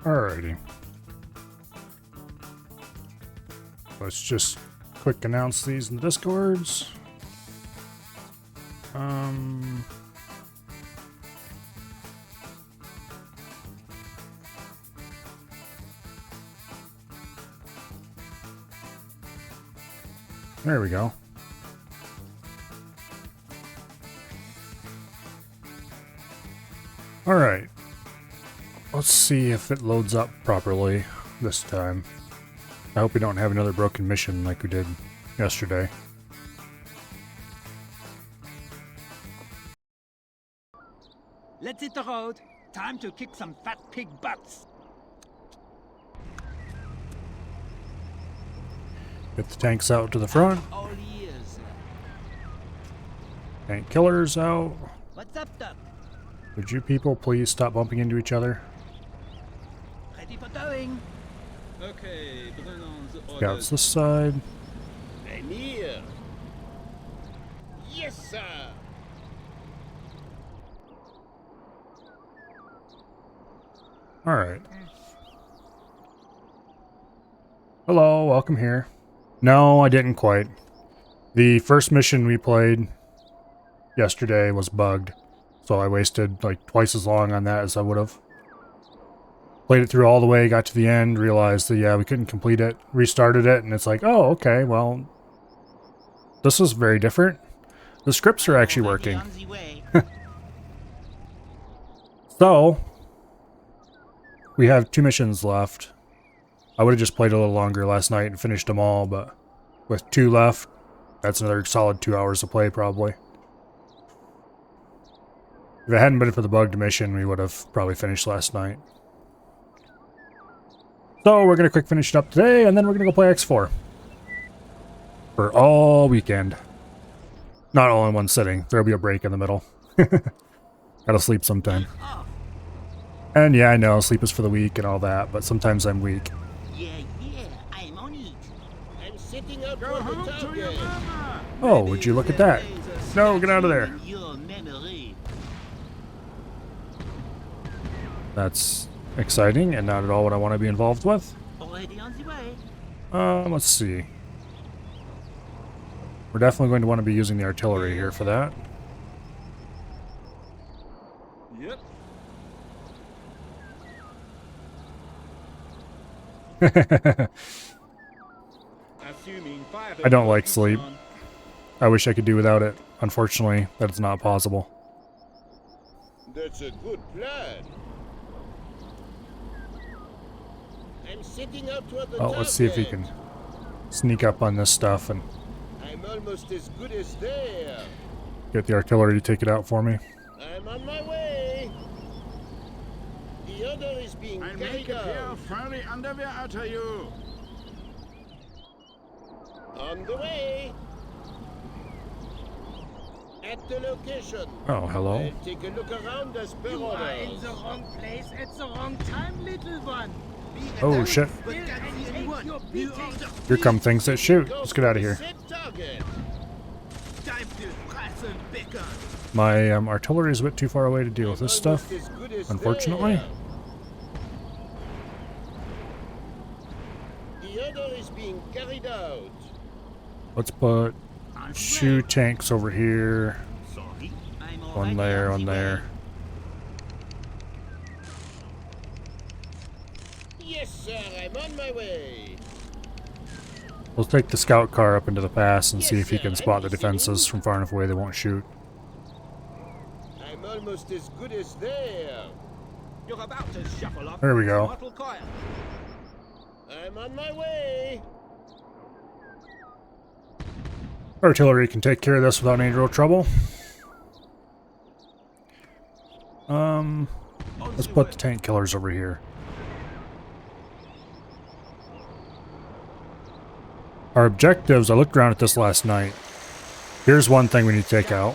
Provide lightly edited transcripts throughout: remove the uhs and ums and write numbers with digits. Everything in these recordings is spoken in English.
Alrighty. Let's just quick announce these in the Discords. There we go. Alright. Let's see if it loads up properly this time. I hope we don't have another broken mission like we did yesterday. Let's hit the road. Time to kick some fat pig butts. Get the tanks out to the front. All ears. Tank killers out. What's up, Doc? Would you people please stop bumping into each other? Ready for towing. Okay, Scouts this side. I'm here. Yes, sir. Alright. Hello, welcome here. No, I didn't quite. The first mission we played yesterday was bugged, so I wasted like twice as long on that as I would have. Played it through all the way, got to the end, realized that, yeah, we couldn't complete it, restarted it, and it's like, oh, okay, well, this is very different. The scripts are actually working. So, we have 2 missions left. I would have just played a little longer last night and finished them all, but with 2 left, that's another solid 2 hours to play, probably. If it hadn't been for the bugged mission, we would have probably finished last night. So we're going to quick finish it up today, and then we're going to go play X4. For all weekend. Not all in one sitting. There'll be a break in the middle. Gotta sleep sometime. And yeah, I know, sleep is for the weak and all that, but sometimes I'm weak. Yeah, I'm on it. I'm sitting up Go for home the to your target. mama. Oh, would you look at that? No, get out of there. Your memory. That's exciting and not at all what I want to be involved with. Already on the way. Let's see. We're definitely going to want to be using the artillery here for that. Yep. Assuming fire. I don't like sleep. I wish I could do without it. Unfortunately, that's not possible. That's a good plan. I'm sitting up for the Oh, let's see if we target. can sneak up on this stuff and I'm almost as good as there. get the artillery to take it out for me. I'm on my way. The other is being Ein carried Make-up out. furry underwear after you. On the way. At the location. Oh, hello. I'll take a look around as per You are in orders. the wrong place at the wrong time, little one. Oh, shit. Will and take your beating. Here come things that shoot. Let's get out of here. Set target. Time to press and beckon. My artillery is a bit too far away to deal with this stuff, Almost as good as unfortunately. there. The other is being carried out. Let's put 2 tanks over here. Sorry. I'm One already there, on one the there. Yes, sir, I'm on my way. We'll take the scout car up into the pass and see if he can spot the defenses from far enough away they won't shoot. I'm almost as good as there. You're about to shuffle up. There we go. Mortal coil. I'm on my way. Artillery can take care of this without any real trouble. Let's put the tank killers over here. Our objectives, I looked around at this last night. Here's one thing we need to take out.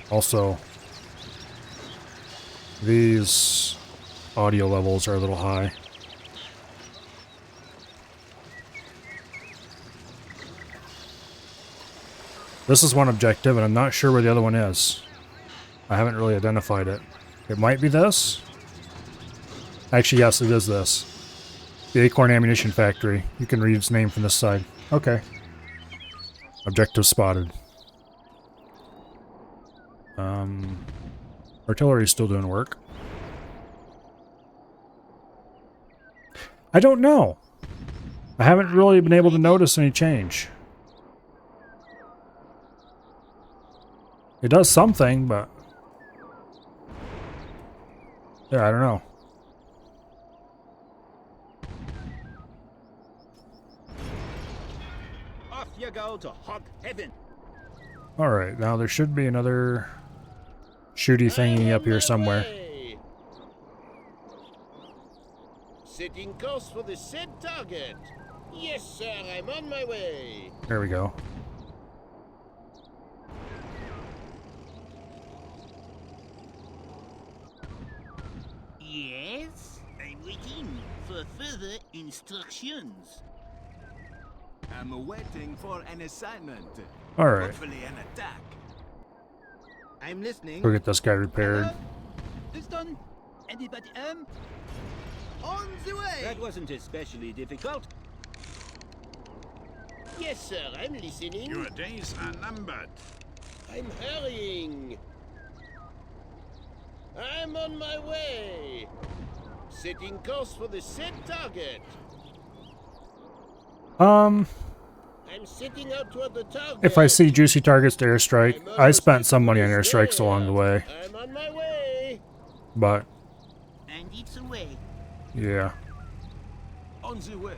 Also, these audio levels are a little high. This is one objective, and I'm not sure where the other one is. I haven't really identified it. It might be this. Actually, yes, it is this. The Acorn Ammunition Factory. You can read its name from this side. Okay. Objective spotted. Artillery's still doing work. I don't know. I haven't really been able to notice any change. It does something, but... yeah, I don't know. Off you go to hot heaven. Alright, now there should be another shooty thingy up here somewhere. Setting course for the said target. Yes, sir, I'm on my way. There we go. Yes, I'm waiting for further instructions. I'm waiting for an assignment. Alright, Hopefully an attack. I'm listening. go get this guy repaired. Hello? Houston? Anybody On the way! That wasn't especially difficult. Yes, sir, I'm listening. Your days are numbered. I'm hurrying. I'm on my way. Setting course for the said target. I'm setting out toward the target. If I see juicy targets to airstrike, I spent some money on airstrikes along the way. I'm on my way. But, And it's away. yeah. On the way.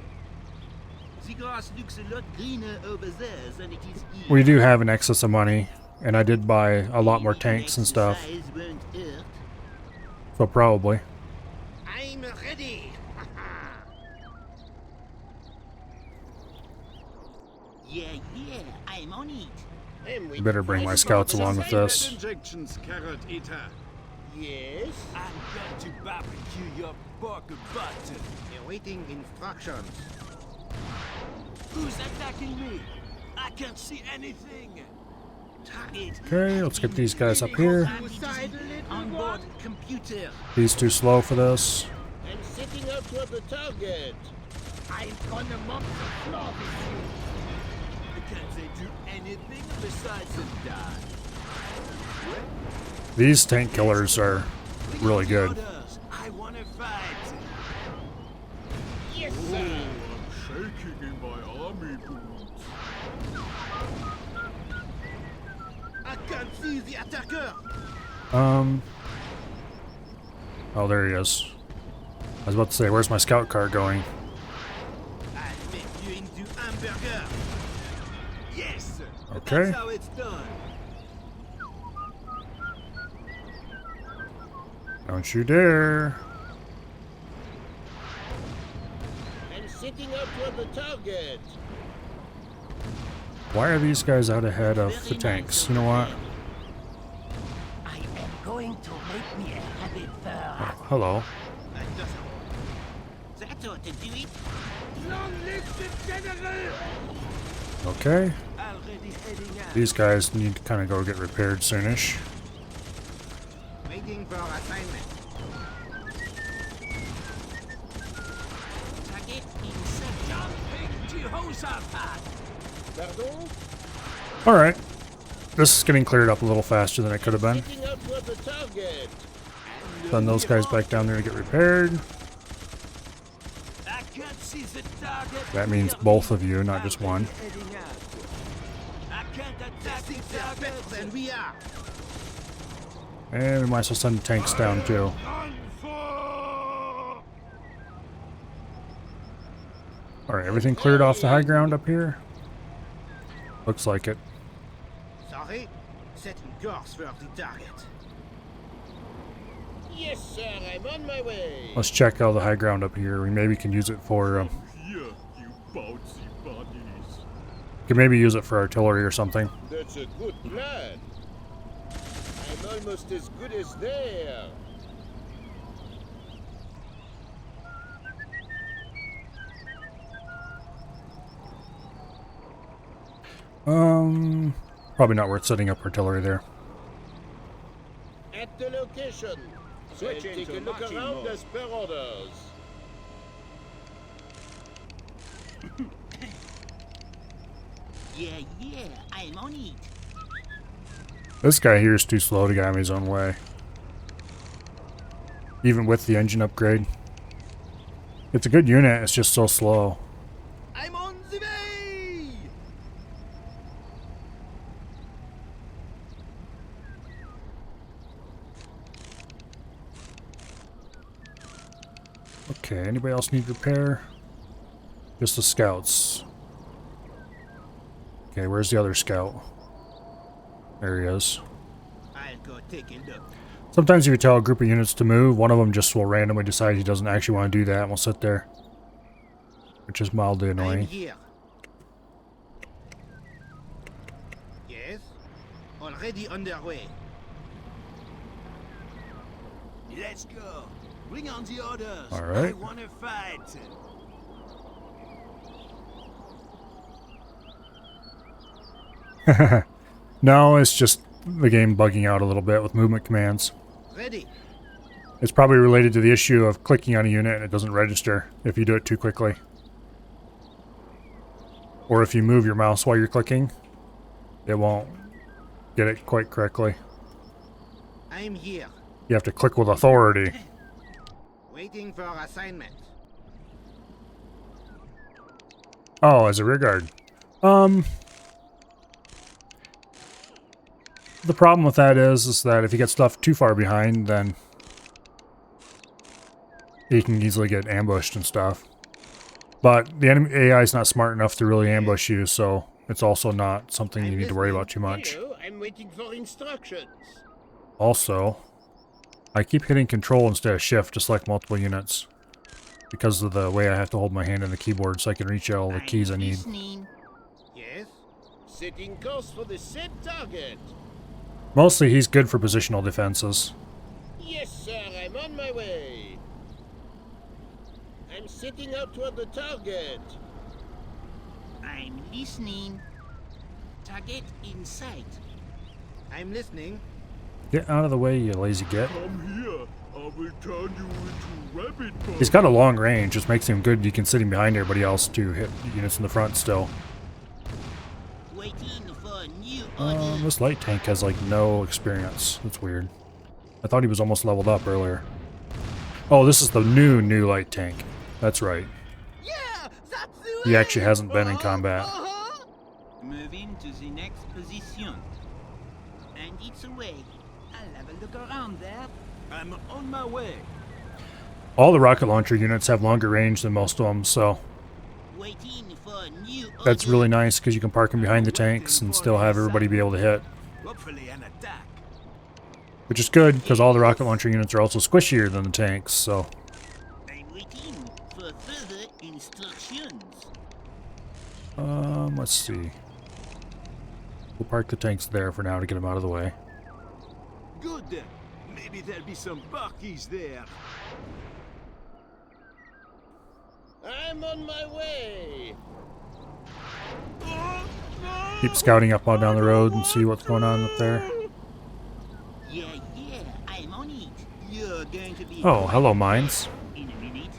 The grass looks a lot greener over there than it is here. We do have an excess of money, and I did buy a lot more tanks and stuff, Exercise won't hurt. so probably. I'm ready. Yeah, I'm on it. You better bring my scouts along with this. Injections, carrot eater. Yes. I'm going to barbecue your pork butt. Awaiting instructions. Who's attacking me? I can't see anything. Target. Okay, let's get these guys up here. On board computer. He's too slow for this. I'm setting out toward the target. I'm gonna mop the floor with you. Can't they do anything besides die? These tank killers are really good. Orders. I want to fight. Yes, sir. Shaking in my army boots. I can't see the attacker. Oh, there he is. I was about to say, where's my scout car going? I'll make you into hamburger. Yes. Okay. That's how it's done. Don't you dare. I'm setting out toward the target. Why are these guys out ahead of the tanks? You know what? I am going to make me a habit for. Hello. That ought to do it. Long live the general! Okay. Already heading out. These guys need to kind of go get repaired soonish. Waiting for assignment. Target in section. Jehoshaphat. Pardon? Alright. This is getting cleared up a little faster than it could have been. Setting out toward the target. Send those guys back down there to get repaired. I can't see the target. That means both of you, not just one. Heading out. I can't attack the target. Better than we are. And we might as well send the tanks down too. Alright, everything cleared off the high ground up here? Looks like it. Sorry. Setting course for the target. Yes, sir, I'm on my way. Let's check out the high ground up here. We maybe can use it for, Here, you bouncy bunnies. can maybe use it for artillery or something. That's a good plan. I'm almost as good as they are. Probably not worth setting up artillery there. At the location. Switching take a look around as per orders. Yeah, I'm on it. This guy here is too slow to get out of his own way. Even with the engine upgrade. It's a good unit, it's just so slow. I'm on the way! Okay, anybody else need repair? Just the scouts. Okay, where's the other scout? There he is. I'll go take a look. Sometimes if you tell a group of units to move, one of them just will randomly decide he doesn't actually want to do that and will sit there. Which is mildly I'm annoying. here. Yes? Already underway. Let's go. Bring on the orders. All right. I want to fight. No, it's just the game bugging out a little bit with movement commands. Ready. It's probably related to the issue of clicking on a unit and it doesn't register if you do it too quickly. Or if you move your mouse while you're clicking, it won't get it quite correctly. I'm here. You have to click with authority. Waiting for assignment. Oh, as a rearguard. The problem with that is that if you get stuff too far behind, then you can easily get ambushed and stuff. But the enemy AI is not smart enough to really ambush you, so it's also not something you need to worry about too much. Hello, I'm waiting for instructions. Also, I keep hitting control instead of shift, just like multiple units. Because of the way I have to hold my hand on the keyboard so I can reach all the keys I need. Listening. Yes? Setting course for the set target. Mostly he's good for positional defenses. Yes, sir, I'm on my way. I'm setting out toward the target. I'm listening. Target in sight. I'm listening. Get out of the way, you lazy git. Come here. I will turn you into rabbit boy. He's got a long range, which makes him good. You can sit him behind everybody else to hit units in the front still. Waiting for new order. This light tank has like no experience. That's weird. I thought he was almost leveled up earlier. Oh, this is the new light tank. That's right. Yeah, that's the He actually hasn't been in combat. Moving to the next position. And it's away. I'll have a look around there. I'm on my way. All the rocket launcher units have longer range than most of them, so Waiting for new order. that's really nice because you can park them behind the tanks and still have everybody be able to hit. Hopefully an attack. Which is good because all the rocket launcher units are also squishier than the tanks, so I'm waiting for further instructions. let's see. We'll park the tanks there for now to get them out of the way. Good. Maybe there'll be some barkies there. I'm on my way. Keep scouting up on down the road and see what's going on up there. Yeah, I'm on it. You're going to be Oh, hello, mines. in a minute.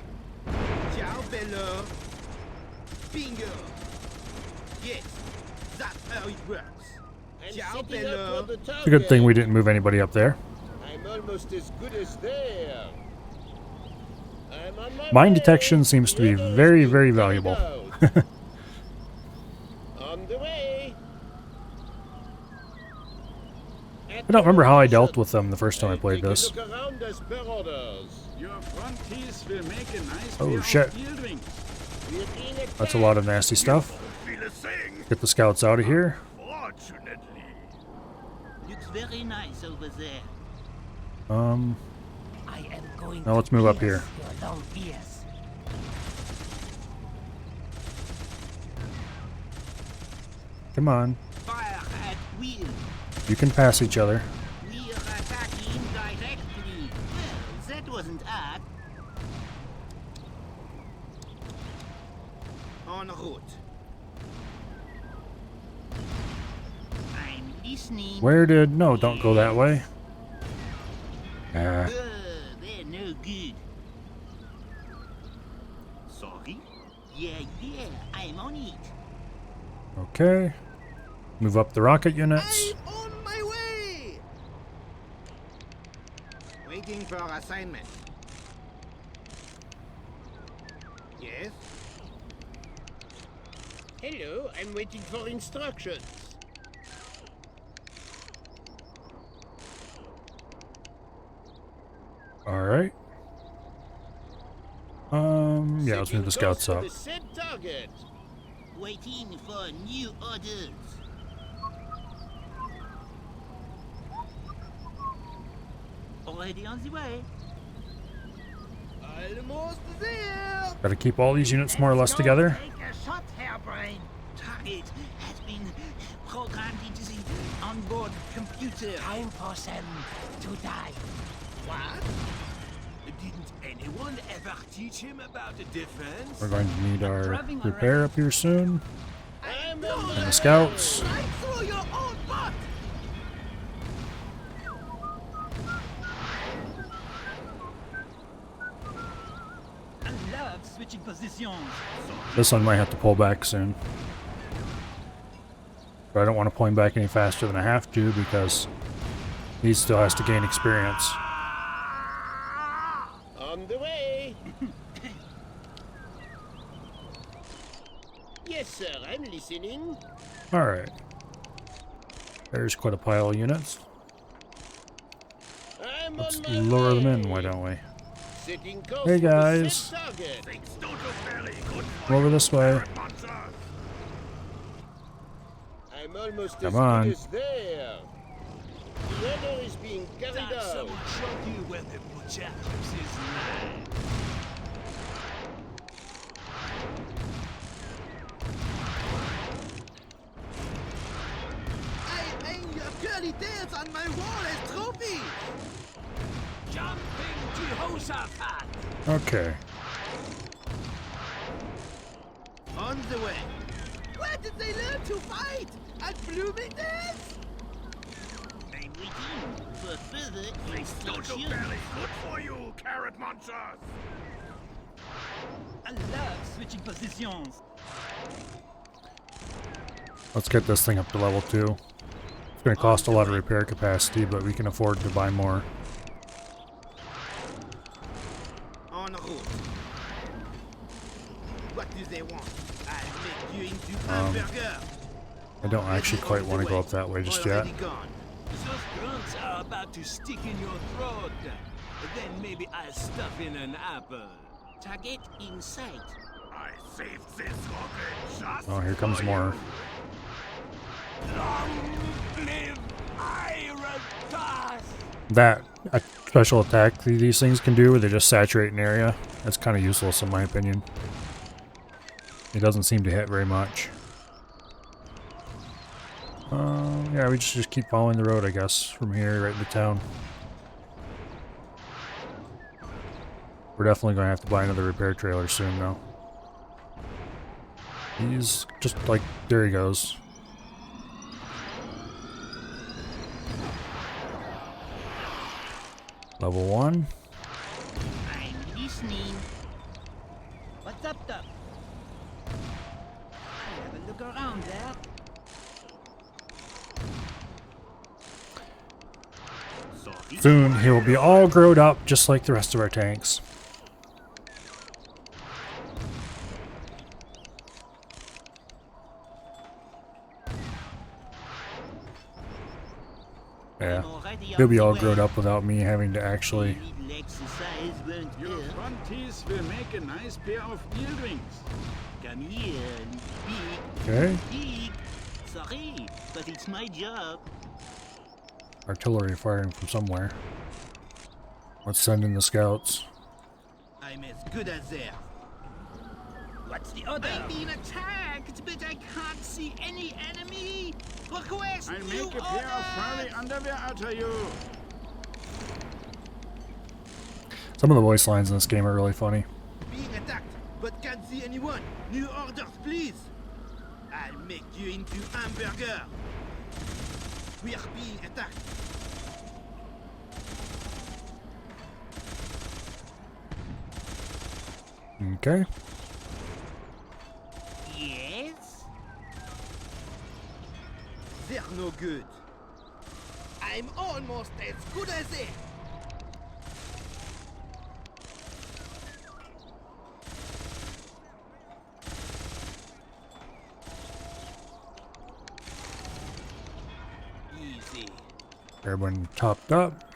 Ciao, Bella. Bingo. Yes, that's how it works. I'm Ciao, setting out Bella. toward the target. It's a good thing we didn't move anybody up there. I'm almost as good as there. I'm on my Mine way. detection seems to be Rebels very, being very carried valuable. out. On the way. I don't remember how I dealt with them the first time I played this. Take a look around as per orders. Your front teeth will make a nice Oh, pair of shit. earrings. We're being attacked. That's a lot of nasty stuff. Feel a thing. Get the scouts out of here. Fortunately. Looks very nice over there. I am going Now to let's move up pierce here. your long ears. Come on. Fire at will. You can pass each other. We are attacking directly. Well, that wasn't hard. En route. I'm listening. Where did... No, don't go that way. Ah. Good. no good. Sorry? Yeah, I'm on it. Okay. Move up the rocket units. I'm on my way! Waiting for assignment. Yes? Hello, I'm waiting for instructions. Alright. Yeah, let's move the Setting scouts course for up. the said target. Waiting for new orders. Already on the way. Almost there! Gotta keep all these units more or less together. Take a shot, Hairbrain. Target has been programmed into the onboard computer. Time for them to die. What? Didn't anyone ever teach him about the defense? We're going to need our repair up here soon. I'm on And the scouts. right through your own butt! I love switching positions. This one might have to pull back soon. But I don't want to pull him back any faster than I have to because he still has to gain experience. On the way! Yes, sir, I'm listening. Alright. There's quite a pile of units. I'm Let's on my lure them way. in, why don't we? Setting course Hey, for the guys. said target. Things don't go fairly good Come over this way. monsters. I'm almost Come as on. good as there. The order is being carried Time out. someone showed you where the butcher keeps his land. I hang your curly tails on my wall as trophies. Jumping Jehoshaphat. Okay. On the way. Where did they learn to fight? At Bloomingdale's? I'm waiting for further Things don't go instructions. fairly good for you, carrot monsters. I love switching positions. Let's get this thing up to level 2. It's going to cost a lot of repair capacity, but we can afford to buy more. En route. What do they want? I'll make you into hamburger. I don't actually quite want to go up that way just yet. Already gone. Those grunts are about to stick in your throat. Then maybe I'll stuff in an apple. Target in sight. I saved this rocket just Oh, here comes for more. you. Long live Irotas! That special attack these things can do, where they just saturate an area, that's kind of useless in my opinion. It doesn't seem to hit very much. Yeah, we just keep following the road, I guess, from here right into town. We're definitely going to have to buy another repair trailer soon, though. He's just like, there he goes. Level 1. I'm listening. What's up, Doc? Have a look around there. Sorry. Soon he will be all grown up, just like the rest of our tanks. Yeah, I'm already he'll on be the all way. grown up without me having to actually... Little exercise won't Your hurt. front teeth will make a nice pair of earrings. Come here, big, Okay, big. Sorry, but it's my job. artillery firing from somewhere. Let's send in the scouts. I'm as good as there. What's the order? I'm being attacked, but I can't see any enemy. Request I'll new make a pair of furry orders. underwear out of you. Some of the voice lines in this game are really funny. Being attacked, but can't see anyone. New orders, please. I'll make you into hamburger. We are being attacked. Okay. Yes? They're no good. I'm almost as good as they. Easy. Everyone topped up.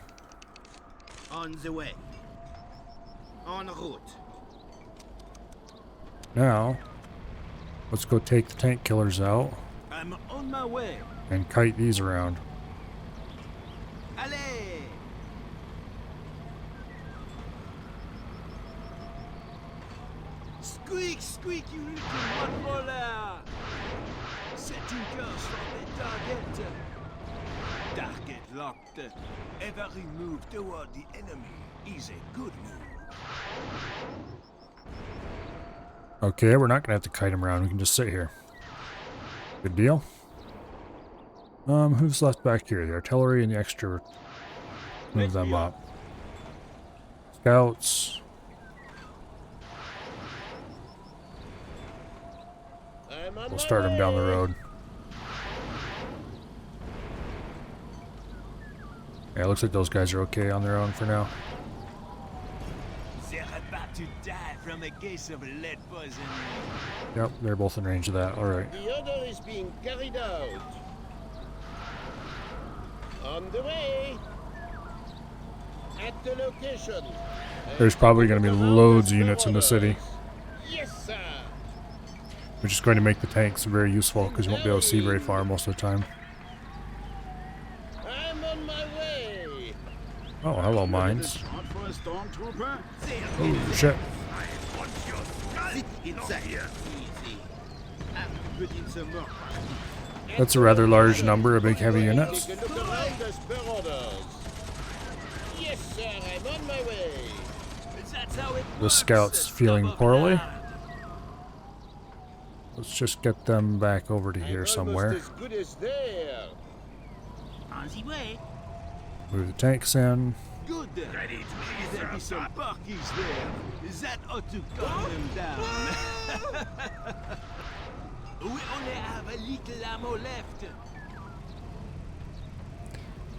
On the way. En route. Now, let's go take the tank killers out I'm on my way. and kite these around. Allez! Squeak, squeak, you little mudroller! Set une course for the target. Target locked. Every move toward the enemy is a good move. Okay, we're not gonna have to kite them around. We can just sit here. Good deal. Who's left back here? The artillery and the extra. Move them up. Scouts. We'll start them down the road. Yeah, it looks like those guys are okay on their own for now. They're about to die from a case of lead poisoning. Yep, they're both in range of that. Alright. The order is being carried out. On the way. At the location. There's probably going to be loads of units in the city, Yes, sir. which is going to make the tanks very useful because you won't be able to see very far most of the time. I'm on my way. Oh, hello, It's mines. hot for a stormtrooper. Oh, shit. Sit inside. Easy. I'm putting some more. That's a rather large number of big heavy units. Take a look around as per orders. Yes, sir. I'm on my way. That's how it The works, scouts feeling stubborn poorly. heart. Let's just get them back over to here I'm somewhere. almost as good as there. On the way. Move the tanks in. Good. Ready to there be some barkies there. That ought to calm them down. We only have a little ammo left.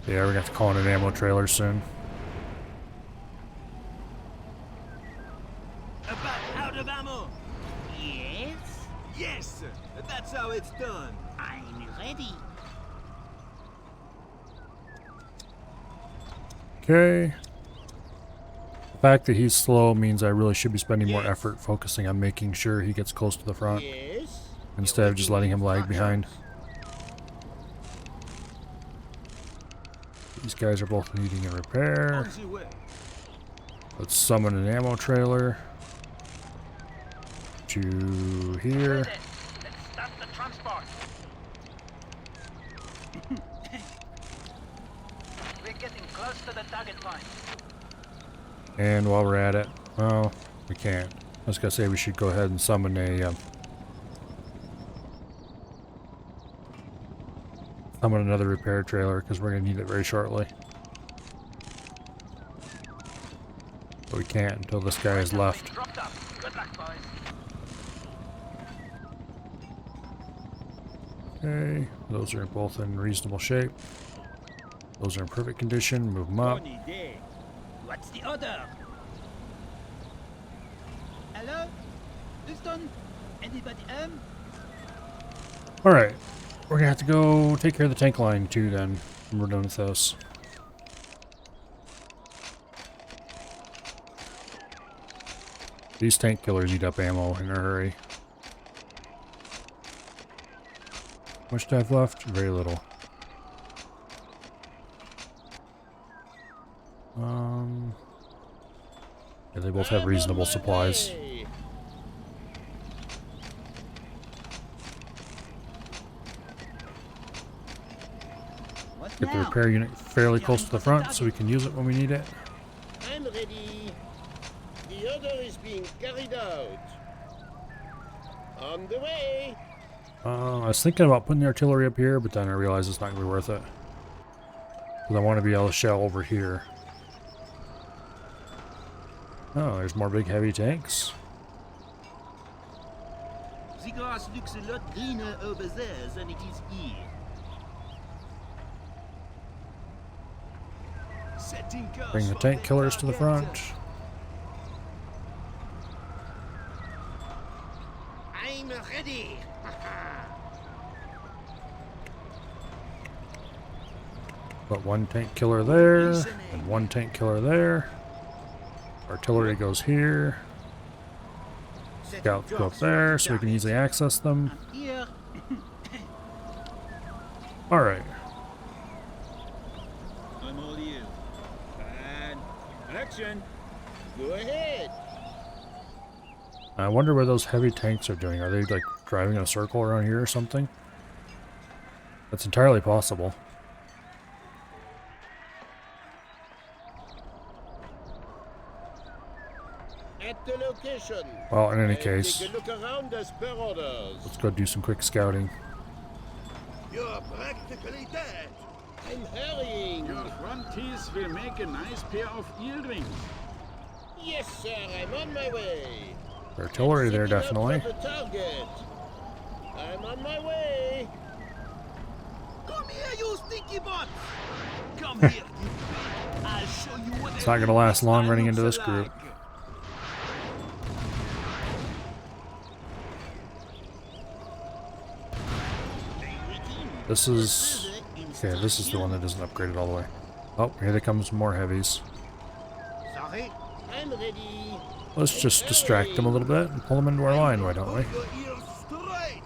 Yeah, we're going to have to call in an ammo trailer soon. About out of ammo. Yes? Yes, that's how it's done. I'm ready. Okay. The fact that he's slow means I really should be spending more effort focusing on making sure he gets close to the front Yes. instead of just letting him lag behind. These guys are both needing a repair. On the way. Let's summon an ammo trailer to here. Let's start the transport. We're getting close to the target point. And while we're at it, well, we can't. I was gonna say we should go ahead and summon summon another repair trailer because we're gonna need it very shortly. But we can't until this guy is left. Dropped up. Good luck, boys. Okay, those are both in reasonable shape. Those are in perfect condition. Move them up. Bonne idée. What's the order? Hello? Houston? Anybody home? All right, we're gonna have to go take care of the tank line too. Then when we're done with this. These tank killers eat up ammo in a hurry. How much do I have left? Very little. Yeah, they both have reasonable supplies. What Get the now? repair unit fairly close to the front so we can use it when we need it. I'm ready. The order is being carried out. On the way. I was thinking about putting the artillery up here, but then I realized it's not going to be worth it. Because I want to be able to shell over here. Oh, there's more big heavy tanks. grass looks a lot greener over there than it is here. Setting course Bring the for tank the killers to the target. front. I'm ready. Put one tank killer there, and one tank killer there. Artillery goes here. Scouts go up there, so we can easily access them. Here. Alright. I'm all you. And action. Go ahead. I wonder what those heavy tanks are doing. Are they like driving in a circle around here or something? That's entirely possible. At the location. Well, in any I'll case, take a look around as per orders. let's go do some quick scouting. You're practically dead. I'm hurrying. Your front teeth will make a nice pair of earrings. Yes, sir. I'm on my way. Artillery there, Setting up definitely. for the target. I'm on my way. Come here, you stinky butt! Come here, you pig. I'll show you what It's not gonna last long running into this group. This is... Okay, this is the one that isn't upgraded all the way. Oh, here they come some more heavies. Sorry. I'm ready. Let's just distract them a little bit and pull them into our line, why don't we? Your ears straight.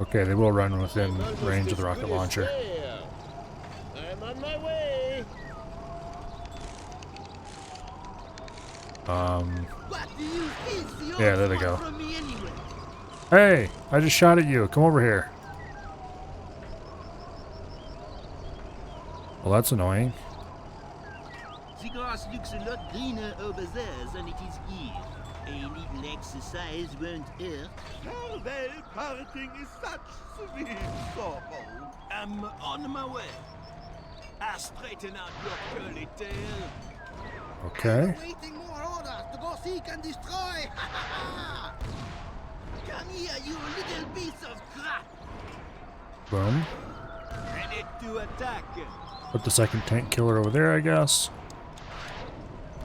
Okay, they will run within I'm almost range of as the rocket good as launcher. there. I'm on my way. What do you think? Yeah, there they go. From me anyway. Hey, I just shot at you. Come over here. Well, that's annoying. The grass looks a lot greener over there than it is here. A little exercise won't hurt. Farewell, parting is such sweet sorrow. I'm on my way. I straighten out your curly tail. Okay. Waiting more orders to go seek and destroy. Come here, you little piece of crap. Boom. Ready to attack. Put the second tank killer over there, I guess.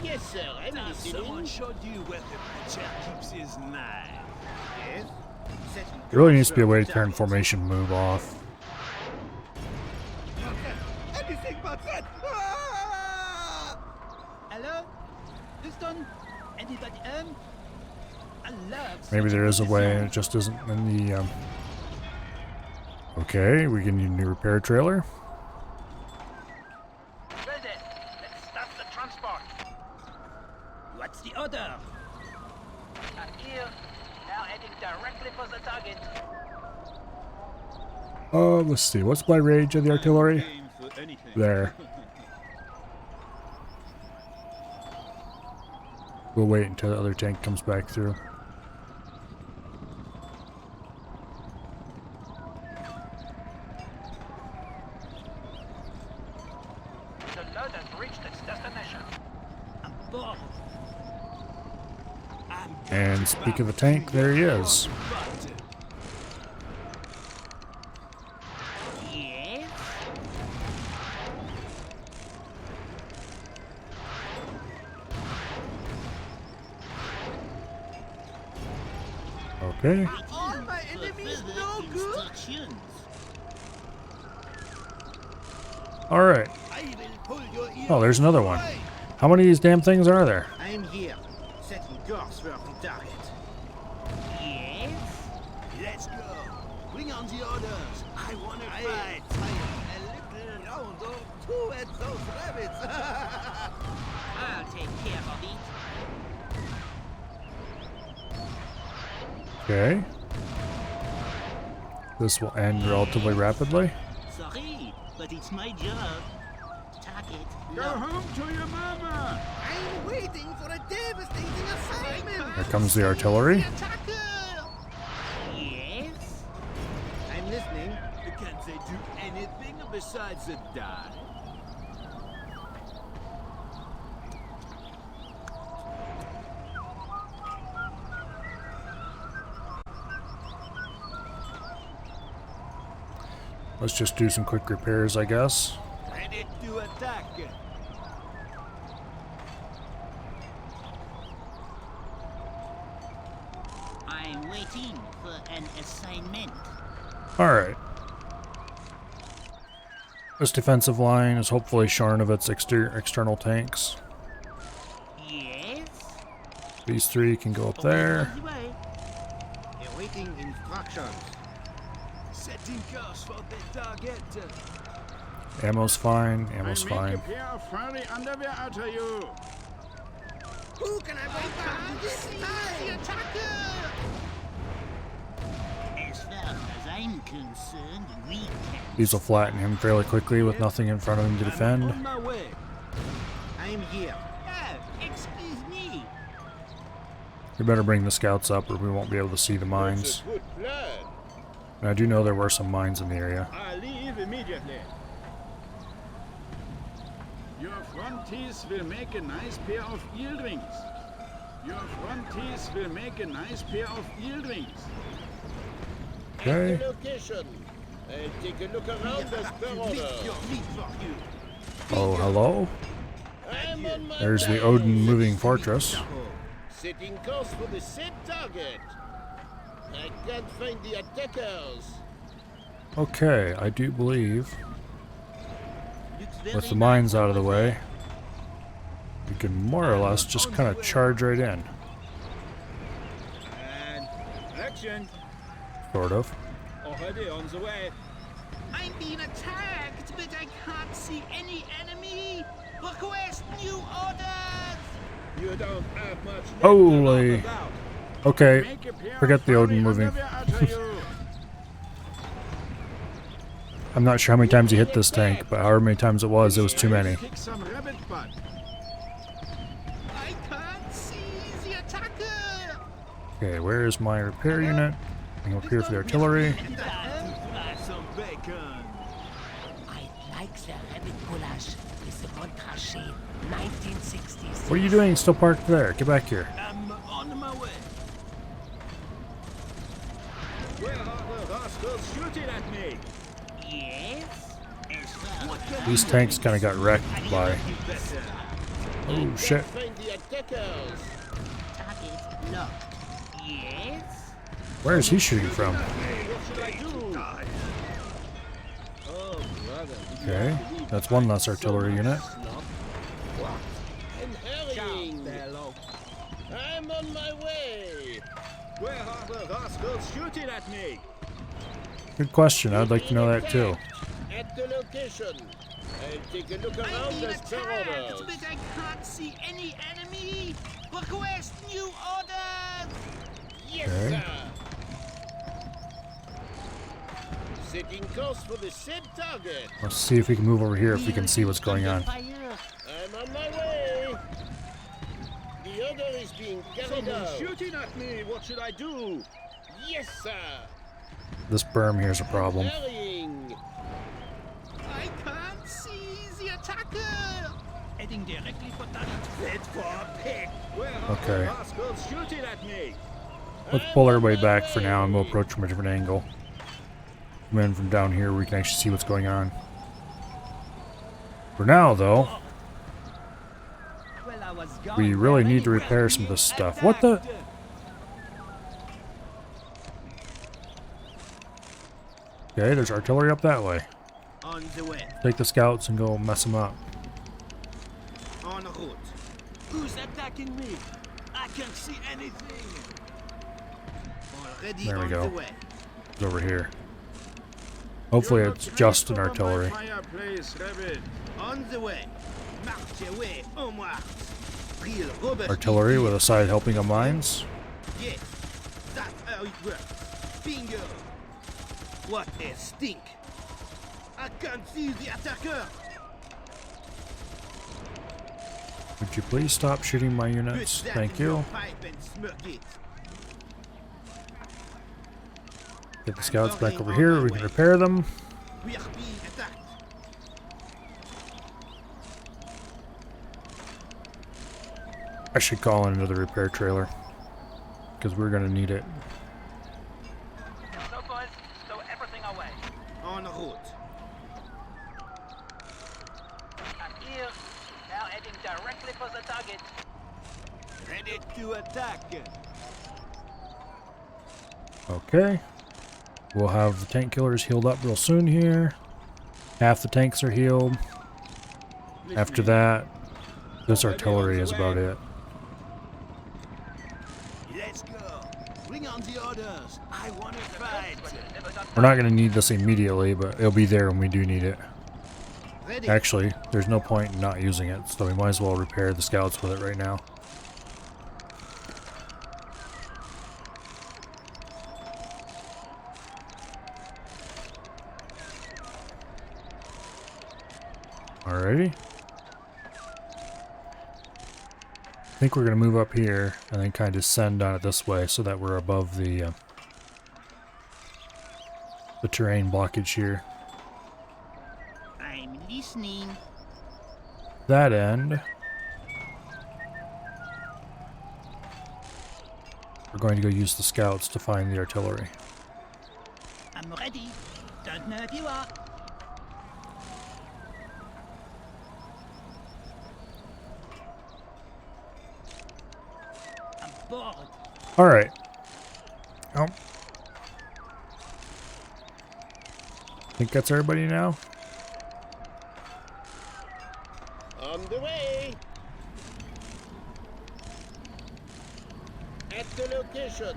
Yes, sir. I'm Now someone listening. showed you where the butcher keeps his knife. Yes? Setting There really needs to be a way to course turn for formation move off. the target. Anything but that. Ah! Hello? Houston? Anybody home? I love Maybe such there is a way, song. and it just isn't in the, Okay, we can need a new repair trailer. Ready. Let's start the transport. What's the order? I'm here. Now heading directly for the target. Let's see. What's my range of the artillery? Game for anything. There. We'll wait until the other tank comes back through. The load has reached its destination. I'm bored. And speak of the tank, there he is. Yes? Okay. All my enemies no good. Instructions. Alright. I will pull your ear. Oh, there's another one. How many of these damn things are there? I'm here. Setting course for the target. Yes? Let's go. Bring on the orders. I want to fight. I am a little round or two at those rabbits. I'll take care of it. Okay. This will end relatively rapidly. Sorry, but it's my job. Target. Go home to your mama. I'm waiting for a devastating assignment. Here comes the artillery. Attacker! Yes? I'm listening. Can't they do anything besides die? Let's just do some quick repairs, I guess. Ready to attack. I'm waiting for an assignment. Alright. This defensive line is hopefully shorn of its external tanks. Yes? These three can go up there. On the way. Awaiting instructions. Setting course for the target. Ammo's fine. Ammo's I make a fine. pair of furry underwear out of you. Who can I wait for this time? As far as I'm concerned, we can. These will flatten him fairly quickly with nothing in front of him to I'm defend. on my way. I'm here. Oh, excuse me. We better bring the scouts up or we won't be able to see the That's mines. a good plan. And I do know there were some mines in the area. I'll leave immediately. Your front teeth will make a nice pair of earrings. Your front teeth will make a nice pair of earrings. Okay. At the location. I'll take a look around as per order. Oh, hello? I'm on my There's the way. Odin moving fortress. Setting course for the same target. I can't find the attackers. Okay, I do believe with the mines out of the way, we can more or less just kind of charge right in. And action. Sort of. Already on the way. I'm being attacked, but I can't see any enemy. Request new orders. You don't have much left Holy. about. Okay, Make a pair forget of the Odin furry moving. underwear out of you. I'm not sure how many times he hit this tank, but however many times it was too many. Kick some rabbit butt. I can't see the attacker. Okay, where is my repair unit? I'm up here for the artillery. Some bacon. I like the rabbit goulash with the Montrachet 1960s. What are you doing still parked there? Get back here. I'm on my way. Where are the rascals shooting at me? Yes? As far as These tanks kind of got wrecked by... Better. Oh shit. Find the attackers. target locked. Yes? Where is he shooting from? What should I do? Oh, brother. Okay, that's one less artillery unit. I'm hurrying. Hello. I'm on my way. Where are the rascals shooting at me? Good question. I'd like to know that too. At the location. I'll take a look I'm around being as per attacked, orders. but I can't see any enemy. Request new orders. Yes, Okay. sir. Setting course for the same target. Let's see if we can move over here if we can see what's going on. Fire. I'm on my way. The order is being carried Someone's out. shooting at me. What should I do? Yes, sir. This berm here is a problem. Hurrying. I can't see the attacker. Heading directly for target. Fit for a pig. Where are Okay. the rascals shooting at me? Let's pull everybody back for now and we'll approach from a different angle. Come in from down here where we can actually see what's going on. For now, though, Well, I was gone. we really need to repair some of this stuff. What the? Okay, there's artillery up that way. On the way. Take the scouts and go mess them up. En route. Who's attacking me? I can't see anything. Already There we on go. the way. It's over here. Hopefully You're it's not just an right over artillery. my fireplace, rabbit. On the way. March away, en marche. Real Robert. Artillery with a side helping of mines. Yes, that's how it works. Bingo. What a stink. I can't see the attacker. Would you please stop shooting my Put units? that Thank in your you. pipe and smoke it. Get the scouts back over here. We can repair them. We are being attacked. I should call in another repair trailer because we're gonna need it. So, boys, stow everything away. En route. heading directly for the target. Ready to attack. Okay. We'll have the tank killers healed up real soon here. Half the tanks are healed. After that, this artillery is about it. Let's go. Bring on the orders. I want to fight. We're not going to need this immediately, but it'll be there when we do need it. Ready. Actually, there's no point in not using it, so we might as well repair the scouts with it right now. Alrighty. I think we're going to move up here and then kind of descend on it this way so that we're above the terrain blockage here. I'm listening. That end, we're going to go use the scouts to find the artillery. I'm ready. Don't know if you are. I'm bored. Alright. Oh. I think that's everybody now. On the way. At the location.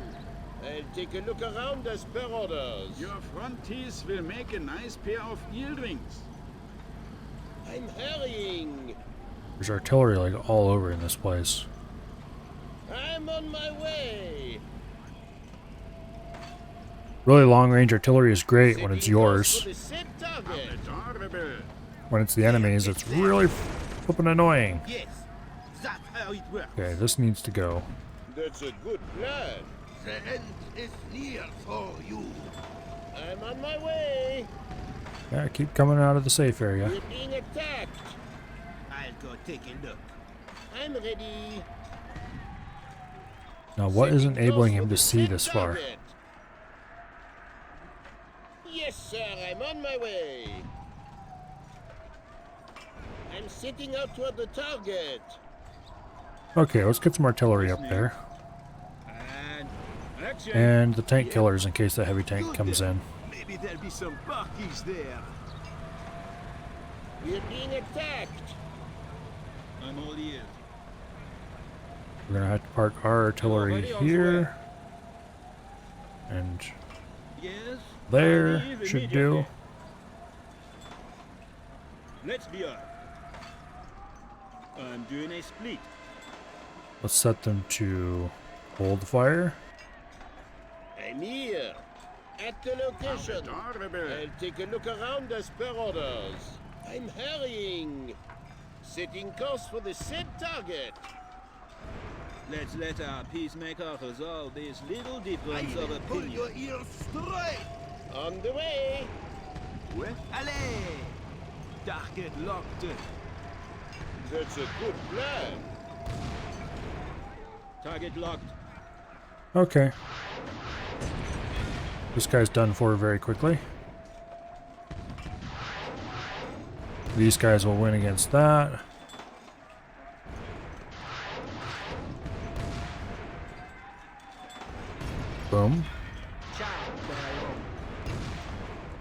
I'll take a look around as per orders. Your frontiers will make a nice pair of earrings. I'm hurrying. There's artillery like all over in this place. I'm on my way. Really long range artillery is great when it's Setting course yours. for the set target. Adorable. When it's the enemies, it's really flippin' annoying. Yes, that's how it works. Okay, this needs to go. That's a good plan. The end is near for you. I'm on my way. Yeah, keep coming out of the safe area. We're being attacked. I'll go take a look. I'm ready. Now, what is Setting enabling course him for to the see set this far? target. Yes, sir. I'm on my way. I'm setting out toward the target. Okay, let's get some artillery up there. And action. And the tank killers in case the heavy tank Good. comes in. Maybe there'll be some buckies there. We're being attacked. I'm all ears. We're gonna have to park our artillery Already on here. And Yes. there I'll leave should do. immediately. Let's be on. I'm doing a split. Let's set them to hold the fire. I'm here. At the location. Adorable. I'll take a look around as per orders. I'm hurrying. Setting course for the set target. Let's let our peacemaker resolve this little I difference of will pull opinion. your ears straight. On the way. Ouais. Allez! Target locked. That's a good plan. Target locked. Okay. This guy's done for very quickly. These guys will win against that. Boom.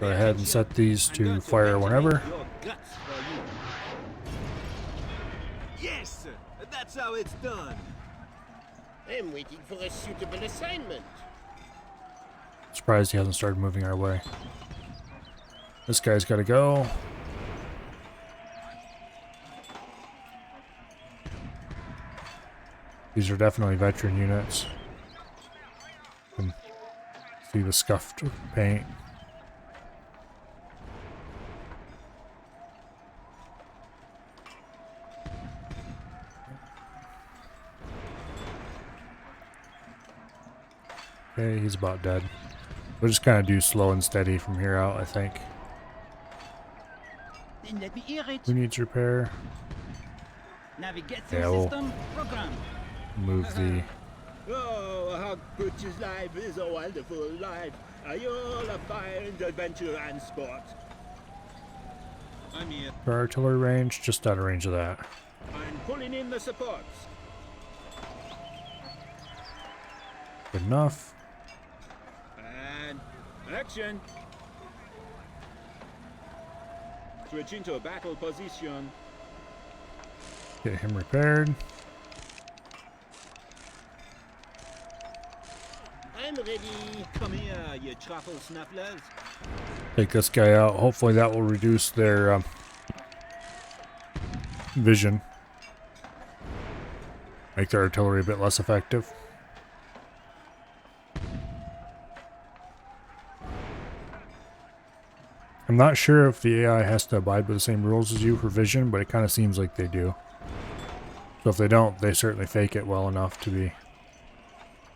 Go ahead and set these to fire whenever. Your guts for you. Yes! That's how it's done. I'm waiting for a suitable assignment. Surprised he hasn't started moving our way. This guy's got to go. These are definitely veteran units. You can see the scuffed paint. Okay, he's about dead. We'll just kind of do slow and steady from here out, I think. Then let me hear it. Who needs repair? Navigation Yeah, we'll system program. move the... Oh, how good is life is a wonderful life. Are you all a fine adventure and sport? I'm here. For artillery range, just out of range of that. I'm pulling in the supports. Good enough. And action. Switch into a battle position. Get him repaired. I'm ready. Come here, you truffle snufflers. Take this guy out. Hopefully that will reduce their vision. Make their artillery a bit less effective. I'm not sure if the AI has to abide by the same rules as you for vision, but it kind of seems like they do. So if they don't, they certainly fake it well enough to be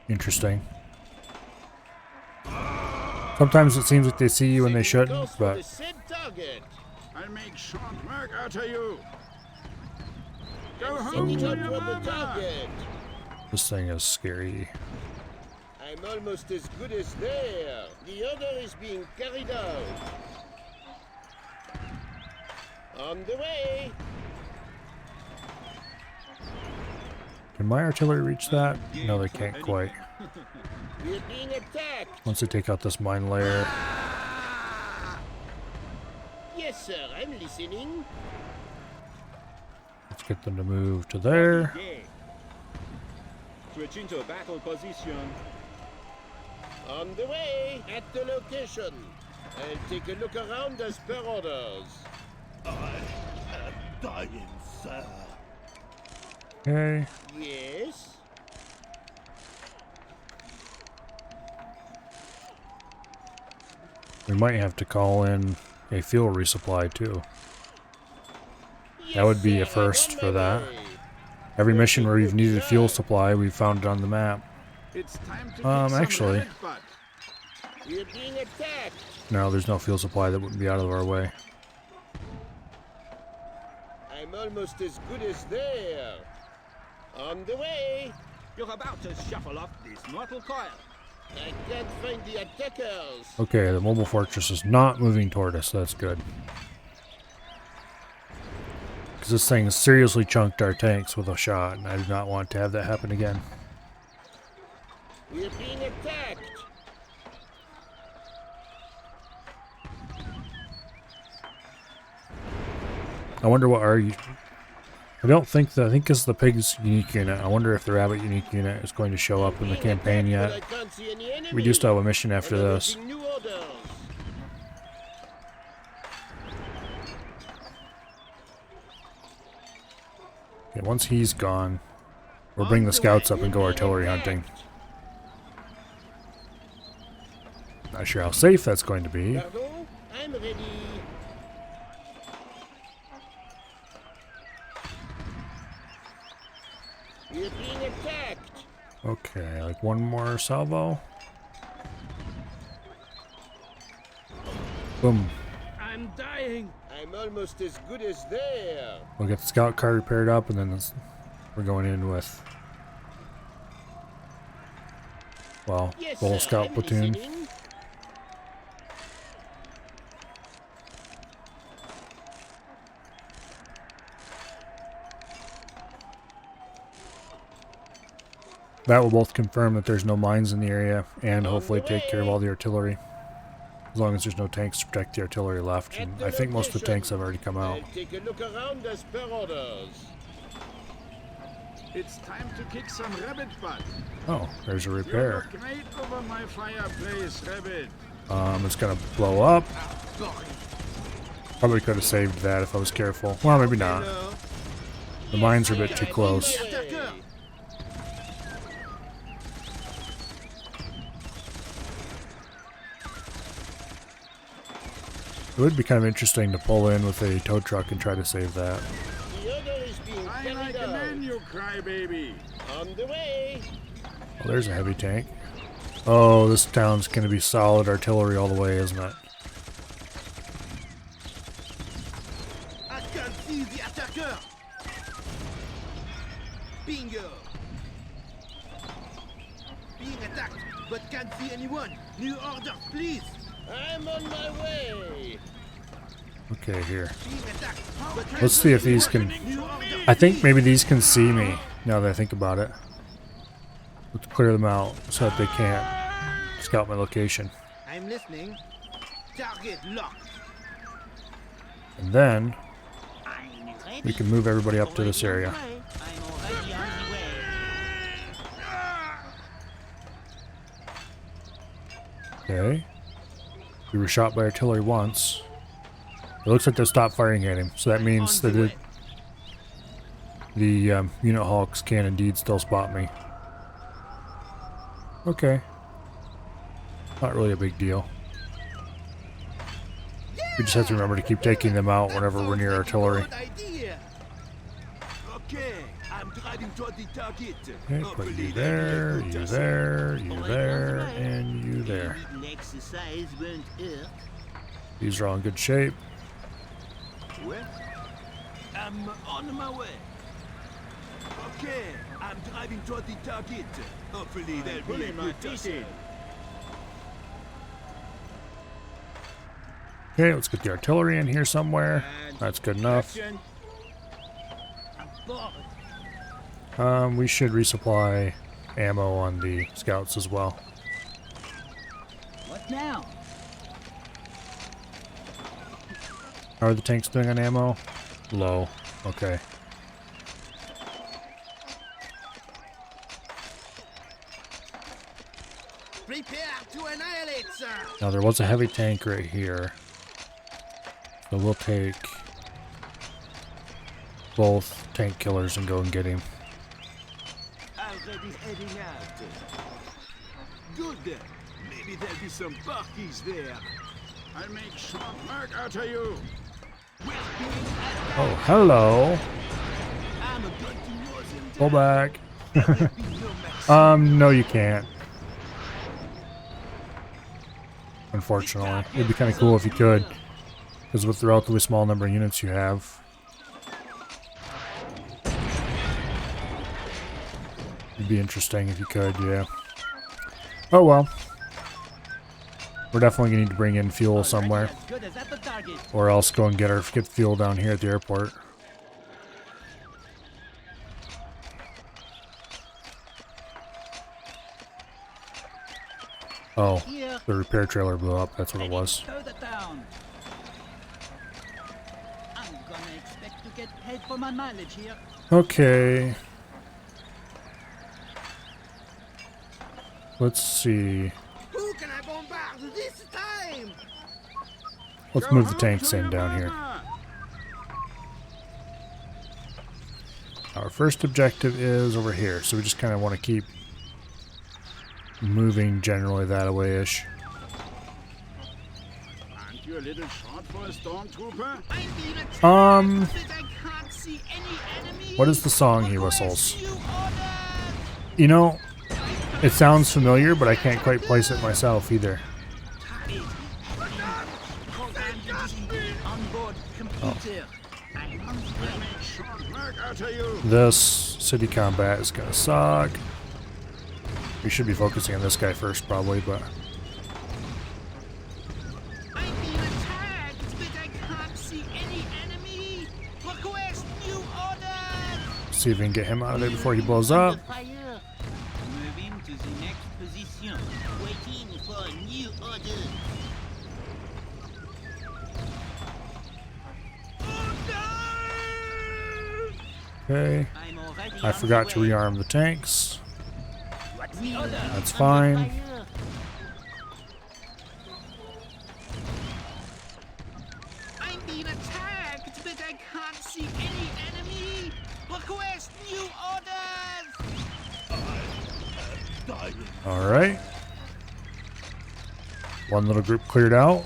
interesting. Sometimes it seems like they see you when they shouldn't, but I'll make short work out of you. Go home Sending to out your to the mother. target. this thing is scary. I'm almost as good as there. The order is being carried out. On the way. Can my artillery reach that? No, they can't quite. We're being attacked. Once they take out this mine layer, Yes, sir. I'm listening. let's get them to move to there. Yeah. Switch into a battle position. On the way. At the location. I'll take a look around as per orders. I am dying, sir. Okay. Yes. We might have to call in a fuel resupply too. That would be a first for that. Every mission where you've needed a fuel supply, we've found it on the map. It's time to kick some Actually, rabbit butt. We're being attacked. no, there's no fuel supply that wouldn't be out of our way. I'm almost as good as there. On the way. You're about to shuffle off this mortal coil. I can't find the attackers. Okay, the mobile fortress is not moving toward us. That's good. Because this thing seriously chunked our tanks with a shot, and I do not want to have that happen again. We're being attacked. I wonder what our... I think it's the pig's unique unit. I wonder if the rabbit unique unit is going to show up in the campaign But I yet. can't see any enemy. We do still have a mission after I'm this. awaiting new orders. Okay, once he's gone, we'll bring the scouts up and go artillery hunting. Not sure how safe that's going to be. Pardon? I'm ready. We're being attacked. Okay, like one more salvo. Boom. I'm dying. I'm almost as good as there. We'll get the scout car repaired up, and then we're going in with, well, Yes, the whole sir, scout I'm platoon. listening. That will both confirm that there's no mines in the area, and On hopefully the take care of way. all the artillery. As long as there's no tanks to protect the artillery left, At and the I think most of the location. tanks have already come out. I'll take a look around as per orders. It's time to kick some rabbit butt. Oh, there's a You repair. look great over my fireplace, rabbit. It's gonna blow up. Probably could have saved that if I was careful. Well, maybe not. The mines are a bit too close. It would be kind of interesting to pull in with a tow truck and try to save that. The order is being I carried like a out. man, you crybaby. On the way. Oh, there's a heavy tank. Oh, this town's gonna be solid artillery all the way, isn't it? I can see the attacker. Bingo. Being attacked, but can't see anyone. New orders, please. I'm on my way. Okay, here. Being attacked, but can't Let's see if these anyone. can... New orders, I think maybe these can see me now that I think about it. Let's clear them out so that they can't scout my location. I'm listening. Target locked. And then I'm ready. we can move everybody up to this area. I'm already on the way. Okay. We were shot by artillery once. It looks like they stopped firing at him, so that means that the unit hawks can indeed still spot me. Okay. Not really a big deal. We just have to remember to keep taking them out whenever we're near artillery. Good idea. Okay, I'm driving toward the target. Okay, put you there, you there, you there, and you there. Exercise won't hurt. These are all in good shape. Well, I'm on my way. Okay, I'm driving toward the target. Hopefully there'll be a Pulling my good teeth tussle. in. Okay, let's get the artillery in here somewhere. That's good enough. Action. Aboard. We should resupply ammo on the scouts as well. What now? How are the tanks doing on ammo? Low. Okay. Prepare to annihilate, sir. Now there was a heavy tank right here. So we'll take both tank killers and go and get him. Already heading out. Good. Maybe there'll be some barkies there. I'll make short work out of you. Oh, hello. I'm a good to yours and Pull back. there'll be no mercy. No you can't. Unfortunately. It'd be kind of cool if you could. Because with the relatively small number of units you have. It'd be interesting if you could, yeah. Oh well. We're definitely going to need to bring in fuel somewhere. As good as at the target. Or else go and get fuel down here at the airport. Oh, Here. the repair trailer blew up. That's what it was. Further down. I'm gonna expect to get paid for my mileage here. Okay. Let's see. Who can I bombard this time? Let's Go move the home tanks to in your down here. mama. Our first objective is over here, so we just kind of want to keep moving generally that way-ish. Aren't you a little short for a stormtrooper? I'm being attacked, Um, but I can't see any enemy. What is the song he whistles? Request new orders. You know, it sounds familiar, but I can't quite place it myself either. Target has been programmed using onboard computer. I'm on the way. I'll make short work out of you. This city combat is gonna suck. We should be focusing on this guy first, probably, but I'm being attacked, but I can't see any enemy. Request new orders. see if we can get him out of there before he blows up. Under fire. Moving to the next position. Waiting for new orders. Okay, I'm already I on forgot the to way. rearm the tanks. What's the order? That's Under fine. fire. I'm being attacked, but I can't see any enemy. Request new orders. Alright. One little group cleared out.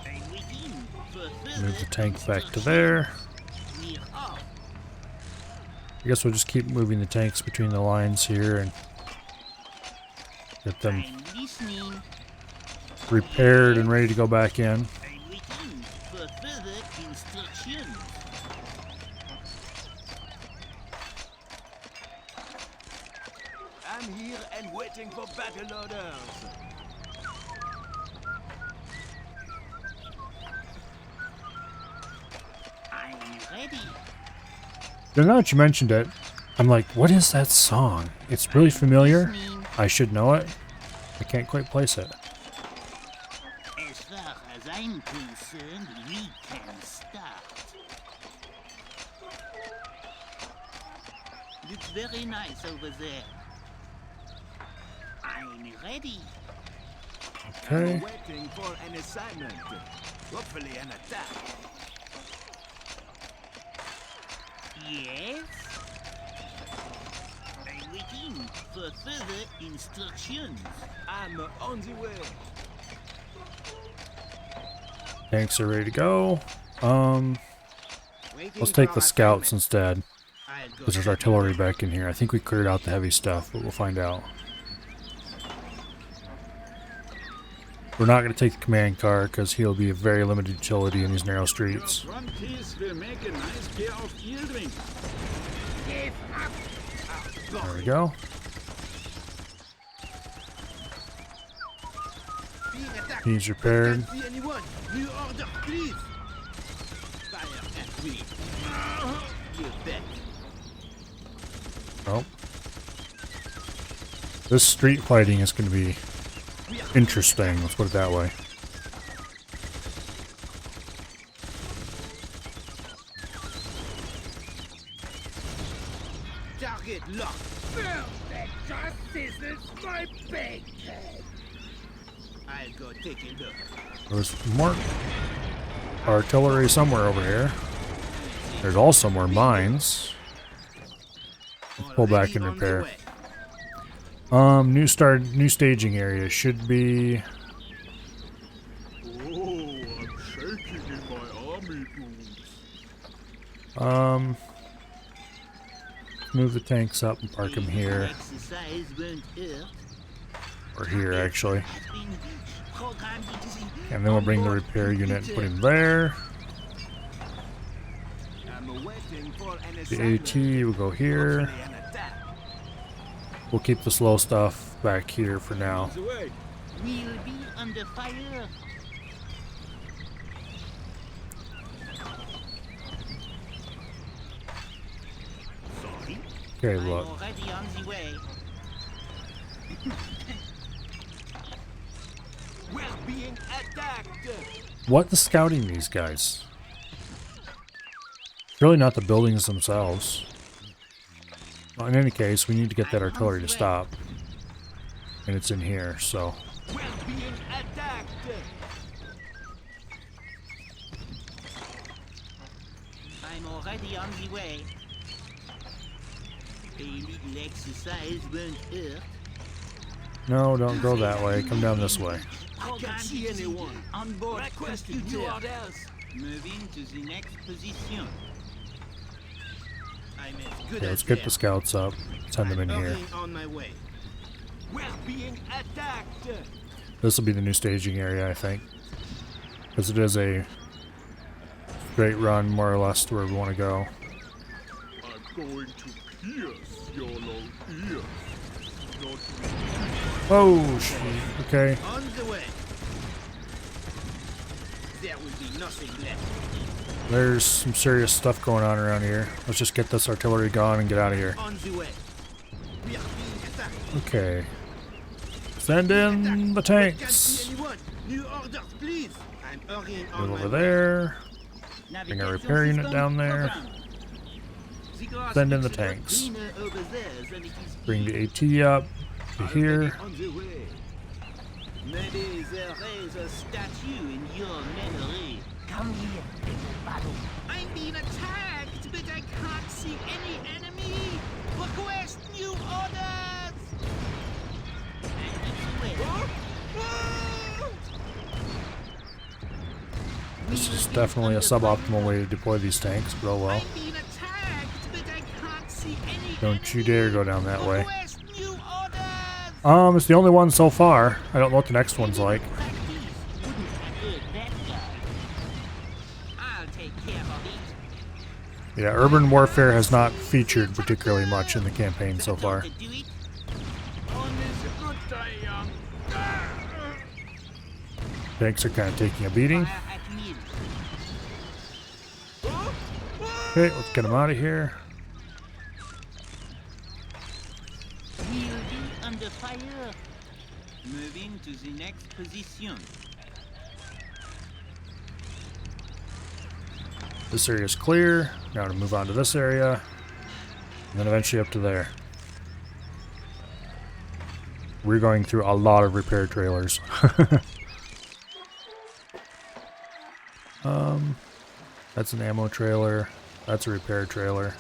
I'm waiting for further Move the tank back to there. We're off. I guess we'll just keep moving the tanks between the lines here and get them I'm listening. repaired and ready to go back in. I'm waiting for further instructions. I'm here and waiting for battle orders. Now that you mentioned it, I'm like, what is that song? It's really familiar. I should know it. I can't quite place it. As far as I'm concerned, we can start. Looks very nice over there. I'm ready. Okay. Waiting for an assignment. Hopefully an attack. Yes? I'm waiting for further instructions. I'm on the way. Tanks are ready to go. Waiting Let's take for the scouts assignment. instead. I'll go Because there's check it artillery out. back in here. I think we cleared out the heavy stuff, but we'll find out. We're not going to take the command car because he'll be a very limited utility in these narrow Your streets. front teeth will make a nice pair of earrings. Give up! There we go. Being attacked. He's repaired. Can't see anyone. New order, please. Fire at me. You bet. Oh. This street fighting is going to be interesting, let's put it that way. Target locked. I'll go take a look. There's more artillery somewhere over here. There's also more mines. Pull back and Already on the repair. way. New staging area should be. Oh, I'm shaking in my army boots. Move the tanks up and park them here. Exercise won't hurt. Or here, actually. Has been programmed into the And then we'll bring the repair unit and put him there. I'm waiting for an The assignment. AT will go here. Hopefully an attack. We'll keep the slow stuff back here for now. The way. We'll be under fire. Sorry? Okay, I'm look. already on the way. We're being attacked. What is scouting these guys? It's really not the buildings themselves. Well, in any case, we need to get that artillery to stop. And it's in here, so. We're being attacked. I'm already on the way. A little exercise won't hurt. No, don't go that way. Come down this way. I can't see anyone. On board Requesting new computer. orders. Moving to the next position. I'm as good Okay, as let's get there. the scouts up. Send them in here. Hurrying on my way. We're being attacked. This will be the new staging area, I think. Because it is a straight run, more or less, to where we want to go. I'm going to pierce your long ears. Not Oh, shoot. Okay. On the way. There will be nothing left. There's some serious stuff going on around here. Let's just get this artillery gone and get out of here. On the way. We are being attacked. Okay. Send in the Can't tanks. see anyone. New orders, please. I'm hurrying on Move my over way. there. Navigation our repair unit system down there. programmed. The grass Send in the looks a lot tanks. greener over there than it is Bring here. the AT up to here. On the way. Maybe they'll raise a statue in your memory. Come here, little battle. I'm being attacked, but I can't see any enemy. Request new orders. And it's away. This is definitely a suboptimal way to deploy these tanks, but oh well. I'm being attacked, but I can't see any Don't you dare go down that way. Request new orders. It's the only one so far. I don't know what the next one's like. Practice wouldn't have hurt that guy. I'll take care of it. Yeah, urban warfare has not featured particularly much in the campaign so far. To do it, on is a good day, young. Tanks are kind of taking a beating. fire at will. Okay, let's get them out of here. next position. This area is clear. Now to move on to this area. And then eventually up to there. We're going through a lot of repair trailers. That's an ammo trailer. That's a repair trailer.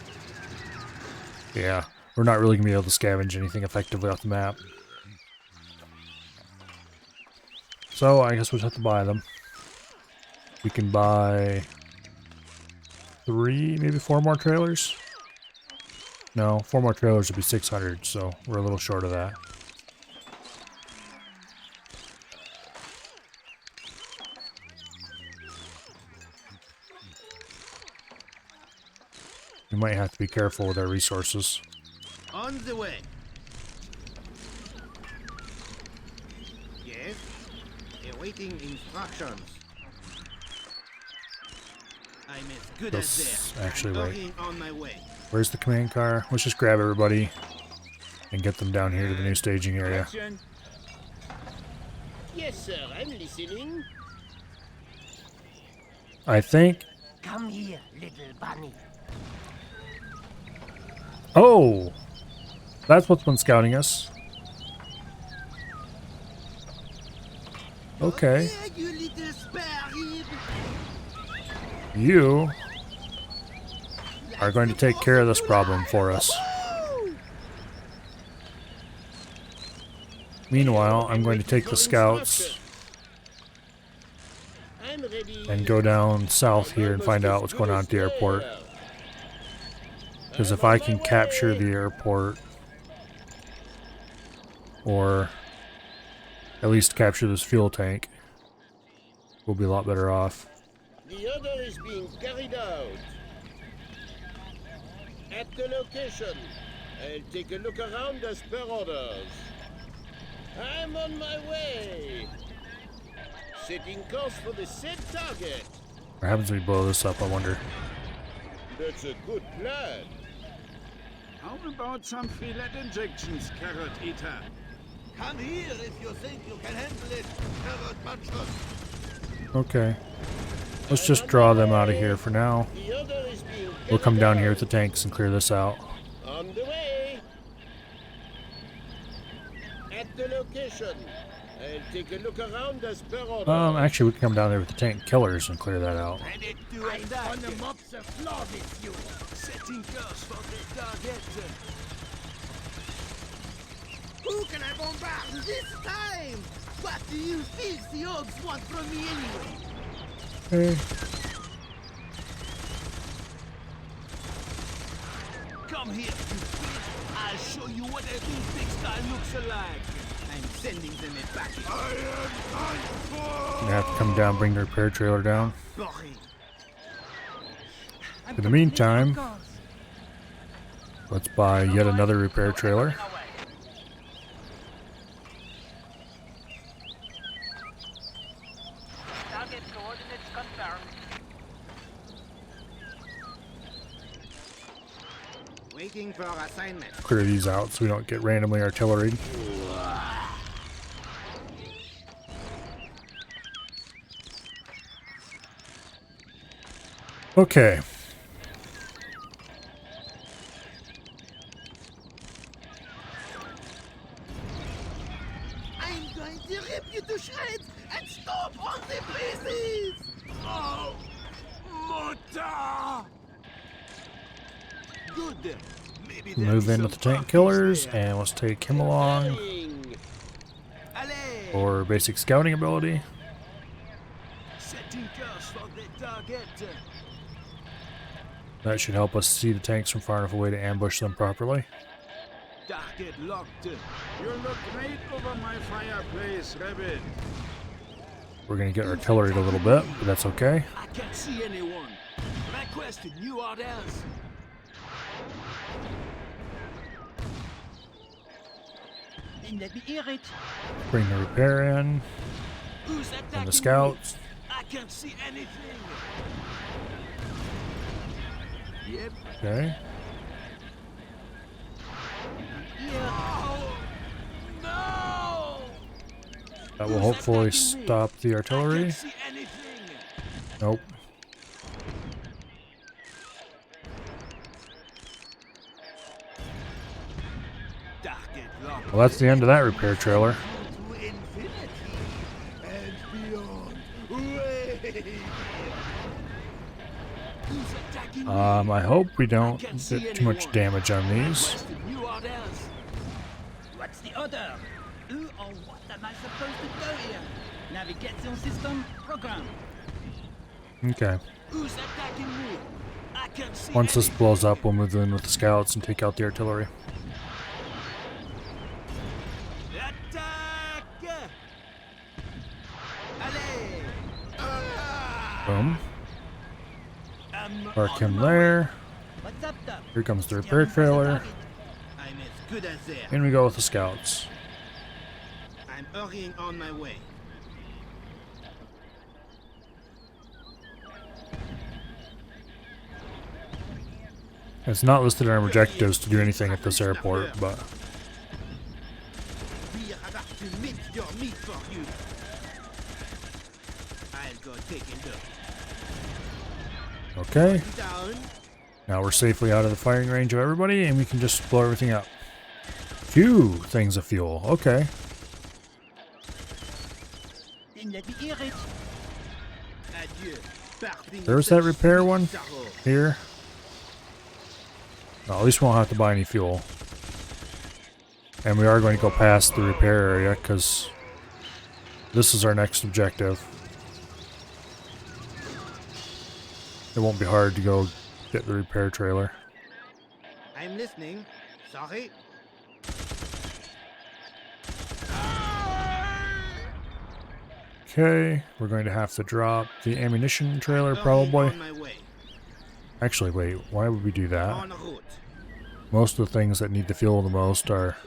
Yeah, we're not really going to be able to scavenge anything effectively off the map. So I guess we'll just have to buy them. We can buy 3, maybe 4 more trailers? No, 4 more trailers would be 600, so we're a little short of that. We might have to be careful with our resources. On the way. Yes? Awaiting instructions. I'm as good That's as there. actually I'm right. hurrying on my way. Where's the command car? Let's just grab everybody and get them down here to the new staging area. Action. Yes, sir, I'm listening. I think... Come here, little bunny. Oh! That's what's been scouting us. Okay. Yeah, you little spare rib. You are going to take care of this problem for us. Meanwhile, I'm going to take the scouts I'm ready. and go down south here and find out what's going on at the airport. Because if I can capture the airport, or at least capture this fuel tank, we'll be a lot better off. The order is being carried out. At the location, I'll take a look around as per orders. I'm on my way. Setting course for the set target. What happens when we blow this up, I wonder. That's a good plan. How about some fillet injections, carrot eater? Come here if you think you can handle it, carrot muncher. Okay. Let's just draw them out of here for now. The order is being We'll come carried down out. here with the tanks and clear this out. On the way. At the location, I'll take a look around as per orders. Actually, we can come down there with the tank killers and clear that out. Ready to attack. Gonna mop the floor with you. Setting course for the target. Who can I bombard this time? What do you filthy hogs want from me anyway? Hey. Come here, you bitch. I'll show you what a real pigsty looks like. I'm sending them a package. Gonna have to come down, bring the repair trailer down. Boring. In the meantime, let's buy yet another repair trailer. Target coordinates confirmed. Waiting for assignment. Clear these out so we don't get randomly artillery. Okay. I'm going to rip you to shreds and stomp on the pieces! Oh, Mota! Good. Maybe there'll Move be in with the some tank killers, parties there. and let's take him along Firing. Allez! for basic scouting ability. Setting course for the target. That should help us see the tanks from far enough away to ambush them properly. Target locked. You look great over my fireplace, Rabbit. We're going to get artillery a little bit, but that's okay. I can't see anyone. Request new orders. Then let me hear it. Bring the repair in, Who's attacking and the me? scouts. I can't see anything. Yep. Okay. Oh, no! That will hopefully stop the I artillery. can't see anything. Nope. Target locked. Well, that's the end of that repair trailer. To infinity and beyond. Way. Who's attacking me? I hope we don't get too much damage on these. Requested new orders. What's the order? Who or what am I supposed to do here? Navigation system program. Okay. Who's attacking me? I can't see Once this anything. blows up, we'll move in with the scouts and take out the artillery. Attack! Allez! Ah! Boom. I'm Park on him my there. What's up, Doc? Here comes the repair trailer. I'm as good as there. In we go with the scouts. I'm hurrying on my way. It's not listed on our objectives to do anything at this airport, but We are about to meet your meat for you. I'll go take a look. okay. Down. Now we're safely out of the firing range of everybody, and we can just blow everything up. Phew, things of fuel. Okay. Didn't let me hear it. Adieu. Parting There's that such repair sweet one sorrow. here. Well, at least we won't have to buy any fuel. And we are going to go past the repair area because this is our next objective. It won't be hard to go get the repair trailer. I'm listening. Sorry. Okay, we're going to have to drop the ammunition trailer Hurrying probably. On my way. Actually, wait, why would we do that? On route. Most of the things that need the fuel the most are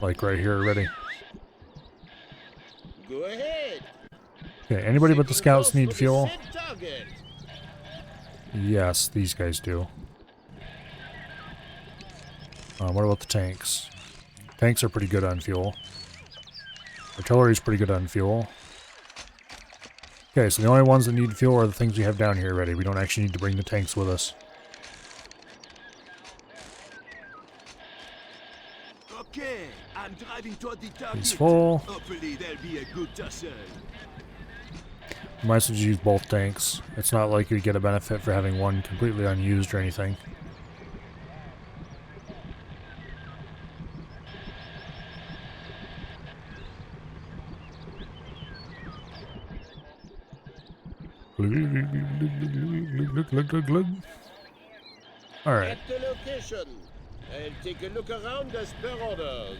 like right here already. Go ahead. Okay, anybody but the Setting scouts course need for fuel? the said target. Yes, these guys do. What about the tanks? Tanks are pretty good on fuel. Artillery's pretty good on fuel. Okay, so the only ones that need fuel are the things we have down here already. We don't actually need to bring the tanks with us. Okay, I'm driving toward the target. He's full. Hopefully there'll be a good tussle. You might as well use both tanks. It's not like you get a benefit for having one completely unused or anything. Alright. At the location. I'll take a look around as per orders.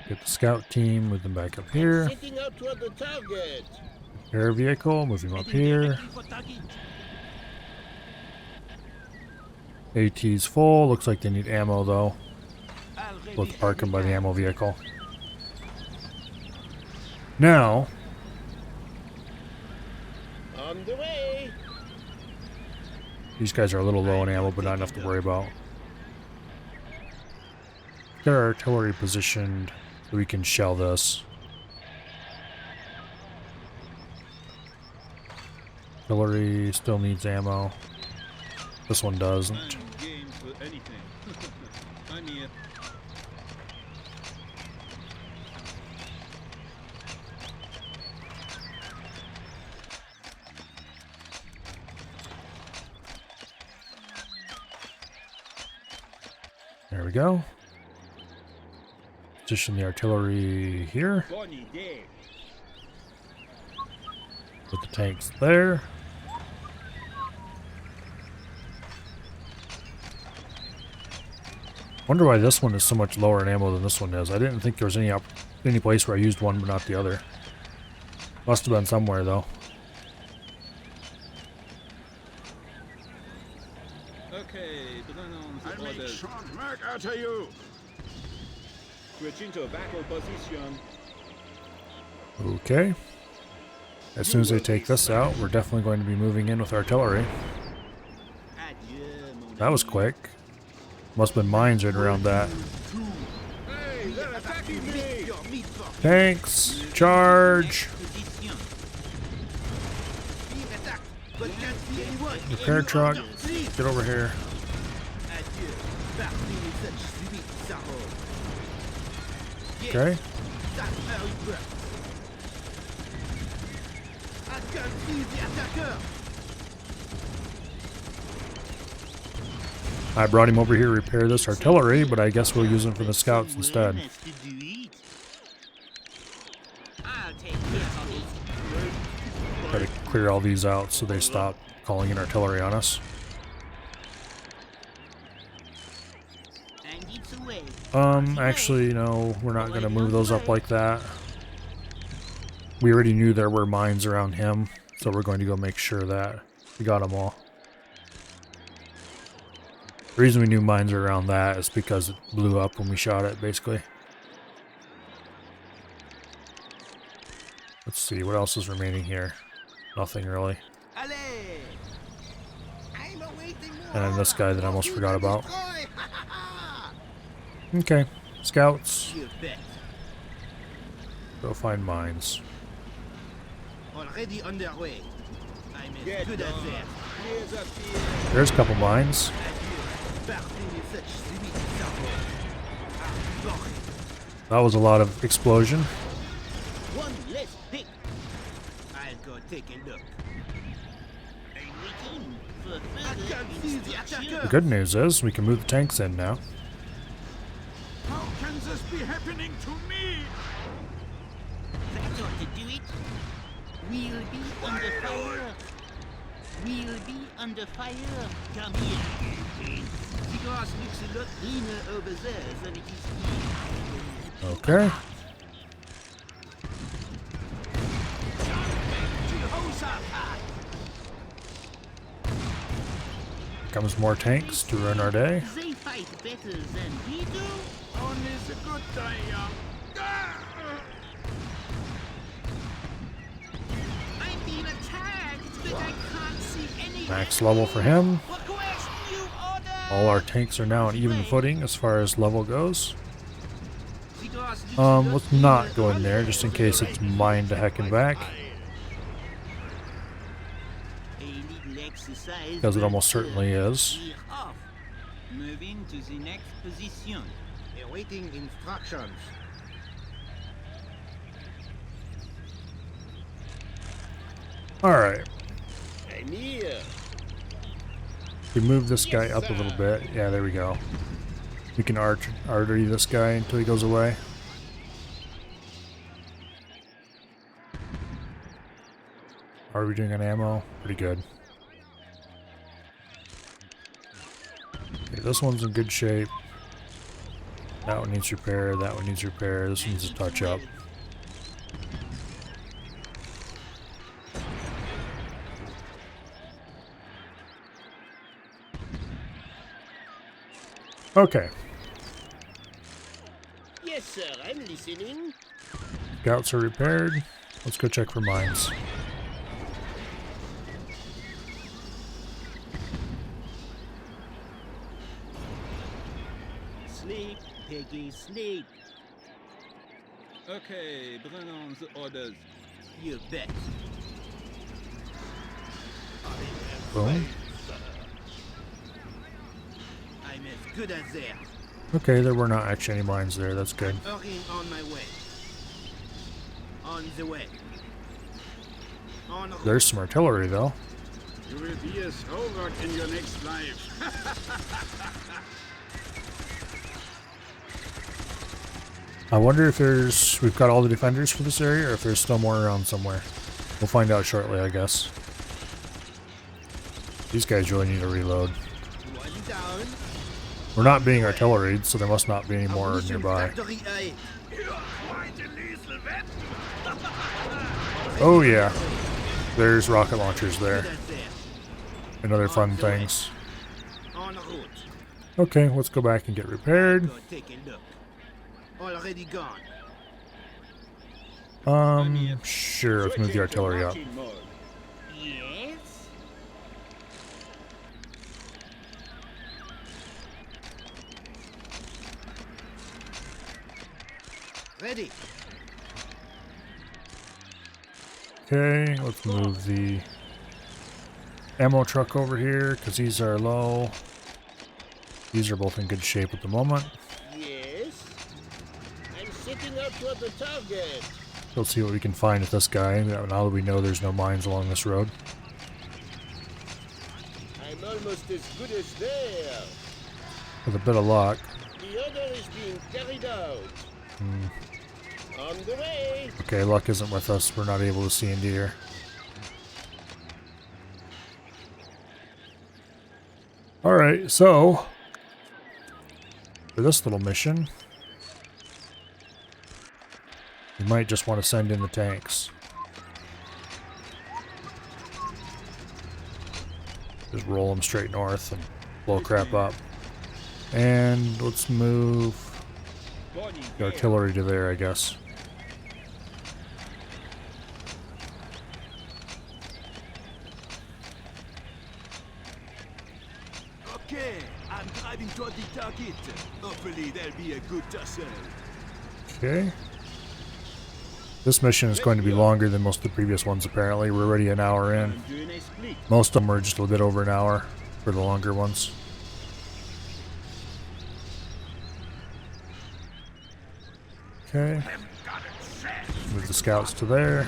Get the scout team, move them back up here. Setting out toward the target. Air vehicle, move him up here. For target. AT's full. Looks like they need ammo though. Already Let's park them by the headed ammo vehicle. Now, On the way. these guys are a little low on ammo, but not enough to worry about. Get our artillery positioned so we can shell this. Artillery still needs ammo. This one doesn't. I'm game for anything. I'm here. There we go. Position the artillery here. Bonne idée. Put the tanks there. Wonder why this one is so much lower in ammo than this one is. I didn't think there was any place where I used one but not the other. Must have been somewhere though. Okay, bring on I'll the make orders. short work out of you. Switch into a battle position. Okay. As soon as they take this out, we're definitely going to be moving in with artillery. Adieu, mon That was ami. quick. Must have been mines right around that. Hey, they're attacking me! Your meat for Tanks, charge! Position. being attacked, but can't see anyone. Repair truck, Please. get over here. Adieu. Parting with such sweet sorrow. Yes, Okay. that's how it works. I can see the attacker. I brought him over here to repair this artillery, but I guess we'll use him for the scouts instead. I'll take care of it. Try to clear all these out so they stop calling in artillery on us. And it's away. Actually, no, we're not going to move those up like that. We already knew there were mines around him, so we're going to go make sure that we got them all. The reason we knew mines are around that is because it blew up when we shot it, basically. Let's see, what else is remaining here? Nothing really. Allez. I'm awaiting more. And then this guy that I almost forgot about. Destroy. Okay, scouts, You bet. go find mines. Already underway. I'm as Get good as on. there. Clear the field. There's a couple mines. Adieu. Parting with such sweet sorrow. Boring. That was a lot of explosion. One less pick. I'll go take a look. I'm waiting for I further can see the instructions. The attacker. good news is we can move the tanks in now. How can this be happening to me? That ought to do it. We'll be under fire. We'll be under fire. Come here. The grass looks a lot greener over there than it is here. Okay. Comes more tanks to ruin our day. They fight better than we do. Only the good die young. I'm being attacked, but I can't see any. Max level for him. Request new order. All our tanks are now on even footing as far as level goes. The grass looks a lot Let's not greener go in there over just in case it's mined to heck and back. A little exercise. Because it almost but, certainly is. we're off. Moving to the next position. Awaiting instructions. Alright. I'm here. We move this guy up a little bit. Yeah, there we go. We can artery this guy until he goes away. How are we doing on ammo? Pretty good. Okay, this one's in good shape. That one needs repair, that one needs repair, this one needs a touch up. Okay, Yes, sir, I'm listening. scouts are repaired. Let's go check for mines. Sleep, Peggy, sleep. Okay, bring on the orders. You bet. Boom. I'm as good as there. Okay, there were not actually any mines there, that's good. Hurrying on my way. On the way. On route. There's some artillery though. You will be a Slovak in your next life. I wonder if we've got all the defenders for this area or if there's still more around somewhere. We'll find out shortly, I guess. These guys really need a reload. One down. We're not being artilleried, so there must not be any more Ammunition nearby. factory ahead. Oh yeah, there's rocket launchers there Good as there. and other fun things. En route. Okay, let's go back and get repaired. Go take a look. Already gone. Sure, let's move the artillery up. Marching mode. Yes? Ready. Okay, let's move the ammo truck over here because these are low. These are both in good shape at the moment. Yes. I'm setting up toward the target. Let's see what we can find with this guy now that we know there's no mines along this road. I'm almost as good as there. With a bit of luck. The other is being carried out. On the way. Okay, luck isn't with us. We're not able to see into here. Alright, so for this little mission, we might just want to send in the tanks. Just roll them straight north and blow crap up. And let's move the artillery to there, I guess. Okay, I'm driving toward the target. Hopefully there'll be a good tussle. Okay. This mission is going to be longer than most of the previous ones, apparently. We're already an hour in. Most of them are just a bit over an hour for the longer ones. Okay. Move the scouts to there.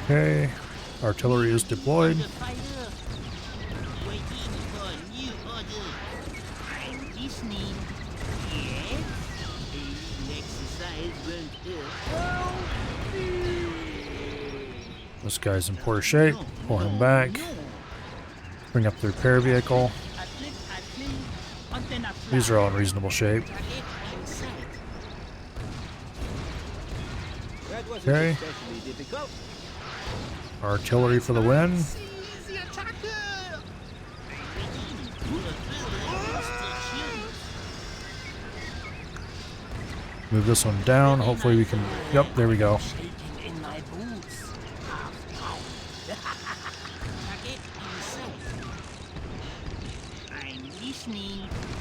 Okay. Artillery is deployed. This guy's in poor shape. Pull him back. Bring up the repair vehicle. These are all in reasonable shape. Okay. Artillery for the win. Move this one down. Hopefully we can... Yep, there we go.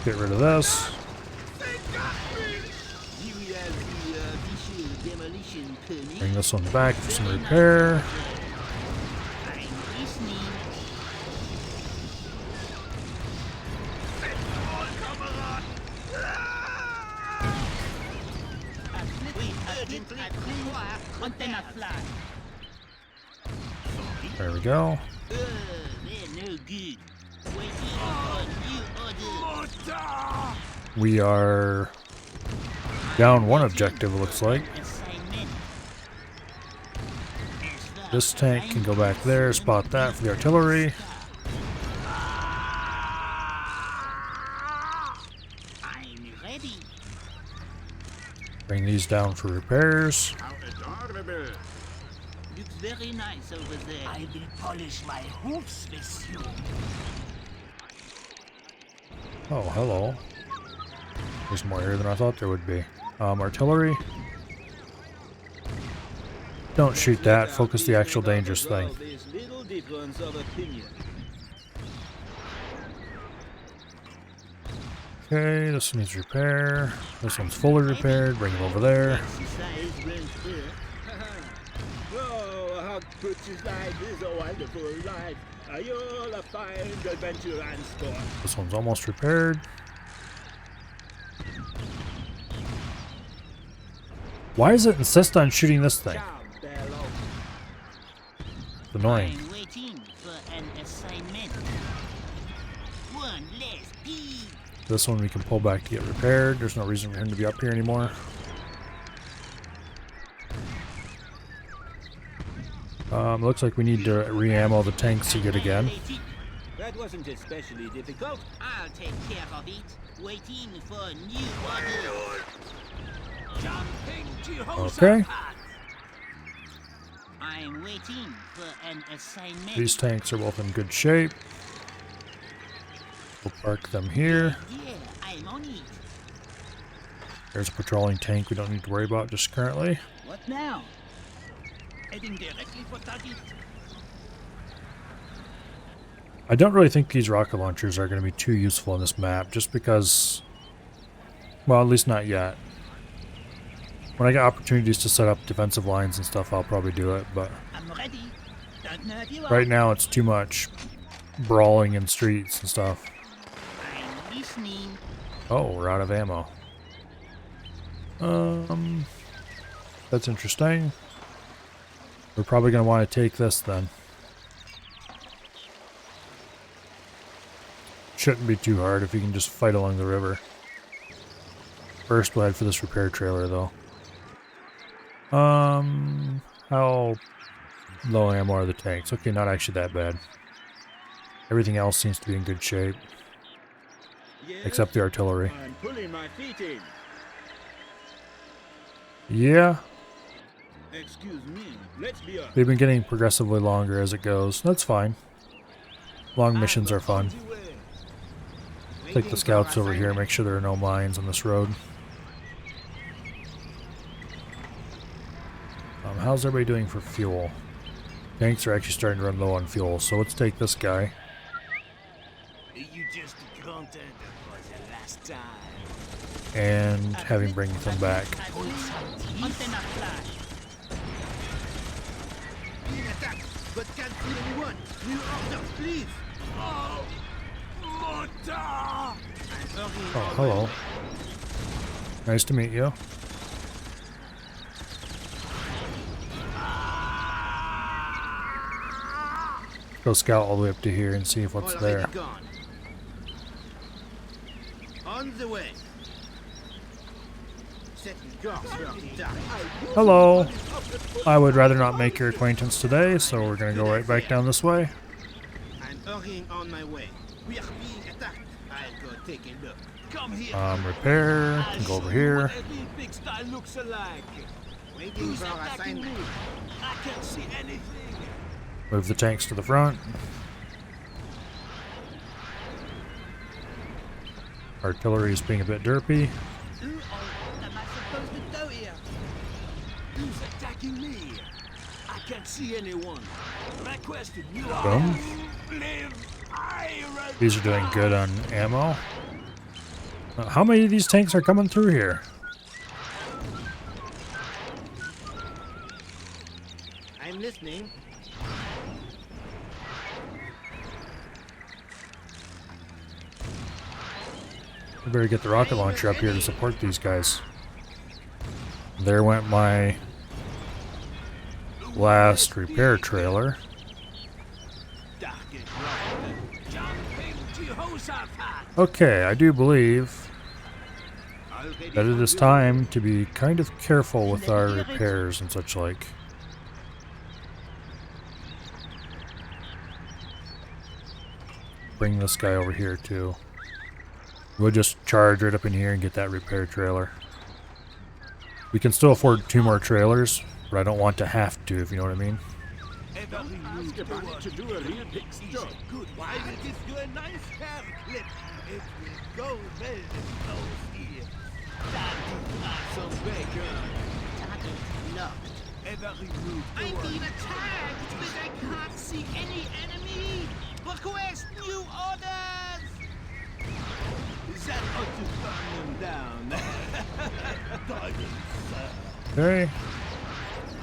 Get rid of this. Bring this one back for some repair. There we go. We are down one objective, it looks like. This tank can go back there, spot that for the artillery. Bring these down for repairs. Looks very nice over there. I will polish my hoofs, monsieur. Oh, hello. There's more here than I thought there would be. Artillery. Don't shoot that. Focus the actual dangerous thing. Okay, this needs repair. This one's fully repaired. Bring it over there. Oh, how good is life is a wonderful life. You'll find adventure and sport. This one's almost repaired. Why does it insist on shooting this thing? It's annoying. I'm waiting for an assignment. One less piece. This one we can pull back to get repaired. There's no reason for him to be up here anymore. Looks like we need to re-ammo the tanks yet again. That wasn't especially difficult. I'll take care of it. Waiting for new orders. Okay. I'm waiting for an assignment. These tanks are both in good shape. We'll park them here. Yeah, I'm on it. There's a patrolling tank we don't need to worry about just currently. What now? Heading directly for target. I don't really think these rocket launchers are going to be too useful in this map, just because, well, at least not yet. When I get opportunities to set up defensive lines and stuff, I'll probably do it, but I'm ready. Don't know if you are. right now it's too much brawling in streets and stuff. I'm listening. Oh, we're out of ammo. That's interesting. We're probably going to want to take this then. Shouldn't be too hard if you can just fight along the river. First, we'll head for this repair trailer, though. How low ammo are the tanks? Okay, not actually that bad. Everything else seems to be in good shape, except the artillery. I'm pulling my feet in. Yeah, Excuse me. Let's be honest. they've been getting progressively longer as it goes. That's fine. Long missions are fun. Take the scouts over here, make sure there are no mines on this road. How's everybody doing for fuel? Tanks are actually starting to run low on fuel, so let's take this guy. You just grunted for the last time. And have him bring them back. Antenna flash. Being attacked, but can't see anyone. New orders, please. Oh, Mutter! I'm hurrying Oh, on my hello. way. Nice to meet you. Go scout all the way up to here and see if what's Already there. gone. On the way. Setting course for the target. Hello. I would rather not make your acquaintance today, so we're gonna go right back down this way. I'm hurrying on my way. We are being attacked. I'll go take a look. Come here. Repair. I'll Can go over show you here. what a real big style looks alike. Waiting Who's for attacking me? assignment. I can't see anything. Move the tanks to the front. Artillery is being a bit derpy. Who on am I supposed to go here? Who's attacking me? I can't see anyone. Requested new Boom. Live iron. These are doing good on ammo. How many of these tanks are coming through here? I'm listening. I better get the rocket launcher up here to support these guys. There went my last repair trailer. Okay, I do believe that it is time to be kind of careful with our repairs and such like. Bring this guy over here too. We'll just charge right up in here and get that repair trailer. We can still afford 2 more trailers, but I don't want to have to, if you know what I mean. Ask a bunny to do a real pig's job. Good. I will give you a nice hair clip. It will go well with those ears. Some bacon. Target locked. Every move I'm toward being attacked, but I can't see any enemy. Request new orders. that ought to burn them down. Okay.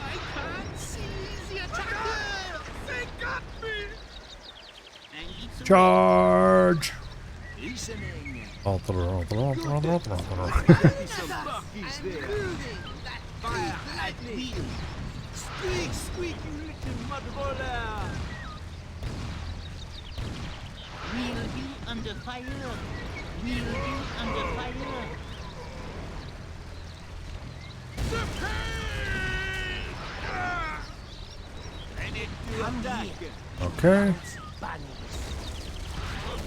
I can't see the attacker. They got me! I need some Charge! Listening. Oh, Maybe some buckies there. moving. That fire at will. Squeak, squeak, you little mud roller. We'll be under fire. We'll be under fire. Ready to attack. Okay.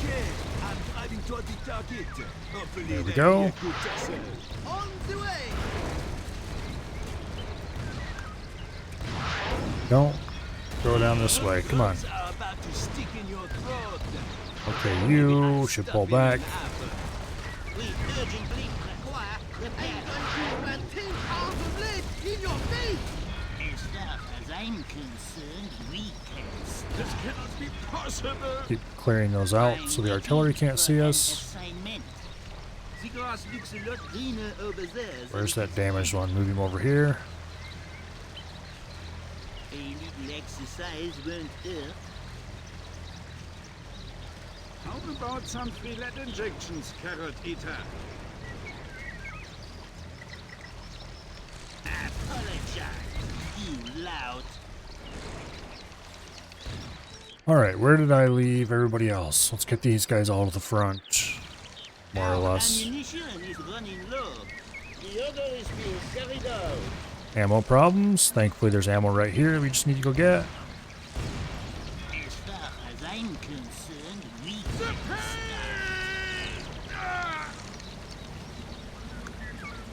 Okay, I'm driving toward the target. Hopefully There we they'll go. be a good tussle. On the way. Don't go down this way. Come on. Bullets are about to stick in your throat. Okay, you should pull back. We urgently require I'm repair. going to plantain out of blade in your face. Stuff as I I'm concerned, we can start. This cannot be possible. Keep clearing those out so the artillery can't see us. Assignment. The grass looks a lot greener over there. Where's that damaged one? Move him over here. A little exercise won't hurt. How about some free lead injections, Carrot Eater? Apologize, you lout. Alright, where did I leave everybody else? Let's get these guys all to the front. More or less. Ammunition is running low. The order is being carried out. Ammo problems. Thankfully there's ammo right here we just need to go get. As far as I'm concerned, we can start.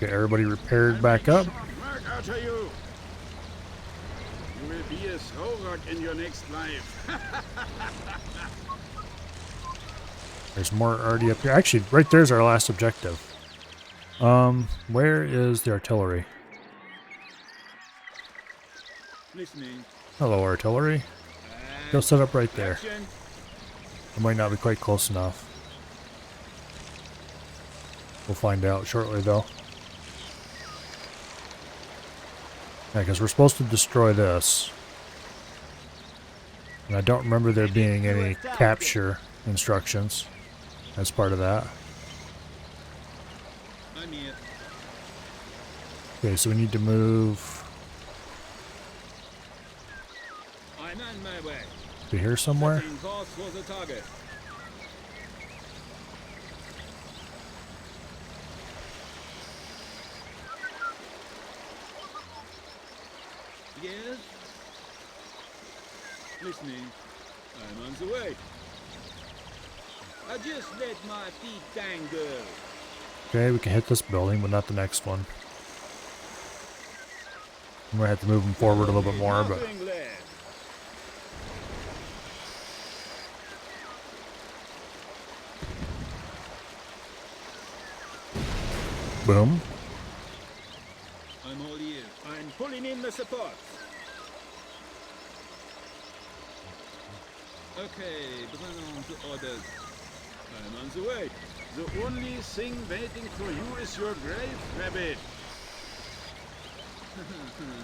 Get everybody repaired back up. Work out of you. You will be a Throwrock in your next life. There's more already up here. Actually, right there's our last objective. Where is the artillery? Listening. Hello, artillery. Go set up right there. Action. It might not be quite close enough. We'll find out shortly, though. Yeah, because we're supposed to destroy this. And I don't remember there being any capture instructions as part of that. I'm here. Okay, so we need to move I'm on my way. to here somewhere. Setting course for the target. Yes? Listening. I'm on the way. I just let my feet dangle. Okay, we can hit this building, but not the next one. I'm gonna have to move them forward a little bit more, but Nothing left. boom. I'm all ears. I'm pulling in the support. Okay, bring on to orders. I'm on the way. The only thing waiting for you is your grave, rabbit.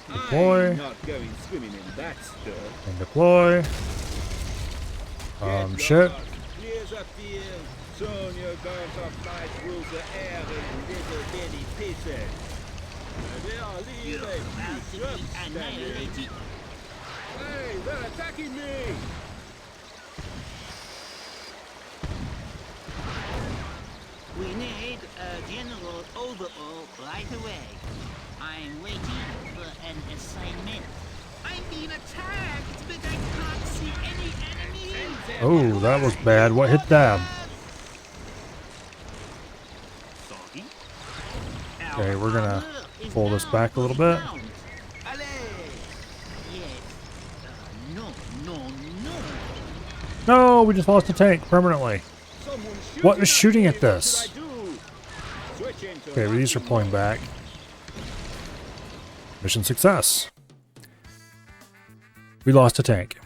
Deploy. I'm not going swimming in that stuff. And deploy. Get Shit. lost. Clear the field. Soon you're going to fly through the air in little bitty pieces. They are You're leaving. about to You be standing. annihilated. Hey, they're attacking me! We need a general overhaul right away. I'm waiting for an assignment. I'm being attacked, but I can't see any enemies. Oh, that was bad. What hit them? Sorry. Okay, we're gonna pull this back a little bit. Allez. Yes. No, no, no. No, we just lost a tank permanently. Someone What is shooting at me. this? What should I do? Switch into Okay, these are pulling back. Mission success. We lost a tank.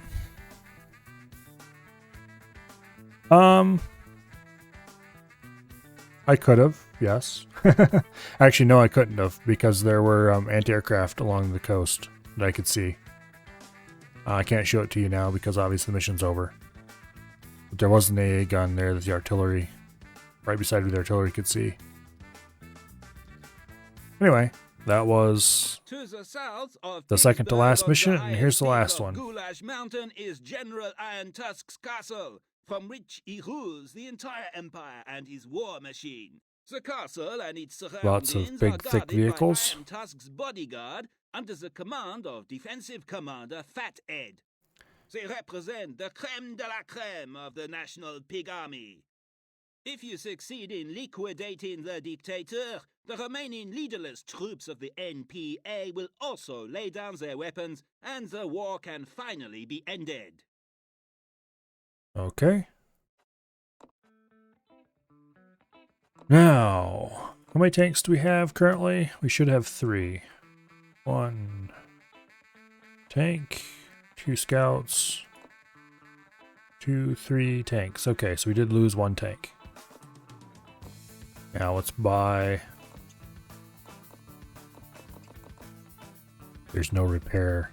I could have, yes. Actually, no, I couldn't have, because there were anti-aircraft along the coast that I could see. I can't show it to you now because obviously the mission's over. But there was an AA gun there that the artillery, right beside where the artillery could see. Anyway, that was To the south of the second to last Pittsburgh, mission, on the and here's the high last peak one. of Goulash Mountain is General Iron Tusk's castle, from which he rules the entire empire and his war machine. The castle and its surroundings Lots of big, are thick guarded vehicles. by Iron Tusk's bodyguard under the command of defensive commander Fat Ed. They represent the creme de la creme of the National Pig Army. If you succeed in liquidating the dictator, the remaining leaderless troops of the NPA will also lay down their weapons, and the war can finally be ended. Okay. Now, how many tanks do we have currently? We should have 3. 1, Tank, 2 scouts, 2, 3 tanks. Okay, so we did lose 1 tank. Now let's buy... There's no repair.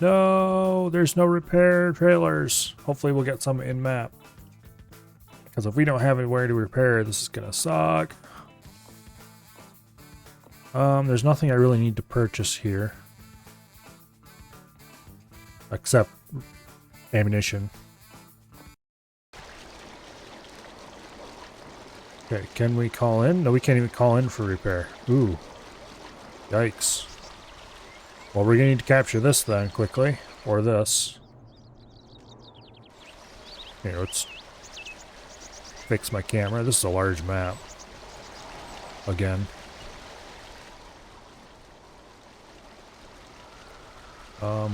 No, there's no repair trailers. Hopefully we'll get some in map. Because if we don't have anywhere to repair, this is gonna suck. There's nothing I really need to purchase here. Except ammunition. Okay, can we call in? No, we can't even call in for repair. Ooh. Yikes. Well, we're gonna need to capture this then, quickly. Or this. Here, let's fix my camera. This is a large map. Again.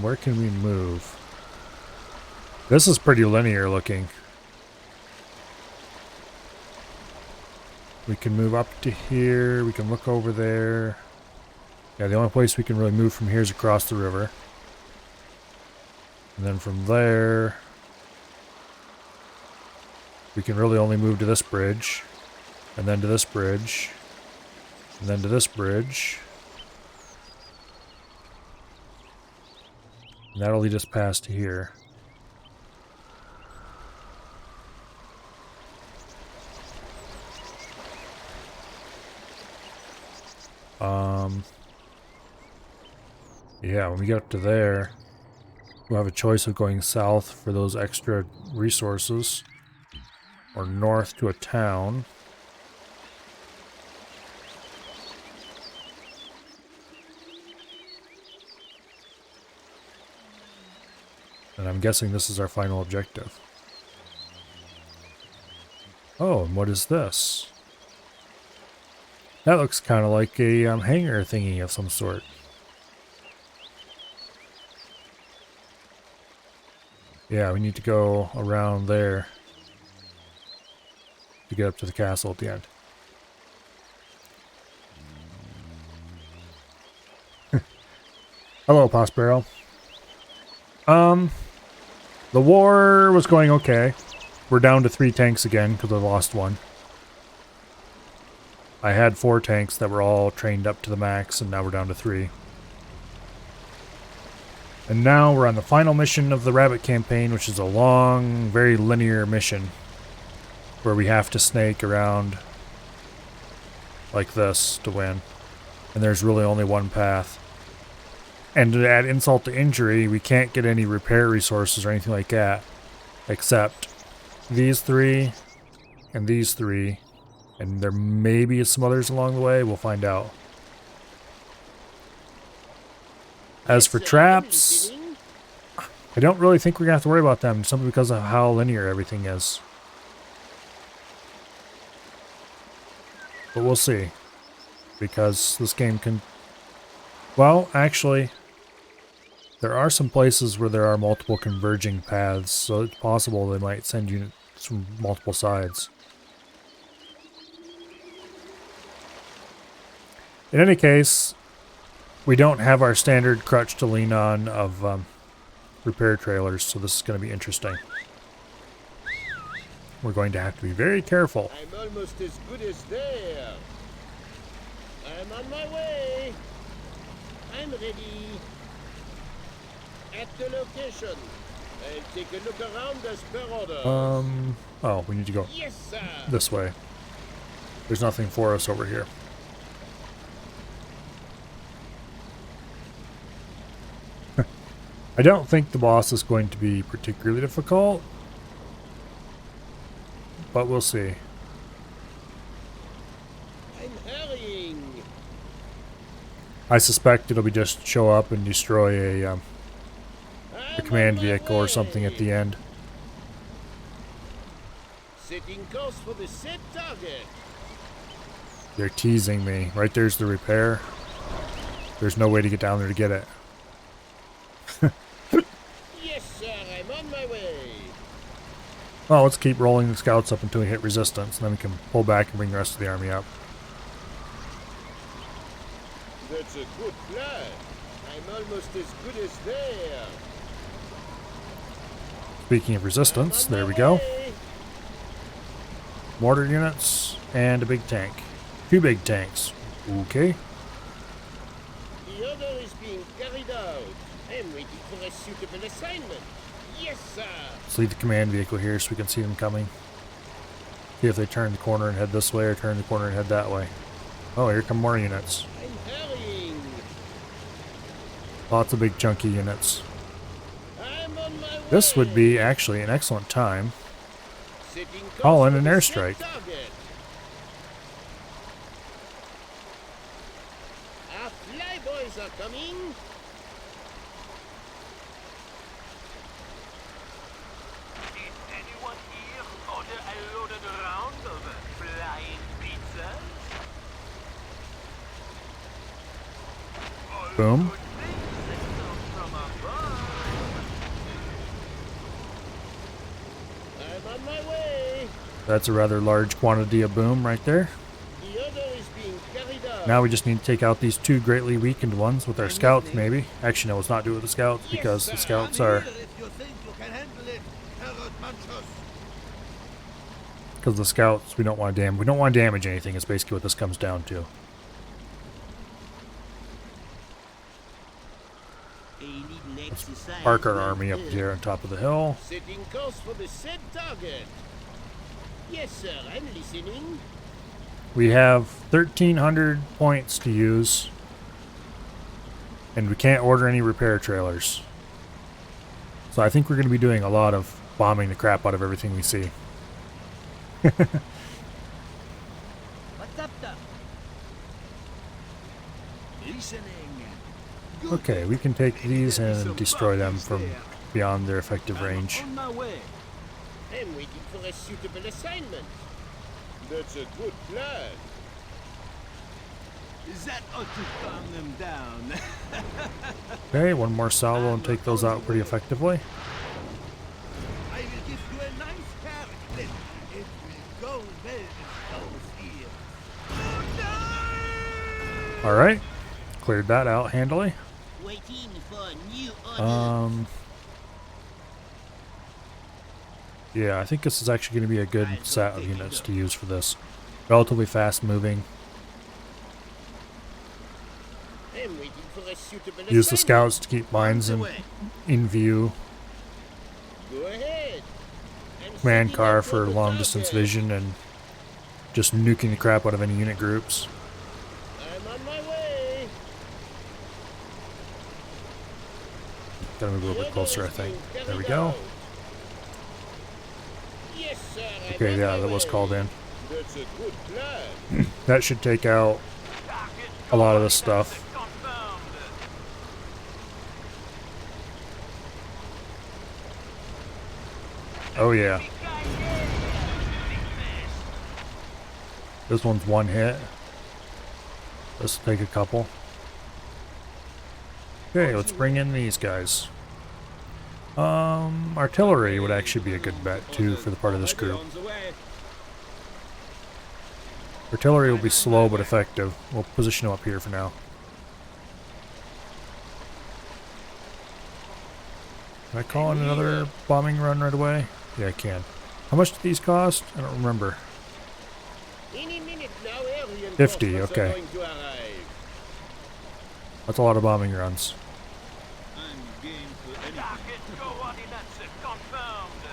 Where can we move? This is pretty linear looking. We can move up to here. We can look over there. Yeah, the only place we can really move from here is across the river. And then from there, we can really only move to this bridge. And then to this bridge. And then to this bridge. And that'll lead us past here. Yeah, when we get up to there, we'll have a choice of going south for those extra resources, or north to a town. And I'm guessing this is our final objective. Oh, and what is this? That looks kind of like a hangar thingy of some sort. Yeah, we need to go around there to get up to the castle at the end. Hello, Prospero. The war was going okay. We're down to 3 tanks again because I lost 1. I had 4 tanks that were all trained up to the max, and now we're down to 3. And now we're on the final mission of the Rabbit campaign, which is a long, very linear mission where we have to snake around like this to win. And there's really only one path. And to add insult to injury, we can't get any repair resources or anything like that, except these 3 and these 3. And there may be some others along the way. We'll find out. As for traps, I don't really think we're going to have to worry about them, simply because of how linear everything is. But we'll see. Because this game can... Well, actually, there are some places where there are multiple converging paths, so it's possible they might send units from multiple sides. In any case, we don't have our standard crutch to lean on of repair trailers, so this is going to be interesting. We're going to have to be very careful. I'm almost as good as there. I'm on my way. I'm ready. At the location. I'll take a look around as per orders. Oh, we need to go Yes, sir. this way. There's nothing for us over here. I don't think the boss is going to be particularly difficult, but we'll see. I'm hurrying. I suspect it'll be just show up and destroy a command vehicle or something at the end. Setting course for the set target. They're teasing me. Right there's the repair. There's no way to get down there to get it. Yes, sir. I'm on my way. Well, let's keep rolling the scouts up until we hit resistance, and then we can pull back and bring the rest of the army up. That's a good plan. I'm almost as good as there. Speaking of resistance, there we go. Mortar units and a big tank. 2 big tanks. Okay. The order is being carried out. I'm waiting for a suitable assignment. Yes, sir. Let's leave the command vehicle here so we can see them coming. See if they turn the corner and head this way or turn the corner and head that way. Oh, here come more units. I'm hurrying. Lots of big chunky units. I'm on my way. This would be actually an excellent time. Setting course Call in for an the airstrike. set target. Our flyboys are coming. Did anyone here order a loaded round of flying pizzas? Boom. Good things that come from above. I'm on my way. That's a rather large quantity of boom right there. The order is being carried out. Now we just need to take out these 2 greatly weakened ones with our scouts, maybe. Actually, no, let's not do it with the scouts because the scouts are... If you think you can handle it, Herod Manchus. Because the scouts, we don't want to damage anything. Is basically what this comes down to. Park our army up here on top of the hill. Setting course for the set target. Yes, sir. I'm listening. We have 1,300 points to use, and we can't order any repair trailers. So I think we're going to be doing a lot of bombing the crap out of everything we see. What's up, Doc? Listening. Okay, we can take these and destroy them from beyond their effective range. On my way. I'm waiting for a suitable assignment. That's a good plan. That ought to calm them down. Okay, one more salvo and take those out pretty effectively. I will give you a nice carrot. It will go well with those ears. Alright, cleared that out handily. Waiting for new order. Yeah, I think this is actually going to be a good set of units to use for this. Relatively fast moving. I'm waiting for a suitable Use the assignment. scouts to keep mines in view. Go ahead. I'm Command setting car up for the long distance target. vision and just nuking the crap out of any unit groups. I'm on my way. Gotta move a little bit closer, I think. There we go. Yes, sir. I'm Okay, on yeah, my that was way. called in. That's a good plan. That should take out a lot of this stuff. Oh yeah. This one's one hit. This will take a couple. Okay, let's bring in these guys. Artillery would actually be a good bet too for the part of this group. Artillery will be slow but effective. We'll position them up here for now. Can I call in another bombing run right away? Yeah, I can. How much do these cost? I don't remember. Any minute now, air 50, reinforcements okay. are going to arrive. That's a lot of bombing runs. I'm game for anything. Target coordinates confirmed.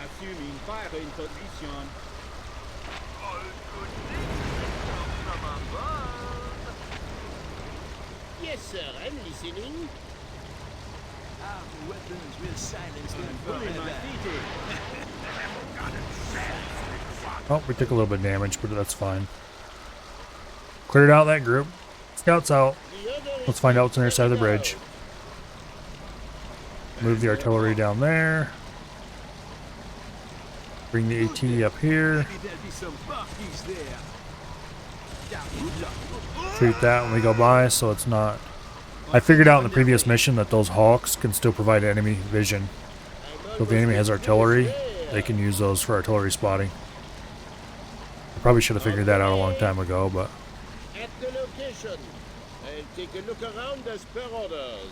Assuming fire in position. All good things come from above. Yes, sir. I'm listening. Our weapons will silence them Fully forever. defeated. Oh, we took a little bit of damage, but that's fine. Cleared out that group. Scouts out. The order is Let's find out what's on the other side of the carried bridge. out. Move the artillery down there. Bring the AT up here. Maybe there'll be some parties there. Shoot that when we go by so it's not... I figured out in the previous mission that those hawks can still provide enemy vision. So if the enemy has artillery, they can use those for artillery spotting. I probably should have figured that out a long time ago, but At the location. I'll take a look around as per orders.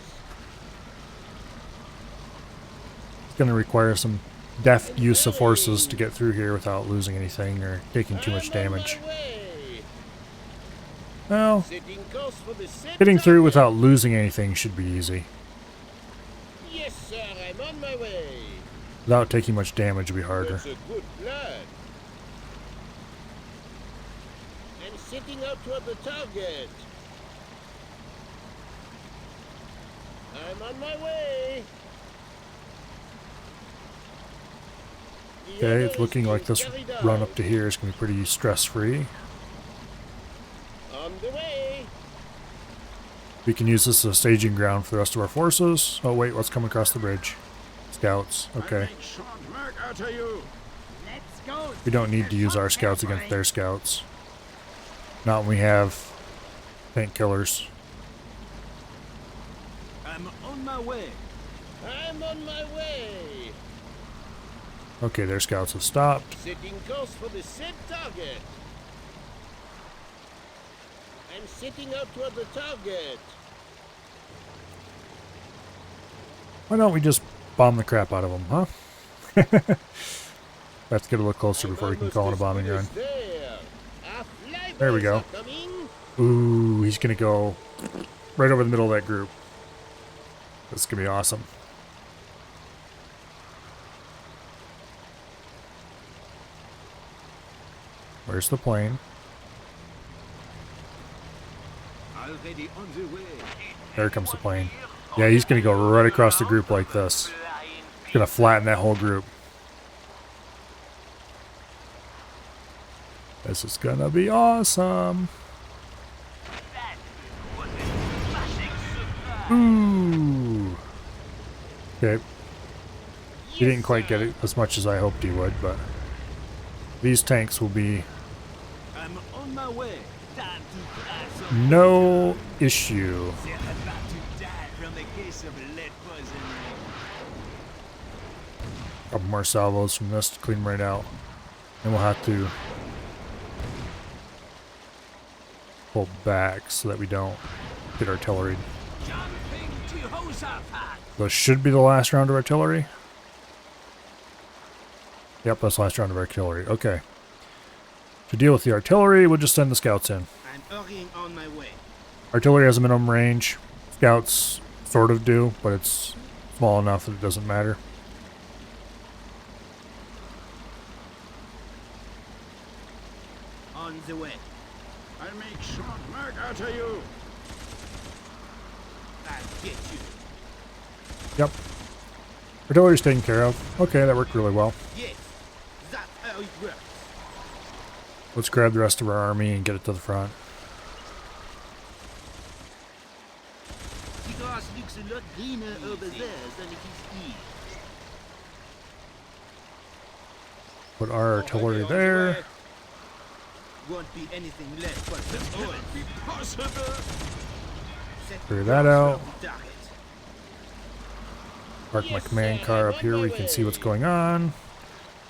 It's going to require some deft use of forces to get through here without losing anything or taking too much damage. Well, getting through without losing anything should be easy. Yes, sir, I'm on my way. Without taking much damage would be harder. That's a good plan. I'm setting out toward the target. I'm on my way. Okay, it's looking like this run up to here is going to be pretty stress-free. On the way. We can use this as a staging ground for the rest of our forces. Oh wait, what's coming across the bridge? Scouts. Okay. We don't need to use our scouts against their scouts. Not when we have tank killers. I'm on my way. I'm on my way. Okay, their scouts have stopped. Setting course for the said target. I'm setting out toward the target. Why don't we just bomb the crap out of them, huh? Let's get a little closer before we can call in a bombing run. There we go. Ooh, he's gonna go right over the middle of that group. This is gonna be awesome. Where's the plane? Already on the way. There comes the plane. Yeah, he's gonna go right across the group like this. He's gonna flatten that whole group. This is gonna be awesome. Ooh. Okay. He didn't quite get it as much as I hoped he would, but these tanks will be I'm on my way. Time to crash no issue. They're about to die from a case of lead poisoning. Couple more salvos from this to clean them right out. And we'll have to pull back so that we don't get artillery. Jumping to Josaphat. This should be the last round of artillery. Yep, that's the last round of artillery. Okay. To deal with the artillery, we'll just send the scouts in. I'm hurrying on my way. Artillery has a minimum range. Scouts sort of do, but it's small enough that it doesn't matter. On the way. I'll make short work out of you. I'll get you. Yep. Artillery's taken care of. Okay, that worked really well. Yes, that's how it works. Let's grab the rest of our army and get it to the front. The grass looks a lot greener over there than it is here. Put our artillery there. Won't be anything left but the oil. Possible. Figure that out. Target. Park my command car up here. We can see what's going on.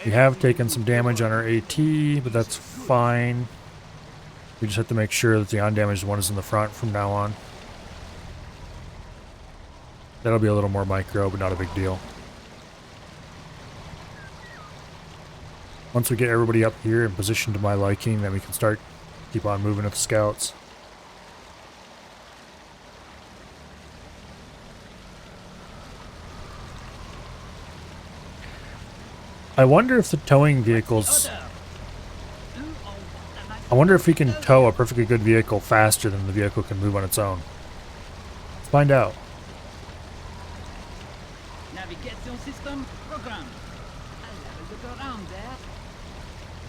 We have taken some damage on our AT, but that's fine. We just have to make sure that the undamaged one is in the front from now on. That'll be a little more micro, but not a big deal. Once we get everybody up here in position to my liking, then we can start keep on moving with the scouts. I wonder if the towing vehicles... I wonder if we can tow a perfectly good vehicle faster than the vehicle can move on its own. Let's find out. Navigation system program. I'll look around there.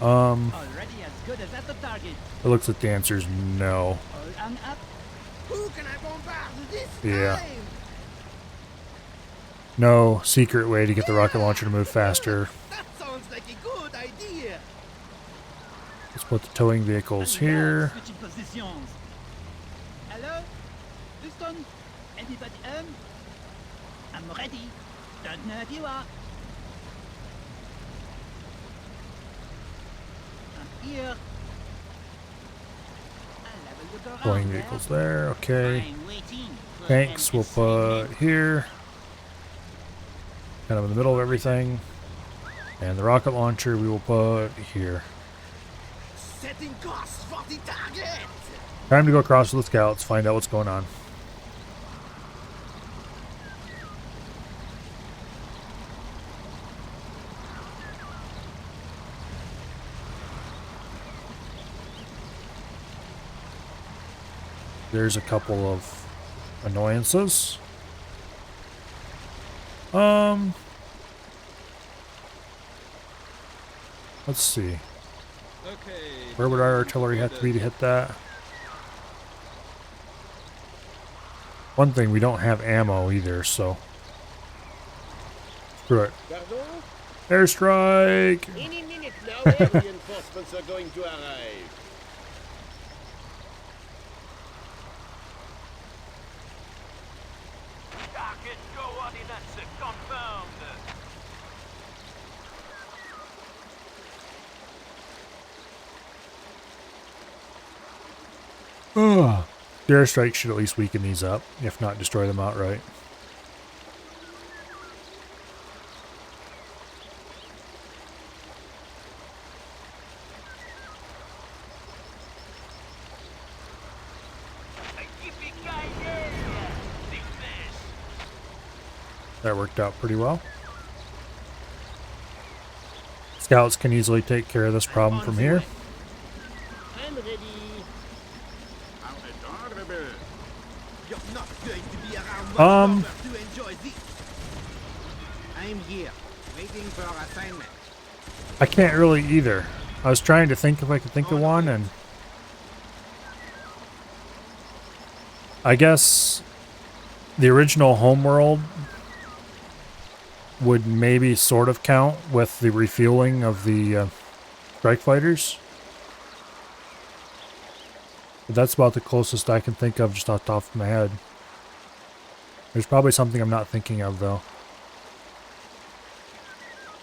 Already as good as at the target. It looks like the answer is no. All on up. Who can I bombard this Yeah. time? No secret way to get the rocket launcher to move faster. That sounds like a good idea. Let's put the towing vehicles here. Switching positions. Hello? Houston? Anybody home? I'm ready. Don't know if you are. I'm here. I'll have a Flying vehicles there, okay. I'm waiting for Tanks an we'll put here. Kind of in the middle of everything. And the rocket launcher we will put here. Setting course for the target! Time to go across with the scouts, find out what's going on. There's a couple of annoyances. Let's see. Okay. Where would our artillery have to be to hit that? One thing, we don't have ammo either, so screw it. Pardon? Airstrike! Any minute now, air reinforcements are going to arrive. Target coordinates confirmed. Ugh. The airstrike should at least weaken these up, if not destroy them outright. Yippee-ki-yay! Thickness. That worked out pretty well. Scouts can easily take care of this problem from here. I'm ready. How adorable. You're not going to be around much longer to enjoy this. I'm here, waiting for assignment. I can't really either. I was trying to think if I could think of one, and I guess the original homeworld would maybe sort of count with the refueling of the strike fighters. But that's about the closest I can think of just off the top of my head. There's probably something I'm not thinking of though.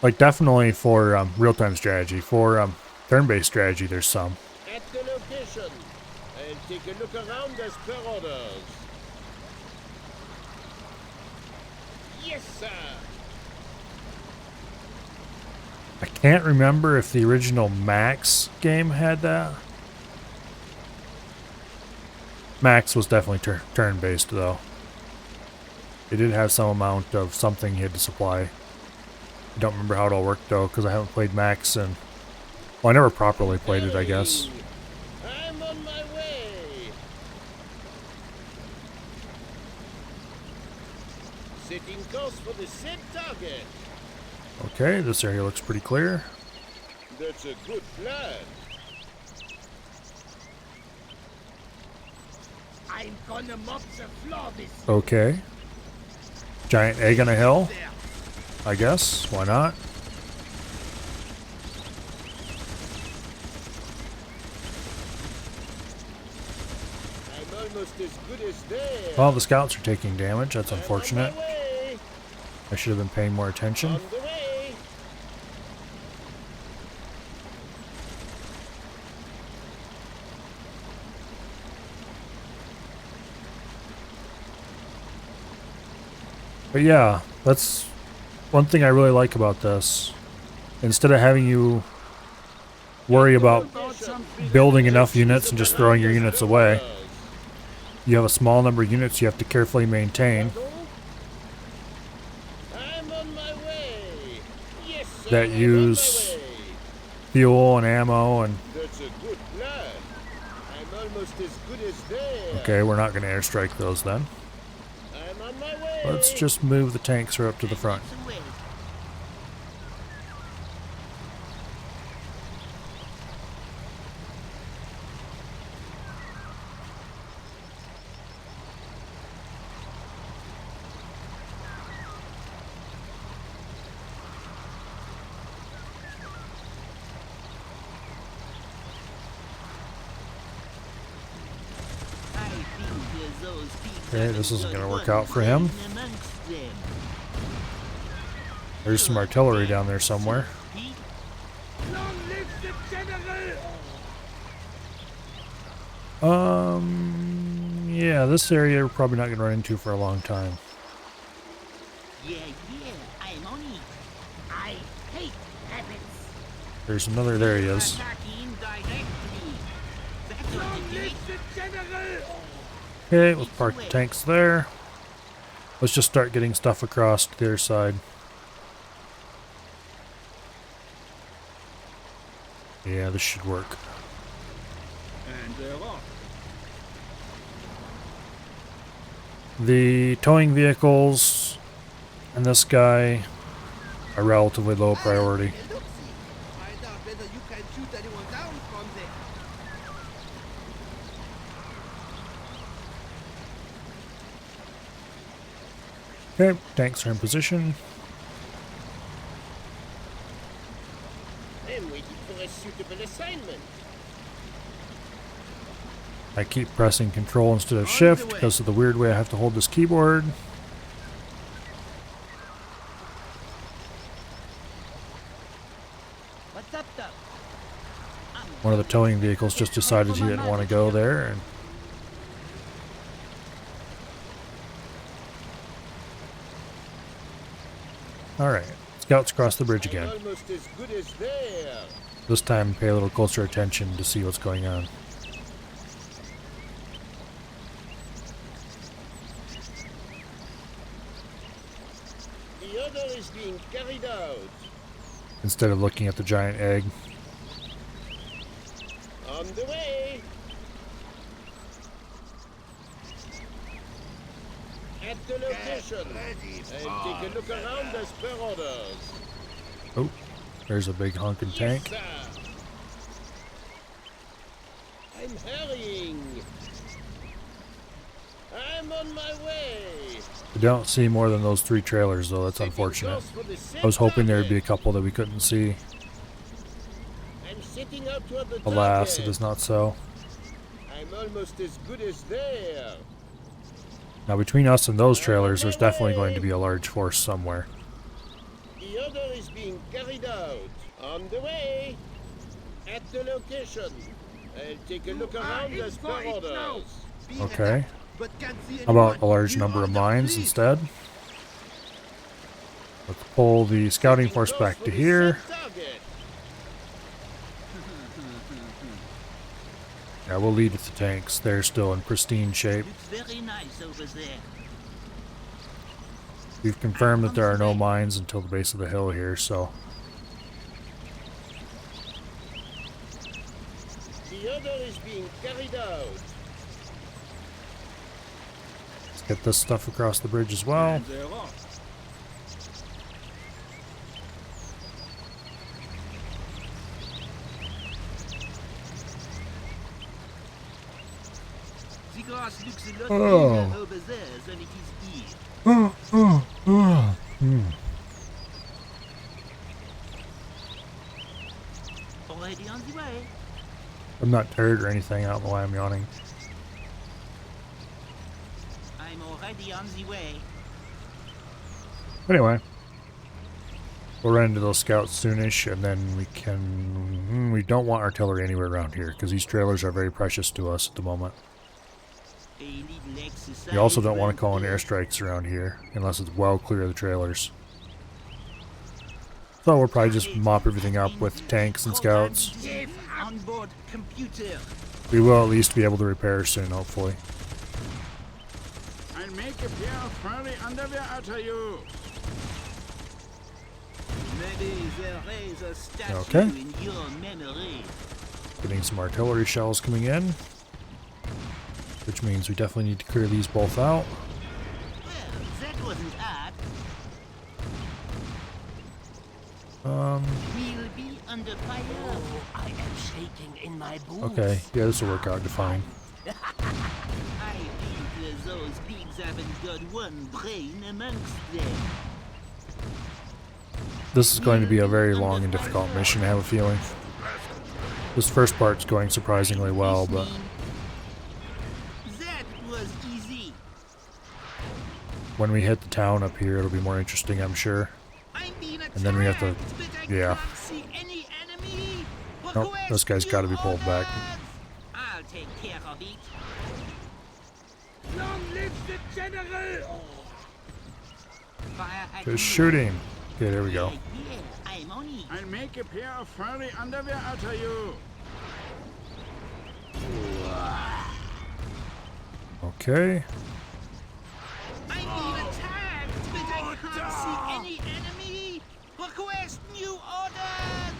Like definitely for real-time strategy. For turn-based strategy there's some. At the location. I'll take a look around as per orders. Yes, sir. I can't remember if the original Max game had that. Max was definitely turn-based though. It did have some amount of something you had to supply. I don't remember how it all worked though, because I haven't played Max and well, I never properly played it, I guess. I'm on my way. Setting course for the said target. Okay, this area looks pretty clear. That's a good plan. I'm gonna mop the floor this Okay. Giant egg on a hill, I guess. Why not? I'm almost as good as there. Well, the scouts are taking damage. That's I'm unfortunate. on my way. I should have been paying more attention. On the way. But yeah, that's one thing I really like about this. Instead of having you worry about building enough units and just throwing your units away, you have a small number of units you have to carefully maintain I'm on my way. Yes, sir. that I'm on use my way. fuel and ammo and That's a good plan. I'm almost as good as there. okay, we're not going to airstrike those then. I'm on my way. Let's just move the tanks right up to the front. Away. I think those pigs Okay, are this the isn't going to good work out ones for him. hiding amongst them. There's some artillery down there somewhere. Long live the general! Yeah, this area we're probably not going to run into for a long time. Yeah, I'm on it. I hate habits. There's another, there he is. Attacking directly. That's what they did. Okay, let's park the tanks there. Let's just start getting stuff across to the other side. Yeah, this should work. And they're off. The towing vehicles and this guy are relatively low priority. Find out whether you can shoot anyone down from there. Okay, tanks are in position. I'm waiting for a suitable assignment. I keep pressing control instead of shift because of the weird way I have to hold this keyboard. What's up, though? One of the towing vehicles just decided he didn't want to go there. And alright, scouts cross the bridge again. I'm almost as good as there. This time pay a little closer attention to see what's going on. The other is being carried out. Instead of looking at the giant egg. On the way. At the location. I'll take a look around as per orders. Oh, there's a big honking tank. Yes, sir. I'm hurrying. I'm on my way. We don't see more than those 3 trailers though, that's unfortunate. I was hoping there would be a couple that we couldn't see. I'm setting out toward the Alas, it target. is not so. I'm almost as good as there. Now between us and those trailers, there's definitely going to be a large force somewhere. The other is being carried out. On the way. At the location. I'll take a look around as per orders. Okay. But can't see How about anyone. a large New number of order, mines please. instead? Let's pull the scouting force back to here. Yeah, we'll lead with the tanks. They're still in pristine shape. Looks very nice over there. We've confirmed that there are no mines until the base of the hill here, so The other is being carried out. let's get this stuff across the bridge as well. And they're off. The grass looks a lot Oh. greener over there than it is here. Already on the way. I'm not tired or anything. I don't know why I'm yawning. I'm already on the way. Anyway, we'll run into those scouts soonish, and then we can... we don't want artillery anywhere around here, because these trailers are very precious to us at the moment. A little exercise. We also don't want to call in won't airstrikes around here, unless it's well clear of the trailers. So we'll probably just mop everything up with tanks and scouts. Onboard computer. We will at least be able to repair soon, hopefully. I'll make a pair of furry underwear out of you. Maybe there is a statue Okay. in your memory. Getting some artillery shells coming in, which means we definitely need to clear these both out. Well, that wasn't hard. We'll be under fire. Oh, I am shaking in my boots. Okay, yeah, this will work out fine. I think those pigs haven't got one brain amongst them. This is going to be a very long and difficult mission, I have a feeling. This first part's going surprisingly well, but That was easy. when we hit the town up here, it'll be more interesting, I'm sure. I'm being attacked, And then we have to... but I yeah. can't see any enemy. Nope, this guy's got to be pulled back. I'll take care of it. Long live the general! Fire at Just will. shoot him. Okay, there we go. Here, I'm on it. I'll make a pair of furry underwear out of you. Okay. I'm being attacked, but I can't see any enemy. Request new orders.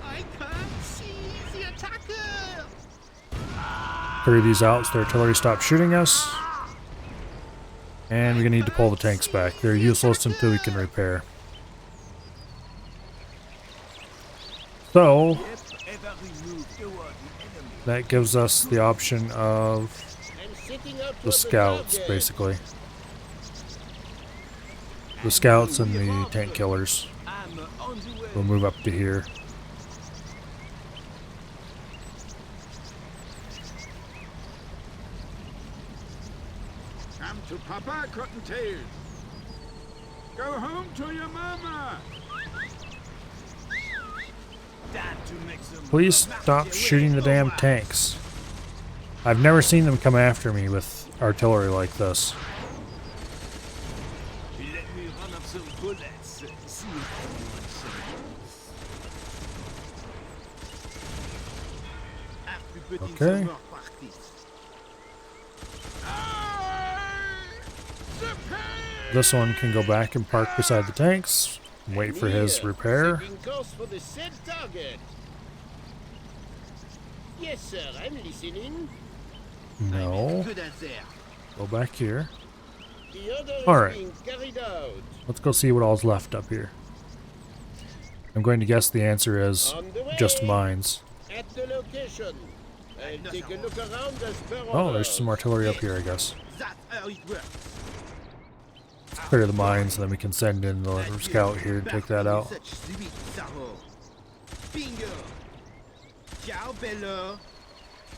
I can't see the attacker. Clear these out so the artillery stops shooting us. And we're gonna need to pull the tanks back. They're useless until we can repair. So, Every move toward the enemy. that gives us the option of I'm sitting out the toward scouts, target. basically. The scouts and the tank killers. I'm on the way. We'll move up to here. Come to Papa, Cottontail. Go home to your mama. Time to make some Please stop shooting the damn tanks. I've never seen them come after me with artillery like this. Let me run up some bullets. See if anyone survives. I've been putting Okay. some more parties. This one can go back and park beside the tanks and wait for his Here, repair. setting course for the said target. Yes, sir, I'm listening. No. Good as there. Go back here. The order is All right. being carried out. Let's go see what all's left up here. I'm going to guess the answer is On the way. just mines. At the location. I'll take a look around as per Oh, there's orders. some artillery up here, I guess. That's how it works. Clear the mines, and then we can send in the scout here and take that out. Such sweet sorrow. Bingo. Ciao, Bello.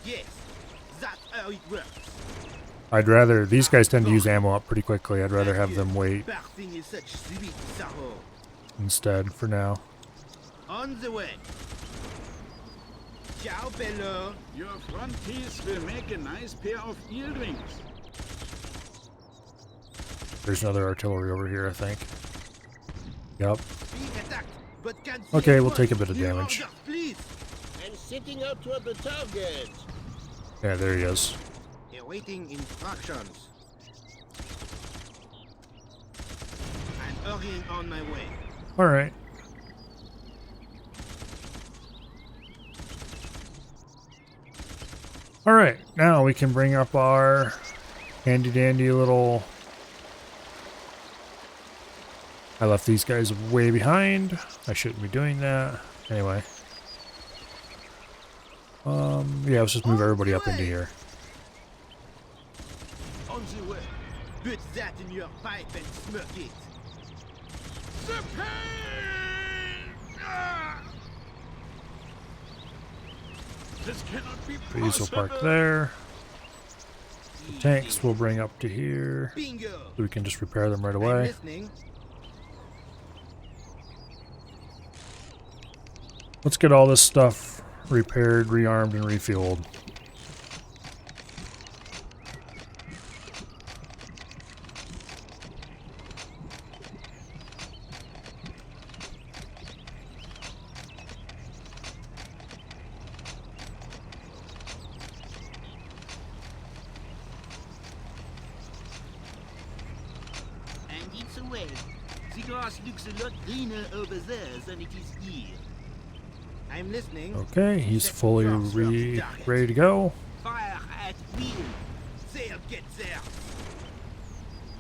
Yes, that's how it works. I'd rather, these guys tend to use ammo up pretty quickly. I'd rather have them wait Parting is such sweet sorrow. instead for now. On the way. Ciao, Bello. Your front teeth will make a nice pair of earrings. There's another artillery over here, I think. Yep. Being attacked, but can't see Okay, we'll anyone. take a bit of New damage. orders, please. I'm sitting out toward the target. Yeah, there he is. Awaiting instructions. I'm hurrying on my way. Alright. Alright, now we can bring up our handy dandy little... I left these guys way behind. I shouldn't be doing that. Anyway. Yeah, let's just move everybody up into here. On the way. Put that in your pipe and smoke it. The pain! Ah! This cannot be possible. These will park there. The tanks we'll bring up to here. Bingo. So we can just repair them right I'm away. listening. Let's get all this stuff repaired, rearmed, and refueled. And it's away. The grass looks a lot greener over there than it is here. I'm listening. Okay, he's fully ready to go. Fire at will. They'll get there.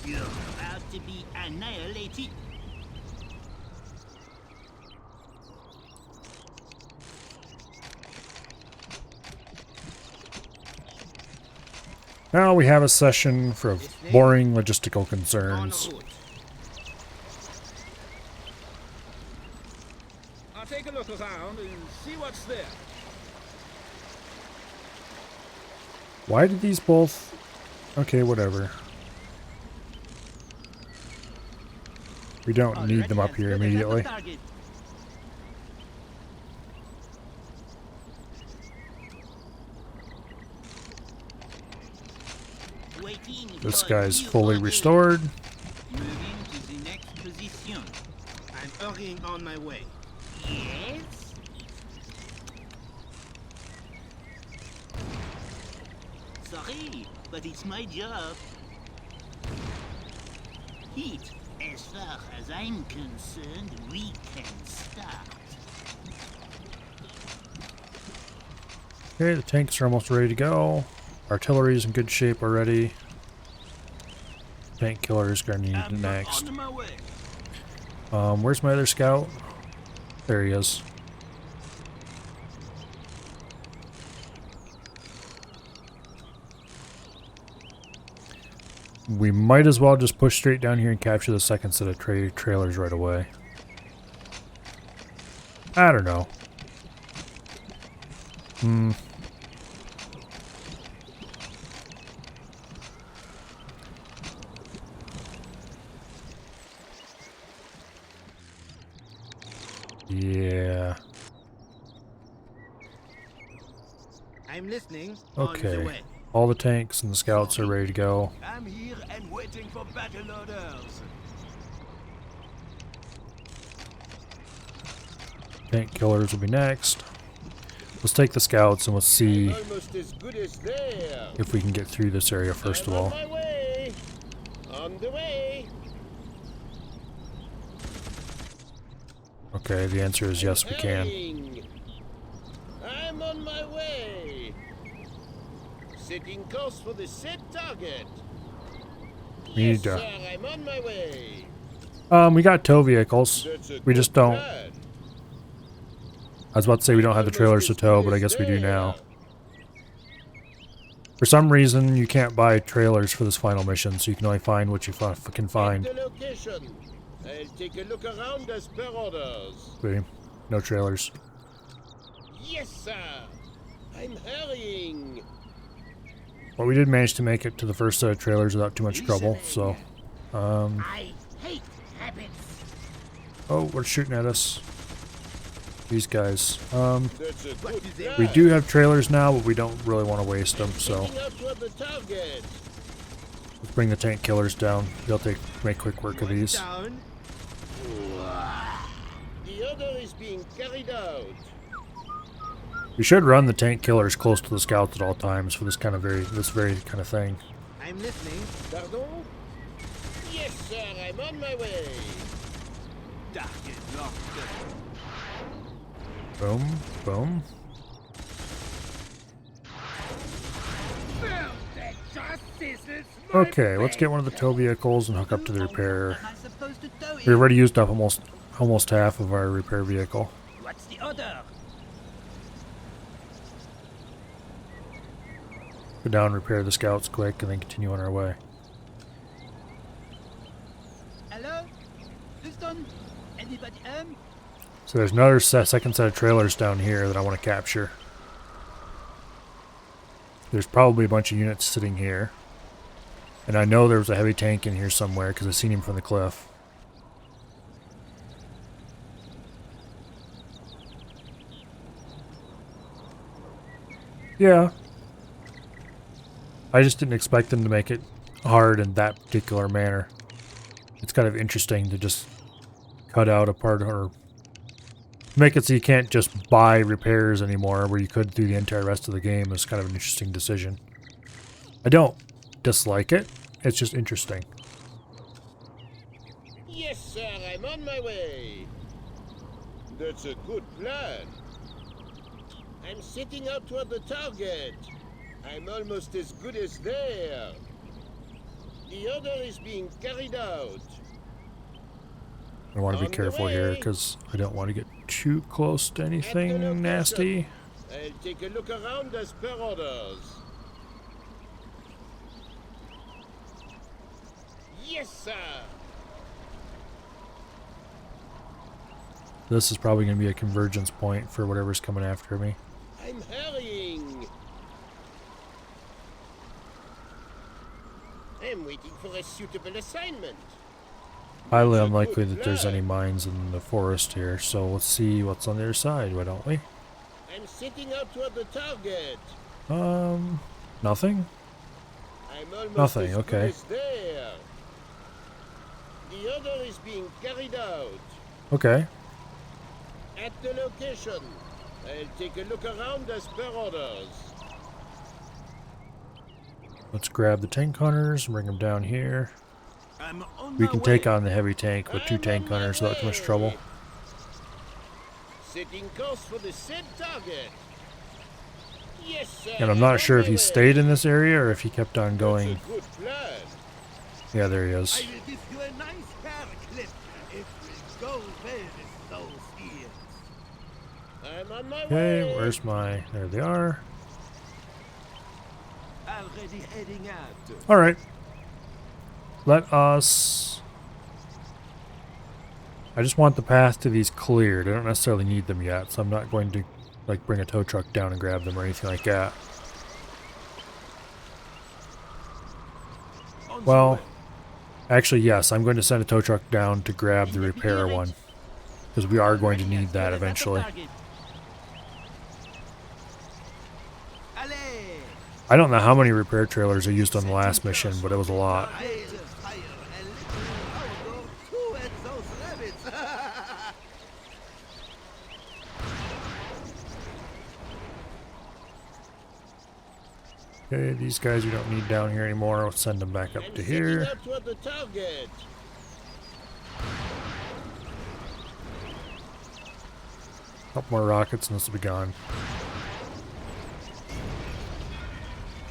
You're about to be annihilated. Now we have a session for boring logistical On concerns. route. I'll take a look around and see what's there. Why did these both... Okay, whatever. We don't need them up here immediately. Waiting. This guy's fully restored. Moving to the next position. I'm hurrying on my way. Yes? Sorry, but it's my job. Heat, as far as I'm concerned, we can start. Okay, the tanks are almost ready to go. Artillery's in good shape already. Tank killer's gonna need I'm next. on my way. Where's my other scout? There he is. We might as well just push straight down here and capture the second set of trailers right away. I don't know. Yeah. I'm listening. On the Okay. way. All the tanks and the scouts are ready to go. I'm here and waiting for battle orders. Tank killers will be next. Let's take the scouts and let's see Almost as good as there. if we can get through this area first of I'm all. on my way. On the way. Okay, the answer is yes, we can. Hurrying. I'm on my way. Setting course for the set target. We Yes, need to- sir, I'm on my way. We got tow vehicles. That's a We just good don't. plan. I was about to say we don't have the trailers to tow, but I guess we do now. For some reason, you can't buy trailers for this final mission, so you can only find what you can find. The location. I'll take a look around as per orders. See? No trailers. Yes, sir. I'm hurrying. Well, we did manage to make it to the first set of trailers without too much trouble, so... I hate habits. Oh, we're shooting at us. These guys. That's a good plan. We do have trailers now, but we don't really want to waste them, so... Heading out toward the target. Let's bring the tank killers down. They'll make quick work of these. Down. The order is being carried out. We should run the tank killers close to the scouts at all times for this very kind of thing. I'm listening. Pardon? Yes, sir, I'm on my way. Target locked. Boom, boom. Okay, let's get one of the tow vehicles and hook up to the repair. Am I supposed to tow We it? already used up almost half of our repair vehicle. What's the order? Go down, repair the scouts quick, and then continue on our way. Hello? Houston? Anybody home? So there's another second set of trailers down here that I want to capture. There's probably a bunch of units sitting here. And I know there was a heavy tank in here somewhere because I've seen him from the cliff. Yeah. I just didn't expect them to make it hard in that particular manner. It's kind of interesting to just cut out a part or make it so you can't just buy repairs anymore where you could through the entire rest of the game. Is kind of an interesting decision. I don't dislike it. It's just interesting. Yes, sir, I'm on my way. That's a good plan. I'm setting out toward the target. I'm almost as good as there. The order is being carried out. I want to be On the careful here way. because I don't want to get too close to anything location. nasty. I'll take a look around as per orders. Yes, sir. This is probably going to be a convergence point for whatever's coming after me. I'm hurrying. I'm waiting for a suitable assignment. Highly It's a unlikely good that there's plan. any mines in the forest here, so let's see what's on the other side, why don't we? I'm setting out toward the target. Nothing? I'm almost Nothing, as good okay. as there. The order is being carried out. Okay. At the location. I'll take a look around as per orders. Let's grab the tank hunters and bring them down here. I'm on We my can way. take on the heavy tank with 2 I'm tank on my hunters without too much way. trouble. Setting course for the said target. Yes, sir. And I'm not on sure if my he way. stayed in this area or if he kept on going. That's a good plan. Yeah, there he is. I will give you a nice hair clip. It will go well with those ears. I'm on my Okay, way. where's my... There they are. Already heading out. Alright. Let us... I just want the path to these cleared. I don't necessarily need them yet, so I'm not going to like bring a tow truck down and grab them or anything like that. On the Well, way. actually yes, I'm going to send a tow truck down to grab the repair one. Because we are going to need that eventually. Allez. I don't know how many repair trailers I used on the last mission, but it was a lot. I'll just fire a little powder to at those rabbits. Okay, these guys we don't need down here anymore. I'll send them back up I'm to setting here. out toward the target. Couple more rockets and this will be gone.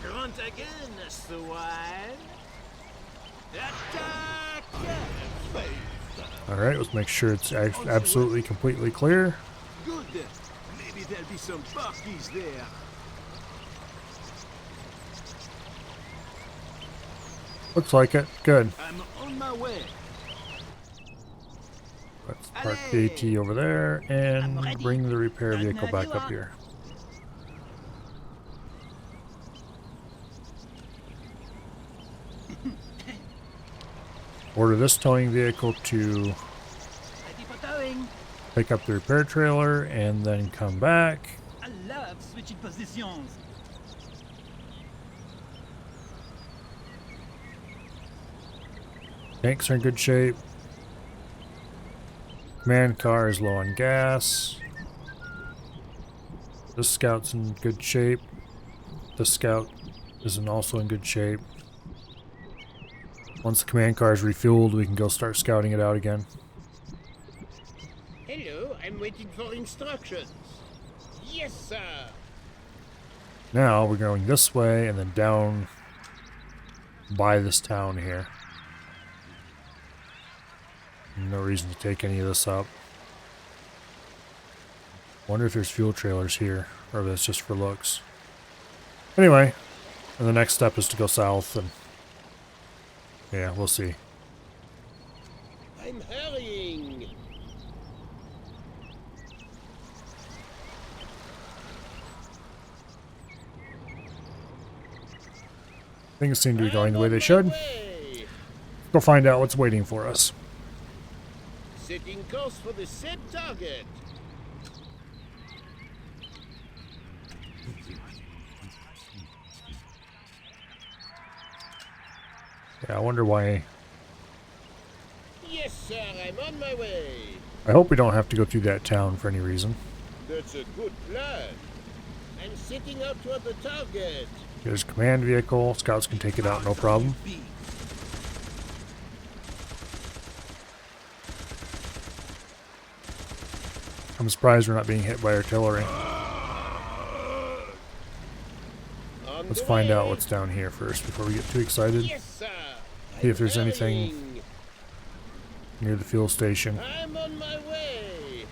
Grunt again, swine. Attack! Alright, let's make sure it's absolutely completely clear. Good. Maybe there'll be some parties there. Looks like it. Good. I'm on my way. Let's park the AT over there and bring the repair vehicle back up here. Order this towing vehicle to Ready for towing. pick up the repair trailer and then come back. I love switching positions. Tanks are in good shape. Command car is low on gas. This scout's in good shape. This scout isn't also in good shape. Once the command car is refueled, we can go start scouting it out again. Hello, I'm waiting for instructions. Yes, sir. Now we're going this way and then down by this town here. No reason to take any of this up. Wonder if there's fuel trailers here, or if it's just for looks. Anyway, and the next step is to go south, and yeah, we'll see. I'm hurrying. Things seem to be going I'm the way on they my should. way. Go find out what's waiting for us. Setting course for the said target. Yeah, I wonder why. Yes, sir, I'm on my way. I hope we don't have to go through that town for any reason. That's a good plan. I'm setting out toward the target. There's a command vehicle. Scouts can take it out, no problem. I'm surprised we're not being hit by artillery. On Let's the find out way. what's down here first before we get too excited. Yes, sir. See if I'm there's anything hurrying. near the fuel station. I'm on my way.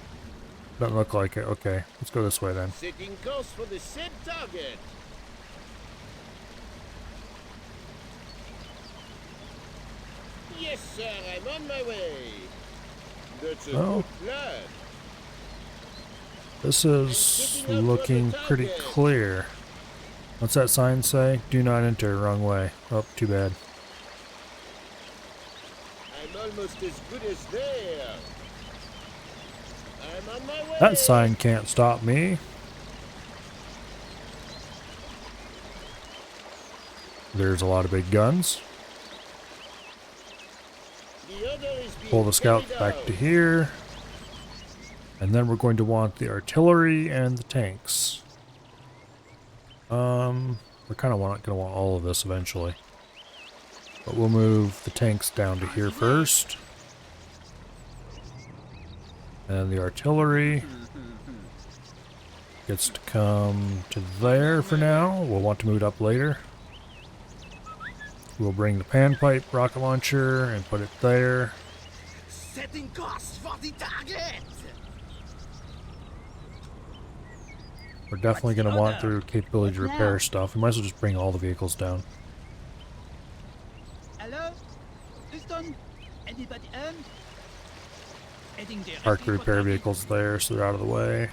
Doesn't look like it. Okay, let's go this way then. Setting course for the said target. Yes, sir, I'm on my way. That's a Oh. good plan. This is looking pretty clear. What's that sign say? Do not enter, wrong way. Oh, too bad. I'm almost as good as there. I'm on my way. That sign can't stop me. There's a lot of big guns. The other is being Pull the scouts carried back out. to here. And then we're going to want the artillery and the tanks. We're kind of going to want all of this eventually. But we'll move the tanks down to here first. And the artillery gets to come to there for now. We'll want to move it up later. We'll bring the panpipe rocket launcher and put it there. Setting course for the target! We're definitely going to want the capability to repair stuff. We might as well just bring all the vehicles down. Hello? Houston? Anybody home? Heading there. Park the repair vehicles there so they're out of the way.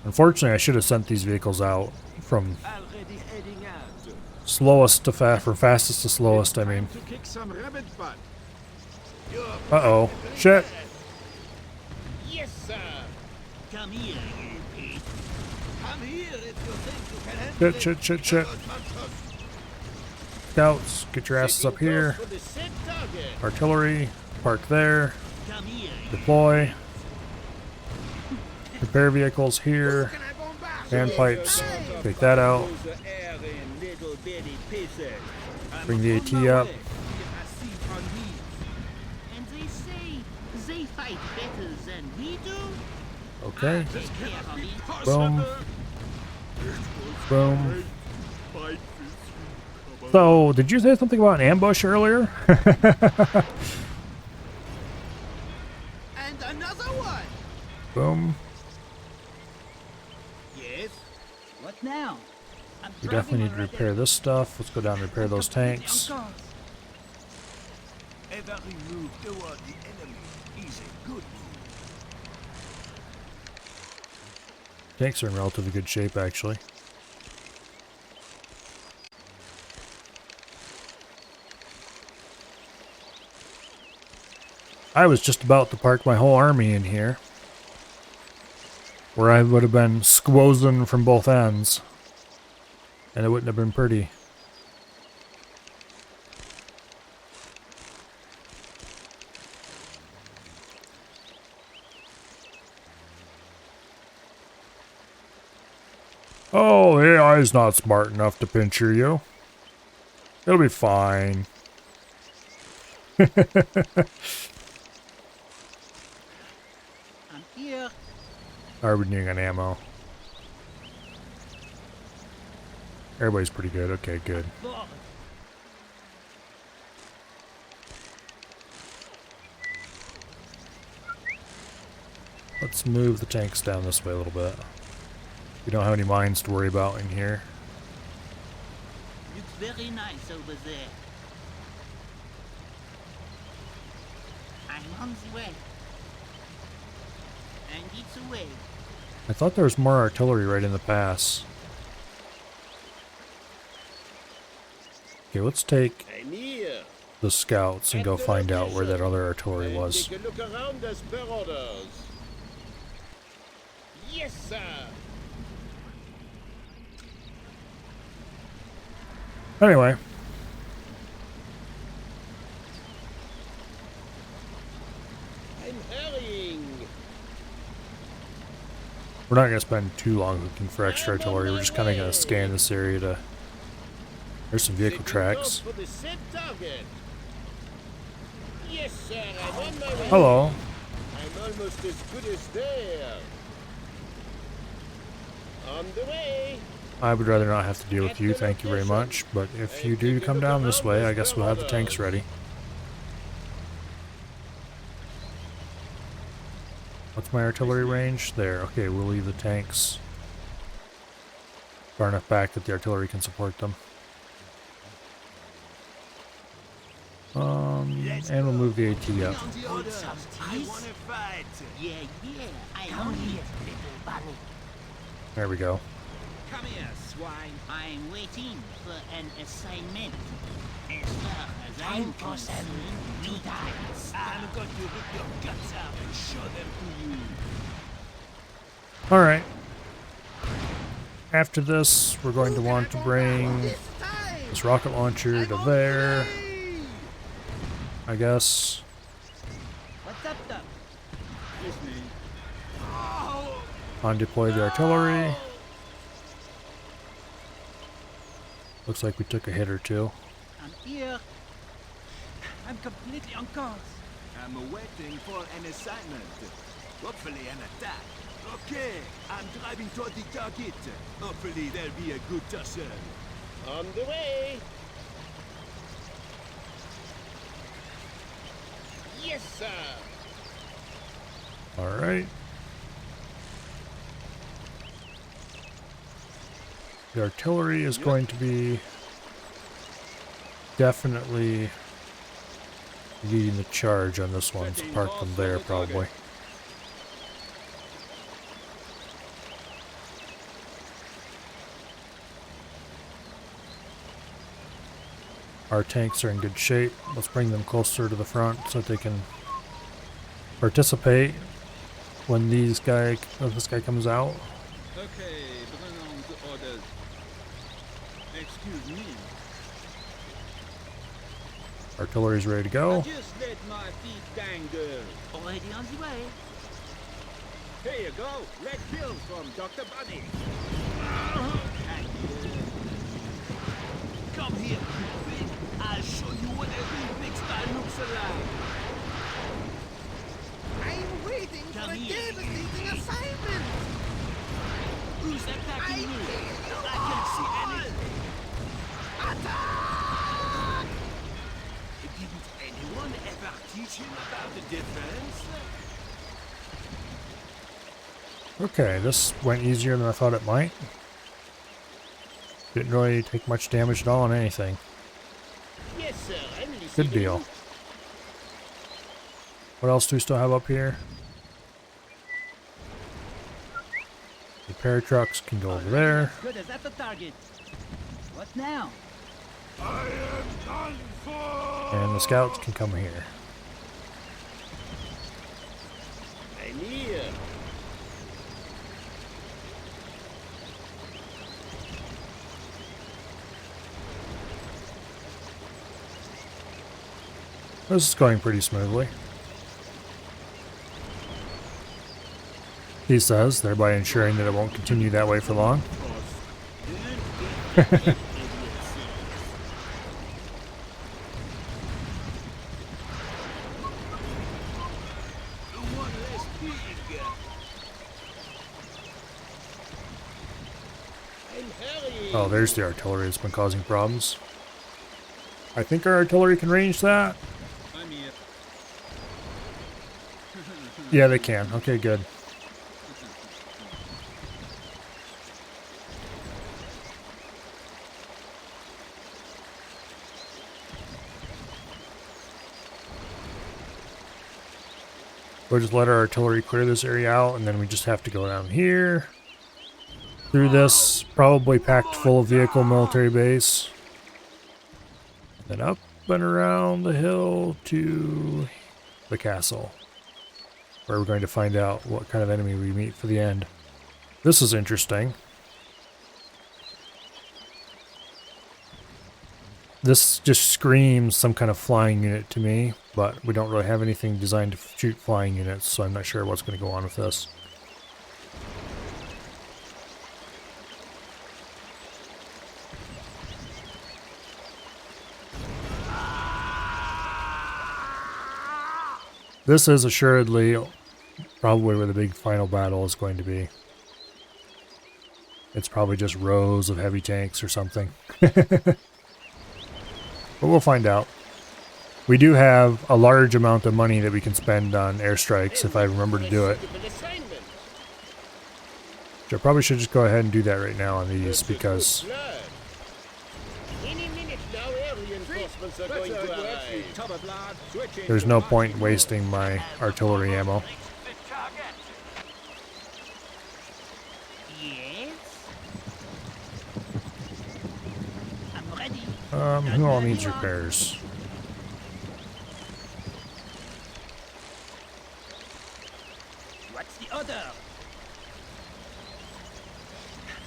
Unfortunately, I should have sent these vehicles out from Already heading out. slowest to from fastest to slowest, I mean. To kick some rabbit butt. Uh-oh. Shit. Yes, sir. Come here, you pig. Come here if you think you can handle Shit, shit, shit, shit. Scouts, get your asses up here. For the set target. Artillery, park there. Come here. Deploy. Repair vehicles here. Can I bombard? Panpipes, take that out. Those are air in little bitty pieces. I'm Bring the on AT my up. way. And they say they fight better than we do. Okay. Take care of it. Boom. Boom. So, did you say something about an ambush earlier? And another one! Boom. Yes? What now? I'm We driving definitely need to already. repair this stuff. Let's go down and repair those tanks. Completely on course. Every move toward the enemy is a good move. Tanks are in relatively good shape, actually. I was just about to park my whole army in here, where I would have been squozing from both ends, and it wouldn't have been pretty. Oh, the AI's not smart enough to pincher you. It'll be fine. I'm here. Are we needing an ammo? Everybody's pretty good. Okay, good. Forward. Let's move the tanks down this way a little bit. We don't have any mines to worry about in here. Looks very nice over there. I'm on the way. And it's away. I thought there was more artillery right in the pass. Okay, let's take I'm here. the scouts and go find out where that other artillery And was. take a look around as per orders. Yes, sir. Anyway, I'm hurrying. we're not going to spend too long looking for extra artillery. We're just kind of going to scan this area to... There's some vehicle Taking tracks. course for the set target. Yes, sir. I'm on my way. Hello. I'm almost as good as there. On the way. I would rather not have to deal with you, thank you very much. But if you do come down this way, I guess we'll have the tanks ready. What's my artillery range? There. Okay, we'll leave the tanks far enough back that the artillery can support them. And we'll move the AT up. On the order. I want to fight. Yeah, I'm on it, little bunny. There we go. Come here, swine. I'm waiting for an assignment. As far as I'm concerned, we dies. I'm going to rip your guts out and show them to you. Alright. after this, we're going to want to bring this rocket launcher to there, I guess. What's up, Doc? Listening. Undeploy the artillery. Looks like we took a hit or two. I'm here. I'm completely on course. I'm waiting for an assignment. Hopefully an attack. Okay, I'm driving toward the target. Hopefully there'll be a good tussle. On the way. Yes, sir. Alright. The artillery is going to be definitely leading the charge on this one, so park them there probably. Our tanks are in good shape. Let's bring them closer to the front so that they can participate when this guy comes out. Okay, Brennan's orders. Excuse me. Artillery's ready to I go. just let my feet dangle. Already on the way. Here you go. Red pills from Dr. Buddy. Come here, you pig. I'll show you what every big style looks like. I'm waiting for a devastating assignment. Who's attacking me? I can't see anything. Attack! Didn't anyone ever teach him about the defense? Okay, this went easier than I thought it might. Didn't really take much damage at all on anything. Yes, sir. I'm listening. Good deal. What else do we still have up here? Repair trucks can go over there. Good as at the target. What now? I am done for! And the scouts can come here. I'm here. This is going pretty smoothly. He says, thereby ensuring that it won't continue that way for long. One less pig. I'm hurrying. Oh, there's the artillery that's been causing problems. I think our artillery can range that. I'm here. Yeah, they can. Okay, good. We'll just let our artillery clear this area out, and then we just have to go down here. Through this probably packed full of vehicle military base. Then up and around the hill to the castle, where we're going to find out what kind of enemy we meet for the end. This is interesting. This just screams some kind of flying unit to me, but we don't really have anything designed to shoot flying units, so I'm not sure what's going to go on with this. This is assuredly probably where the big final battle is going to be. It's probably just rows of heavy tanks or something. But we'll find out. We do have a large amount of money that we can spend on airstrikes if I remember to do it. Which I probably should just go ahead and do that right now on these because Any minute now, air reinforcements are going to arrive. there's no point in wasting my artillery ammo. Yes. I'm ready. Who all needs repairs? What's the order?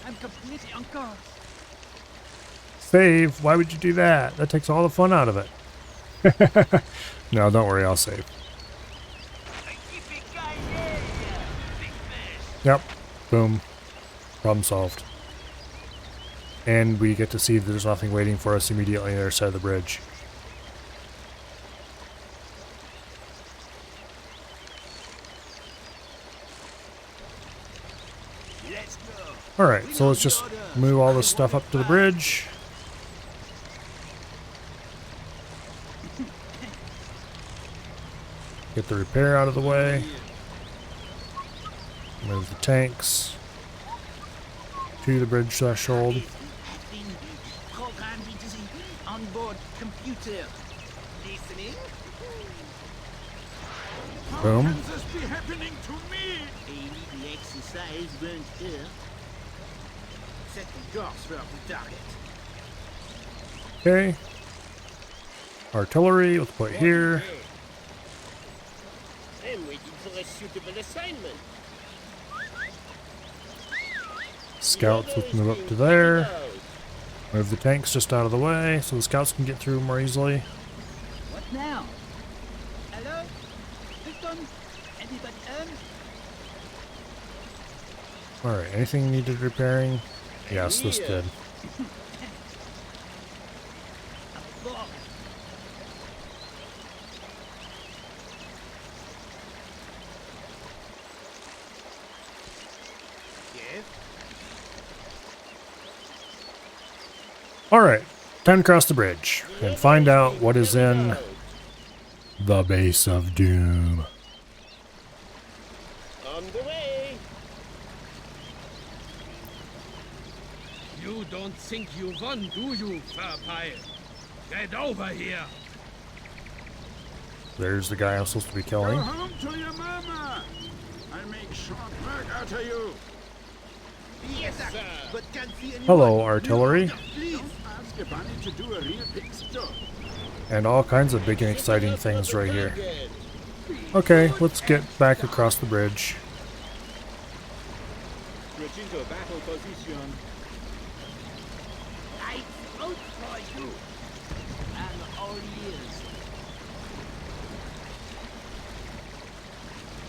I'm completely on course. Save? Why would you do that? That takes all the fun out of it. No, don't worry, I'll save. Yep. Boom. Problem solved. And we get to see that there's nothing waiting for us immediately on the other side of the bridge. Alright, so let's just move all this stuff up to the bridge. Get the repair out of the way. Move the tanks to the bridge threshold. Have been programmed into the onboard computer. Listening? Boom. How can this be happening to me? Maybe the exercise won't hurt. Set the course for the target. Okay. Artillery, let's put here. I'm waiting for a suitable assignment. Scouts, let's move up to there. Move the tanks just out of the way so the scouts can get through more easily. What now? Hello? Houston? Anybody home? Alright, anything needed repairing? Yes, this did. Aboard. Yes? Alright, time to cross the bridge and find out what is in the base of doom. On the way. You don't think you won, do you, Verpile? Get over here! There's the guy I'm supposed to be Go killing. home to your mama. I'll make short work out of you. Yes, sir. But can't see anyone. Hello, artillery. Please. Ask a bunny to do a real pig's job. And all kinds of big and exciting things right here. Okay, let's get back across the bridge. Switching to battle position. Lights out for you. I'm all ears.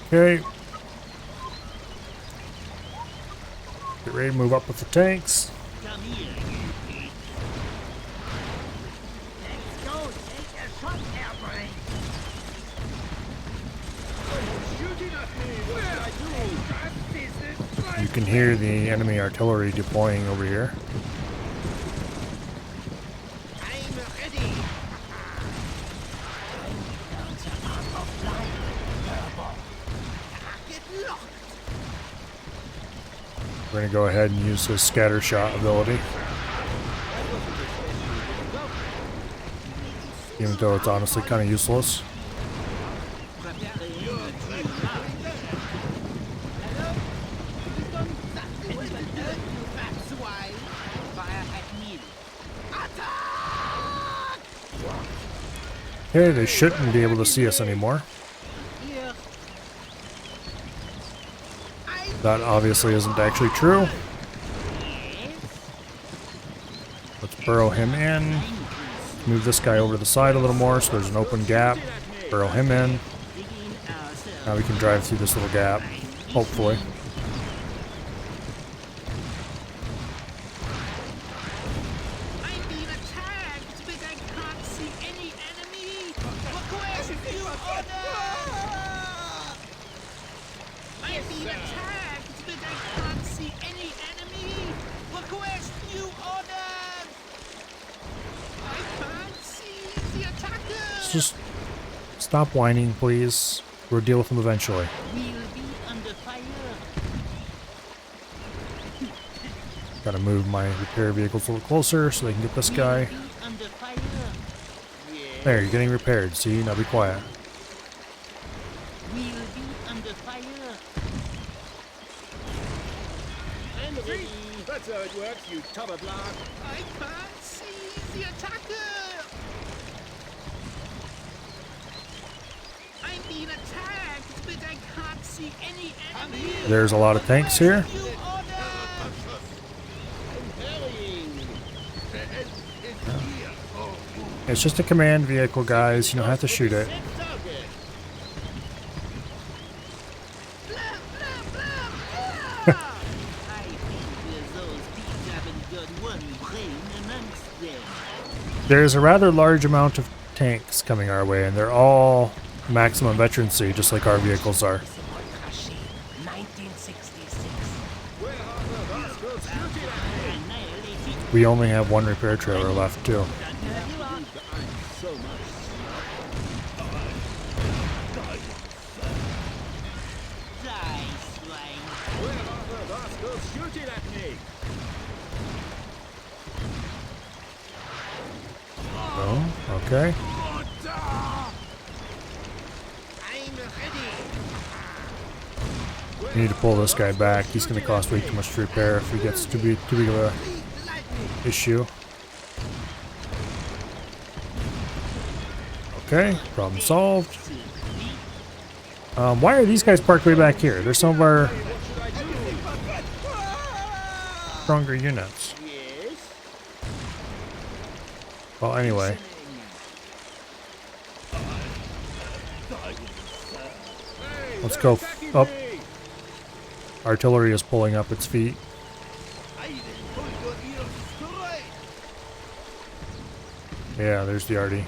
Okay. Get ready to move up with the tanks. Come here, you pig. Let's go take a shot, airbrain. Shooting at me! What should I do? This is You can hear the enemy artillery deploying over here. I'm ready. Target locked. We're going to go ahead and use his scatter shot ability. Even though it's honestly kind of useless. That's why. Fire at me. Attack! Okay, they shouldn't be able to see us anymore. Here. That obviously isn't actually true. Let's burrow him in. Move this guy over to the side a little more so there's an open gap. Burrow him in. Digging ourselves. Now we can drive through this little gap. Hopefully. I'm being attacked, but I can't see any enemy. Request new order. I'm being attacked, but I can't see any enemy. Request new order. I can't see the attacker. Let's just stop whining, please. We'll deal with them eventually. We'll be under fire. Gotta move my repair vehicles a little closer so they can get this guy. We'll be under fire. There, you're getting repaired. See? Now be quiet. We'll be under fire. I'm ready. That's how it works, you cover block. I can't see the attacker. I'm being attacked, but I can't see any enemy. There's a lot of tanks here. New order. It's just a command vehicle, guys. You don't have to shoot it. There's a rather large amount of tanks coming our way, and they're all maximum veterancy, just like our vehicles are. We only have one repair trailer left, too. Oh, okay. We need to pull this guy back. He's going to cost way too much to repair if he gets too big of a issue. Okay, problem solved. Why are these guys parked way back here? They're some of our stronger units. Well, anyway. Let's go up. Artillery is pulling up its feet. Yeah, there's the arty.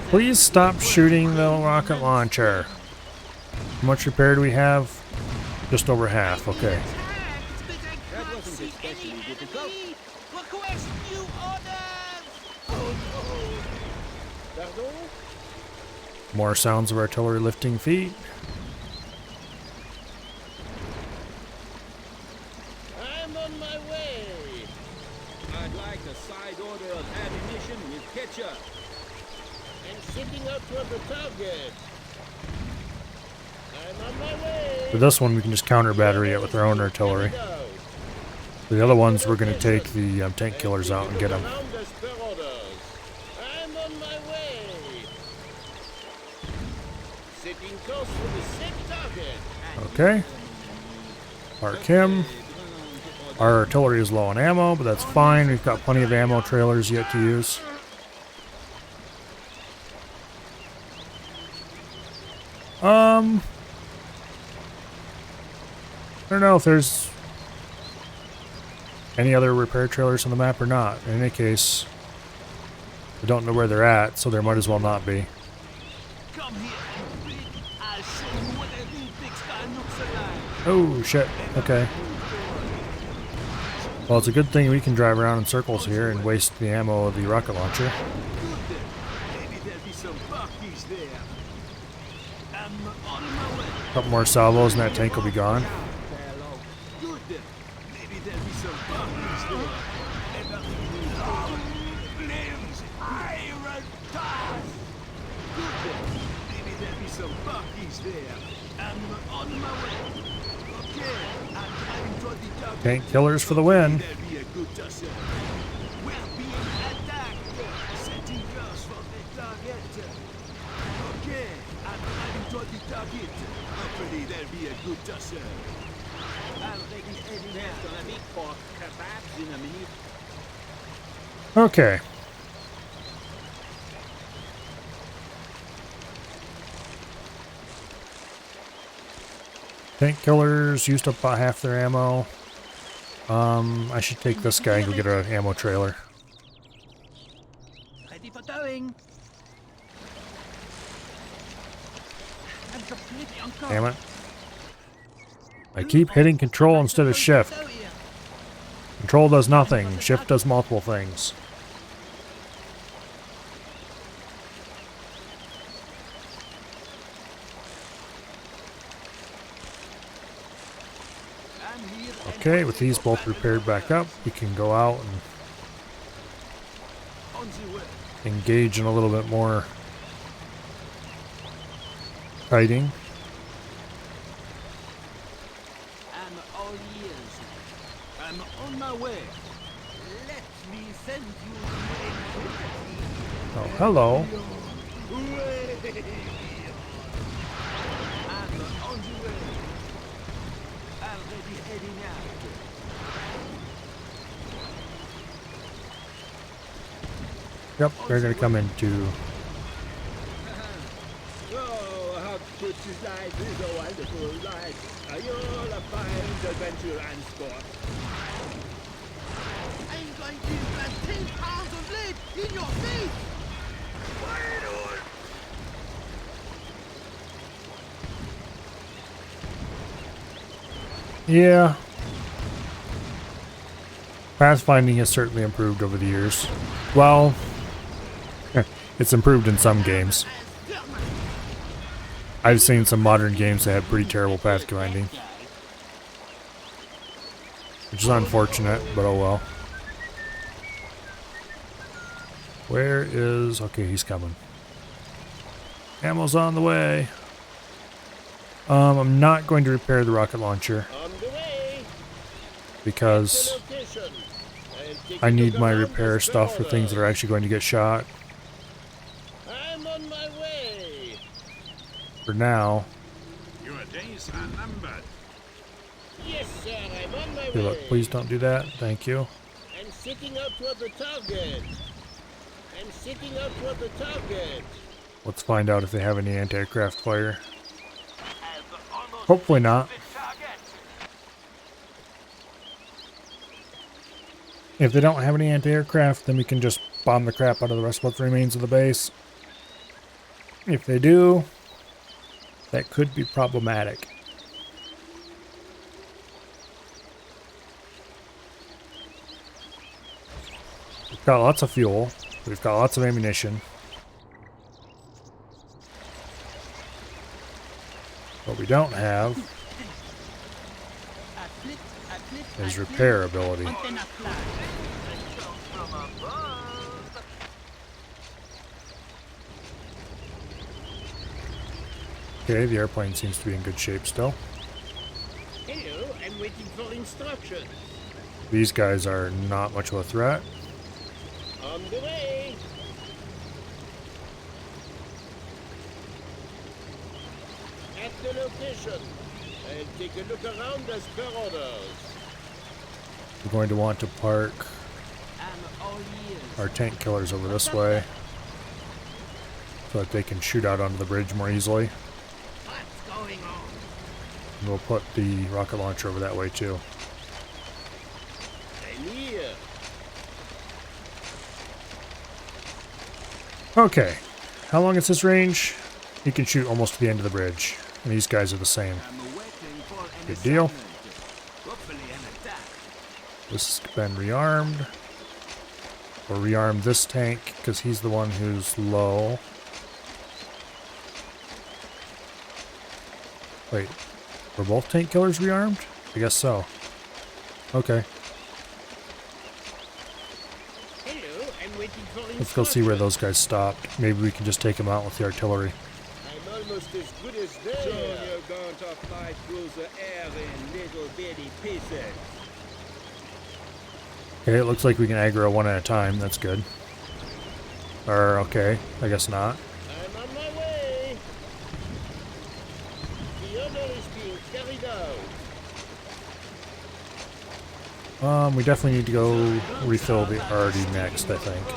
Please stop shooting the rocket launcher. How much repair do we have? Just over half, okay. More sounds of artillery lifting feet. I'm on my way. I'd like a side order of ammunition with ketchup. I'm sitting out toward the target. I'm on my way. For this one, we can just counter battery it with our own artillery. For the other ones, we're going to take the tank killers out and get them. I'm on my way. Sitting close to the safe target. Okay. Mark him. Our artillery is low on ammo, but that's fine. We've got plenty of ammo trailers yet to use. I don't know if there's any other repair trailers on the map or not. In any case, I don't know where they're at, so there might as well not be. Come here, you pig. I'll show you what a real big sky looks like. Oh, shit. Okay. Well, it's a good thing we can drive around in circles here and waste the ammo of the rocket launcher. Maybe there'll be some buckies there. I'm on my way. A couple more salvos and that tank will be gone. Good. Maybe there'll be some buckies there. Limbs, iron dust. Good. Maybe there'll be some buckies there. I'm on my way. Okay, I'm driving toward the target. Tank killers for the win. There'll be a good tussle. We're being attacked. Setting course for the target. Okay, I'm driving toward the target. Hopefully there'll be a good tussle. I'll take an heading after a big pork kebabs in a minute. Okay. Tank killers used up about half their ammo. I should take this guy and go get an ammo trailer. Ready for towing. I'm completely unconscious. Damn it. I keep hitting control instead of shift. Control does nothing. Shift does multiple things. Okay, with these both repaired back up, we can go out and engage in a little bit more fighting. I'm all ears. I'm on my way. Let me send you Oh, hello. I'm on the way. already heading out. Yep, they're gonna come into. Oh, how good is life is a wonderful life. Are you all a fine adventure and sport? I'm going to plant 10 pounds of lead in your face! Yeah. Pathfinding has certainly improved over the years. Well, it's improved in some games. I've seen some modern games that have pretty terrible pathfinding, which is unfortunate, but oh well. Where is... Okay, he's coming. Ammo's on the way. I'm not going to repair the rocket launcher On the way. because Location. I'll take I a need look my around repair the stuff for things that are actually going to get shot. I'm on my way. For now. Your days are numbered. Yes, sir, I'm on my Okay, way. look, please don't do that. Thank you. I'm sitting out toward the target. I'm sitting out toward the target. Let's find out if they have any anti-aircraft fire. Hopefully not. If they don't have any anti-aircraft, then we can just bomb the crap out of the rest of what remains of the base. If they do, that could be problematic. We've got lots of fuel. We've got lots of ammunition. What we don't have is repair ability. Okay, the airplane seems to be in good shape still. Hello, I'm waiting for instructions. These guys are not much of a threat. On the way. At the location. I'll take a look around as per orders. We're going to want to park I'm all ears. our tank killers over this way so that they can shoot out onto the bridge more easily. What's going on? And we'll put the rocket launcher over that way too. I'm here. Okay, how long is this range? He can shoot almost to the end of the bridge, and these guys are the same. I'm waiting for an Good deal. assignment. Hopefully an attack. This has been rearmed. We'll rearm this tank because he's the one who's low. Wait, were both tank killers rearmed? I guess so. Okay, Hello, I'm waiting for instructions. let's go see where those guys stopped. Maybe we can just take them out with the artillery. I'm almost as good as So there. you're going to fly through the air in little bitty pieces. Okay, it looks like we can aggro one at a time. That's good. Or, okay, I guess not. I'm on my way. The order is being carried out. We definitely need to go refill the RD next, I think. Then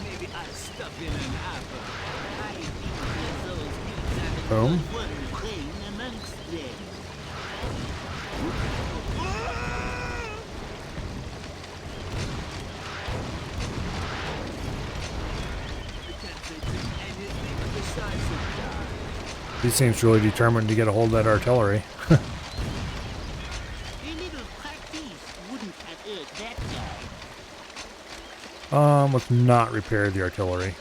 maybe I'll stop in an apple. I think those beats are Boom. one thing amongst them. I can't say anything besides a die. He seems really determined to get a hold of that artillery. A little practice wouldn't have hurt that guy. Let's not repair the artillery.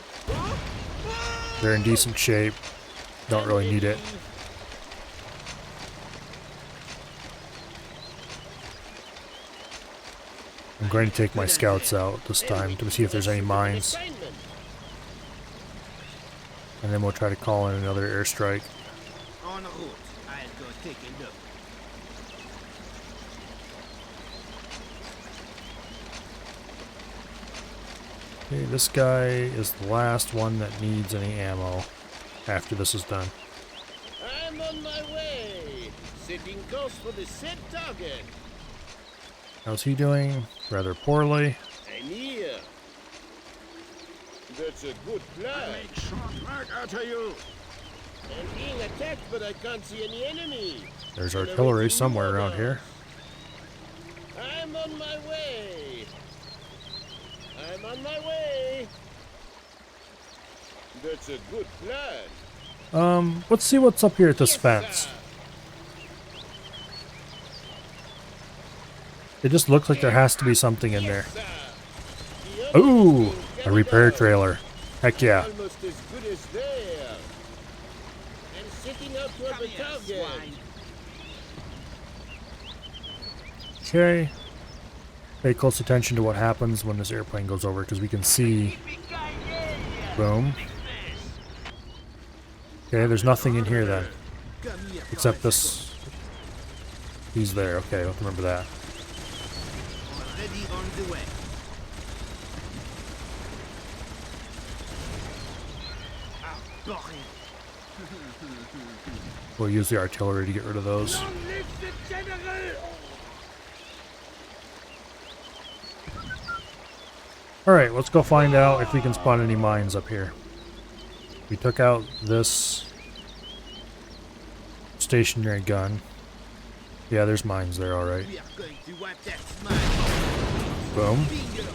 They're in decent shape. Don't really need it. I'm going to take my scouts out this time to see if there's any mines, Assignment. and then we'll try to call in another airstrike. En route. I'll go take a look. Okay, this guy is the last one that needs any ammo after this is done. I'm on my way. Setting course for the set target. How's he doing? Rather poorly. I'm here. That's a good plan. Make short work out of you. I'm being attacked, but I can't see any enemy. There's artillery somewhere around here. I'm on my way. I'm on my way. That's a good plan. Let's see what's up here at this fence. Sir. It just looks like there has to be something in there. Sir. The Ooh, others a can repair go. trailer. Heck yeah. Almost as good as there. I'm setting out for Come the here, target. swine. Okay. Pay close attention to what happens when this airplane goes over, because we can see. Boom. Okay, there's nothing in here then. Come here, Except this. He's there. Okay, I'll remember that. already on the way. Ah, bordel. We'll use the artillery to get rid of those. Alright, let's go find out if we can spawn any mines up here. We took out this stationary gun. Yeah, there's mines there, alright. We are going to wipe that smile. Boom. Bingo.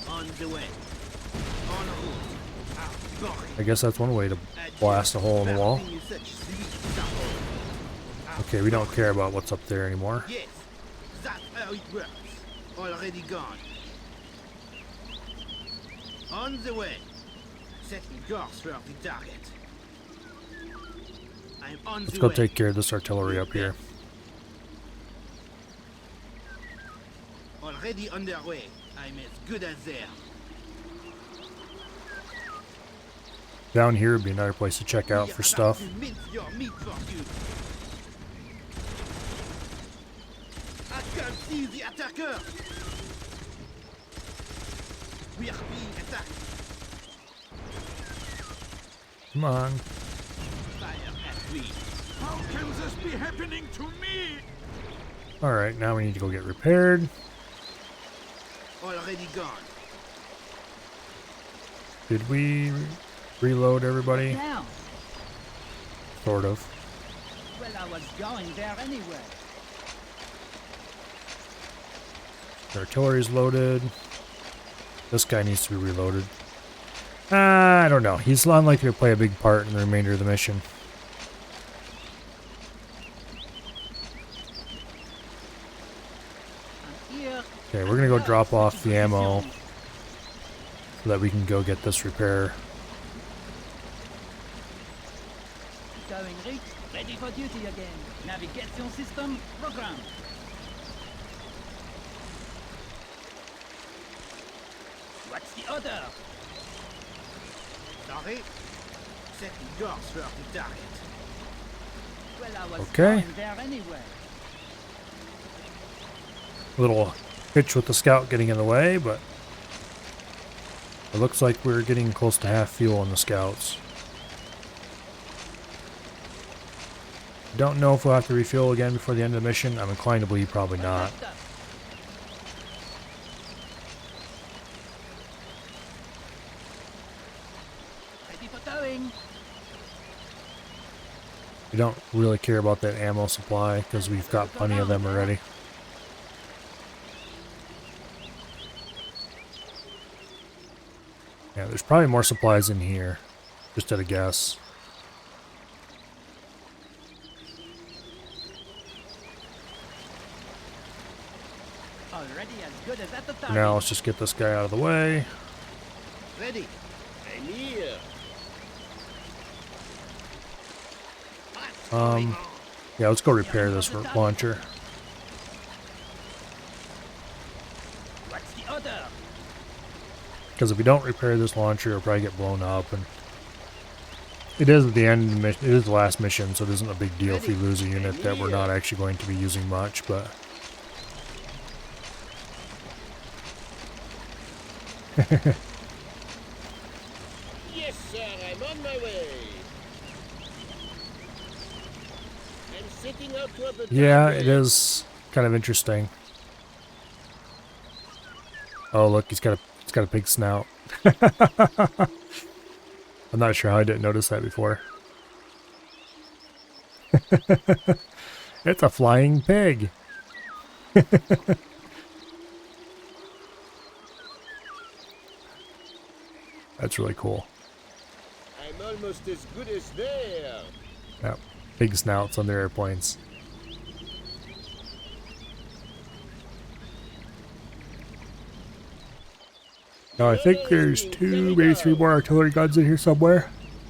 On the way. En route. Ah, bordel. I guess that's one way to blast a hole in the wall. Bursting you such sweet supper. Okay, we don't care about what's up there anymore. Yes, that's how it works. Already gone. On the way. Setting course for the target. I'm on Let's the go way. take care of this artillery up here. Already underway. I'm as good as there. Down here would be another place to check out We for are stuff. about to mince your meat for you. I can see the attacker. We are being attacked. Come on. Fire at me. How can this be happening to me? Alright, now we need to go get repaired. Already gone. Did we reload everybody? Now, Sort of. well, I was going there anyway. The artillery's loaded. This guy needs to be reloaded. I don't know. He's unlikely to play a big part in the remainder of the mission. I'm here. Okay, we're gonna go drop off the ammo so that we can go get this repair. Going Rick, ready for duty again. Navigation system programmed. What's the order? Sorry. Setting course for the target. Well, I was Okay. going there anyway. Little hitch with the scout getting in the way, but it looks like we're getting close to half fuel on the scouts. Don't know if we'll have to refuel again before the end of the mission. I'm inclined to believe probably not. Perfect. Ready for towing. We don't really care about that ammo supply because we've got plenty of them already. Yeah, there's probably more supplies in here, just at a guess. Already as good as at the For target. now, let's just get this guy out of the way. Ready. I'm here. Yeah, let's go repair this launcher. What's the order? Because if we don't repair this launcher, it'll probably get blown up. And it is at the end of the mission. It is the last mission, so it isn't a big deal if we lose a unit that we're not actually going to be using much. But Yes, sir, I'm on my way. I'm sitting out toward the Yeah, target. it is kind of interesting. Oh, look, he's got a big snout. I'm not sure how I didn't notice that before. It's a flying pig. That's really cool. I'm almost as good as there. Yep. Big snouts on their airplanes. Now I think there's 2, maybe 3 more artillery guns in here somewhere.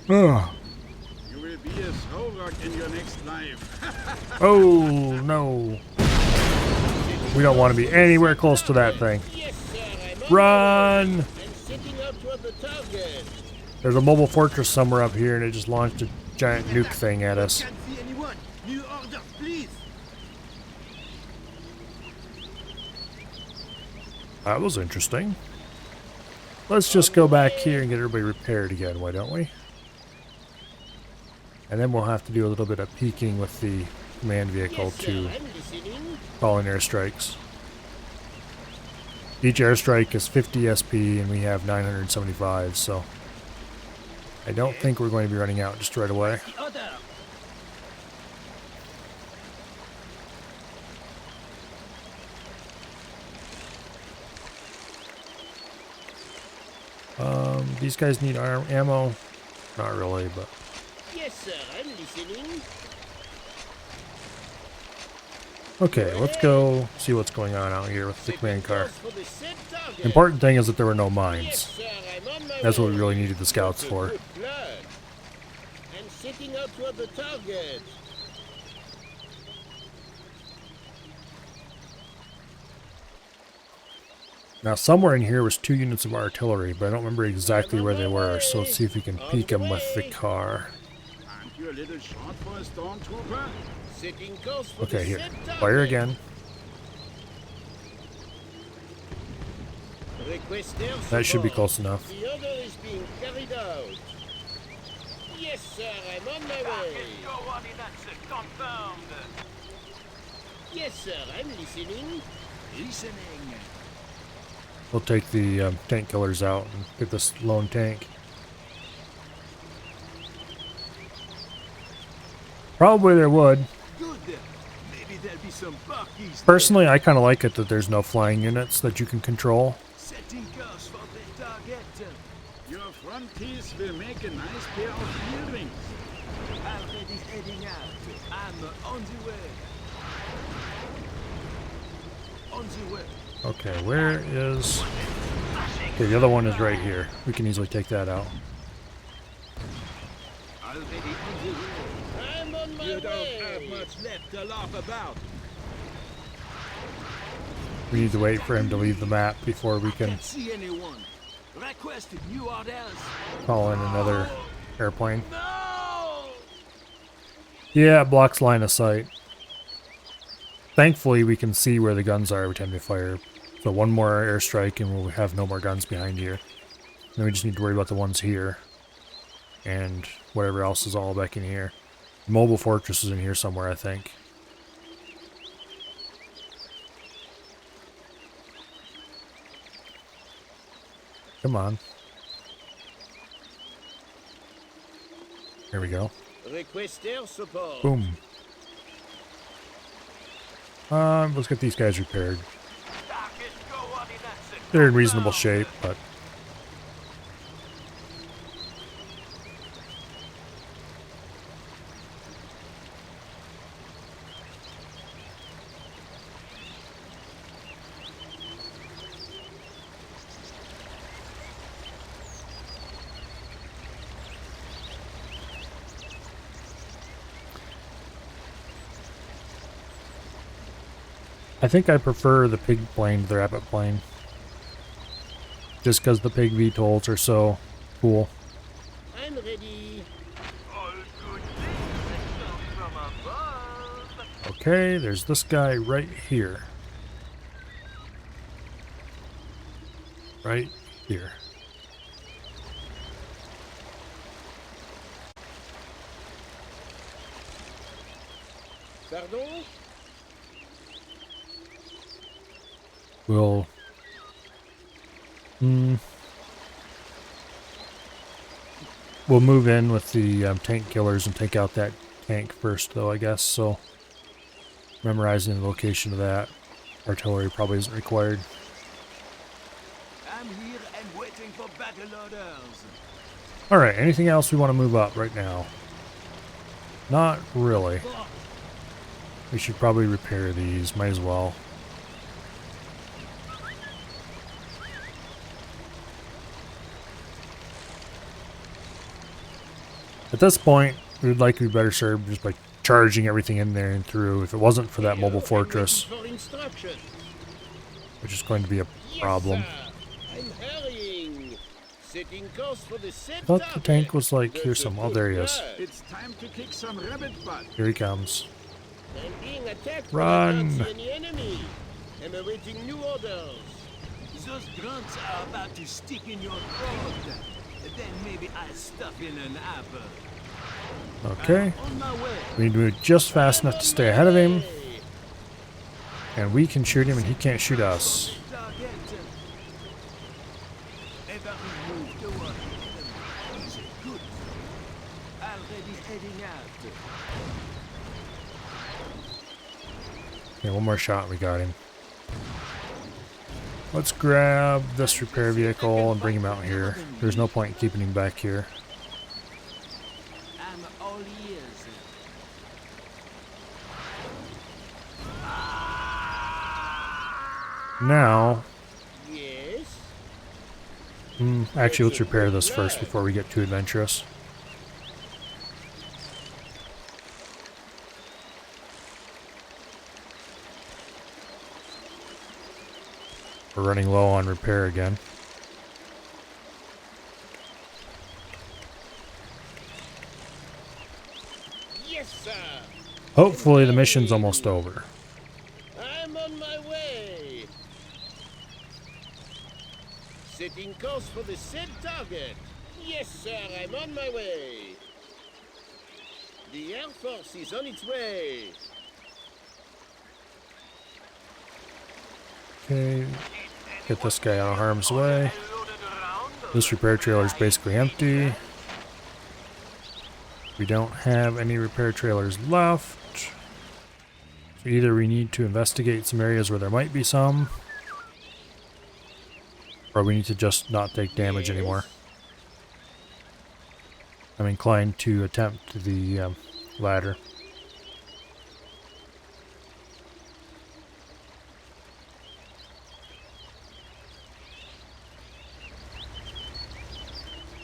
Oh, You will be a throw rock in your next life. oh no. We don't want to be anywhere close to that thing. Yes, sir, I'm on Run! my way. I'm sitting out toward the target. There's a mobile fortress somewhere up here and it just launched a giant nuke thing at us. Can't see anyone. New orders, please. That was interesting. Let's just go back here and get everybody repaired again, why don't we? And then we'll have to do a little bit of peeking with the command vehicle Yes, sir, to I'm listening. call in airstrikes. Each airstrike is 50 SP and we have 975, so I don't think we're going to be running out just right away. The order. These guys need ammo. Not really, but Yes, sir, I'm listening. okay, let's go see what's going on out here with the command car. Course for the said target. Important thing is that there were no Yes, mines. sir, I'm on my That's what we way. really needed the scouts That's a for. good plan. I'm sitting out toward the target. Now somewhere in here was 2 units of artillery, but I don't remember exactly where they were, so let's see if we can peek them with the car. Aren't you a little short for a stormtrooper? Setting course for Okay, the here. said target. Fire again. Requester That should be support. close enough. The order is being carried out. Yes, sir, I'm on my way. Yes, sir, I'm listening. Listening. We'll take the tank killers out and get this lone tank. Probably there would. Good. Maybe there'll be some buckies. Personally, I kind of like it that there's no flying units that you can control. Setting course for the target. Your front teeth will make a nice pair of earrings. Already heading out. I'm on the way. On the way. Okay, where is... Okay, the other one is right here. We can easily take that out. Already on the way. I'm on my You don't way. have much left to laugh about. We need to wait for him to leave the map before we can Can't see anyone. Requested new orders. call in another airplane. No! Yeah, it blocks line of sight. Thankfully, we can see where the guns are every time they fire. So one more airstrike and we'll have no more guns behind here. Then we just need to worry about the ones here. And whatever else is all back in here. Mobile fortress is in here somewhere, I think. Come on. There we go. Requester support. Boom. Let's get these guys repaired. They're in reasonable shape, but... I think I prefer the pig plane to the rabbit plane. Just because the pig VTOLs are so cool. I'm ready. All good things come from above. Okay, there's this guy right here. Right here. Pardon? We'll... We'll move in with the tank killers and take out that tank first, though, I guess. So, memorizing the location of that artillery probably isn't required. I'm here and waiting for battle orders. Alright, anything else we want to move up right now? Not really. We should probably repair these, might as well. At this point, we would likely be better served just by charging everything in there and through if it wasn't for that mobile fortress, For instructions. which is going to be a problem. Yes, sir. I'm hurrying. Setting course for the set I thought the target. tank was like, here's That's a some, oh good there he is. try. It's time to kick some rabbit butt. Here he comes. I'm being attacked Run. by the enemy. I'm awaiting new orders. Those grunts are about to stick in your throat. Then maybe I'll stuff in an apple. Okay, On my way. we need to move just fast enough to stay ahead of him, and we can shoot him and he can't shoot us. Target. Every move toward the enemy is good. Already heading out. Okay, one more shot, we got him. Let's grab this repair vehicle and bring him out here. There's no point in keeping him back here. I'm all ears. Now, Yes. actually let's repair this first before we get too adventurous. We're running low on repair again. Yes, sir. Hopefully the mission's almost over. I'm on my way. Setting course for the said target. Yes, sir. I'm on my way. The Air Force is on its way. Okay, get this guy out of harm's way. This repair trailer is basically empty. We don't have any repair trailers left. So either we need to investigate some areas where there might be some, or we need to just not take damage anymore. I'm inclined to attempt the latter.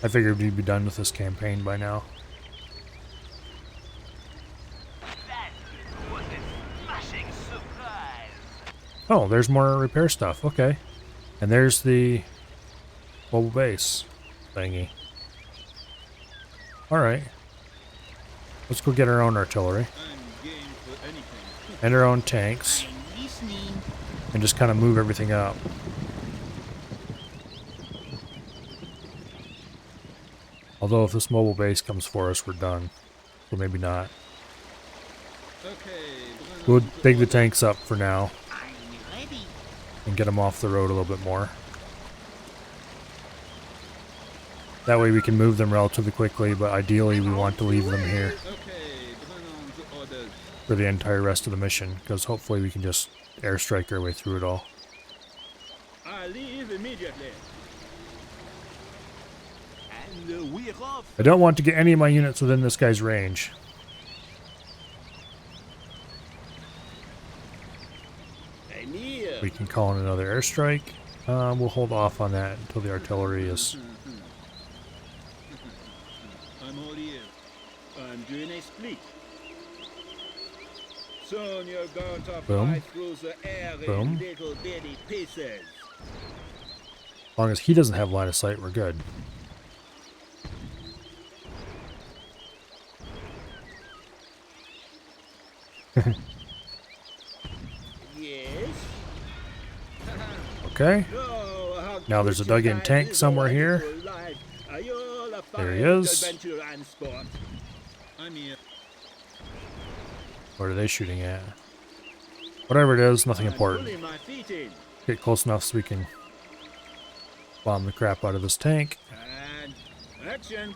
I figured we'd be done with this campaign by now. That was a smashing surprise. Oh, there's more repair stuff. Okay. And there's the mobile base thingy. Alright. Let's go get our own artillery. I'm game for anything. And our own tanks. I'm listening. And just kind of move everything up. Although if this mobile base comes for us, we're done. Or maybe not. Okay, We'll dig the tanks up for now. I'm ready. And get them off the road a little bit more. That way we can move them relatively quickly, but ideally we want to leave them here okay, bring on the orders. for the entire rest of the mission, because hopefully we can just airstrike our way through it all. I leave immediately. And we're off. I don't want to get any of my units within this guy's range. I'm here. We can call in another airstrike. We'll hold off on that until the artillery is... I'm all ears. I'm doing a split. Soon you're going to Boom. fly through the air Boom. in little bitty pieces. As long as he doesn't have line of sight, we're good. Yes. Okay. Oh, how Now there's a good dug-in life tank is somewhere our here. little life. Are you all a There he fine is. adventure and sport? I'm here. What are they shooting at? Whatever it is, nothing I'm important. pulling my feet in. Get close enough so we can bomb the crap out of this tank. And action.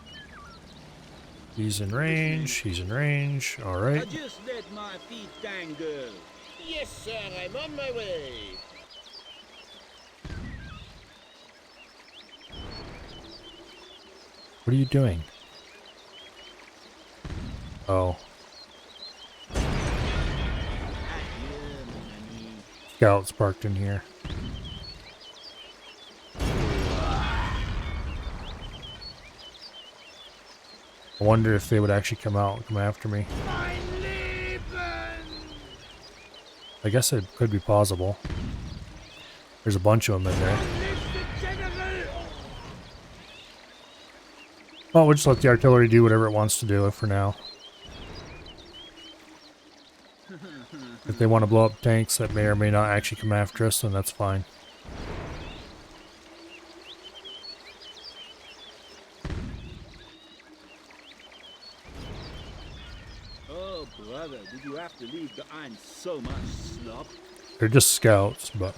He's in range. He's in range. All right. I just let my feet dangle. Yes, sir, I'm on my way. What are you doing? Oh. Scouts parked in here. I wonder if they would actually come out and come after me. I guess it could be possible. There's a bunch of them in there. Well, we'll just let the artillery do whatever it wants to do for now. If they want to blow up tanks that may or may not actually come after us, then that's fine. Oh, brother, did you have to leave behind so much slop? They're just scouts, but...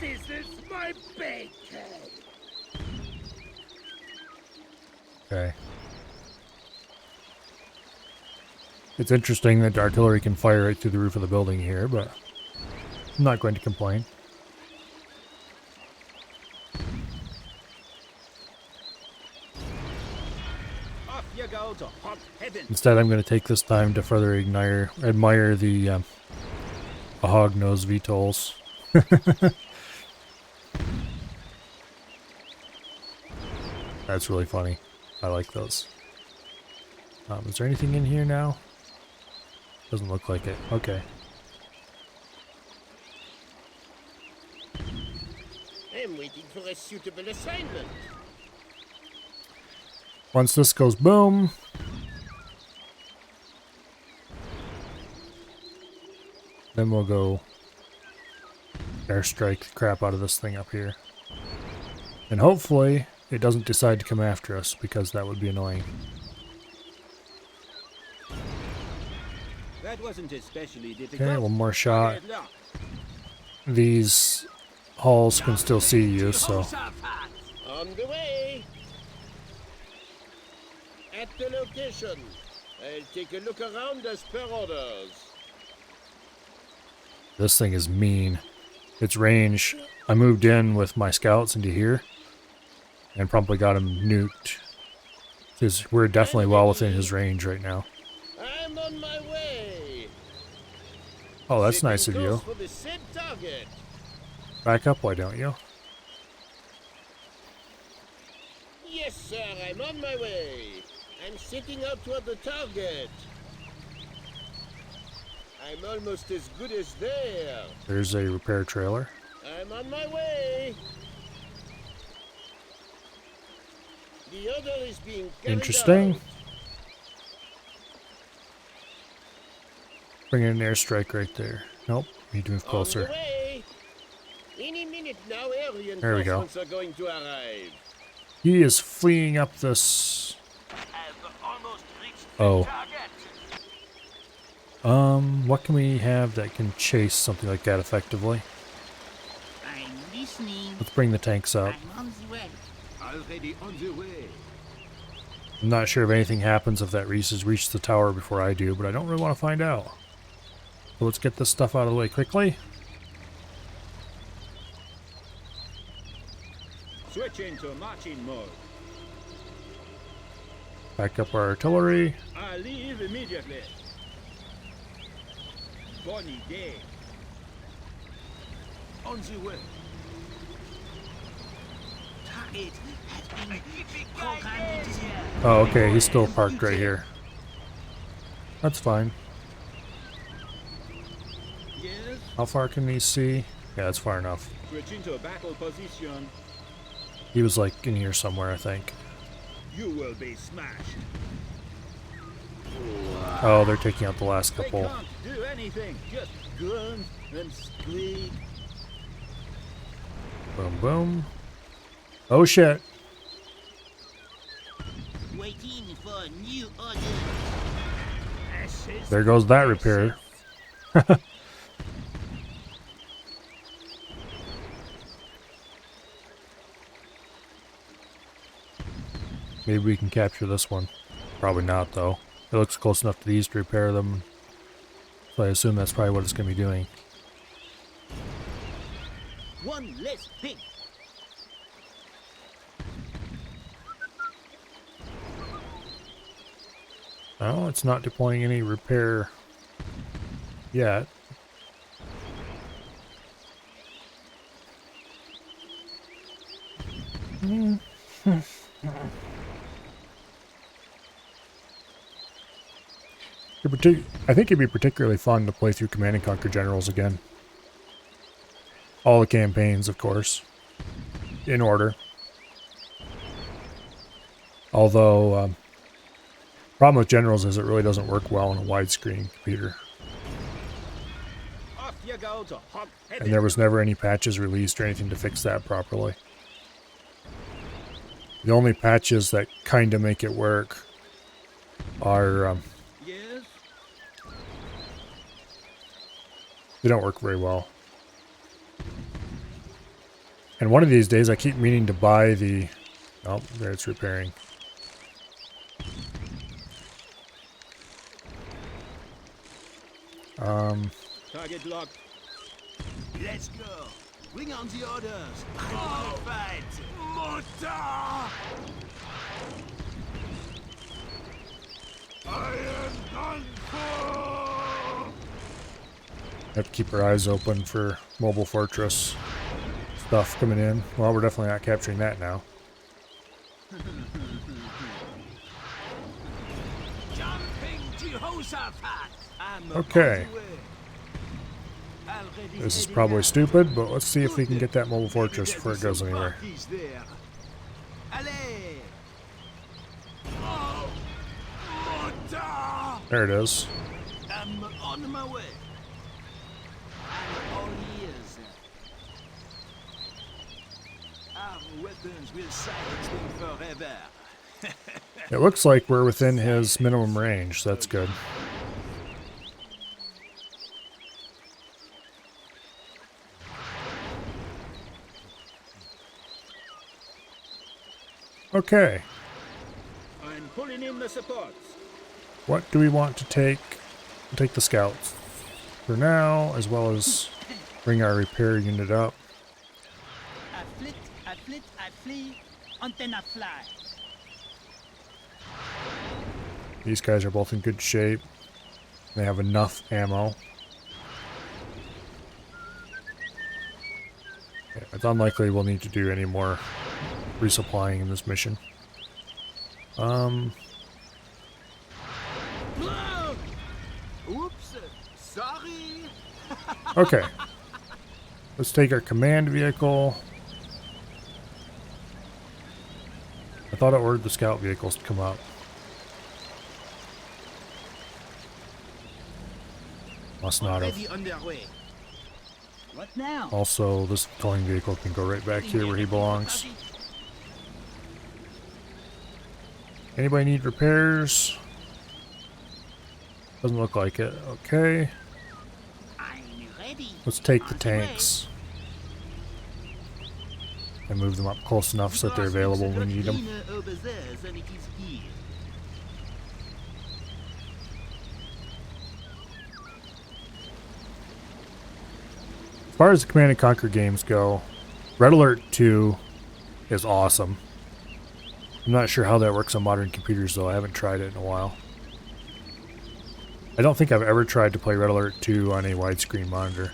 This is my bacon. Okay. It's interesting that the artillery can fire right through the roof of the building here, but I'm not going to complain. Off you go to hot heaven. Instead, I'm going to take this time to further admire the hog-nosed VTOLs. That's really funny. I like those. Is there anything in here now? Doesn't look like it. Okay. I'm waiting for a suitable assignment. Once this goes boom, then we'll go airstrike the crap out of this thing up here. And hopefully it doesn't decide to come after us, because that would be annoying. That wasn't especially difficult. Okay, one more shot. Good luck. These hulls can still see you, so... On the way. At the location. I'll take a look around as per orders. This thing is mean. Its range, I moved in with my scouts into here and promptly got him nuked. Because we're definitely well within his range right now. I'm on my way. Oh, that's nice of Setting you. course for the said target. Back up, why don't you? Yes, sir, I'm on my way. I'm setting out toward the target. I'm almost as good as there. There's a repair trailer. I'm on my way. The other is being carried Interesting. out. Bring in an airstrike right there. Nope, need to move On closer. the way. Any minute now, air There we go. reinforcements are going to arrive. He is fleeing up this... I've almost reached Oh. the target. What can we have that can chase something like that effectively? I'm listening. Let's bring the tanks up. I'm on the way. Already on the way. I'm not sure if anything happens if that Reese has reached the tower before I do, but I don't really want to find out. So let's get this stuff out of the way quickly. Switch into marching mode. Back up our artillery. I leave immediately. Bonne idée. On the way. Target has been programmed into the air. Oh, okay, he's still parked right here. That's fine. Yes. How far can he see? Yeah, that's far enough. Switch into a battle position. He was like in here somewhere, I think. You will be smashed. Oh, they're taking out the last They couple. can't do anything. Just grunt and squeak. Boom, boom. Oh shit. Waiting for new order. There goes that repair. Maybe we can capture this one. Probably not, though. It looks close enough to these to repair them. So I assume that's probably what it's going to be doing. One less thing. Oh, it's not deploying any repair yet. I think it'd be particularly fun to play through Command & Conquer Generals again. All the campaigns, of course. In order. Although, problem with Generals is it really doesn't work well on a widescreen computer. Off you go to hog heaven. And there was never any patches released or anything to fix that properly. The only patches that kind of make it work are... Yes? they don't work very well. And one of these days I keep meaning to buy the... oh, there it's repairing. Target locked. Let's go. Bring on the orders. Oh, fight. Mortar! I am done for! Have to keep our eyes open for Mobile Fortress stuff coming in. Well, we're definitely not capturing that now. Jumping Jehoshaphat! I'm Okay. on the way. Already This is heading probably out. stupid, but let's see if we can get that Mobile Fortress before it goes anywhere. Parties there. Allez! Oh! Mortar! There it is. I'm on my way. I'm all ears. Our weapons will silence them forever. It looks like we're within his minimum range, so that's good. Okay, I'm pulling in the supports. what do we want to take? We'll take the scouts for now, as well as bring our repair unit up. I flee, antenna fly. These guys are both in good shape. They have enough ammo. Okay, it's unlikely we'll need to do any more resupplying in this mission. Whoa! Oops! Sorry! Okay. Let's take our command vehicle. I thought it ordered the scout vehicles to come up. Must not have. Already underway. What now? Also, this towing vehicle can go right back here where he belongs. Anybody need repairs? Doesn't look like it. Okay. I'm ready. Let's take the tanks and move them up close enough so that they're available when we need them. Cleaner over there than it is here. As far as the Command & Conquer games go, Red Alert 2 is awesome. I'm not sure how that works on modern computers though. I haven't tried it in a while. I don't think I've ever tried to play Red Alert 2 on a widescreen monitor.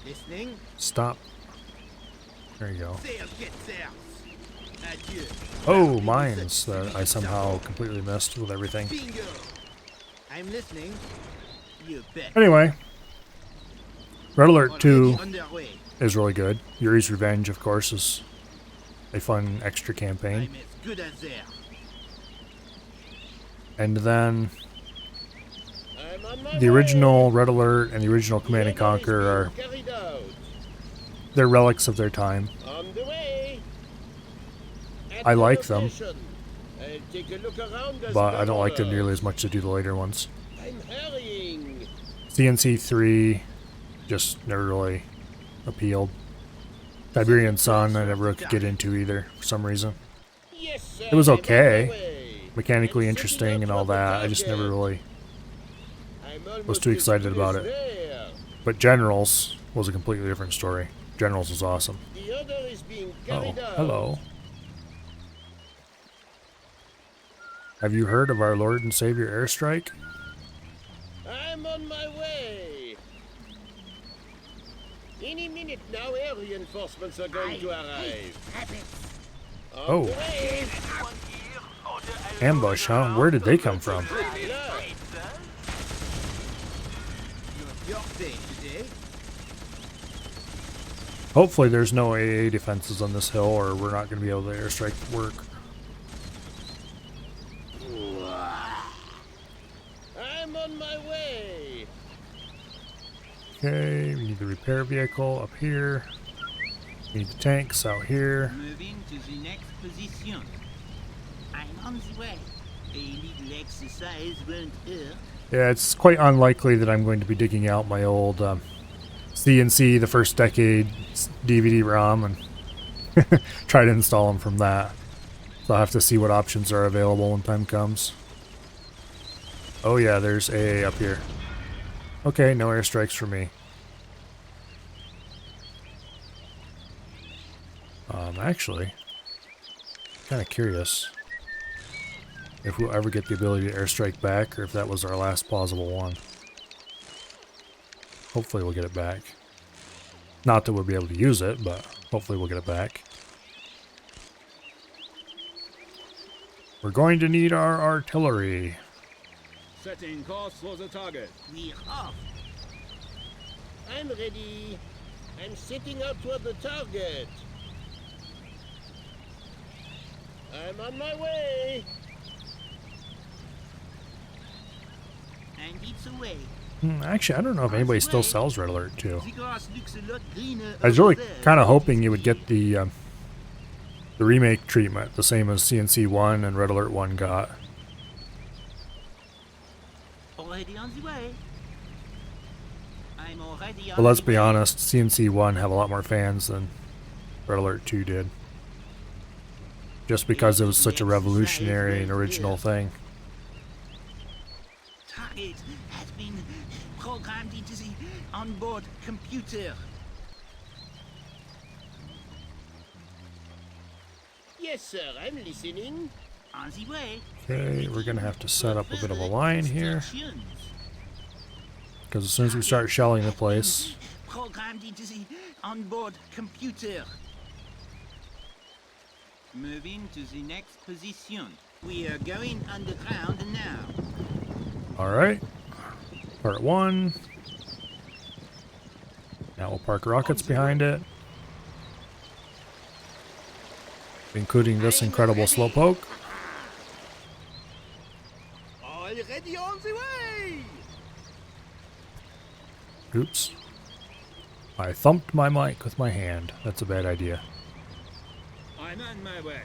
Listening? Stop. There you go. Sales get sales. Adieu. Oh, mines that I somehow completely missed with everything. Bingo. I'm listening. You bet. Anyway, Red Alert 2 Already underway. is really good. Yuri's Revenge, of course, is a fun extra campaign. I'm as good as there. And then I'm on my the way. original Red Alert and the original Command & The enemy Conquer is are being carried out. they're relics of their time. On the way. At I the like them, location. I'll take a look around us, but I don't like them governor. nearly as much as I do the later ones. I'm hurrying. CNC 3 just never really appealed. Tiberian Sun I never could get into either for some reason. Yes, sir. It was I'm on my okay, way. mechanically I'm interesting setting and up all for the that. I just never target. really I'm was almost too as excited good about as it. there. But Generals was a completely different story. Generals was awesome. The order is being Oh, carried out. hello. Have you heard of our Lord and Savior airstrike? I'm on my way. Any minute now, air reinforcements are going to arrive. On Oh. the way. Ambush, huh? Where did they come from? Look, Your day today. Hopefully there's no AA defenses on this hill or we're not going to be able to airstrike work. I'm on my way. Okay, we need the repair vehicle up here. We need the tanks out here. Moving to the next position. I'm on the way. A little exercise won't hurt. Yeah, it's quite unlikely that I'm going to be digging out my old CNC, the first decade DVD-ROM, and try to install them from that. So I'll have to see what options are available when time comes. Oh yeah, there's AA up here. Okay, no airstrikes for me. Actually, kind of curious if we'll ever get the ability to airstrike back or if that was our last plausible one. Hopefully we'll get it back. Not that we'll be able to use it, but hopefully we'll get it back. We're going to need our artillery. Setting course for the target. We're off. I'm ready. I'm setting out toward the target. I'm on my way. And it's away. Actually, I don't know if anybody still sells Red Alert 2. The grass looks a lot greener. I was really over there. kind of hoping you would get the remake treatment, the same as CNC 1 and Red Alert 1 got. Already on the way. I'm already on But let's the be way. honest, CNC 1 have a lot more fans than Red Alert 2 did. Just because it was such a revolutionary and original thing. Target has been programmed into the onboard computer. Yes, sir. I'm listening. On the way. Okay, we're going to have to set up a bit of a line here. Instructions. Because as soon as we start shelling the place, Programmed into the onboard computer. Moving to the next position. We are going underground now. alright. Part 1. Now we'll park rockets behind it. Including this incredible slowpoke. Already on the way. Oops. I thumped my mic with my hand. That's a bad idea. I'm on my way.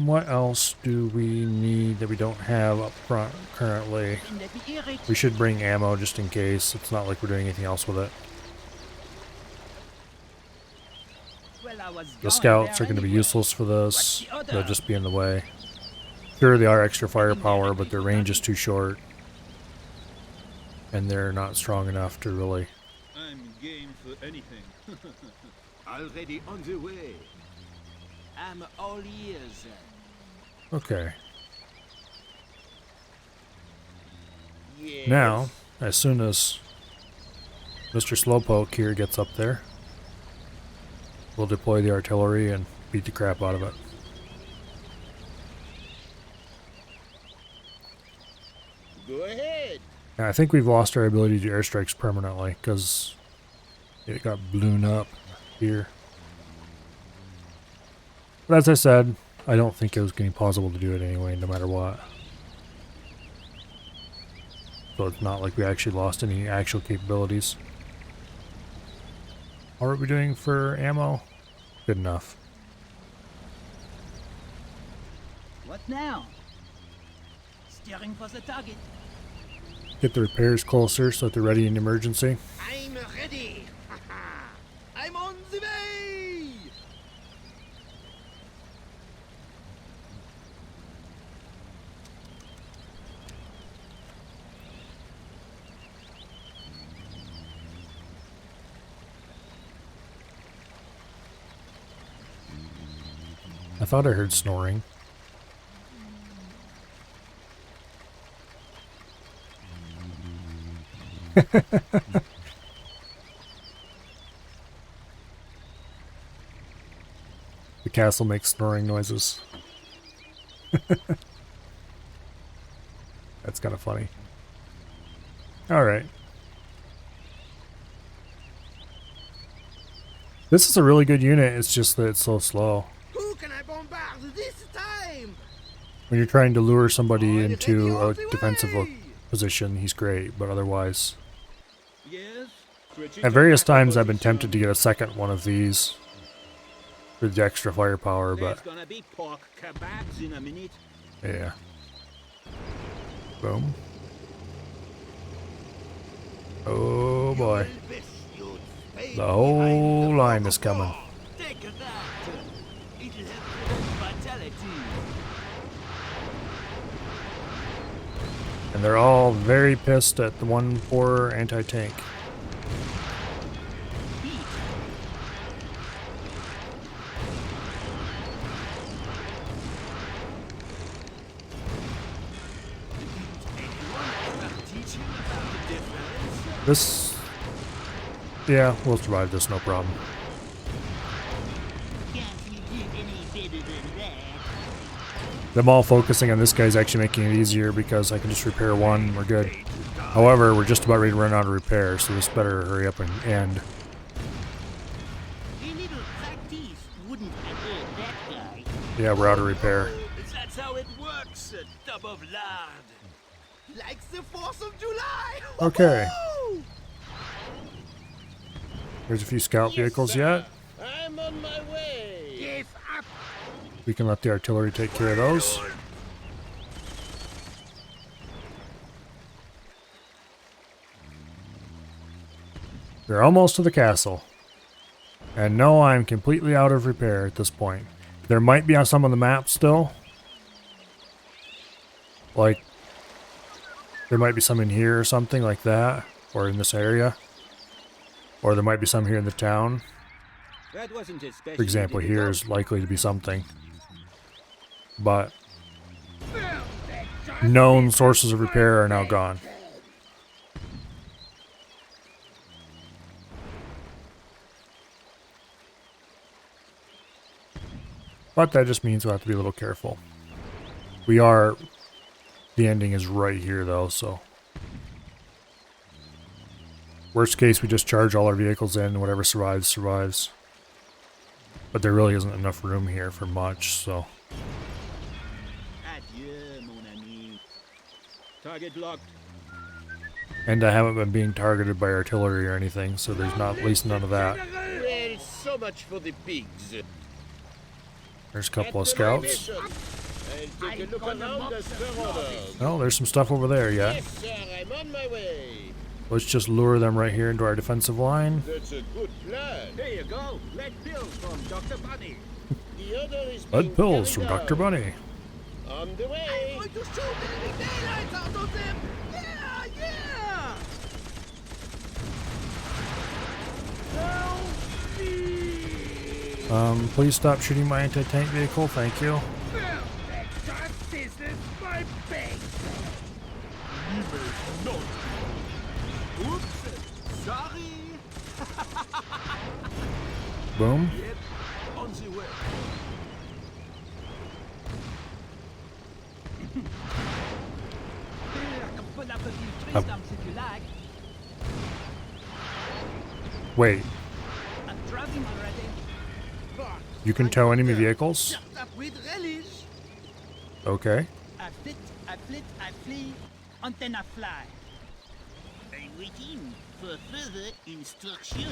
What else do we need that we don't have up front currently? We should bring ammo just in case. It's not like we're doing anything else with it. The scouts are going to be useless for this. They'll just be in the way. Sure, they are extra firepower, but their range is too short. And they're not strong enough to really... I'm game for anything. Already on the way. I'm all ears. Okay. Yes. Now, as soon as Mr. Slowpoke here gets up there, we'll deploy the artillery and beat the crap out of it. Go ahead. And I think we've lost our ability to do airstrikes permanently because it got blown up here. But as I said, I don't think it was going to be possible to do it anyway, no matter what. so it's not like we actually lost any actual capabilities. How are we doing for ammo? Good enough. What now? Steering for the target. Get the repairs closer so that they're ready in emergency. I'm ready. I'm on the way. I thought I heard snoring. The castle makes snoring noises. That's kind of funny. Alright. This is a really good unit, it's just that it's so slow. Who can I bombard this time? When you're trying to lure somebody into a defensive position, he's great, but otherwise... Yes? At various times I've been tempted to get a second one of these for the extra firepower, There's but gonna be pork kebabs in a minute. yeah. Boom. Oh boy. The whole line is coming. Take that. It'll have vitality. And they're all very pissed at the one poor anti-tank. This... yeah, we'll survive this, no problem. Can't you do any better than that? Them all focusing on this guy's actually making it easier because I can just repair one and we're good. However, we're just about ready to run out of repair, so this better hurry up and end. A little practice wouldn't have hurt that guy. Yeah, we're out of repair. That's how it works, a tub of lard. Like the 4th of July. Okay. Woo! There's a few scout vehicles yet. I'm on my way. Give up. We can let the artillery take care of those. We're almost to the castle. And no, I'm completely out of repair at this point. There might be on some of the maps still. Like, there might be some in here or something like that. Or in this area. Or there might be some here in the town. That wasn't especially For example, here difficult. is likely to be something. But known sources of repair are now gone. But that just means we'll have to be a little careful. We are... the ending is right here though, so... worst case, we just charge all our vehicles in and whatever survives, survives. But there really isn't enough room here for much, so... Adieu, mon ami. Target locked. and I haven't been being targeted by artillery or anything, so there's not at least none of that. Well, so much for the pigs. There's a couple of scouts. I'll take a look around as per orders. Oh, there's some stuff over there yet. Yes, sir, I'm on my way. Let's just lure them right here into our defensive line. That's a good plan. There you go. Lead pills from Dr. Bunny. The other is Lead being pills from carried Dr. out. Bunny. On the I'm way. going to shoot enemy daylights out of them! Yeah, yeah! Help me! Please stop shooting my anti-tank vehicle, thank you. Justice is my base. Oops, sorry. Boom. Yep, on the way. Wait, I'm driving already. you can tow enemy vehicles? Shut up with relish! Okay. I flit, I flee, antenna fly. waiting for further instructions.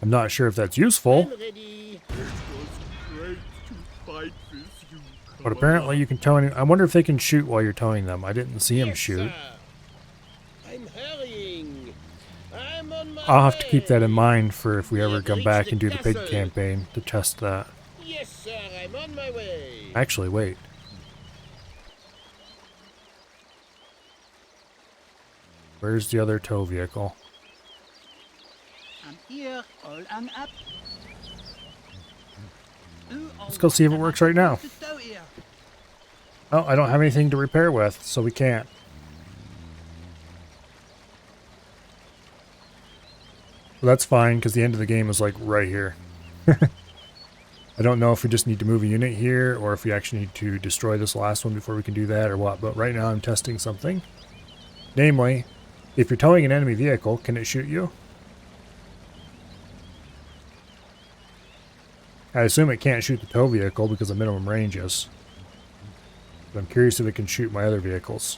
I'm not sure if that's useful, I'm ready. It was great to fight with you, but apparently you can tow any. I wonder if they can shoot while you're towing them. I didn't see him Yes, shoot. sir. I'm hurrying. I'm on my I'll have to keep that in way. mind for if we ever have come reached back the and do the pig castle. campaign to test that. Yes, sir. I'm on my way. Actually, wait. Where's the other tow vehicle? I'm here, all hung up. Let's go see if it works right now. Oh, I don't have anything to repair with, so we can't. Well, that's fine, because the end of the game is like right here. I don't know if we just need to move a unit here, or if we actually need to destroy this last one before we can do that, or what. But right now I'm testing something. Namely, if you're towing an enemy vehicle, can it shoot you? I assume it can't shoot the tow vehicle because of minimum ranges. But I'm curious if it can shoot my other vehicles.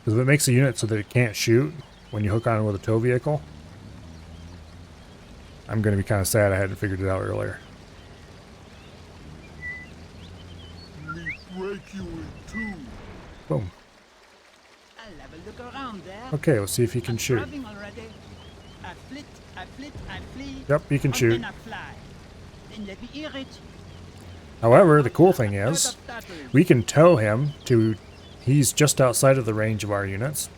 Because if it makes a unit so that it can't shoot when you hook on with a tow vehicle, I'm going to be kind of sad I hadn't figured it out earlier. Me break you in two. Boom. I'll have a look around there. Okay, let's see if he can shoot. Driving already. I flit, I flit, I flee. Yep, he can and shoot. Then I fly. Then let me hear it. However, the cool thing is, we can tow him to... He's just outside of the range of our units.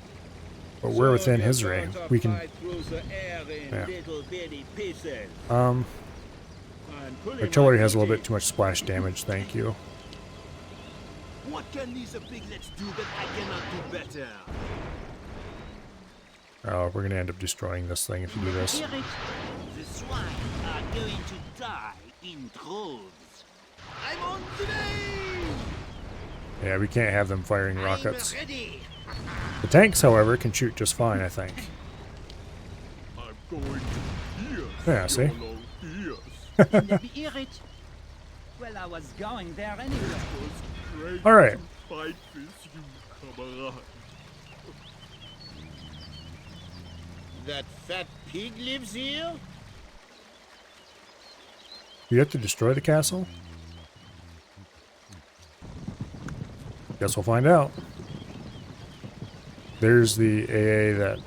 But we're within his range. We can... Yeah. Artillery has a little bit too much splash damage, thank you. What can these piglets do that I cannot do better? Oh, we're going to end up destroying this thing if you do this. Hear it. The swine are going to die in droves. I'm on the way! Yeah, we can't have them firing rockets. I'm ready. The tanks, however, can shoot just fine, I think. I'm going to pierce Yeah, see? your long ears. Then let me hear it. Well, I was going there anyway. It was great All right. to fight with you, camarade. That fat pig lives here? Do you have to destroy the castle? Guess we'll find out. There's the AA that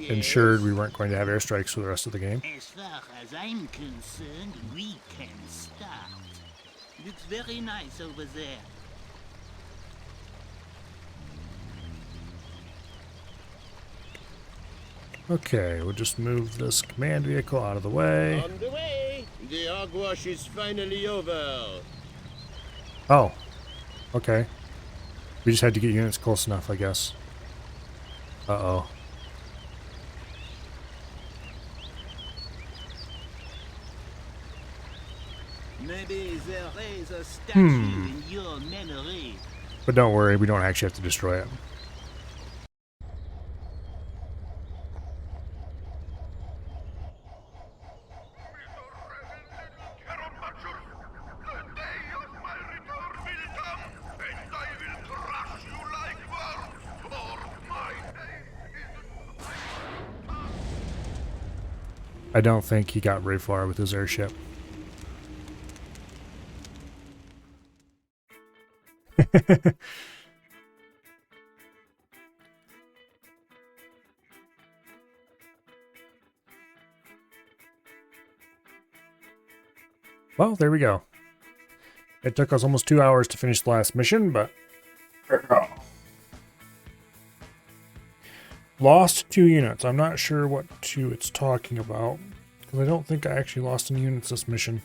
ensured we weren't going to have airstrikes for the rest of the game. As far as I'm concerned, we can start. Looks very nice over there. Okay, we'll just move this command vehicle out of the way. On the way. The hogwash is finally over. Oh, okay. We just had to get units close enough, I guess. Uh-oh. Maybe there is a statue in your memory. But don't worry, we don't actually have to destroy it. I don't think he got very far with his airship. Well, there we go. It took us almost 2 hours to finish the last mission, but... Lost 2 units. I'm not sure what 2 it's talking about, because I don't think I actually lost any units this mission,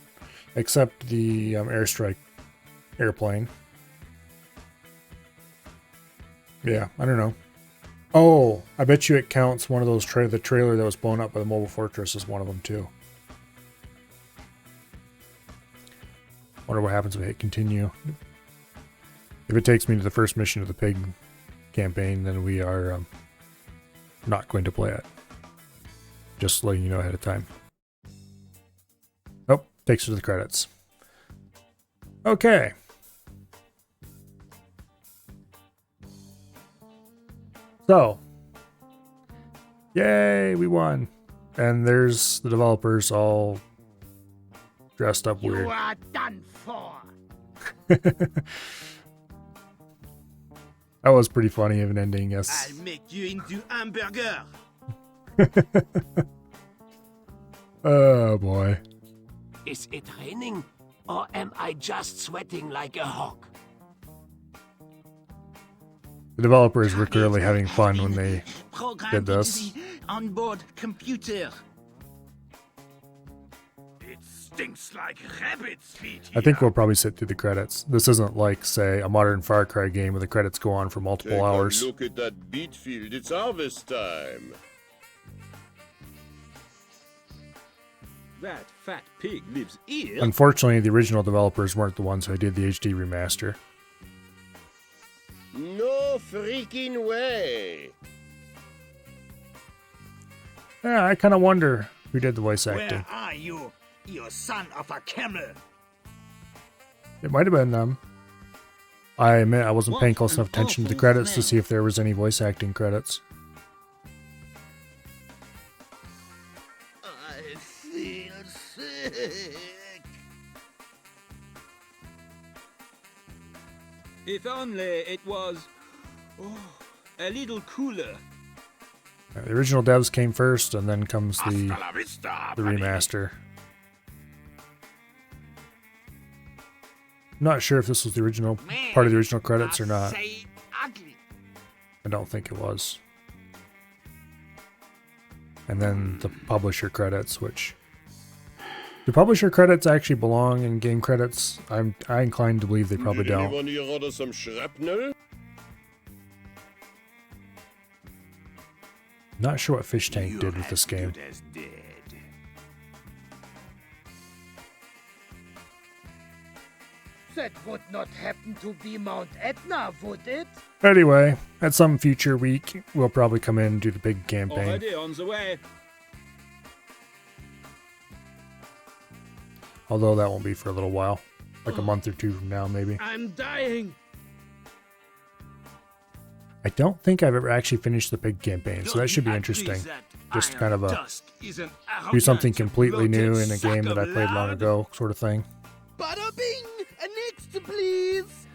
except the airstrike airplane. Yeah, I don't know. Oh, I bet you it counts one of those the trailer that was blown up by the mobile fortress is one of them too. Wonder what happens if I hit continue. If it takes me to the first mission of the pig campaign, then we are not going to play it. Just letting you know ahead of time. Oh, takes you to the credits. Okay. So, Yay, we won. And there's the developers all dressed up weird. You are done for. That was pretty funny of an ending, yes. I'll make you into hamburger. Oh boy. Is it raining, or am I just sweating like a hawk? The developers were clearly having fun when they did this. Onboard computer. It stinks like rabbit's feet I think we'll probably sit through the credits. This isn't like, say, a modern Far Cry game where the credits go on for multiple hours. Look at that beet field. It's harvest time. That fat pig lives here. Unfortunately, the original developers weren't the ones who did the HD remaster. No freaking way. Yeah, I kind of wonder who did the voice acting. Where are you, you son of a camel? It might have been them. I admit I wasn't paying close enough attention to the credits to see if there was any voice acting credits. I feel sick. If only it was a little cooler. The original devs came first, and then comes the remaster. I'm not sure if this was the original part of the original credits or not. I don't think it was. And then the publisher credits, which... Do publisher credits actually belong in game credits? I inclined to believe they probably Did don't. anyone here order some shrapnel? Not sure what Fish Tank did with this game. That would not happen to be Mount Etna, would it? Anyway, at some future week, we'll probably come in and do the big campaign. Already on the way. Although that won't be for a little while. Like a month or two from now, maybe. I'm dying. I don't think I've ever actually finished the big campaign, so that should be interesting. Just kind of do something completely new in a game that I played long ago, sort of thing. Bada bing! Next, please!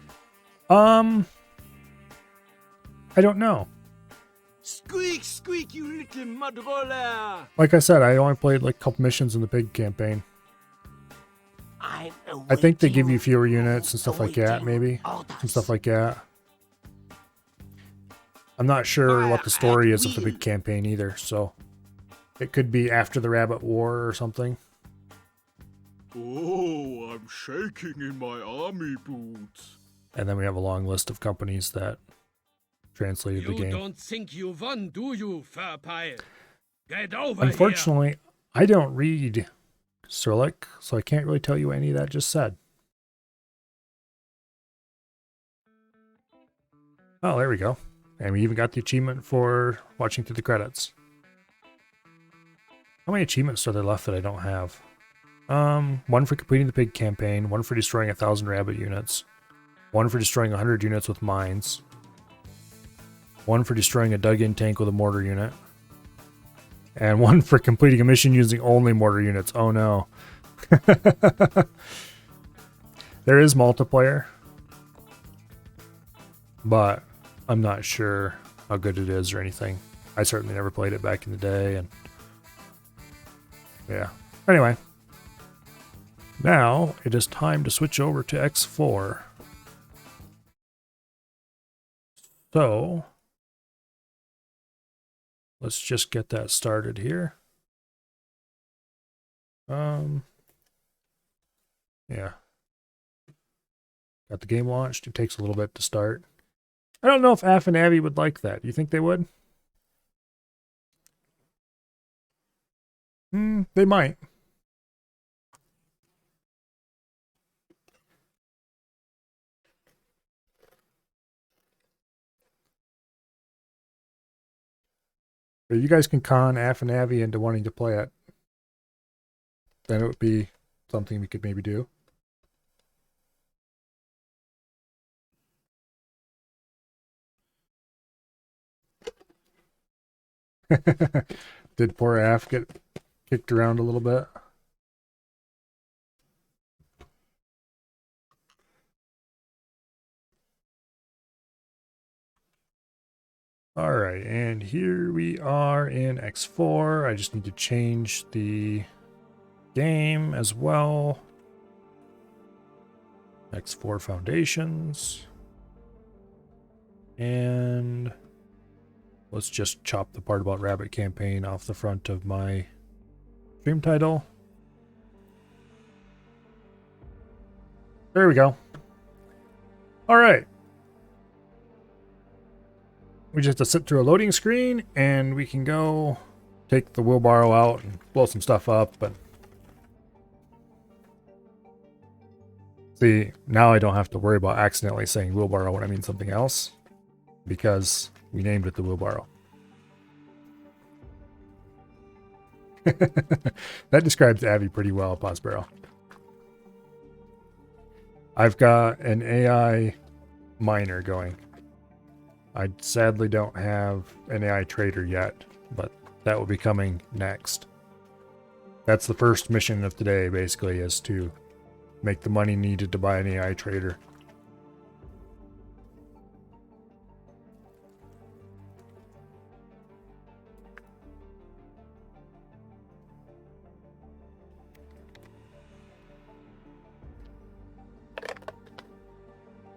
I don't know. Squeak, squeak, you little mud roller! Like I said, I only played like a couple missions in the big campaign. I think they give you fewer units and stuff like that, maybe. And stuff like that. I'm not sure what the story is of the big campaign either, so it could be after the Rabbit War or something. Oh, I'm shaking in my army boots. And then we have a long list of companies that translated the game. You don't think you won, do you, Furpile? Get over Unfortunately, I don't read Cyrillic, so I can't really tell you what any of that just said. Oh, there we go. And we even got the achievement for watching through the credits. How many achievements are there left that I don't have? One for completing the pig campaign, one for destroying 1,000 rabbit units, one for destroying 100 units with mines, one for destroying a dug-in tank with a mortar unit, and one for completing a mission using only mortar units. Oh no. There is multiplayer, but I'm not sure how good it is or anything. I certainly never played it back in the day, and yeah. Anyway, now it is time to switch over to X4. So let's just get that started here. Yeah. Got the game launched. It takes a little bit to start. I don't know if Af and Abby would like that. Do you think they would? They might. But you guys can con Af and Abby into wanting to play it. Then it would be something we could maybe do. Did poor Af get kicked around a little bit? All right, and here we are in X4. I just need to change the game as well. X4 Foundations. And let's just chop the part about Rabbit Campaign off the front of my stream title. There we go. All right. We just have to sit through a loading screen and we can go take the wheelbarrow out and blow some stuff up. But see, now I don't have to worry about accidentally saying wheelbarrow when I mean something else, because we named it the wheelbarrow. That describes Abby pretty well, Prospero. I've got an AI miner going. I sadly don't have an AI trader yet, but that will be coming next. That's the first mission of today, basically, is to make the money needed to buy an AI trader.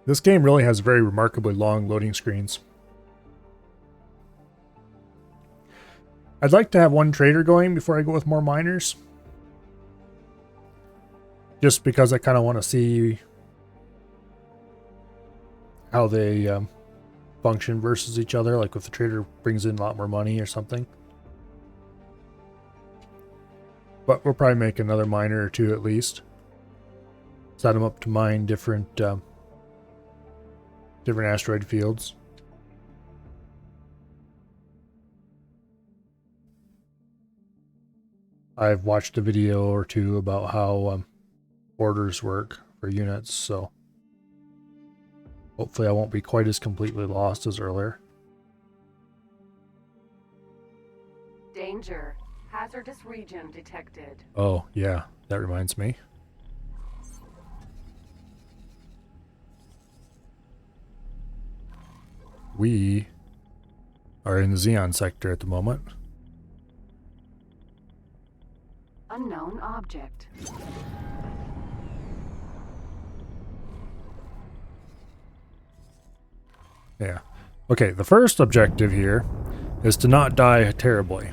This game really has very remarkably long loading screens. I'd like to have one trader going before I go with more miners. Just because I kind of want to see how they function versus each other. Like if the trader brings in a lot more money or something. But we'll probably make another miner or two at least. Set them up to mine different asteroid fields. I've watched a video or two about how orders work for units, so hopefully I won't be quite as completely lost as earlier. Danger. Hazardous region detected. Oh, yeah, that reminds me. We are in the Xeon sector at the moment. Unknown object. Yeah. Okay, the first objective here is to not die terribly.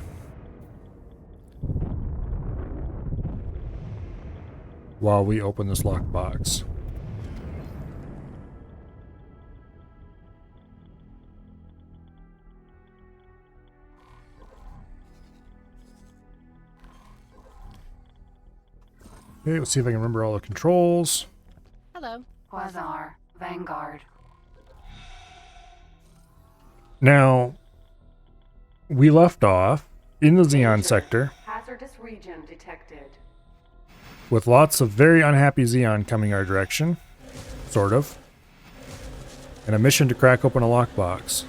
While we open this lockbox. Okay, let's see if I can remember all the controls. Hello. Quasar. Vanguard. Now, we left off in the Xeon sector. Hazardous region detected. With lots of very unhappy Xeon coming our direction. Sort of. And a mission to crack open a lockbox.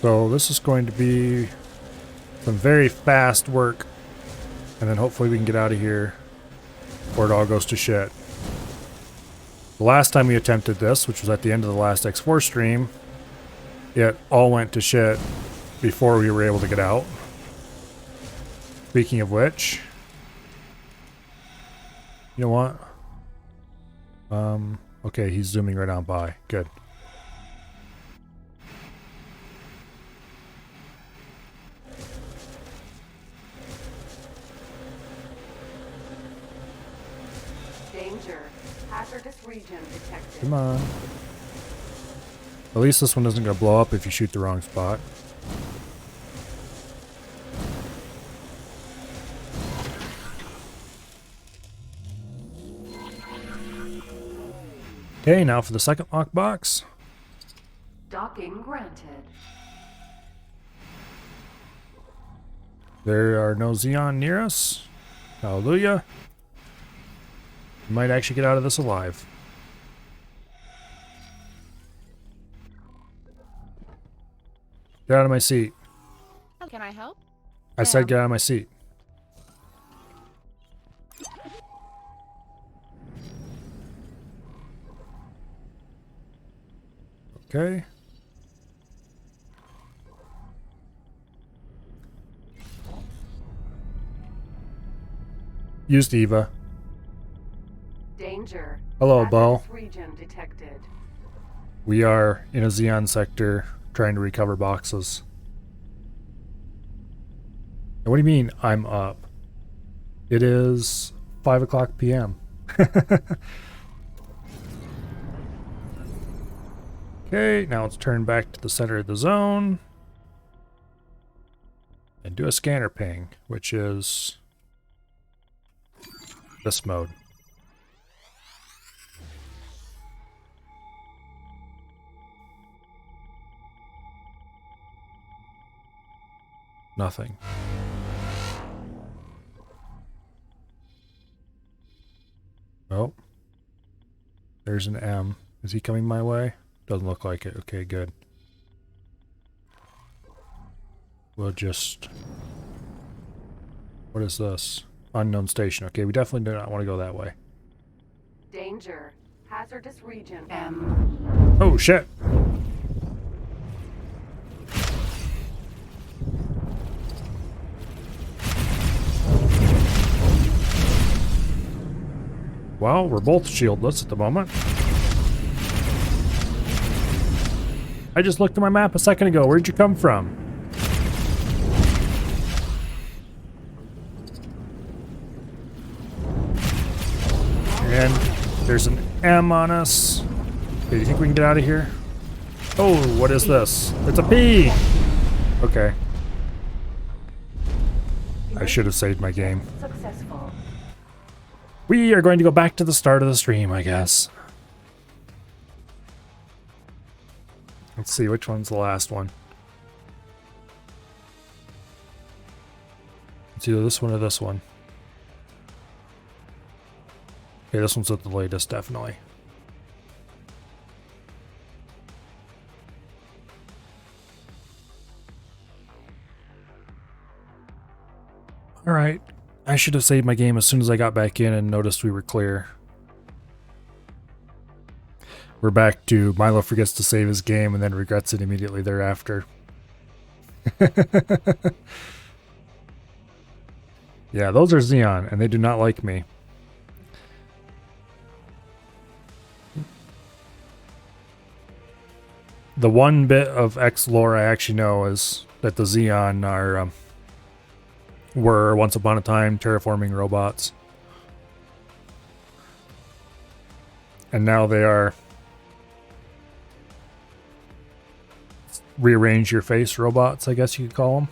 So this is going to be some very fast work. And then hopefully we can get out of here before it all goes to shit. The last time we attempted this, which was at the end of the last X4 stream, it all went to shit before we were able to get out. Speaking of which, you know what? Okay, he's zooming right on by. Good. Danger. Hazardous region detected. Come on. At least this one isn't going to blow up if you shoot the wrong spot. Okay, now for the second lockbox. Docking granted. There are no Xeon near us. Hallelujah. We might actually get out of this alive. Get out of my seat. Can I help? I said get out of my seat. Okay. Used Eva. Danger. Hello, Bo. Hazardous region detected. We are in a Xeon sector trying to recover boxes. And what do you mean I'm up? It is 5 o'clock p.m. Okay, now let's turn back to the center of the zone. And do a scanner ping, which is this mode. Nothing. Oh. There's an M. Is he coming my way? Doesn't look like it. Okay, good. We'll just... What is this? Unknown station. Okay, we definitely do not want to go that way. Danger. Hazardous region. M. Oh, shit! Well, we're both shieldless at the moment. I just looked at my map a second ago. Where'd you come from? And there's an M on us. Okay, do you think we can get out of here? Oh, what is this? It's a P! Okay. I should have saved my game. Successful. We are going to go back to the start of the stream, I guess. Let's see, which one's the last one? It's either this one or this one. Okay, this one's the latest, definitely. Alright. I should have saved my game as soon as I got back in and noticed we were clear. We're back to Milo forgets to save his game and then regrets it immediately thereafter. Yeah, those are Xeon, and they do not like me. The one bit of X lore I actually know is that the Xeon are were once upon a time terraforming robots. And now they are rearrange your face robots, I guess you could call them.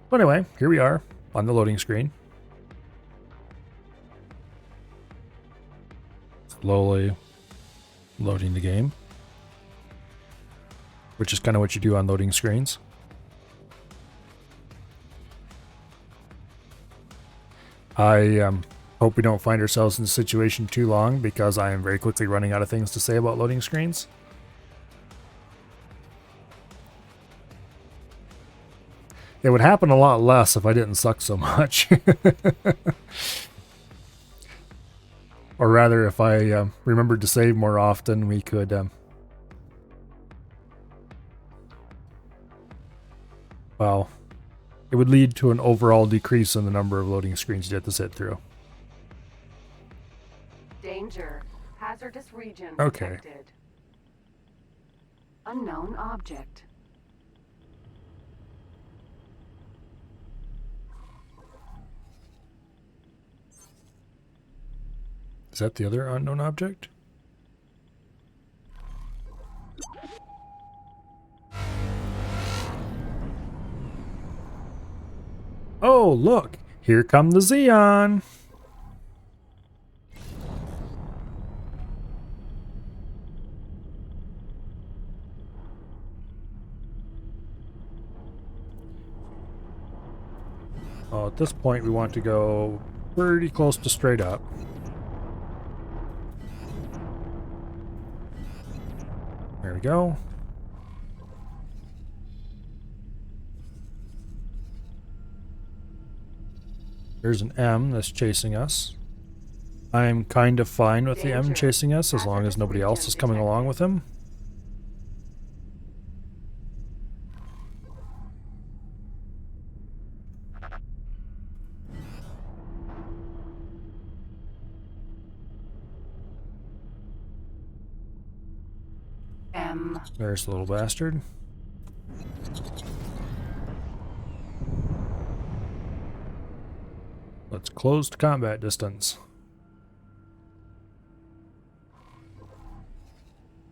But anyway, here we are on the loading screen. Slowly loading the game, which is kind of what you do on loading screens. I hope we don't find ourselves in this situation too long because I am very quickly running out of things to say about loading screens. It would happen a lot less if I didn't suck so much. Or rather, if I remembered to save more often, we could... well, it would lead to an overall decrease in the number of loading screens you have to sit through. Danger. Hazardous region Okay. detected. Unknown object. Is that the other unknown object? Oh, look! Here come the Xeon! Well, at this point, we want to go pretty close to straight up. There we go. There's an M that's chasing us. I'm kind of fine with the M chasing us as long as nobody else is coming along with him. M. There's the little bastard. Let's close to combat distance.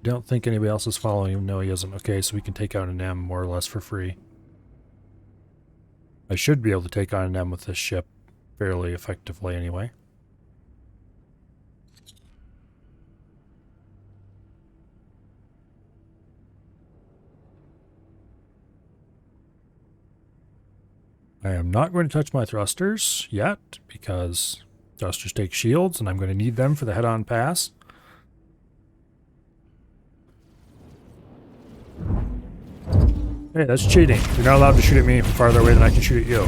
Don't think anybody else is following him. No, he isn't. Okay, so we can take out an M more or less for free. I should be able to take on an M with this ship fairly effectively anyway. I am not going to touch my thrusters yet because thrusters take shields and I'm going to need them for the head-on pass. Hey, that's cheating. You're not allowed to shoot at me from farther away than I can shoot at you.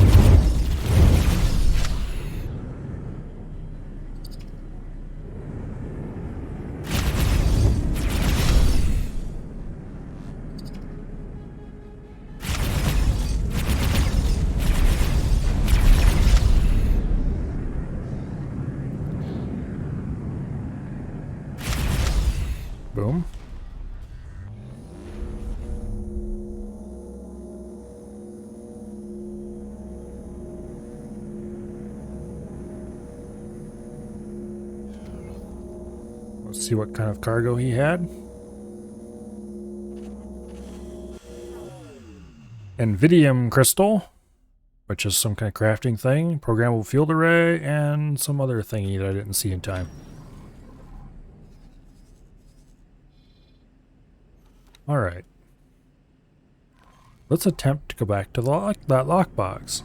Boom. Let's see what kind of cargo he had. Nvidium crystal, which is some kind of crafting thing, programmable field array, and some other thingy that I didn't see in time. All right. Let's attempt to go back to that lockbox.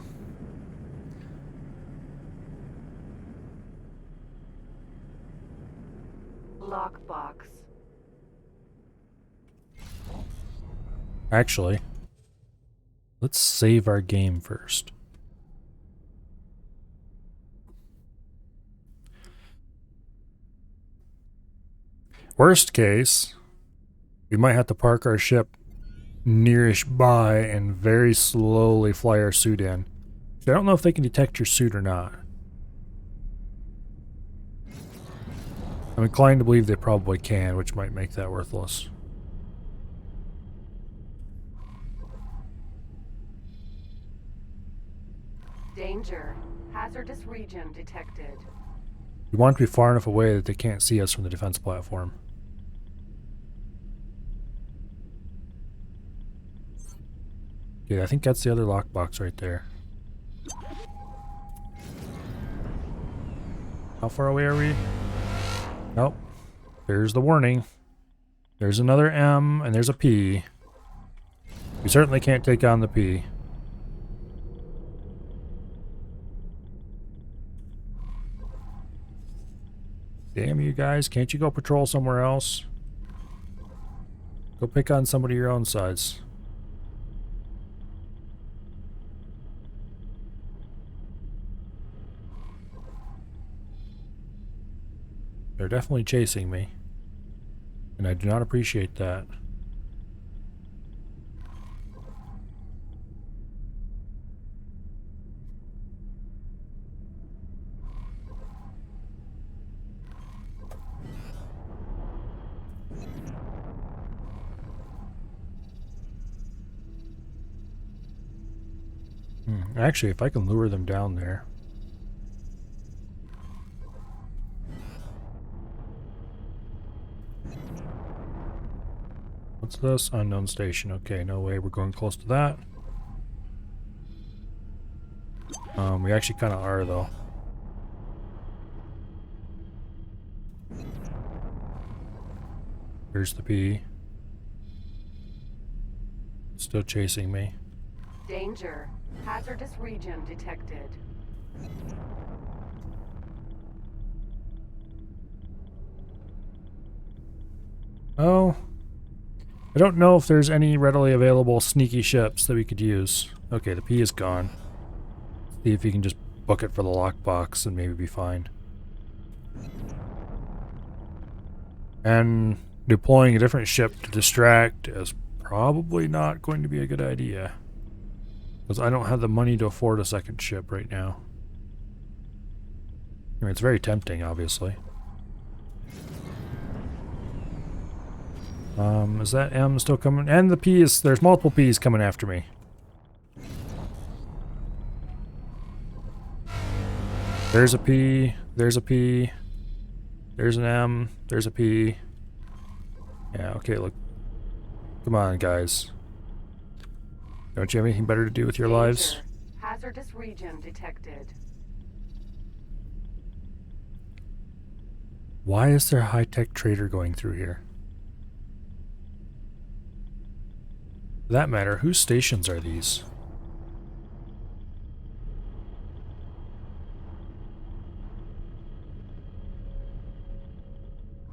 Lockbox. Actually, let's save our game first. Worst case, we might have to park our ship nearish by and very slowly fly our suit in. I don't know if they can detect your suit or not. I'm inclined to believe they probably can, which might make that worthless. Danger. Hazardous region detected. We want to be far enough away that they can't see us from the defense platform. Okay, I think that's the other lockbox right there. How far away are we? Nope. There's the warning. There's another M and there's a P. We certainly can't take on the P. Damn you guys, can't you go patrol somewhere else? Go pick on somebody your own size. They're definitely chasing me, and I do not appreciate that. Actually, if I can lure them down there. What's this? Unknown station. Okay, no way we're going close to that. We actually kind of are, though. Here's the P. Still chasing me. Danger. Hazardous region detected. Oh, I don't know if there's any readily available sneaky ships that we could use. Okay, the P is gone. See if you can just book it for the lockbox and maybe be fine. And deploying a different ship to distract is probably not going to be a good idea. Because I don't have the money to afford a second ship right now. I mean, it's very tempting, obviously. Is that M still coming? And the P is... There's multiple P's coming after me. There's a P. There's a P. There's an M. There's a P. Yeah, okay, look. Come on, guys. Don't you have anything better to do with your lives? Hazardous region detected. Why is there a high-tech trader going through here? For that matter, whose stations are these?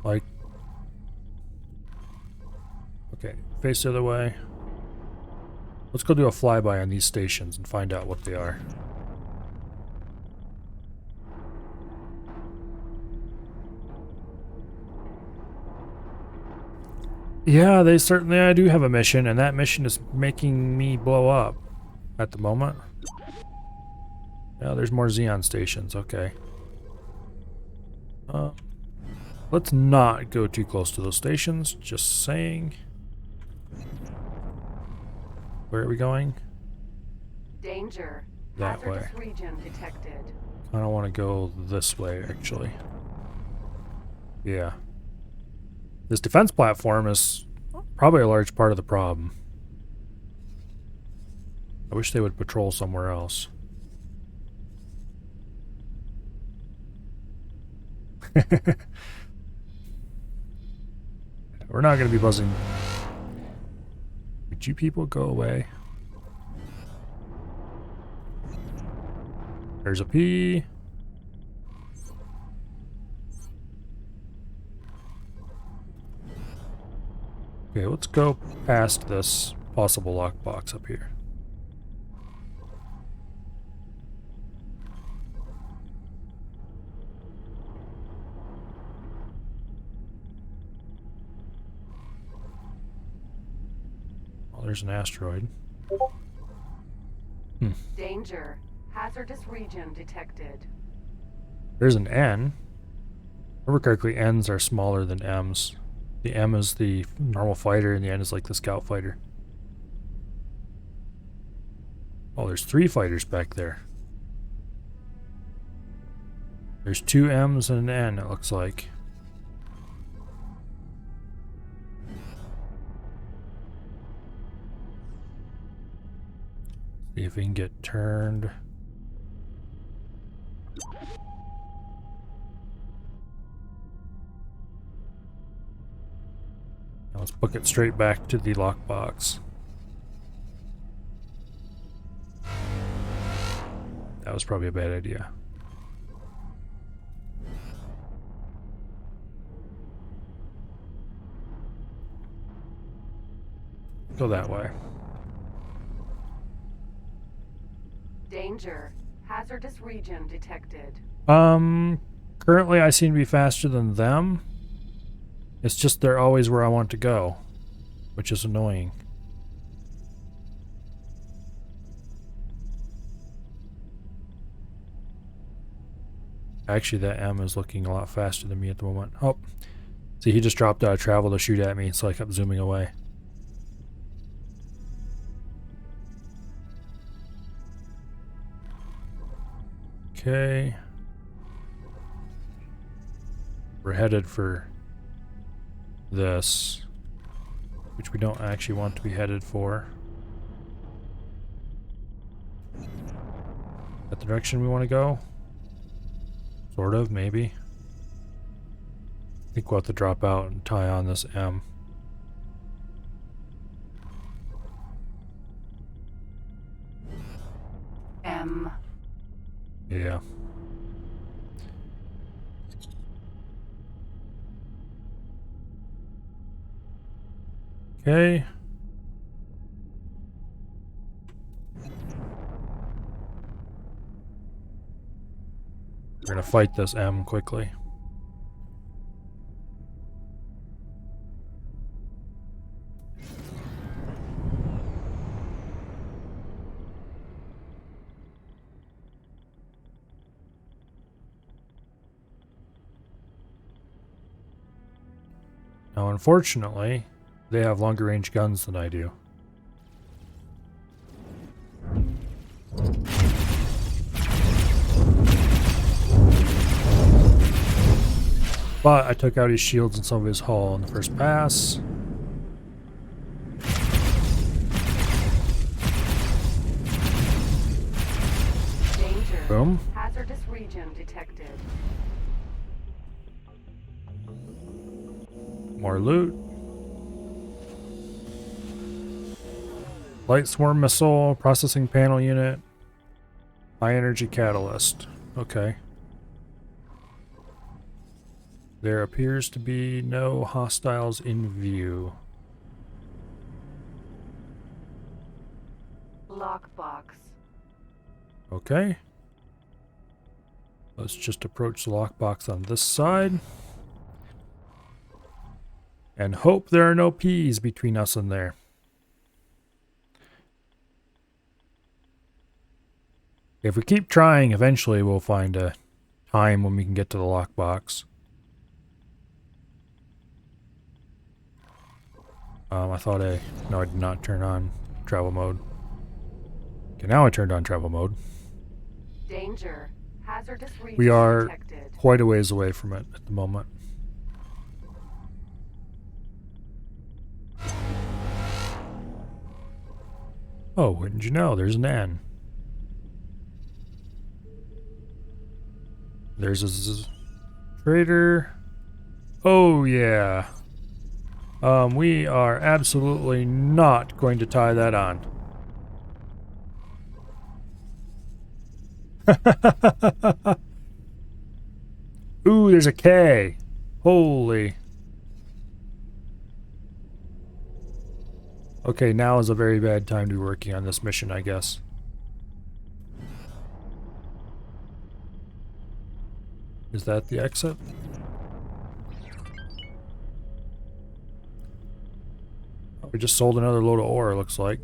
Like... Okay, face the other way. Let's go do a flyby on these stations and find out what they are. Yeah, I do have a mission, and that mission is making me blow up at the moment. Yeah, there's more Xeon stations, okay. Let's not go too close to those stations, just saying. Where are we going? Danger. That way. Hazardous region detected. I don't want to go this way, actually. Yeah. This defense platform is probably a large part of the problem. I wish they would patrol somewhere else. We're not going to be buzzing. Would you people go away? There's a P. Okay, let's go past this possible lockbox up here. Oh, there's an asteroid. Danger. Hazardous region detected. There's an N. If I remember correctly, N's are smaller than M's. The M is the normal fighter, and the N is like the scout fighter. Oh, there's 3 fighters back there. There's 2 M's and an N, it looks like. See if we can get turned. Now let's book it straight back to the lockbox. That was probably a bad idea. Go that way. Danger. Hazardous region detected. Currently I seem to be faster than them. It's just they're always where I want to go, which is annoying. Actually, that M is looking a lot faster than me at the moment. Oh, see, he just dropped out of travel to shoot at me, so I kept zooming away. Okay. We're headed for this, which we don't actually want to be headed for. Is that the direction we want to go? Sort of, maybe. I think we'll have to drop out and tie on this M. Yeah. Okay. We're gonna fight this M quickly. Now, unfortunately, they have longer range guns than I do. But I took out his shields and some of his hull in the first pass. Danger. Boom. Hazardous region detected. More loot. Light swarm missile, processing panel unit, high energy catalyst. Okay. There appears to be no hostiles in view. Lockbox. Okay. Let's just approach the lockbox on this side. And hope there are no P's between us and there. If we keep trying, eventually we'll find a time when we can get to the lockbox. No, I did not turn on travel mode. Okay, now I turned on travel mode. Danger. Hazardous region We are detected. quite a ways away from it at the moment. Oh, wouldn't you know? There's an N. There's a trader. Oh, yeah. We are absolutely not going to tie that on. Ooh, there's a K. Holy. Okay, now is a very bad time to be working on this mission, I guess. Is that the exit? We just sold another load of ore, looks like.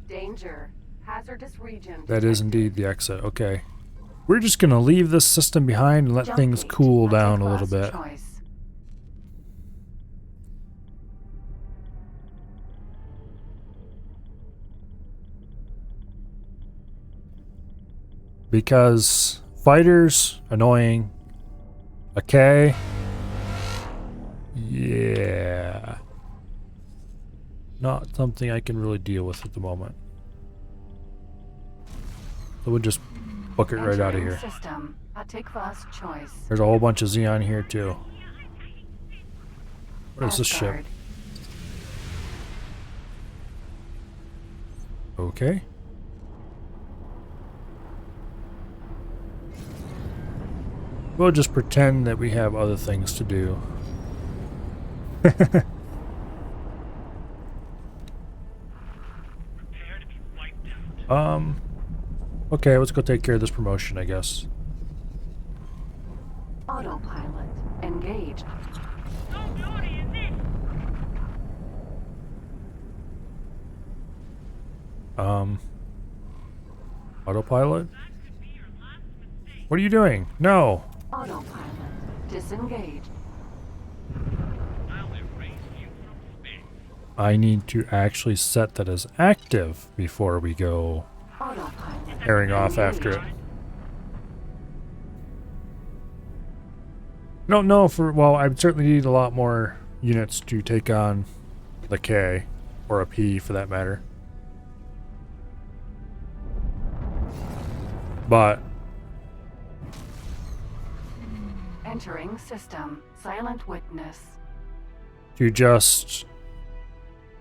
Danger. Hazardous region That is indeed the exit, okay. We're just gonna leave this system behind and let Jump things gate. cool A down take a little last bit. choice. Because fighters, annoying. A K. Yeah. Not something I can really deal with at the moment. So we'll just book it right out of Entering here. System. A take first choice. There's a whole bunch of Xeon here too. What is this ship? Asgard. Okay. We'll just pretend that we have other things to do. Okay, let's go take care of this promotion, I guess. Autopilot. Engaged. Autopilot? What are you doing? No! Autopilot. Disengaged. I need to actually set that as active before we go Autopilot. airing off after it. I don't know if well, I would certainly need a lot more units to take on the K, or a P for that matter. But Entering system. Silent witness. to just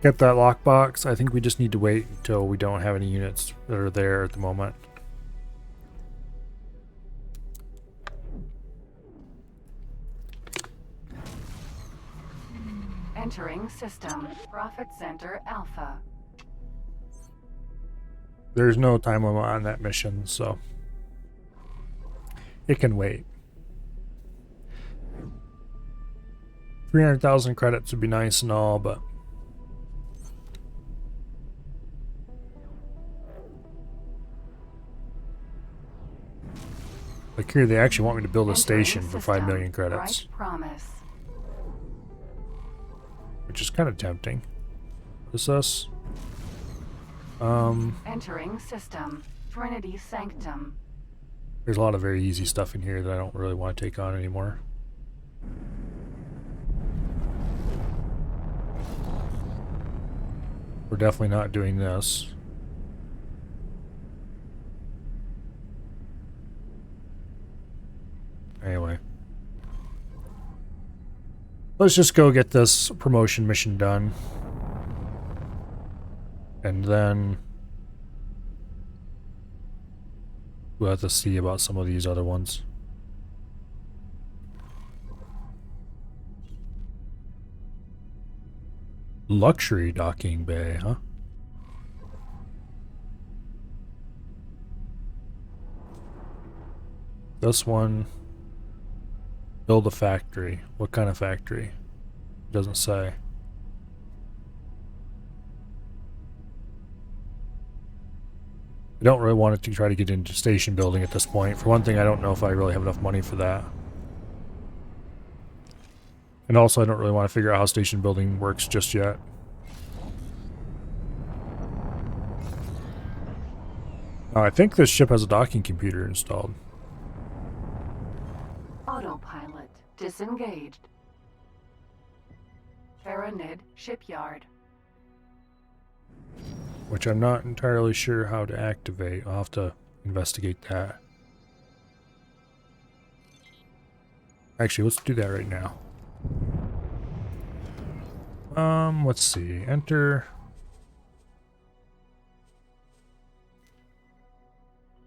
get that lockbox. I think we just need to wait until we don't have any units that are there at the moment. Entering system. Profit Center Alpha. There's no time limit on that mission, so it can wait. 300,000 credits would be nice and all, but like here they actually want me to build a station for 5 million credits, Bright promise. which is kind of tempting. Is this? Entering system. Trinity Sanctum. There's a lot of very easy stuff in here that I don't really want to take on anymore. We're definitely not doing this. Anyway. Let's just go get this promotion mission done. And then we'll have to see about some of these other ones. Luxury docking bay, huh? This one, build a factory. What kind of factory? It doesn't say. I don't really want it to try to get into station building at this point. For one thing, I don't know if I really have enough money for that. And also, I don't really want to figure out how station building works just yet. I think this ship has a docking computer installed. Autopilot disengaged. Faranid Shipyard. Which I'm not entirely sure how to activate. I'll have to investigate that. Actually, let's do that right now. Let's see. Enter.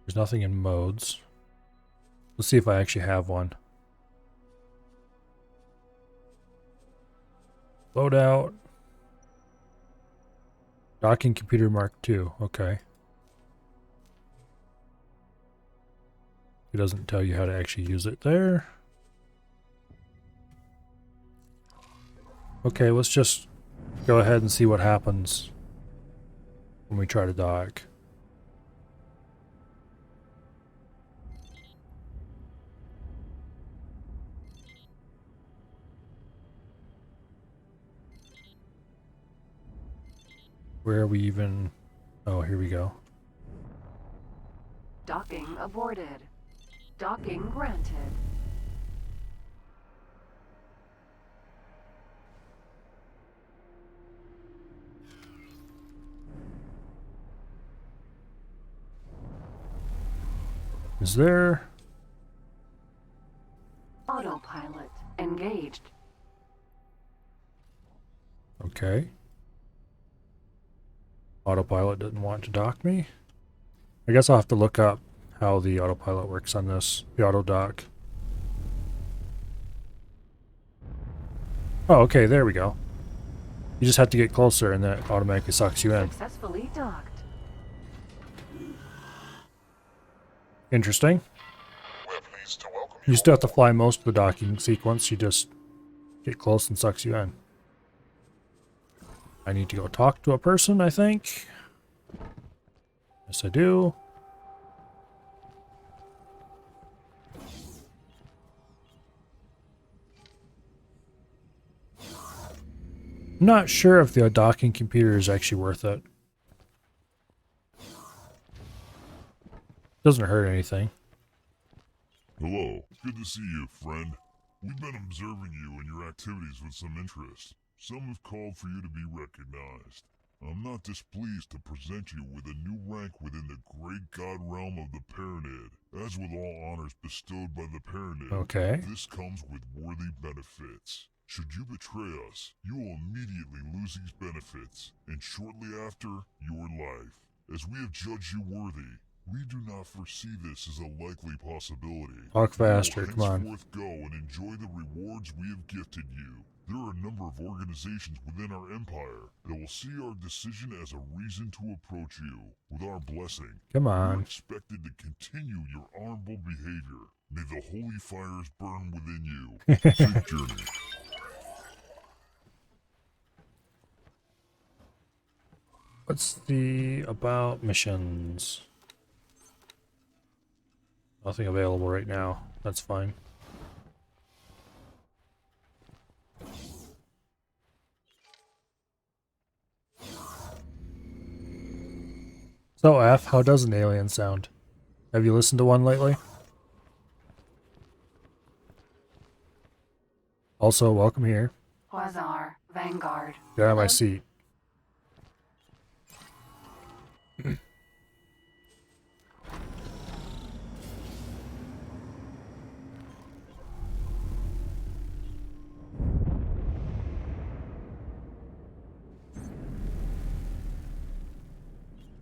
There's nothing in modes. Let's see if I actually have one. Loadout. Docking computer Mark II. Okay. It doesn't tell you how to actually use it there. Okay, let's just go ahead and see what happens when we try to dock. Where are we even? Oh, here we go. Docking aborted. Docking granted. Is there? Autopilot engaged. Okay. Autopilot didn't want to dock me. I guess I'll have to look up how the autopilot works on this, the auto dock. Oh, okay, there we go. You just have to get closer and then it automatically sucks you in. Successfully docked. Interesting. You still have to fly most of the docking sequence, you just get close and sucks you in. I need to go talk to a person, I think. Yes, I do. I'm not sure if the docking computer is actually worth it. Doesn't hurt anything. Hello, good to see you, friend. We've been observing you and your activities with some interest. Some have called for you to be recognized. I'm not displeased to present you with a new rank within the great god realm of the Paranid. As with all honors bestowed by the Paranid, Okay. this comes with worthy benefits. Should you betray us, you will immediately lose these benefits, and shortly after, your life. As we have judged you worthy, we do not foresee this as a likely possibility. Talk faster, come on. You will henceforth go and enjoy the rewards we have gifted you. There are a number of organizations within our empire that will see our decision as a reason to approach you. With our blessing, Come you're on. expected to continue your honorable behavior. May the holy fires burn within you. Safe journey. What's the about missions? Nothing available right now. That's fine. So, F, how does an alien sound? Have you listened to one lately? Also, welcome here. Quasar, Vanguard. Get out of my seat.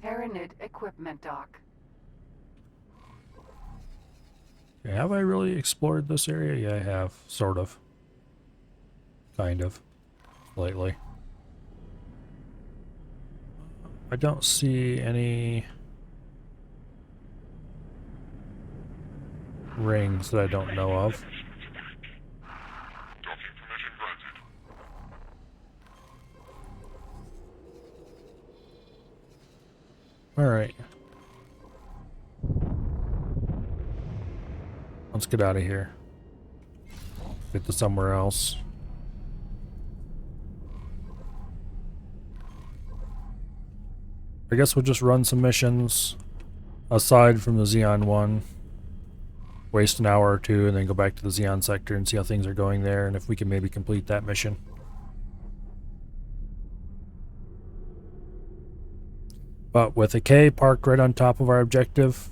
Tyranid Equipment Dock. Have I really explored this area? Yeah, I have. Sort of. Kind of. Lately. I don't see any rings that I don't know of. Alright. Let's get out of here. Get to somewhere else. I guess we'll just run some missions aside from the Xeon one. Waste an hour or two and then go back to the Xeon sector and see how things are going there and if we can maybe complete that mission. But with a K parked right on top of our objective,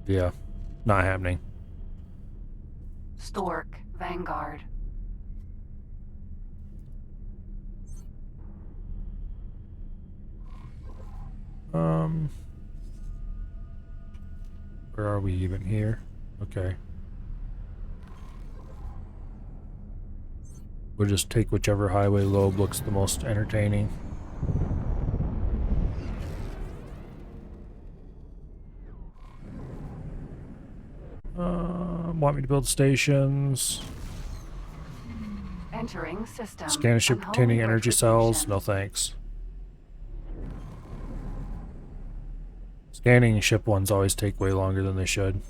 yeah, not happening. Stork, Vanguard. Where are we even here? Okay. We'll just take whichever highway lobe looks the most entertaining. Want me to build stations? Entering system. Scan a ship containing energy cells? No thanks. Scanning ship ones always take way longer than they should.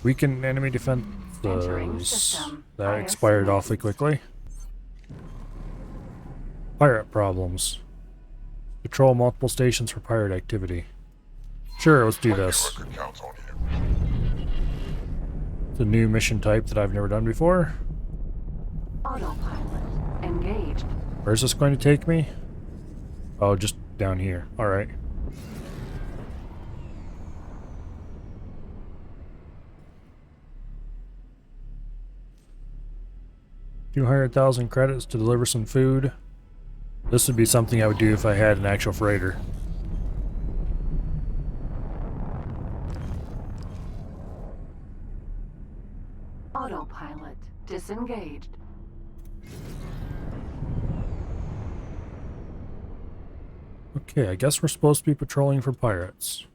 Weaken enemy defenses. That expired awfully quickly. Pirate problems. Patrol multiple stations for pirate activity. Sure, let's do this. It's a new mission type that I've never done before. Autopilot engaged. Where's this going to take me? Oh, just down here. Alright. $200,000 credits to deliver some food. This would be something I would do if I had an actual freighter. Autopilot disengaged. Okay, I guess we're supposed to be patrolling for pirates.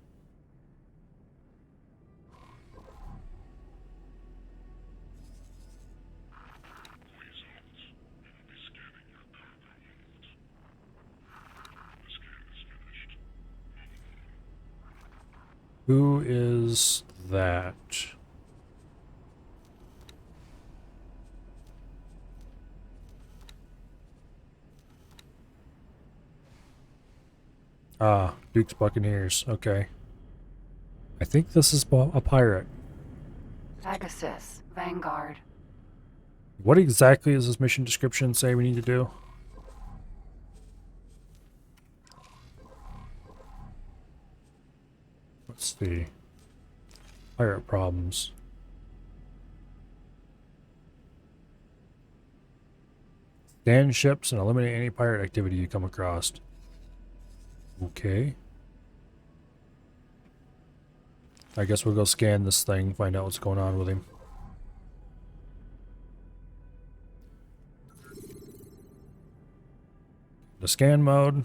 Who is that? Ah, Duke's Buccaneers. Okay. I think this is a pirate. Pegasus, Vanguard. What exactly does this mission description say we need to do? Let's see. Pirate problems. Scan ships and eliminate any pirate activity you come across. Okay. I guess we'll go scan this thing, find out what's going on with him. The scan mode.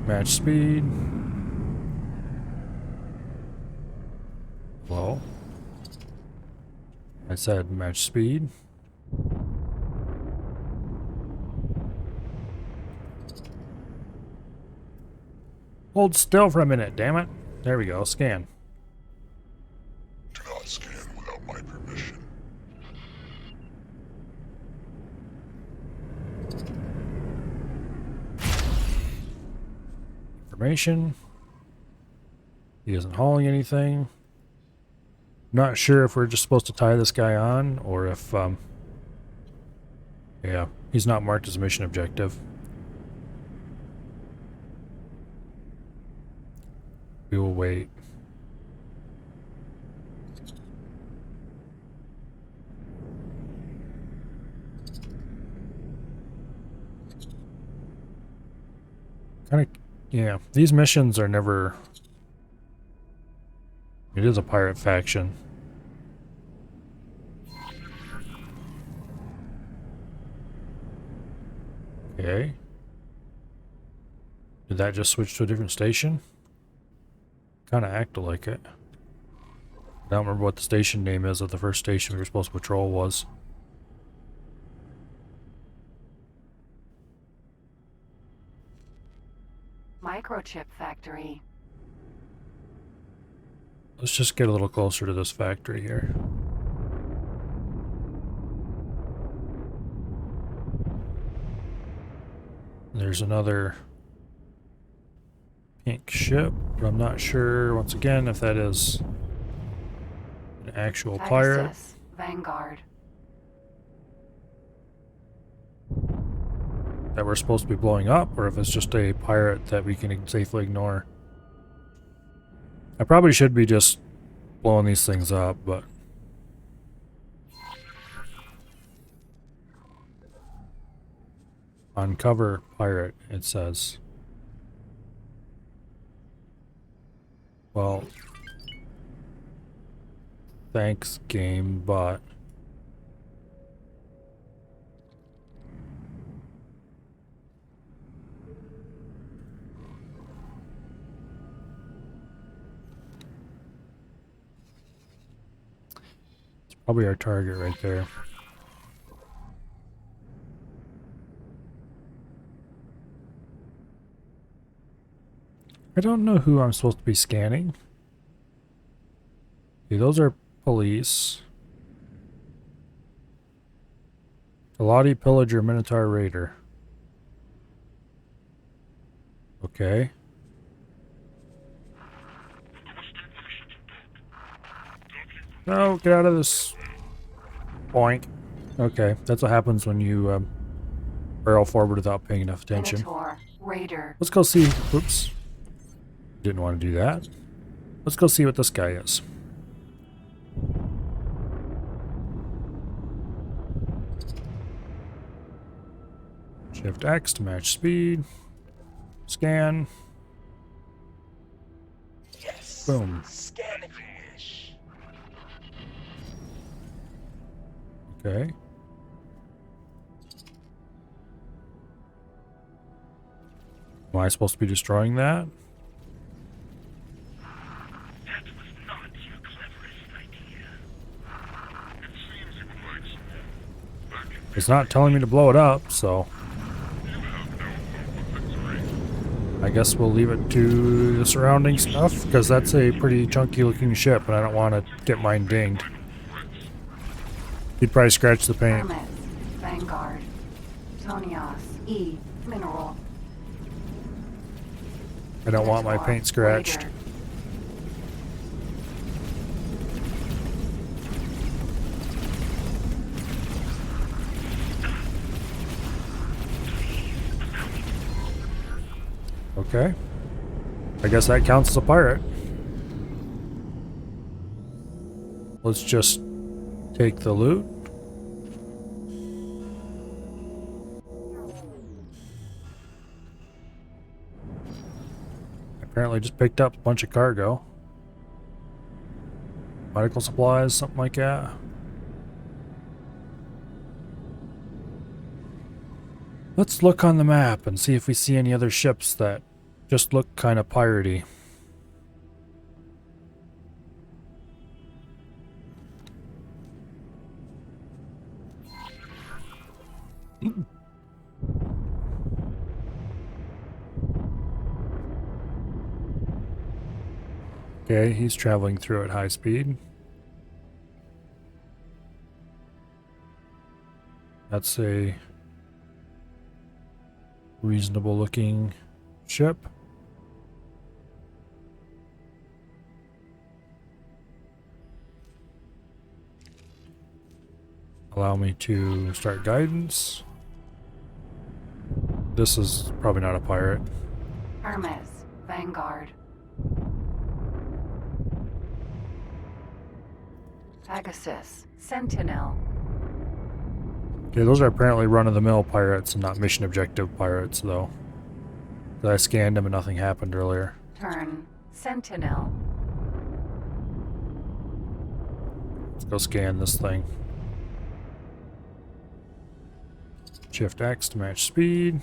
Match speed. Well, I said match speed. Hold still for a minute, damn it. There we go, scan. Do not scan without my permission. Information. He isn't hauling anything. Not sure if we're just supposed to tie this guy on or if, yeah, he's not marked as a mission objective. We will wait. Kind of, yeah, these missions are never... It is a pirate faction. Okay. Did that just switch to a different station? Kind of acted like it. I don't remember what the station name is of the first station we were supposed to patrol was. Microchip factory. Let's just get a little closer to this factory here. There's another pink ship, but I'm not sure, once again, if that is an actual pirate. Pegasus, Vanguard. That we're supposed to be blowing up, or if it's just a pirate that we can safely ignore. I probably should be just blowing these things up, but... Uncover pirate, it says. Well... Thanks, game, but... Probably our target right there. I don't know who I'm supposed to be scanning. Okay, those are police. Galati Pillager Minotaur Raider. Okay. No, get out of this. Boink. Okay, that's what happens when you barrel forward without paying enough attention. Minotaur, Raider. Let's go see. Oops. Didn't want to do that. Let's go see what this guy is. Shift X to match speed. Scan. Yes. Boom. Scan if you wish. Okay. Am I supposed to be destroying that? That was not your cleverest idea. It seems you would like some more. Back in It's not telling me to blow it up, so you have no hope of victory. I guess we'll leave it to the surrounding stuff, because that's a pretty chunky looking ship, and I don't want to get mine dinged. He'd probably scratch the paint. Hermes, Vanguard. Tonias, E, Mineral. I don't want my paint scratched. Okay. I guess that counts as a pirate. Let's just take the loot. Apparently just picked up a bunch of cargo. Medical supplies, something like that. Let's look on the map and see if we see any other ships that just look kind of piratey. Okay, he's traveling through at high speed. That's a reasonable looking ship. Allow me to start guidance. This is probably not a pirate. Hermes, Vanguard. Pegasus, Sentinel. Okay, those are apparently run-of-the-mill pirates and not mission objective pirates, though. I scanned them and nothing happened earlier. Turn, Sentinel. Let's go scan this thing. Shift X to match speed.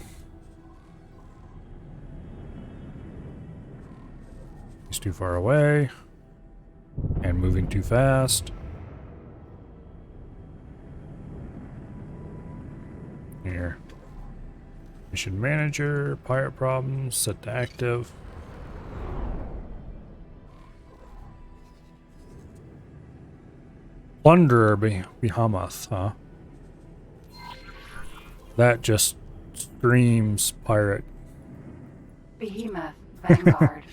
He's too far away. And moving too fast. Here. Mission manager, pirate problems, set to active. Plunderer Behemoth, huh? That just screams pirate. Behemoth, Vanguard.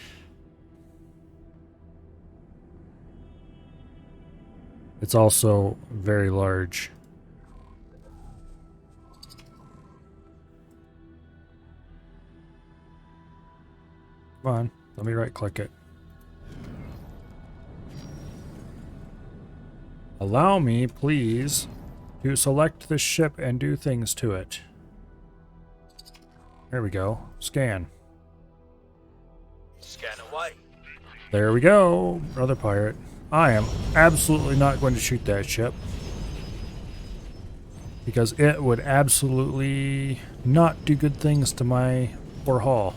It's also very large. Come on, let me right click it. Allow me, please, to select this ship and do things to it. There we go. Scan. Scan away. There we go. Brother pirate. I am absolutely not going to shoot that ship. Because it would absolutely not do good things to my poor hull.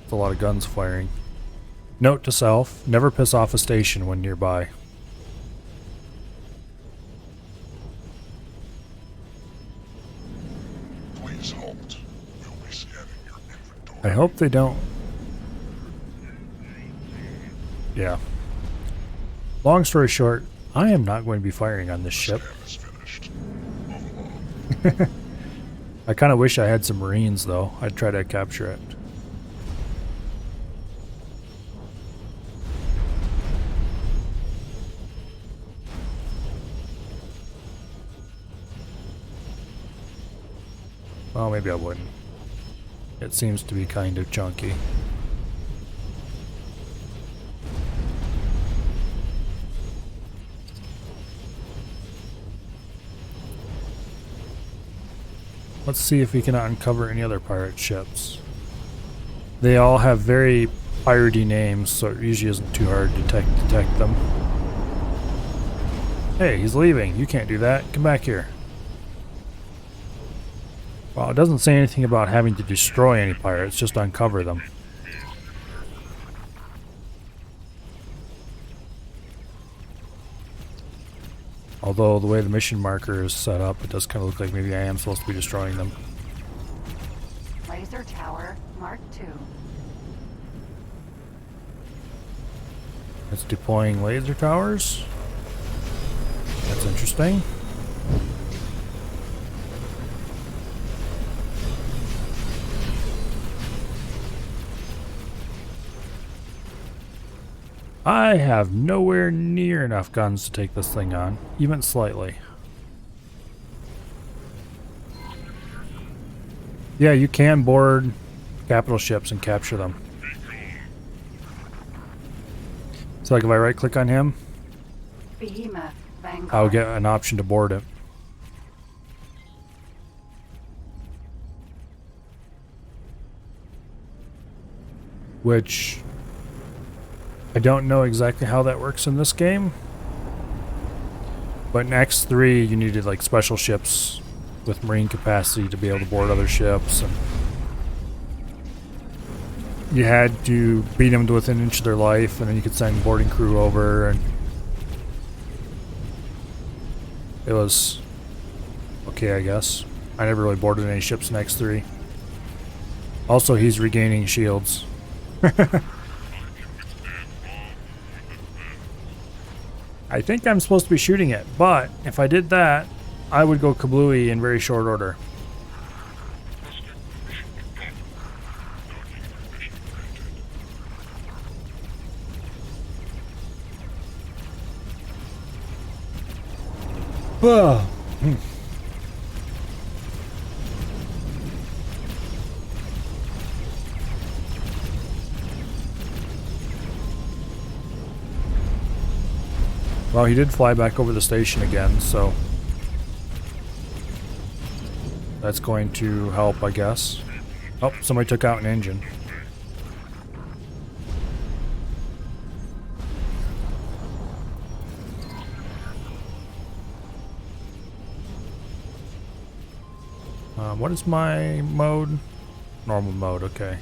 It's a lot of guns firing. Note to self, never piss off a station when nearby. Please halt. We'll be scanning your inventory. I hope they don't. Yeah. Long story short, I am not going to be firing on this ship. Scan is finished. Move along. I kind of wish I had some Marines, though. I'd try to capture it. Well, maybe I wouldn't. It seems to be kind of junky. Let's see if we can uncover any other pirate ships. They all have very piratey names, so it usually isn't too hard to detect them. Hey, he's leaving. You can't do that. Come back here. Well, it doesn't say anything about having to destroy any pirates, just uncover them. Although the way the mission marker is set up, it does kind of look like maybe I am supposed to be destroying them. Laser Tower, Mark II. It's deploying laser towers. That's interesting. I have nowhere near enough guns to take this thing on, even slightly. Yeah, you can board capital ships and capture them. So like if I right click on him, Behemoth, Vanguard. I'll get an option to board it. Which I don't know exactly how that works in this game. But in X3 you needed like special ships with marine capacity to be able to board other ships, and you had to beat them to within an inch of their life, and then you could send boarding crew over, and it was okay, I guess. I never really boarded any ships in X3. Also, he's regaining shields. I think I'm supposed to be shooting it, but if I did that, I would go kablooey in very short order. Well, he did fly back over the station again, so that's going to help, I guess. Oh, somebody took out an engine. What is my mode? Normal mode, okay.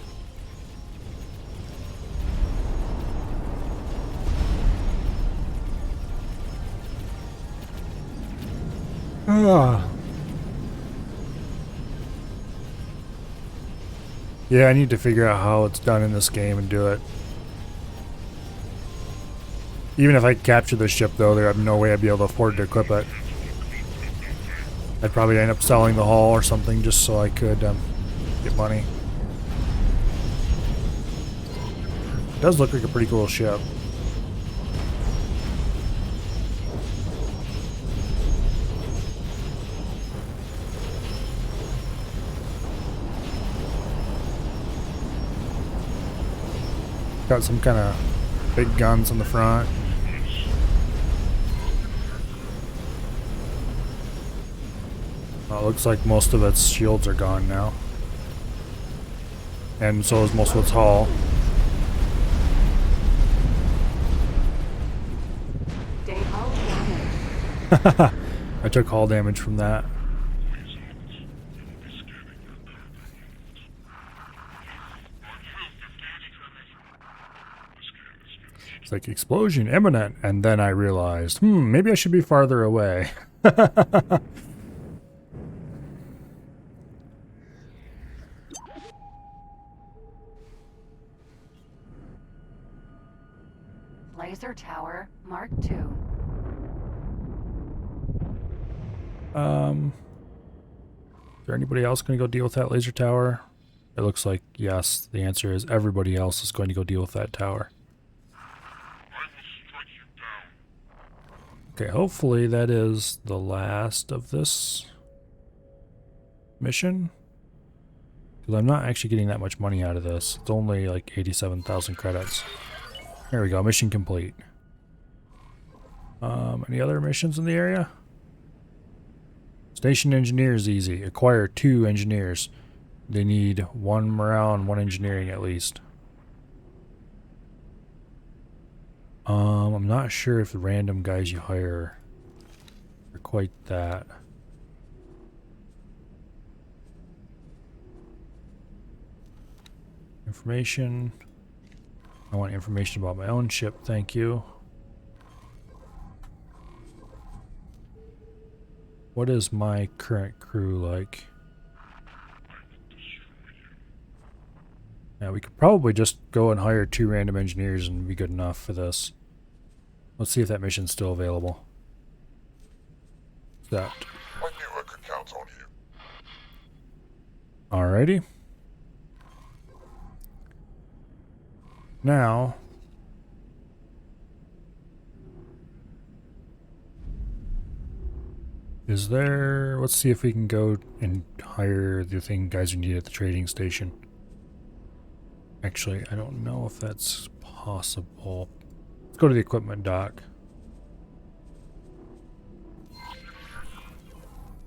Yeah, I need to figure out how it's done in this game and do it. Even if I capture the ship, though, there's no way I'd be able to afford to equip it. I'd probably end up selling the hull or something just so I could get money. It does look like a pretty cool ship. Got some kind of big guns on the front. It looks like most of its shields are gone now. And so is most of its hull. I took hull damage from that. It's like explosion imminent, and then I realized, maybe I should be farther away. Laser Tower Mark II. Is there anybody else going to go deal with that laser tower? It looks like yes. The answer is everybody else is going to go deal with that tower. Okay, hopefully that is the last of this mission. Because I'm not actually getting that much money out of this. It's only like 87,000 credits. There we go, mission complete. Any other missions in the area? Station engineer is easy. Acquire 2 engineers. They need 1 morale and 1 engineering at least. I'm not sure if the random guys you hire are quite that. Information. I want information about my own ship, thank you. What is my current crew like? Yeah, we could probably just go and hire 2 random engineers and be good enough for this. Let's see if that mission's still available. Accept. I knew I could count on you. Alrighty. Now, Is there... Let's see if we can go and hire the thing guys we need at the trading station. Actually, I don't know if that's possible. Let's go to the equipment dock.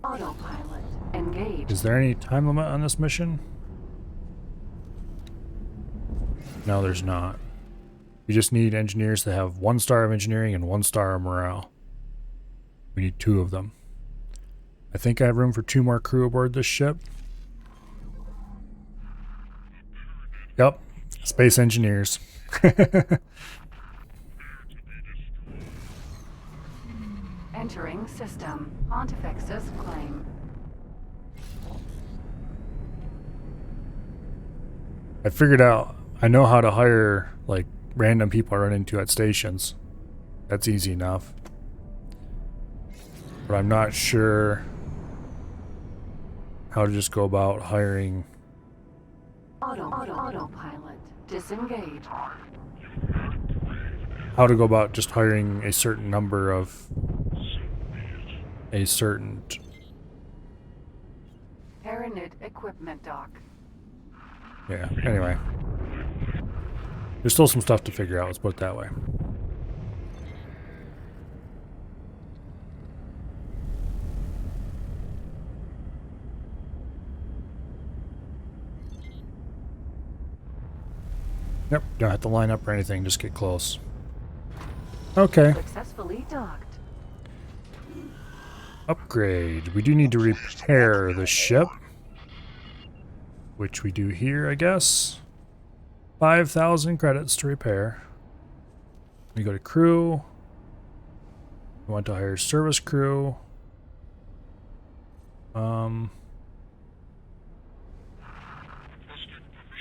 Autopilot engaged. Is there any time limit on this mission? No, there's not. We just need engineers that have 1 star of engineering and 1 star of morale. We need 2 of them. I think I have room for 2 more crew aboard this ship. Yep, space engineers. Entering system. Pontifex's claim. I figured out, I know how to hire, like, random people I run into at stations. That's easy enough. But I'm not sure how to just go about hiring. Autopilot disengaged. How to go about just hiring a certain number of a certain... Paranid equipment dock. Yeah, anyway. There's still some stuff to figure out, let's put it that way. Yep, don't have to line up or anything, just get close. Okay. Successfully docked. Upgrade. We do need to repair the ship. Which we do here, I guess. 5,000 credits to repair. We go to crew. We want to hire service crew. I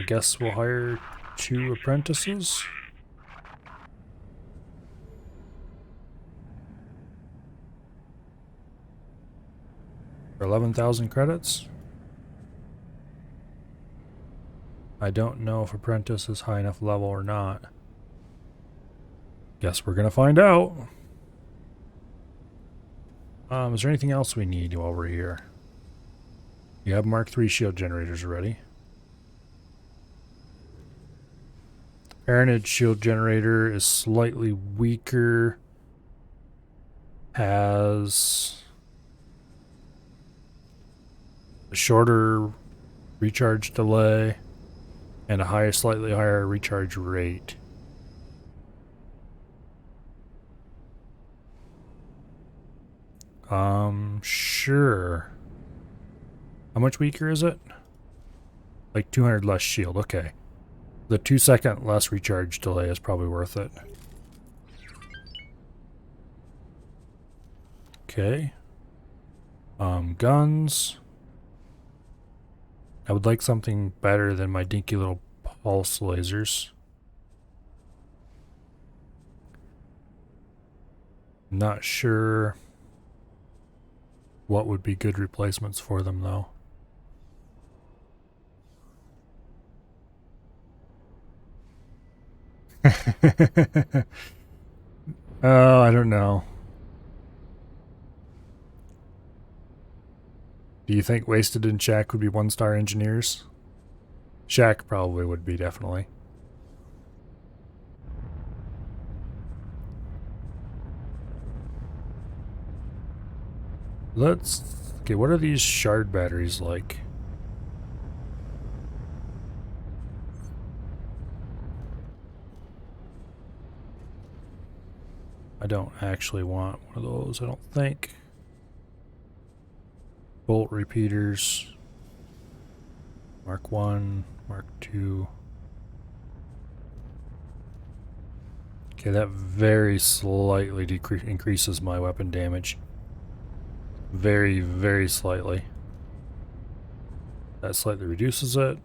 guess we'll hire 2 apprentices. For 11,000 credits. I don't know if apprentice is high enough level or not. Guess we're gonna find out. Is there anything else we need while we're here? You have Mark III shield generators already. Paranid shield generator is slightly weaker. Has a shorter recharge delay and a slightly higher recharge rate. Sure. How much weaker is it? Like 200 less shield, okay. The 2-second less recharge delay is probably worth it. Okay. Guns. I would like something better than my dinky little pulse lasers. Not sure what would be good replacements for them, though. Oh, I don't know. Do you think Wasted and Shaq would be 1-star engineers? Shaq probably would be, definitely. Okay, what are these shard batteries like? I don't actually want one of those, I don't think. Bolt repeaters. Mark 1, Mark 2. Okay, that very slightly increases my weapon damage. Very, very slightly. That slightly reduces it.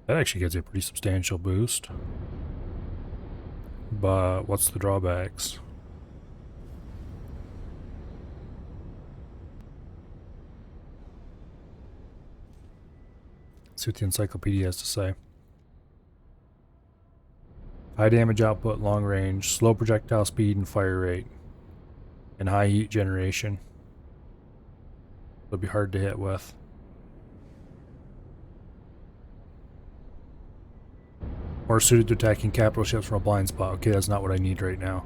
That actually gives you a pretty substantial boost. But what's the drawbacks? See what the encyclopedia has to say. High damage output, long range, slow projectile speed, and fire rate. and high heat generation. It'll be hard to hit with. More suited to attacking capital ships from a blind spot. Okay, that's not what I need right now.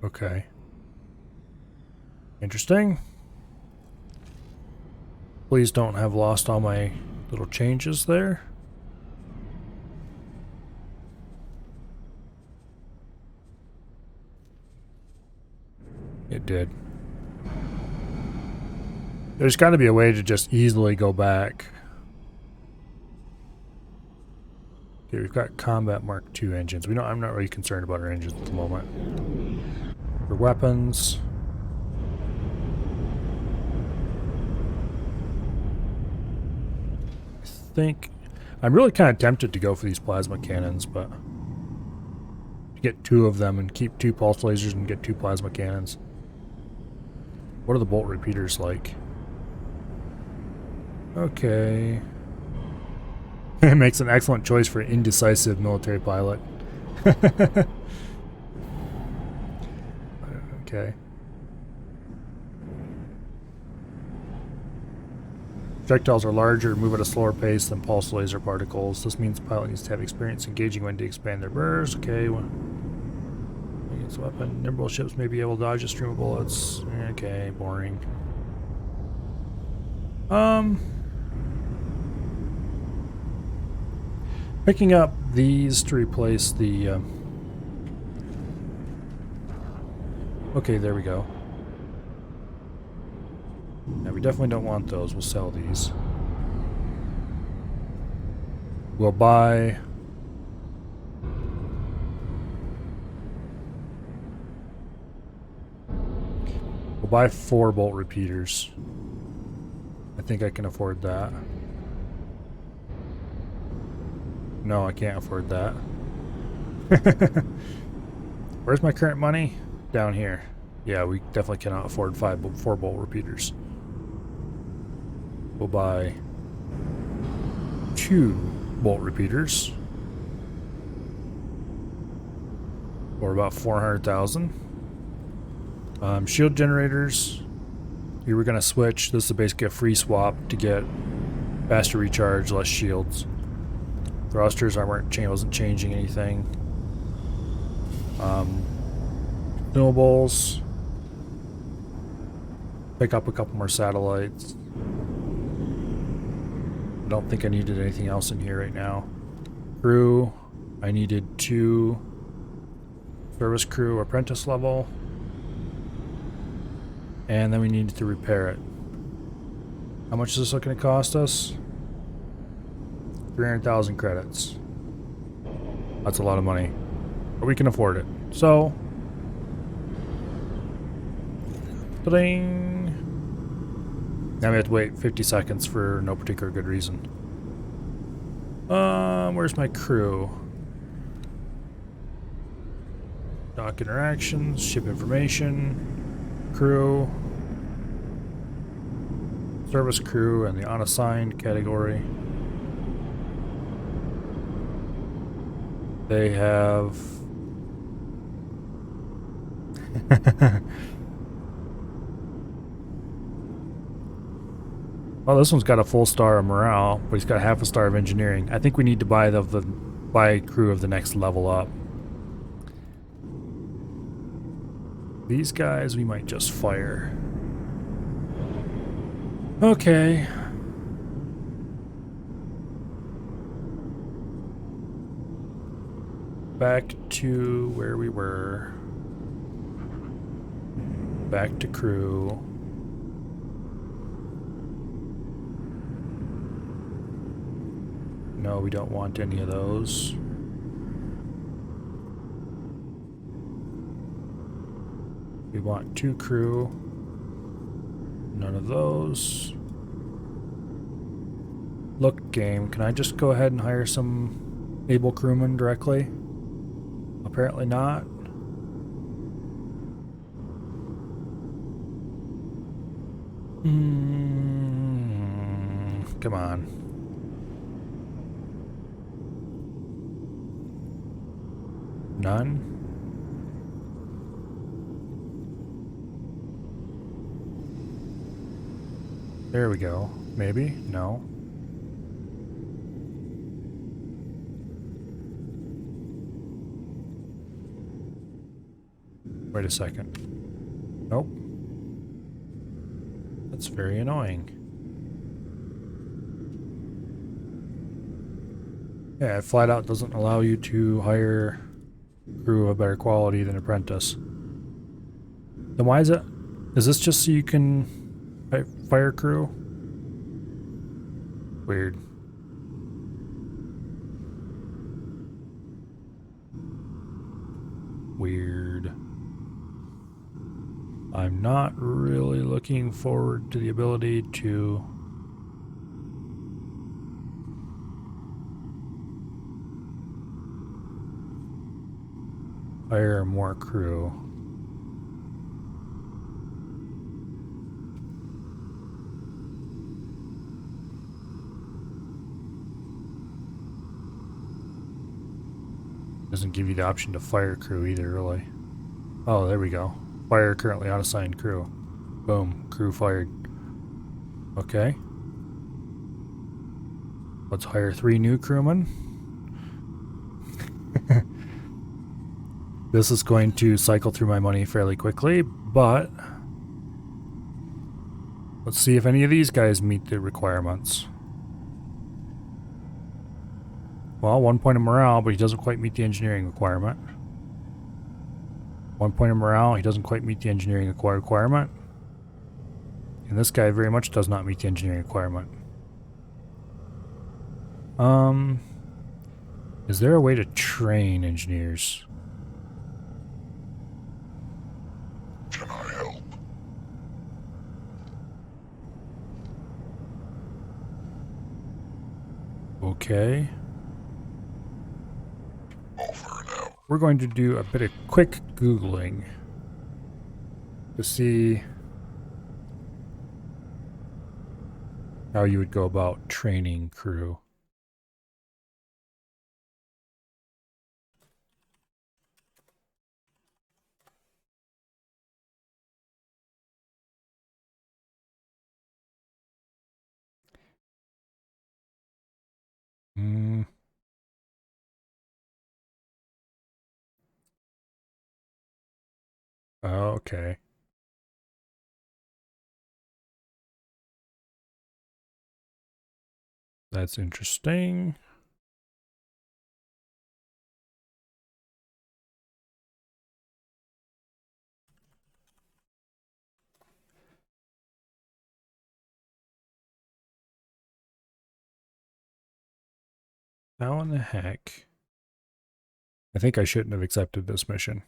Okay. Interesting. Please don't have lost all my little changes there. It did. There's got to be a way to just easily go back. Okay, we've got Combat Mark II engines. I'm not really concerned about our engines at the moment. For weapons. I think I'm really kind of tempted to go for these plasma cannons, but to get 2 of them and keep 2 pulse lasers and get 2 plasma cannons. What are the bolt repeaters like? Okay. It makes an excellent choice for an indecisive military pilot. Okay. Projectiles are larger, move at a slower pace than pulse laser particles. This means the pilot needs to have experience engaging when to expand their burst. Okay. Against a weapon. Nimble ships may be able to dodge a stream of bullets. Okay, boring. Picking up these to replace the... Okay, there we go. Now, we definitely don't want those. We'll sell these. We'll buy... We'll buy 4 bolt repeaters. I think I can afford that. No, I can't afford that. Where's my current money? Down here. Yeah, we definitely cannot afford 4 bolt repeaters. We'll buy 2 bolt repeaters for about 400,000. Shield generators. We were gonna switch. This is basically a free swap to get faster recharge, less shields. Thrusters wasn't changing anything. Consumables. Pick up a couple more satellites. I don't think I needed anything else in here right now. Crew. I needed 2 service crew apprentice level. And then we needed to repair it. How much is this looking to cost us? 300,000 credits. That's a lot of money. But we can afford it. So... Ding! Now we have to wait 50 seconds for no particular good reason. Where's my crew? Dock interactions, ship information, crew, service crew, and the unassigned category. They have... Well, this one's got a full star of morale, but he's got half a star of engineering. I think we need to buy buy crew of the next level up. These guys we might just fire. Okay. Back to where we were. Back to crew. No, we don't want any of those. We want 2 crew. None of those. Look, game, can I just go ahead and hire some able crewmen directly? Apparently not. Come on. None. There we go. Maybe? No. Wait a second. Nope. That's very annoying. Yeah, it flat out doesn't allow you to hire crew of a better quality than apprentice. Then why is it? Is this just so you can fire crew? Weird. Weird. I'm not really looking forward to the ability to hire more crew. Doesn't give you the option to fire crew either, really. Oh, there we go. Fire currently unassigned crew. Boom. Crew fired. Okay. Let's hire 3 new crewmen. This is going to cycle through my money fairly quickly, but let's see if any of these guys meet the requirements. Well, 1 point of morale, but he doesn't quite meet the engineering requirement. 1 point of morale, he doesn't quite meet the engineering requirement. And this guy very much does not meet the engineering requirement. Is there a way to train engineers? Can I help? Okay. Over and out. We're going to do a bit of quick Googling to see how you would go about training crew. Okay. That's interesting. How in the heck? I think I shouldn't have accepted this mission.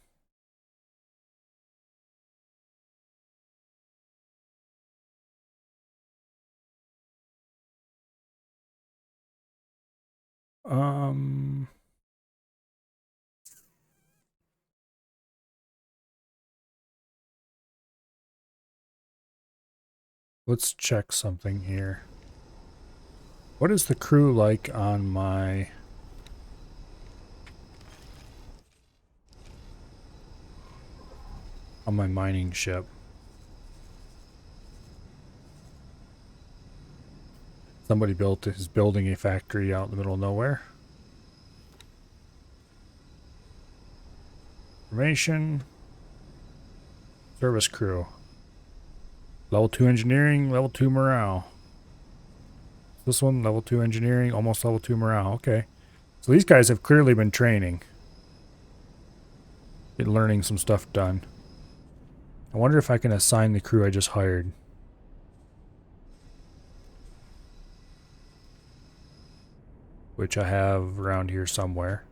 Let's check something here. What is the crew like on my mining ship? Somebody is building a factory out in the middle of nowhere. Information. Service crew. Level 2 engineering, level 2 morale. This one, level 2 engineering, almost level 2 morale. Okay. So these guys have clearly been training. Been learning some stuff done. I wonder if I can assign the crew I just hired. Which I have around here somewhere.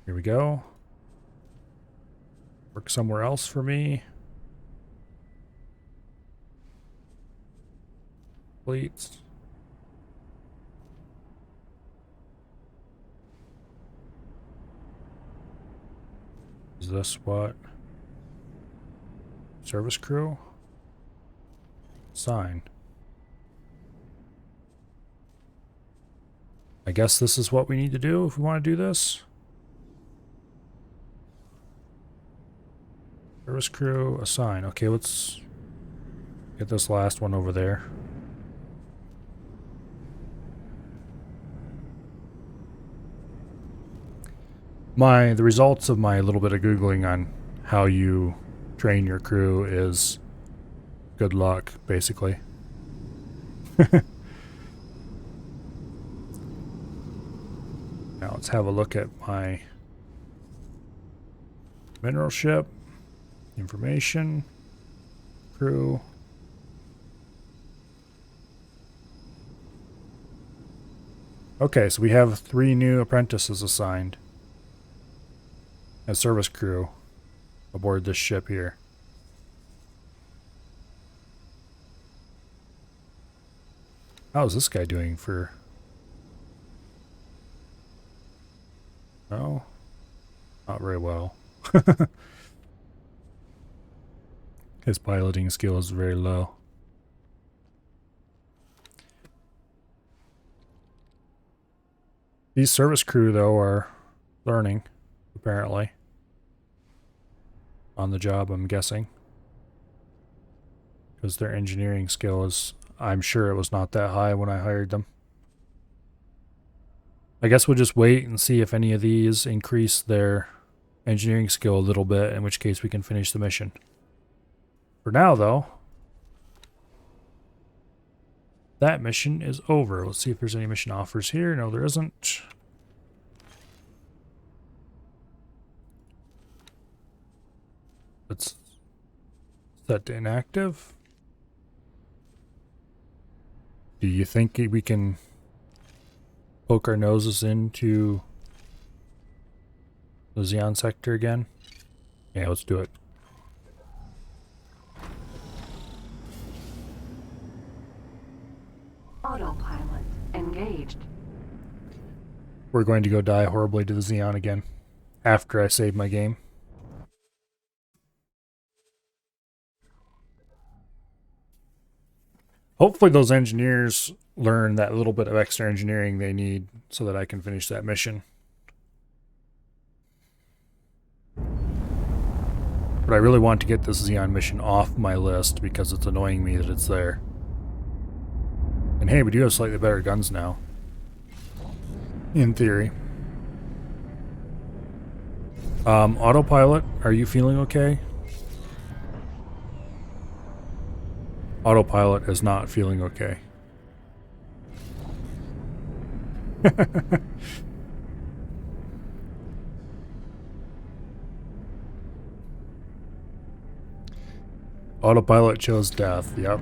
Here we go. Work somewhere else for me. Fleets. Is this what? Service crew? Sign. I guess this is what we need to do if we want to do this. Service crew, assign. Okay, let's get this last one over there. The results of my little bit of Googling on how you train your crew is good luck, basically. Now let's have a look at my mineral ship, information, crew. Okay, so we have 3 new apprentices assigned as service crew aboard this ship here. How's this guy doing for... No, not very well. His piloting skill is very low. These service crew, though, are learning, apparently. On the job, I'm guessing. Because their engineering skill is... I'm sure it was not that high when I hired them. I guess we'll just wait and see if any of these increase their engineering skill a little bit, in which case we can finish the mission. For now, though, that mission is over. Let's see if there's any mission offers here. No, there isn't. Let's set to inactive. Do you think we can poke our noses into the Xeon sector again? Yeah, let's do it. Autopilot engaged. We're going to go die horribly to the Xeon again after I save my game. Hopefully those engineers learn that little bit of extra engineering they need so that I can finish that mission. But I really want to get this Xeon mission off my list because it's annoying me that it's there. And hey, we do have slightly better guns now. In theory. Autopilot, are you feeling okay? Autopilot is not feeling okay. Autopilot chose death, yep.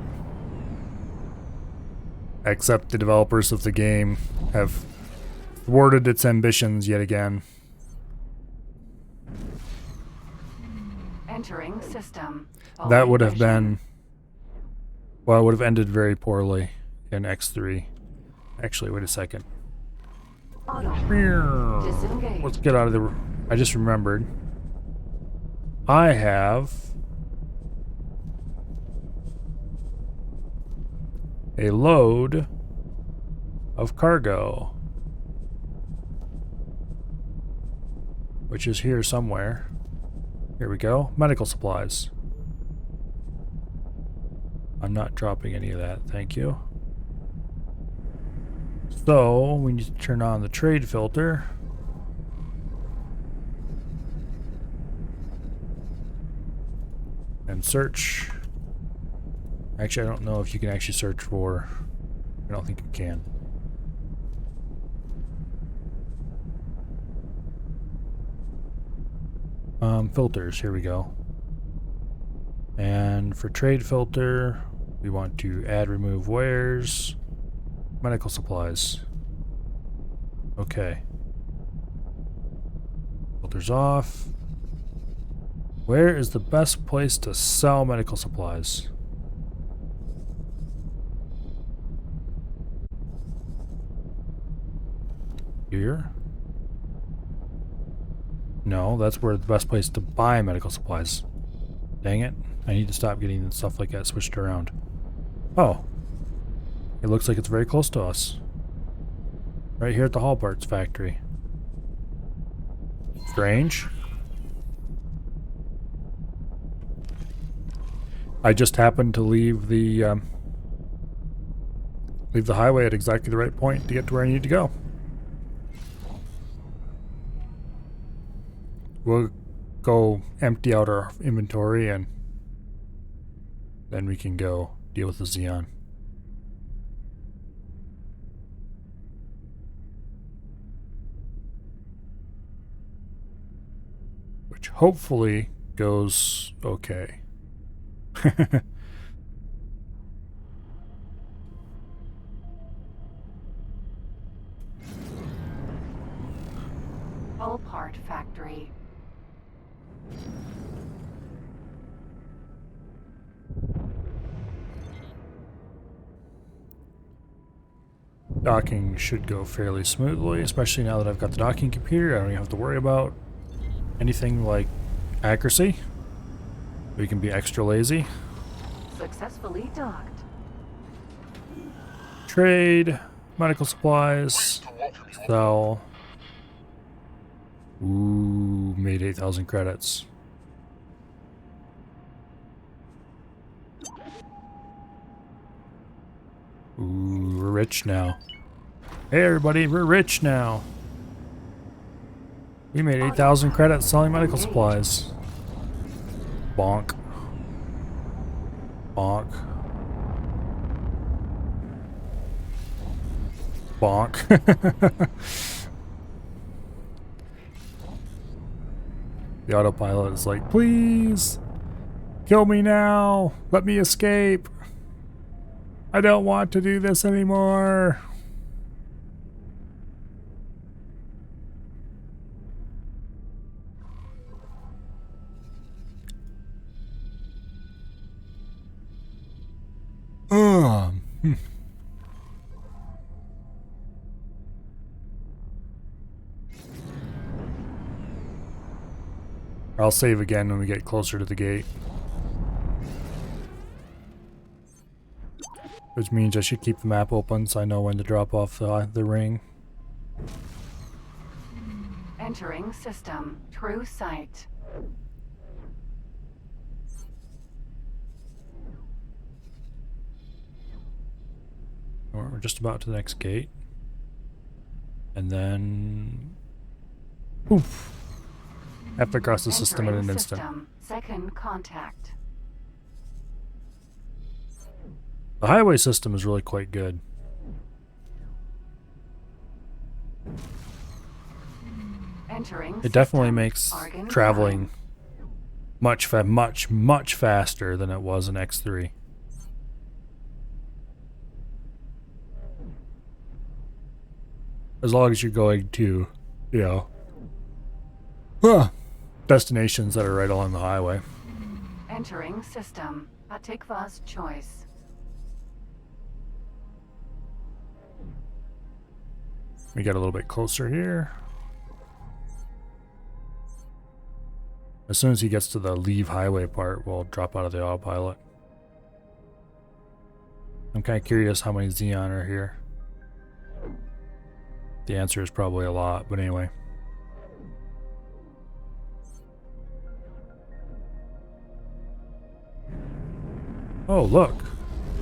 Except the developers of the game have thwarted its ambitions yet again. Entering system. That would have been... Well, it would have ended very poorly in X3. Actually, wait a second. Let's get out of the... I just remembered. I have... a load of cargo. Which is here somewhere. Here we go. Medical supplies. I'm not dropping any of that, thank you. So, we need to turn on the trade filter. And search. Actually, I don't know if you can actually search for... I don't think you can. Filters, here we go. And for trade filter, we want to add, remove wares, medical supplies. Okay. Filters off. Where is the best place to sell medical supplies? Here? No, that's where the best place to buy medical supplies. Dang it. I need to stop getting stuff like that switched around. Oh. It looks like it's very close to us. Right here at the Hull Parts Factory. Strange. I just happened to leave the highway at exactly the right point to get to where I need to go. We'll go empty out our inventory and then we can go deal with the Xeon. Which hopefully goes okay. Hull Part Factory. Docking should go fairly smoothly, especially now that I've got the docking computer. I don't even have to worry about anything like accuracy. We can be extra lazy. Successfully docked. Trade, medical supplies, sell. Ooh, made 8,000 credits. Ooh, we're rich now. Hey everybody, we're rich now. We made 8,000 credits selling medical supplies. Bonk. Bonk. Bonk. The autopilot is like, please, kill me now. Let me escape. I don't want to do this anymore. I'll save again when we get closer to the gate. Which means I should keep the map open so I know when to drop off the ring. Entering system. True sight. We're just about to the next gate. And then... Poof! Have to cross the system in an instant. Second contact. The highway system is really quite good. Entering It definitely system. makes Argon traveling much faster than it was in X3. As long as you're going to, you know, destinations that are right along the highway. Entering system. Patikva's choice. We get a little bit closer here. As soon as he gets to the leave highway part, we'll drop out of the autopilot. I'm kind of curious how many Xeon are here. The answer is probably a lot, but anyway. Oh, look.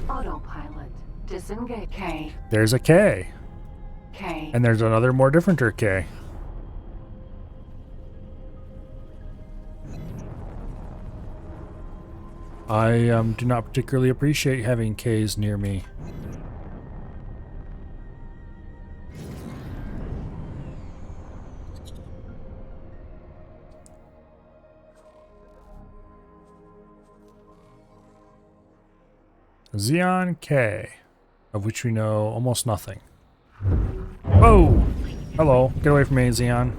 Autopilot. Disengage. K. There's a K. K. And there's another more differenter K. I do not particularly appreciate having Ks near me. Xeon K, of which we know almost nothing. Whoa! Hello, get away from me, Xeon.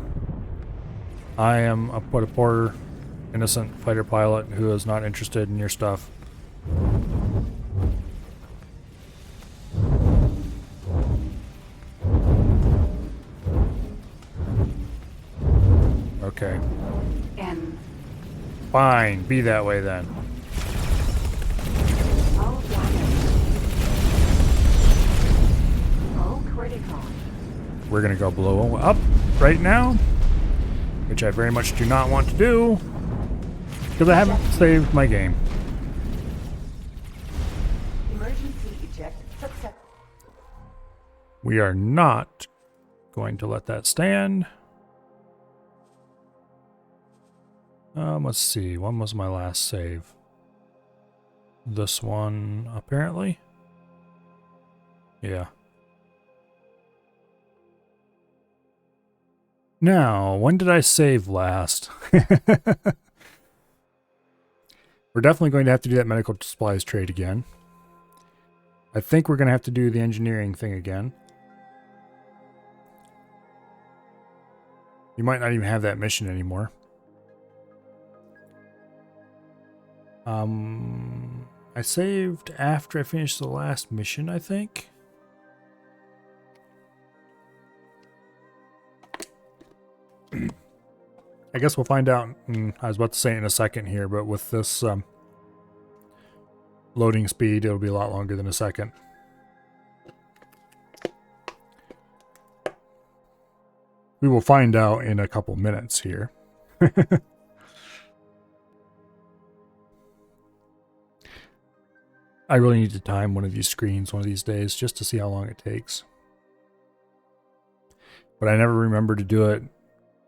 I am a poor, innocent fighter pilot who is not interested in your stuff. Okay. N. Fine, be that way then. All damage. All critical. we're going to go blow up right now, which I very much do not want to do because I haven't saved my game. Emergency eject success. We are not going to let that stand. Let's see. When was my last save? This one, apparently. Yeah. Now, when did I save last? We're definitely going to have to do that medical supplies trade again. I think we're going to have to do the engineering thing again. You might not even have that mission anymore. I saved after I finished the last mission, I think. I guess we'll find out. I was about to say it in a second here, but with this loading speed, it'll be a lot longer than a second. We will find out in a couple minutes here. I really need to time one of these screens one of these days just to see how long it takes. But I never remember to do it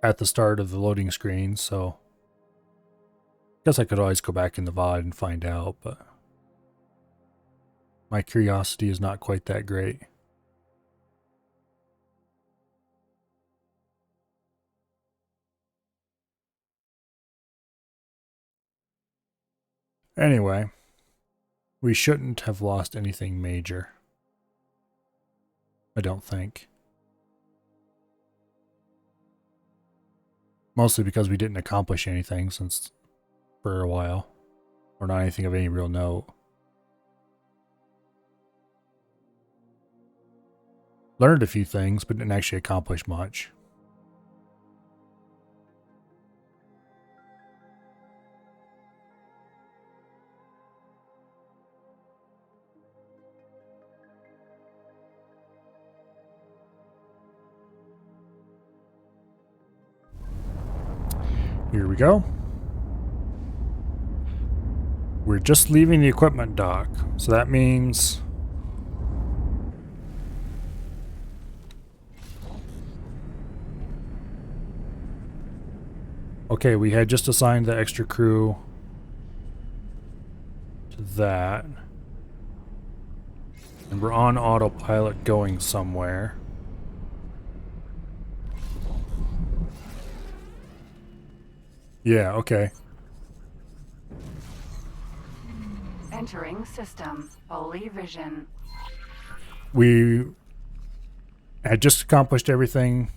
at the start of the loading screen, so I guess I could always go back in the VOD and find out, but my curiosity is not quite that great. Anyway, we shouldn't have lost anything major. I don't think. Mostly because we didn't accomplish anything since for a while. Or not anything of any real note. Learned a few things, but didn't actually accomplish much. Here we go. We're just leaving the equipment dock, so that means okay, we had just assigned the extra crew to that. And we're on autopilot going somewhere. Yeah, okay. Entering system. Fully vision. We had just accomplished everything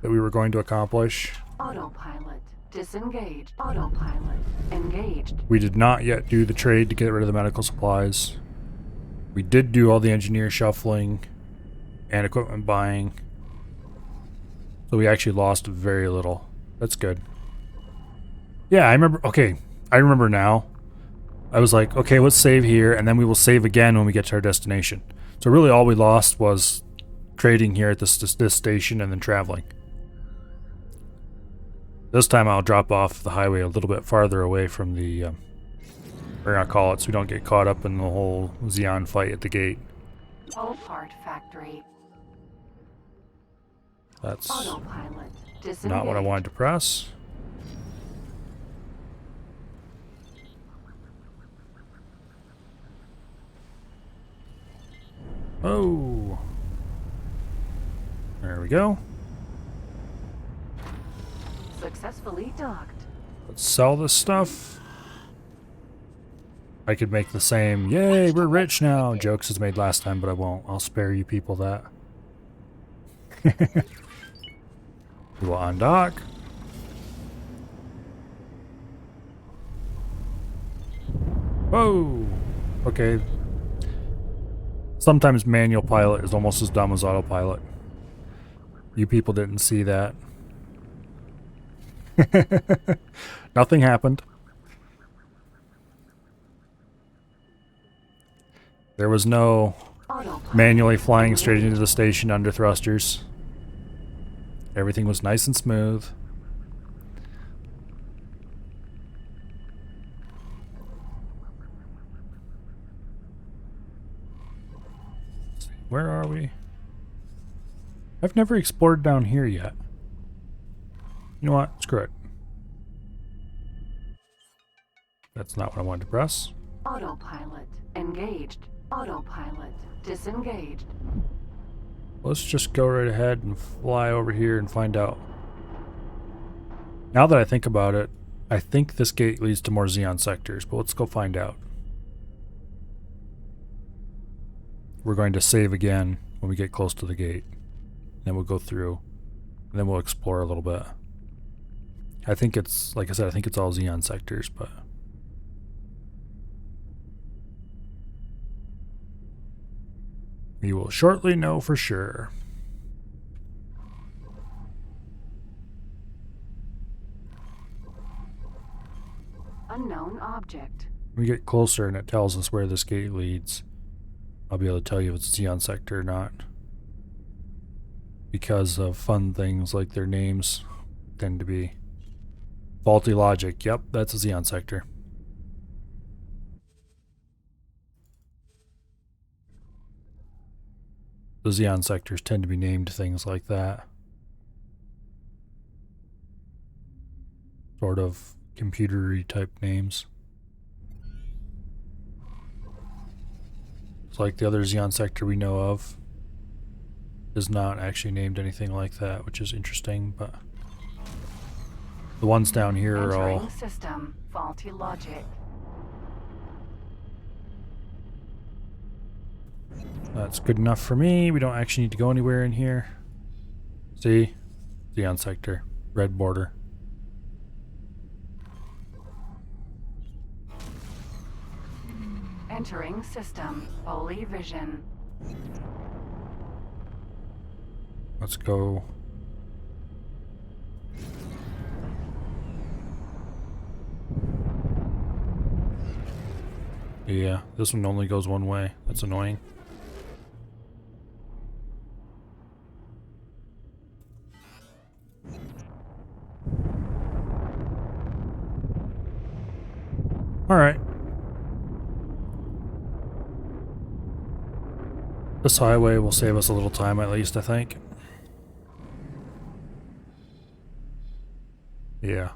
that we were going to accomplish. Autopilot. Disengaged. Autopilot. Engaged. We did not yet do the trade to get rid of the medical supplies. We did do all the engineer shuffling and equipment buying. So we actually lost very little. That's good. Yeah, I remember. Okay, I remember now. I was like, okay, let's save here, and then we will save again when we get to our destination. So really all we lost was trading here at this station and then traveling. This time I'll drop off the highway a little bit farther away from the, we're gonna call it, so we don't get caught up in the whole Xeon fight at the gate. All part factory. That's Autopilot. Disengaged. not what I wanted to press. Oh. There we go. Successfully docked. Let's sell this stuff. I could make the same, yay, we're rich now, jokes as made last time, but I won't. I'll spare you people that. We will undock. Whoa! Okay. Sometimes manual pilot is almost as dumb as autopilot. You people didn't see that. Nothing happened. There was no Manually flying straight into the station under thrusters. Everything was nice and smooth. Where are we? I've never explored down here yet. You know what? Screw it. That's not what I wanted to press. Autopilot engaged. Autopilot disengaged. Let's just go right ahead and fly over here and find out. Now that I think about it, I think this gate leads to more Xeon sectors, but let's go find out. We're going to save again when we get close to the gate. Then we'll go through, and then we'll explore a little bit. I think it's, like I said, I think it's all Xeon sectors, but... we will shortly know for sure. Unknown object. When we get closer and it tells us where this gate leads, I'll be able to tell you if it's a Xeon sector or not. Because of fun things like their names tend to be faulty logic. Yep, that's a Xeon sector. The Xeon sectors tend to be named things like that. Sort of computer-y type names. It's like the other Xeon sector we know of is not actually named anything like that, which is interesting, but the ones down here are all... Entering system. Faulty logic. That's good enough for me. We don't actually need to go anywhere in here. See? Xeon sector. Red border. Entering system. Holy vision. Let's go. Yeah, this one only goes one way. That's annoying. Alright. This highway will save us a little time at least, I think. Yeah.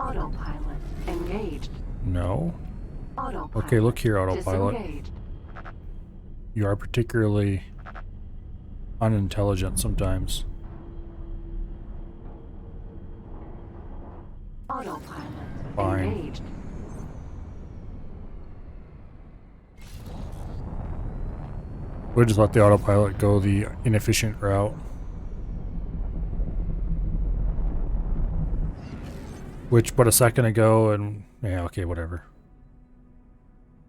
Autopilot engaged. No. Autopilot Okay, look here, autopilot. disengaged. You are particularly unintelligent sometimes. Autopilot Fine. engaged. We'll just let the autopilot go the inefficient route. Which, but a second ago, and yeah, okay, whatever.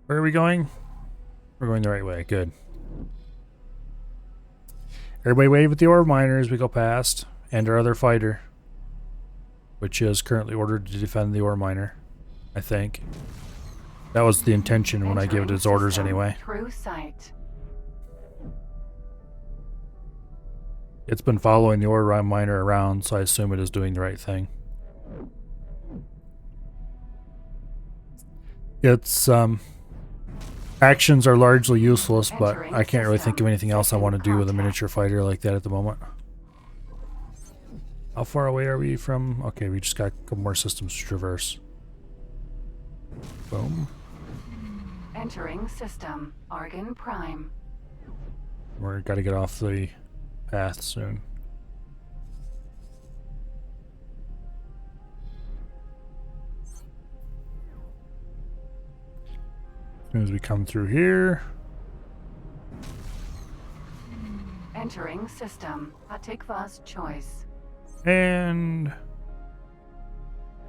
Where are we going? We're going the right way, good. Everybody wave at the ore miner as we go past, and our other fighter, which is currently ordered to defend the ore miner, I think. That was the intention when I gave it its orders System anyway. Through sight. It's been following the ore miner around, so I assume it is doing the right thing. Its actions are largely useless, but I can't really think of anything else I want to do with a miniature fighter like that at the moment. How far away are we from? Okay, we just got a couple more systems to traverse. Boom. Entering system. Argon Prime. We're got to get off the path soon. As soon as we come through here. Entering system. Hatikva's choice. And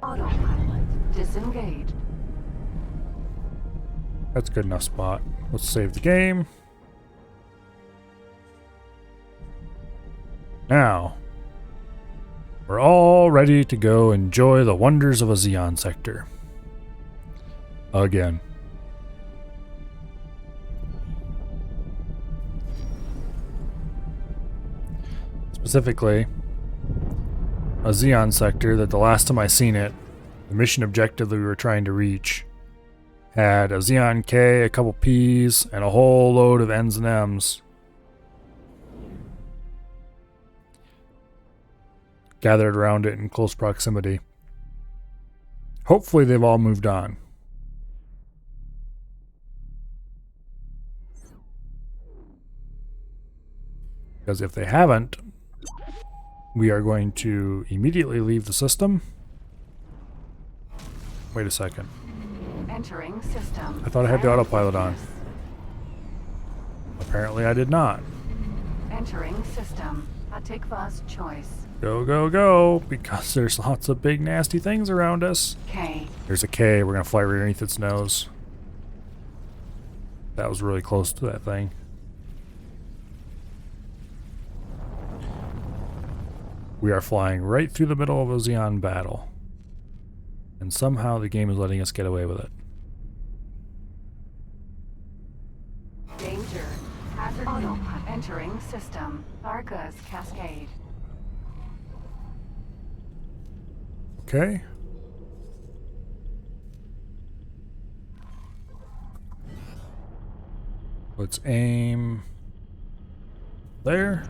Autopilot disengaged. that's a good enough spot. Let's save the game. Now, we're all ready to go enjoy the wonders of a Xeon sector. Again. Specifically, a Xeon sector that the last time I seen it, the mission objective that we were trying to reach, had a Xeon K, a couple Ps, and a whole load of Ns and Ms gathered around it in close proximity. Hopefully they've all moved on. Because if they haven't, we are going to immediately leave the system. Wait a second. Entering system. I thought I had the autopilot on. Apparently I did not. Entering system. Atikva's choice. Go, go, go, because there's lots of big nasty things around us. K. There's a K, we're going to fly right underneath its nose. That was really close to that thing. We are flying right through the middle of a Xeon battle. And somehow the game is letting us get away with it. Danger. Hazard autopilot. Entering system. Arca's Cascade. Okay. Let's aim there.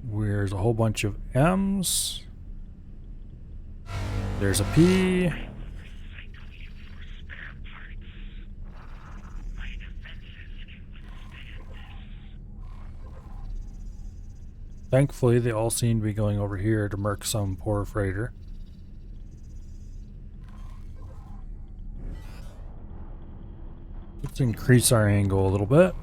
There's a whole bunch of M's. There's a P. Thankfully, they all seem to be going over here to murk some poor freighter. Let's increase our angle a little bit.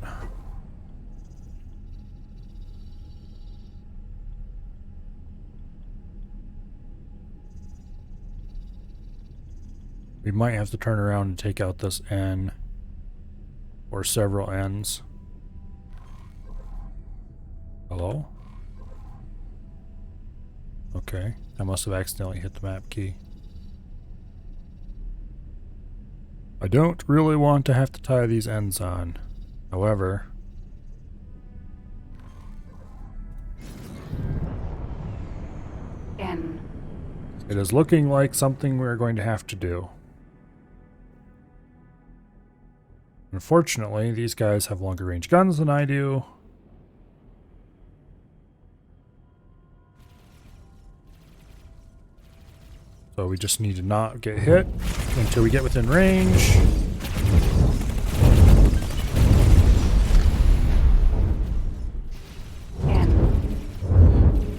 We might have to turn around and take out this N or several N's. Hello? Okay, I must have accidentally hit the map key. I don't really want to have to tie these ends on. However, N. it is looking like something we're going to have to do. Unfortunately, these guys have longer range guns than I do. So we just need to not get hit until we get within range.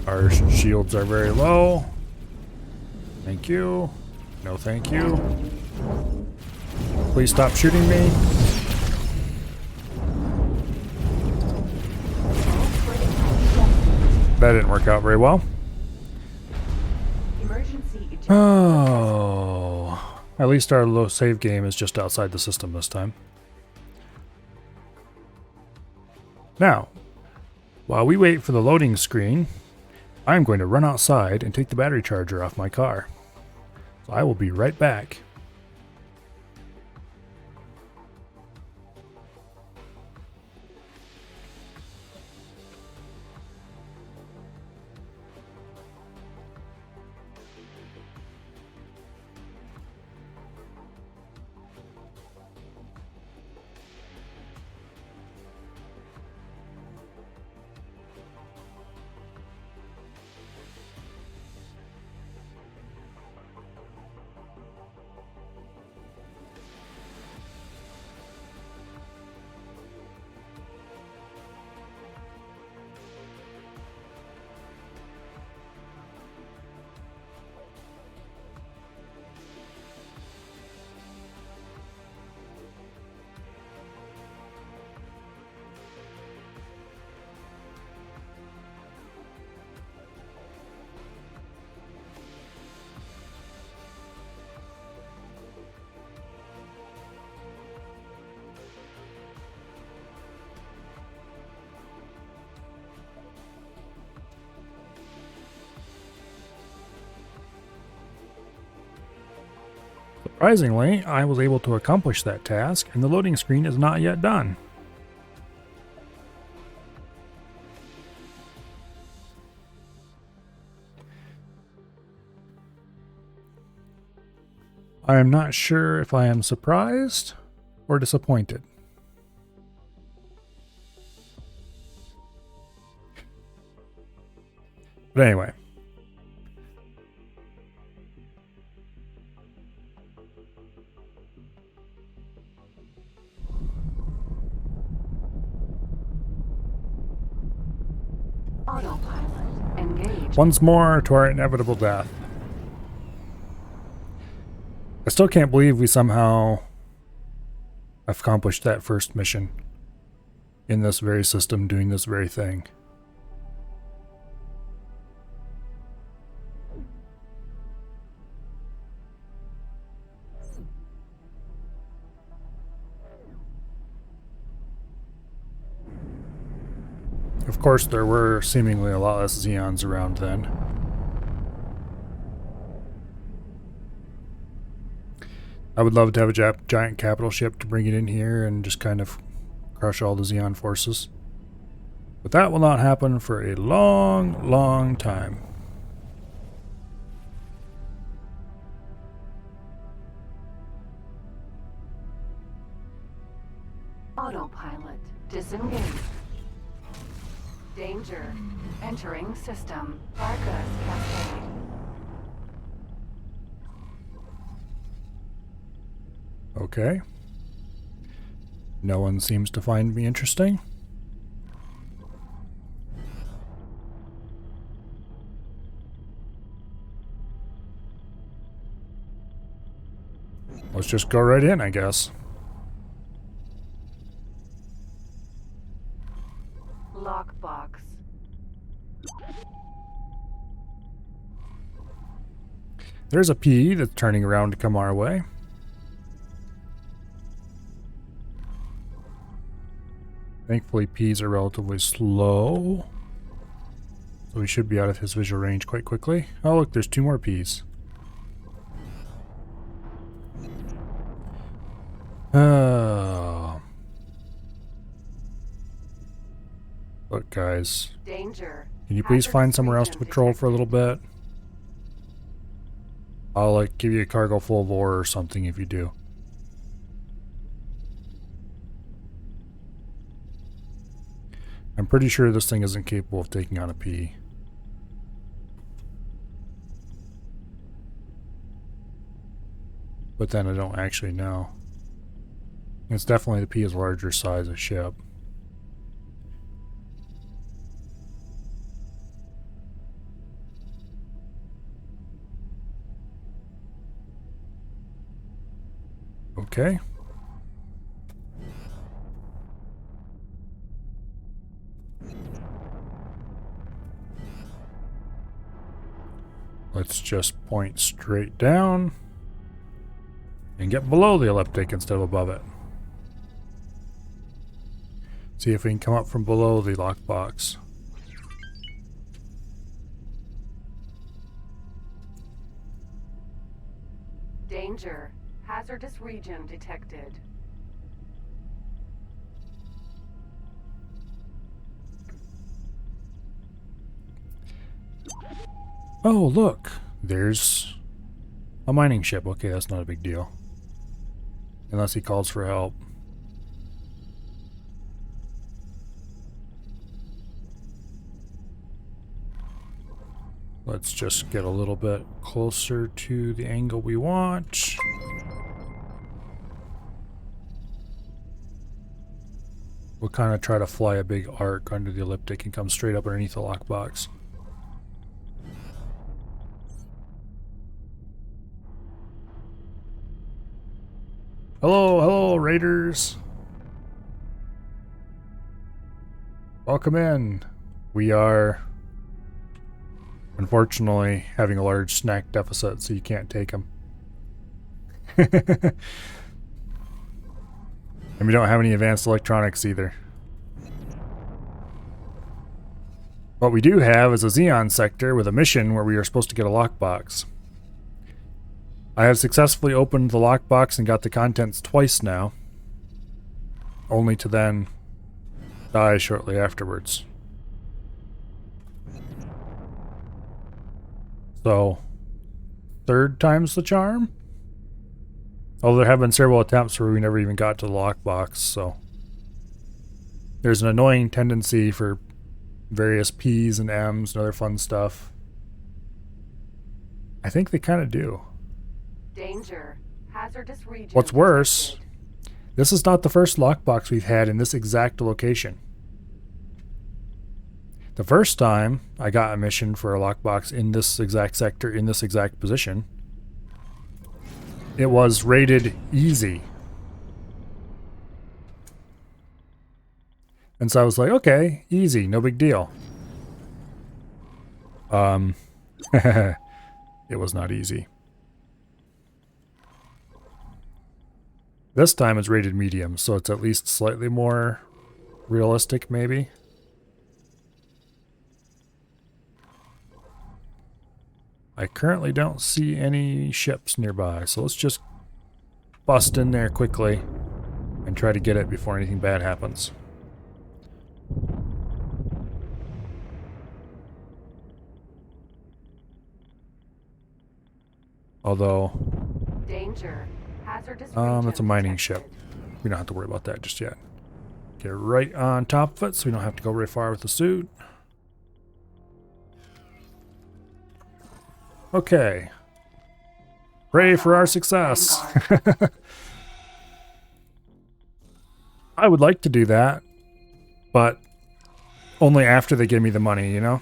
Our shields are very low. Thank you. No thank you. Please stop shooting me. That didn't work out very well. Oh, at least our low save game is just outside the system this time. Now, while we wait for the loading screen, I'm going to run outside and take the battery charger off my car. So I will be right back. Surprisingly, I was able to accomplish that task, and the loading screen is not yet done. I am not sure if I am surprised or disappointed. But anyway. Autopilot engaged. Once more to our inevitable death. I still can't believe we somehow accomplished that first mission in this very system doing this very thing. Of course, there were seemingly a lot less Xeons around then. I would love to have a giant capital ship to bring it in here and just kind of crush all the Xeon forces. But that will not happen for a long, long time. Autopilot disengaged. Danger. Entering system. Argus Cascade. Okay. No one seems to find me interesting. Let's just go right in, I guess. Lockbox. There's a P that's turning around to come our way. Thankfully, P's are relatively slow. So we should be out of his visual range quite quickly. Oh, look, there's 2 more P's. Oh. Look, guys. Danger. Can you please find somewhere else to patrol for a little bit? I'll, like, give you a cargo full of ore or something if you do. I'm pretty sure this thing isn't capable of taking on a P. But then I don't actually know. It's definitely the P is larger size of ship. Okay. Let's just point straight down and get below the elliptic instead of above it. See if we can come up from below the lockbox. Danger. Hazardous region detected. Oh, look. There's a mining ship. Okay, that's not a big deal. Unless he calls for help. Let's just get a little bit closer to the angle we want. We'll kind of try to fly a big arc under the elliptic and come straight up underneath the lockbox. Hello, hello, raiders. Welcome in. We are, unfortunately, having a large snack deficit, so you can't take them. And we don't have any advanced electronics either. What we do have is a Xeon sector with a mission where we are supposed to get a lockbox. I have successfully opened the lockbox and got the contents twice now, only to then die shortly afterwards. So, third time's the charm? Although there have been several attempts where we never even got to the lockbox, so there's an annoying tendency for various P's and M's and other fun stuff. I think they kind of do. Danger. Hazardous region. What's worse, detected. this is not the first lockbox we've had in this exact location. The first time I got a mission for a lockbox in this exact sector, in this exact position, it was rated easy. And so I was like, okay, easy, no big deal. It was not easy. This time it's rated medium, so it's at least slightly more realistic, maybe. I currently don't see any ships nearby, so let's just bust in there quickly and try to get it before anything bad happens. Although, Danger. Hazardous it's a mining detected. ship. We don't have to worry about that just yet. Get right on top of it so we don't have to go very far with the suit. Okay. Pray for our success. I would like to do that, but only after they give me the money, you know?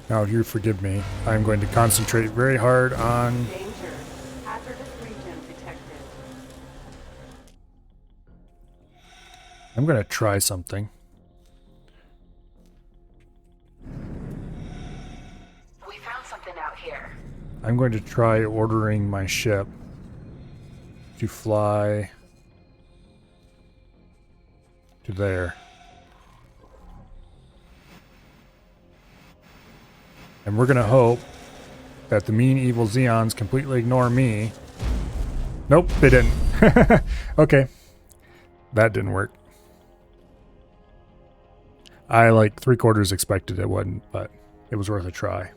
Now, you forgive me. I'm going to concentrate very hard on... Danger. Hazardous region detected. I'm going to try something. We found something out here. I'm going to try ordering my ship to fly to there. And we're going to hope that the mean evil Zeons completely ignore me. Nope, they didn't. Okay. That didn't work. I like 3/4 expected it wouldn't, but it was worth a try.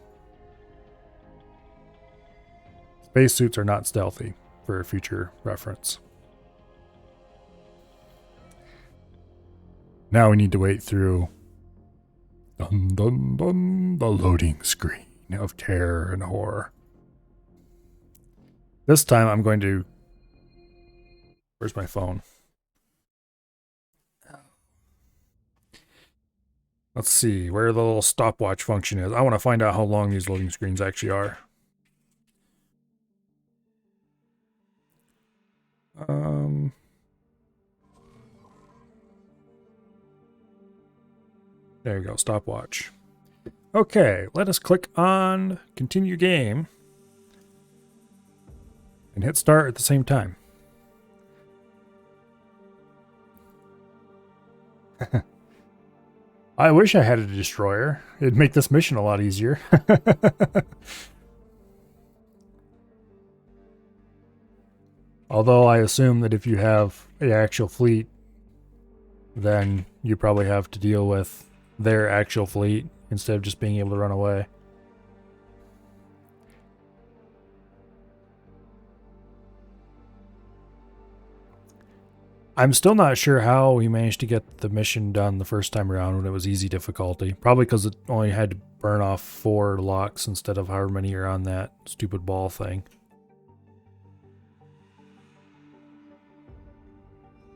Spacesuits are not stealthy, for future reference. Now we need to wait through dun dun dun, the loading screen of terror and horror. This time I'm going to... Where's my phone? Let's see where the little stopwatch function is. I want to find out how long these loading screens actually are. There you go, stopwatch. Okay, let us click on continue game and hit start at the same time. I wish I had a destroyer. It'd make this mission a lot easier. Although I assume that if you have an actual fleet, then you probably have to deal with their actual fleet instead of just being able to run away. I'm still not sure how we managed to get the mission done the first time around when it was easy difficulty. Probably because it only had to burn off 4 locks instead of however many are on that stupid ball thing.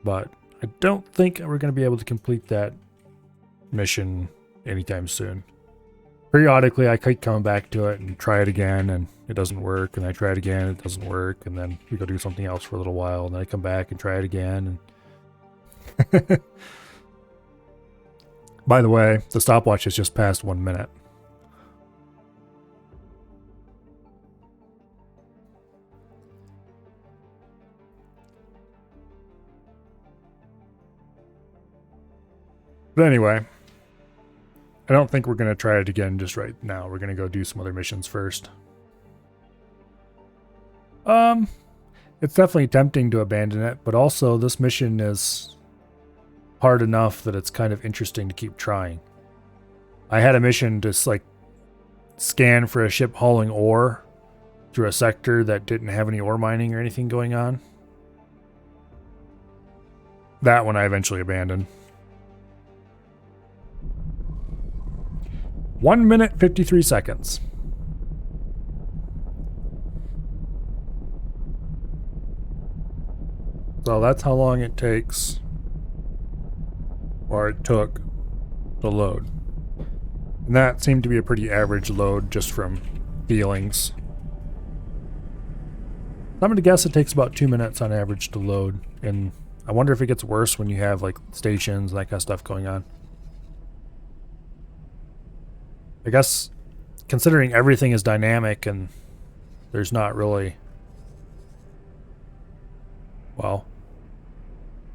But I don't think we're going to be able to complete that mission anytime soon. Periodically I keep coming back to it and try it again, and it doesn't work, and I try it again, it doesn't work, and then we go do something else for a little while, and then I come back and try it again. And by the way, the stopwatch has just passed 1 minute. But anyway, I don't think we're going to try it again just right now. We're going to go do some other missions first. It's definitely tempting to abandon it, but also this mission is hard enough that it's kind of interesting to keep trying. I had a mission to like scan for a ship hauling ore through a sector that didn't have any ore mining or anything going on. That one I eventually abandoned. 1 minute, 53 seconds. So that's how long it takes, or it took, to load. And that seemed to be a pretty average load just from feelings. I'm going to guess it takes about 2 minutes on average to load. And I wonder if it gets worse when you have like stations and that kind of stuff going on. I guess considering everything is dynamic and there's not really, well,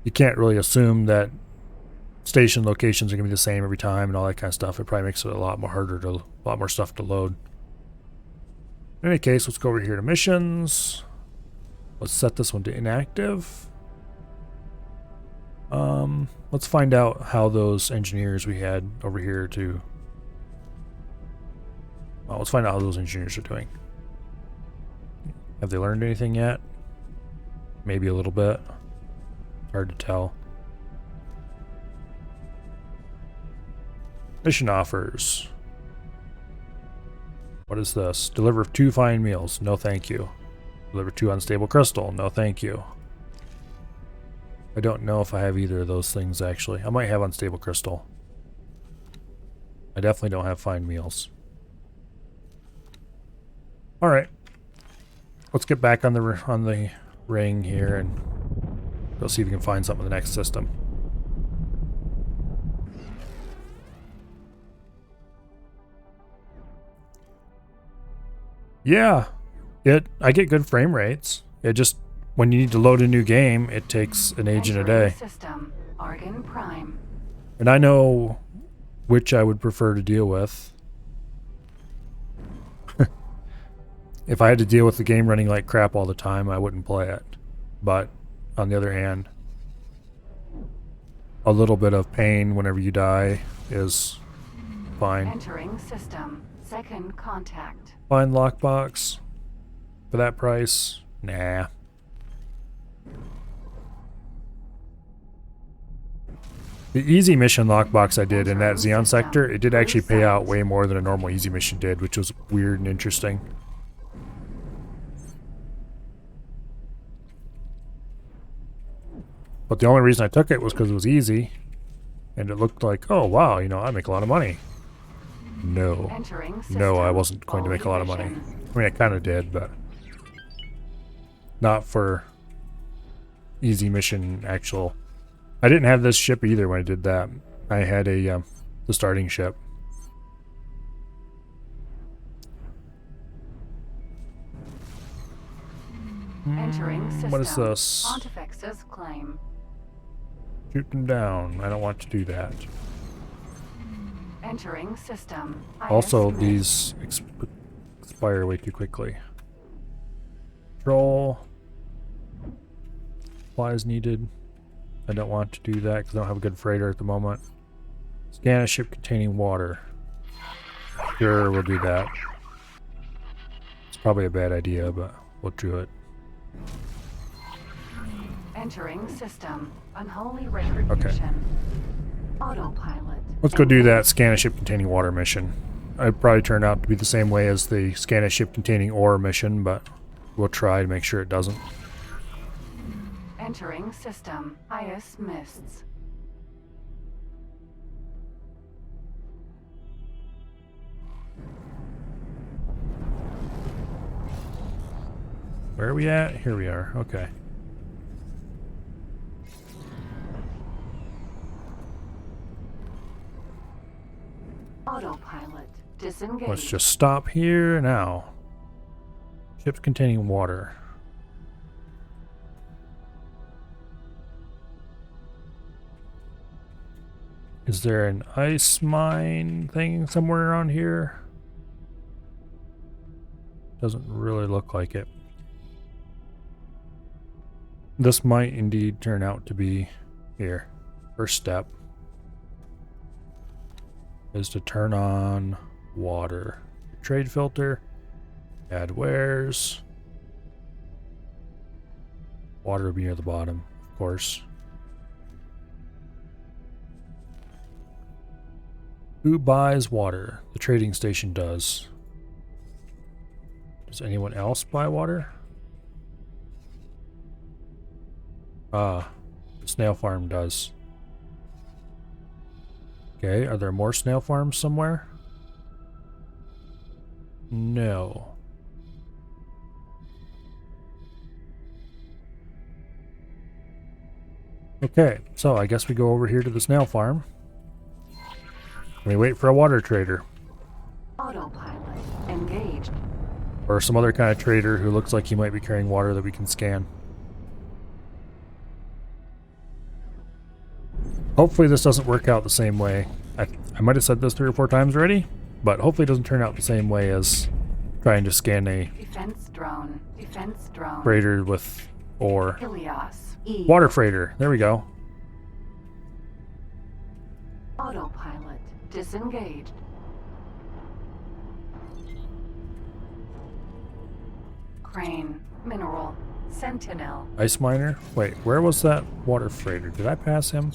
you can't really assume that station locations are going to be the same every time and all that kind of stuff. It probably makes it a lot more harder to, a lot more stuff to load. In any case, let's go over here to missions. Let's set this one to inactive. Let's find out how those engineers we had over here to, well, let's find out how those engineers are doing. Have they learned anything yet? Maybe a little bit. Hard to tell. Mission offers. What is this? Deliver 2 fine meals. No thank you. Deliver 2 unstable crystal. No thank you. I don't know if I have either of those things actually. I might have unstable crystal. I definitely don't have fine meals. Alright. Let's get back on the ring here and go see if we can find something in the next system. Yeah, I get good frame rates. It just, when you need to load a new game, it takes an age and a day. System, Argon Prime. And I know which I would prefer to deal with. If I had to deal with the game running like crap all the time, I wouldn't play it. But on the other hand, a little bit of pain whenever you die is fine. Entering system. Second contact. Find lockbox for that price? Nah. The easy mission lockbox I did in that Xeon sector, it did actually pay out way more than a normal easy mission did, which was weird and interesting. But the only reason I took it was because it was easy. And it looked like, oh wow, you know, I make a lot of money. No. No, I wasn't going to make a lot of money. I mean, I kind of did, but not for easy mission actual. I didn't have this ship either when I did that. I had a the starting ship. Entering system. What is this? Pontifex's claim. Shoot them down. I don't want to do that. Entering system. Also, these expire way too quickly. Control. Supplies needed. I don't want to do that because I don't have a good freighter at the moment. Scan a ship containing water. Sure, we'll do that. It's probably a bad idea, but we'll do it. Entering system. Unholy retribution. Autopilot. Let's go do that scan a ship containing water mission. It'd probably turn out to be the same way as the scan a ship containing ore mission, but we'll try to make sure it doesn't. Entering system. Ice mists. Where are we at? Here we are. Okay. Autopilot disengaged. Let's just stop here now. Ships containing water. Is there an ice mine thing somewhere around here? Doesn't really look like it. This might indeed turn out to be here. First step is to turn on water. Trade filter. Add wares. Water will be near the bottom, of course. Who buys water? The trading station does. Does anyone else buy water? Ah, the snail farm does. Okay, are there more snail farms somewhere? No. Okay, so I guess we go over here to the snail farm. We wait for a water trader. Autopilot engaged. Or some other kind of trader who looks like he might be carrying water that we can scan. Hopefully this doesn't work out the same way. I might have said this 3 or 4 times already, but hopefully it doesn't turn out the same way as trying to scan a Defense drone. Defense drone. freighter with ore. Helios. E. Water freighter. There we go. Autopilot disengaged. Crane. Mineral. Sentinel. Ice miner. Wait, where was that water freighter? Did I pass him?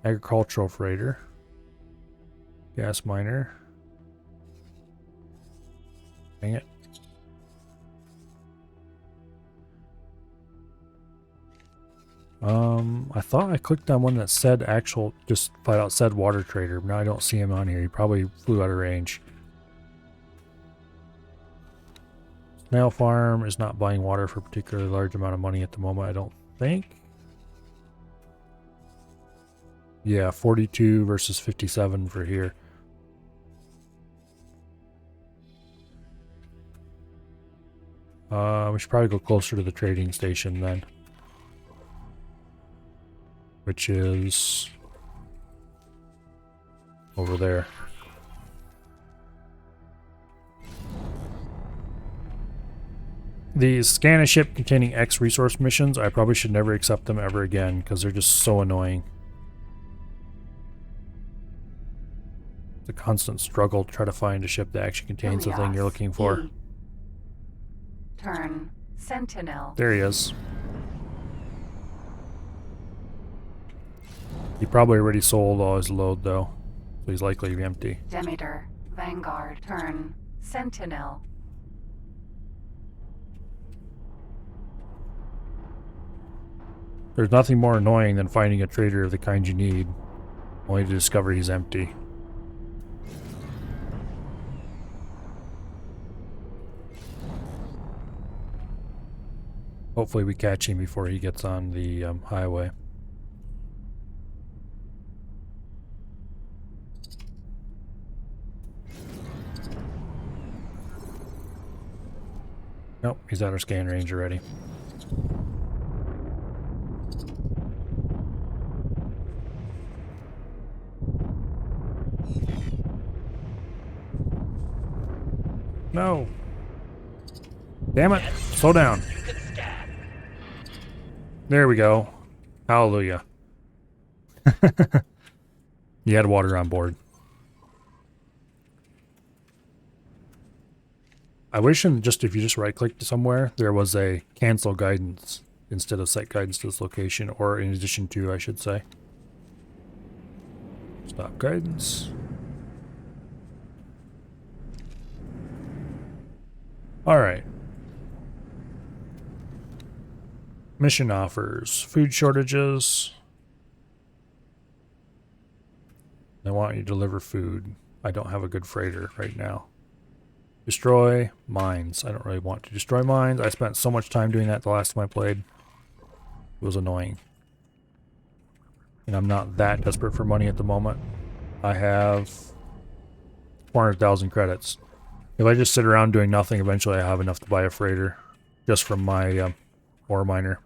Agricultural freighter. Gas miner. Dang it. I thought I clicked on one that said actual, just flat out said water trader, but now I don't see him on here. He probably flew out of range. Snail farm is not buying water for a particularly large amount of money at the moment, I don't think. Yeah, 42 versus 57 for here. We should probably go closer to the trading station then. Which is over there. These scan a ship containing X resource missions, I probably should never accept them ever again because they're just so annoying. It's a constant struggle to try to find a ship that actually contains the thing you're looking for. E. Turn. Sentinel. There he is. He probably already sold all his load though, so he's likely to be empty. Demeter. Vanguard. Turn. Sentinel. There's nothing more annoying than finding a trader of the kind you need, only to discover he's empty. Hopefully we catch him before he gets on the highway. Nope, he's out of scan range already. No. Damn it. Slow down. There we go. Hallelujah. You had water on board. I wish if you just right clicked somewhere, there was a cancel guidance instead of set guidance to this location, or in addition to, I should say. Stop guidance. Alright. Mission offers. Food shortages. They want you to deliver food. I don't have a good freighter right now. Destroy mines. I don't really want to destroy mines. I spent so much time doing that the last time I played. It was annoying. And I'm not that desperate for money at the moment. I have 400,000 credits. If I just sit around doing nothing, eventually I have enough to buy a freighter. Just from my ore miner.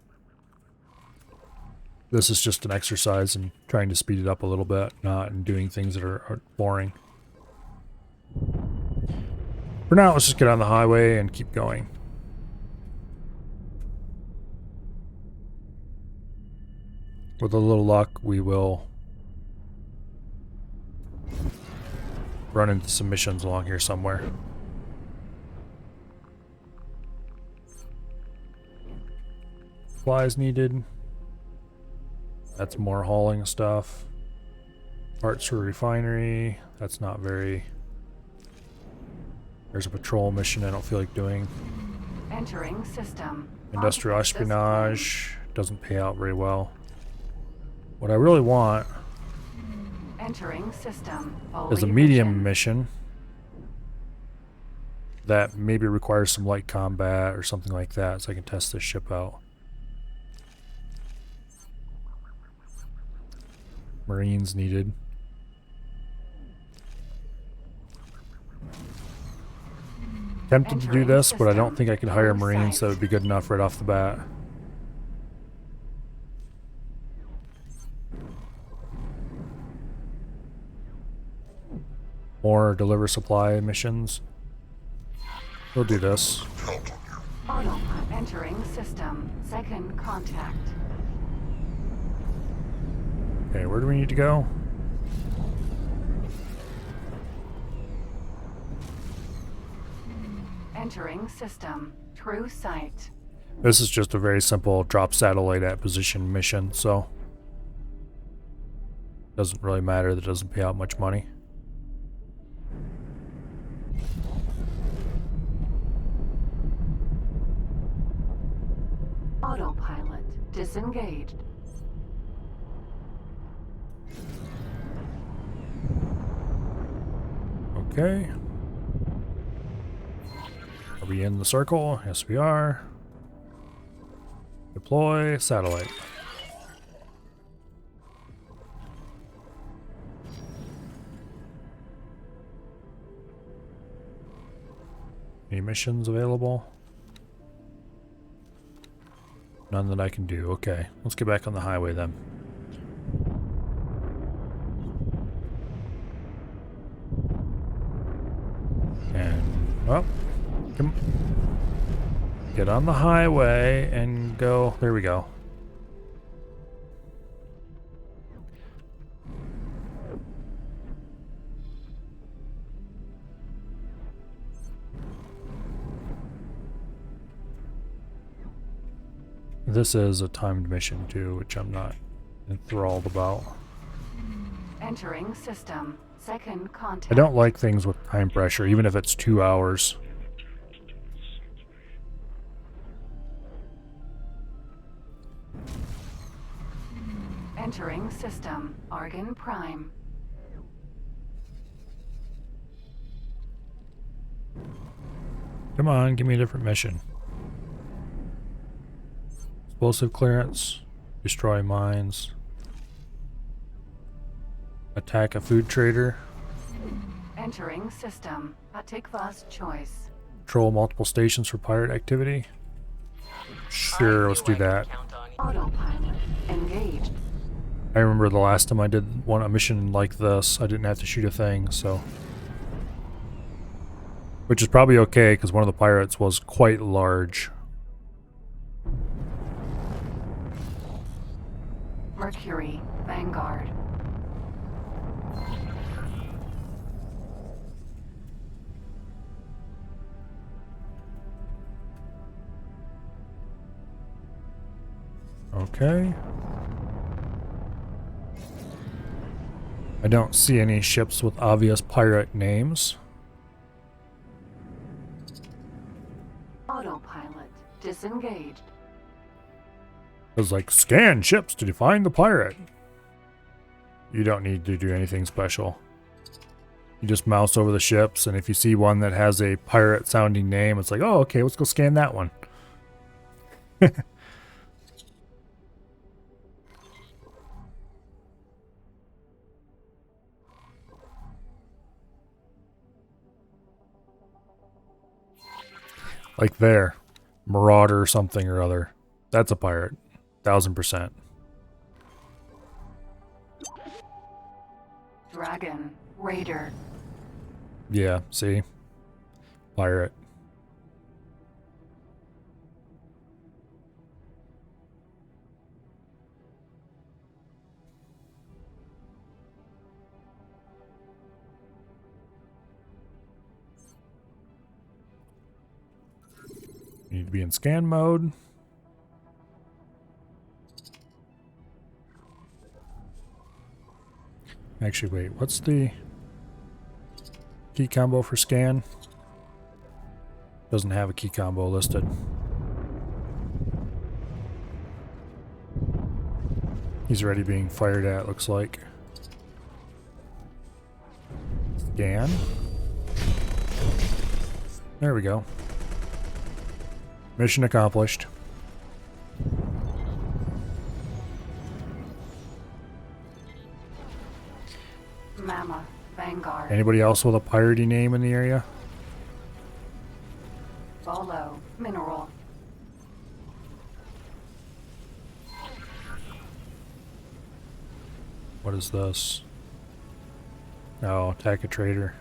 This is just an exercise in trying to speed it up a little bit, not in doing things that are boring. For now, let's just get on the highway and keep going. With a little luck, we will run into some missions along here somewhere. Supplies needed. That's more hauling stuff. Parts for refinery. That's not very... There's a patrol mission I don't feel like doing. Entering system. Industrial espionage. Doesn't pay out very well. What I really want Entering system. is a medium mission that maybe requires some light combat or something like that so I can test this ship out. Marines needed. Tempted to do this, but I don't think I could hire Marines that would be good enough right off the bat. Or deliver supply missions. We'll do this. Auto entering system. Second contact. Okay, where do we need to go? Entering system. True sight. This is just a very simple drop satellite at position mission, so doesn't really matter that it doesn't pay out much money. Autopilot disengaged. Okay. Are we in the circle? Yes, we are. Deploy satellite. Any missions available? None that I can do. Okay, let's get back on the highway then. And, well, come, get on the highway and go. There we go. This is a timed mission too, which I'm not enthralled about. Entering system. Second contact. I don't like things with time pressure, even if it's 2 hours. Entering system. Argon Prime. Come on, give me a different mission. Explosive clearance. Destroy mines. Attack a food trader. Entering system. Atikva's choice. Patrol multiple stations for pirate activity. Sure, let's do that. Autopilot engaged. I remember the last time I did a mission like this, I didn't have to shoot a thing, so... Which is probably okay, because one of the pirates was quite large. Mercury. Vanguard. Okay. I don't see any ships with obvious pirate names. Autopilot disengaged. It was like, scan ships to find the pirate. You don't need to do anything special. You just mouse over the ships, and if you see one that has a pirate-sounding name, it's like, oh, okay, let's go scan that one. Like there. Marauder something or other. That's a pirate. 1000%. Dragon. Raider. Yeah, see? Pirate. You need to be in scan mode. Actually, wait, what's the key combo for scan? Doesn't have a key combo listed. He's already being fired at, looks like. Scan. There we go. Mission accomplished. Mama. Vanguard. Anybody else with a piratey name in the area? Bolo. Mineral. What is this? Oh, attack a trader.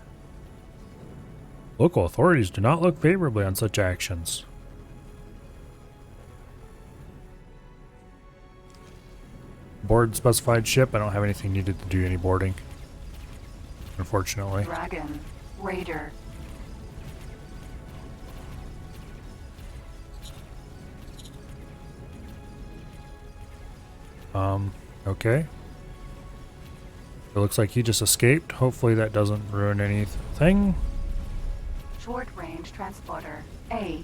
Local authorities do not look favorably on such actions. Board specified ship. I don't have anything needed to do any boarding, unfortunately. Dragon. Raider. Okay. It looks like he just escaped. Hopefully that doesn't ruin anything. Short range transporter. A.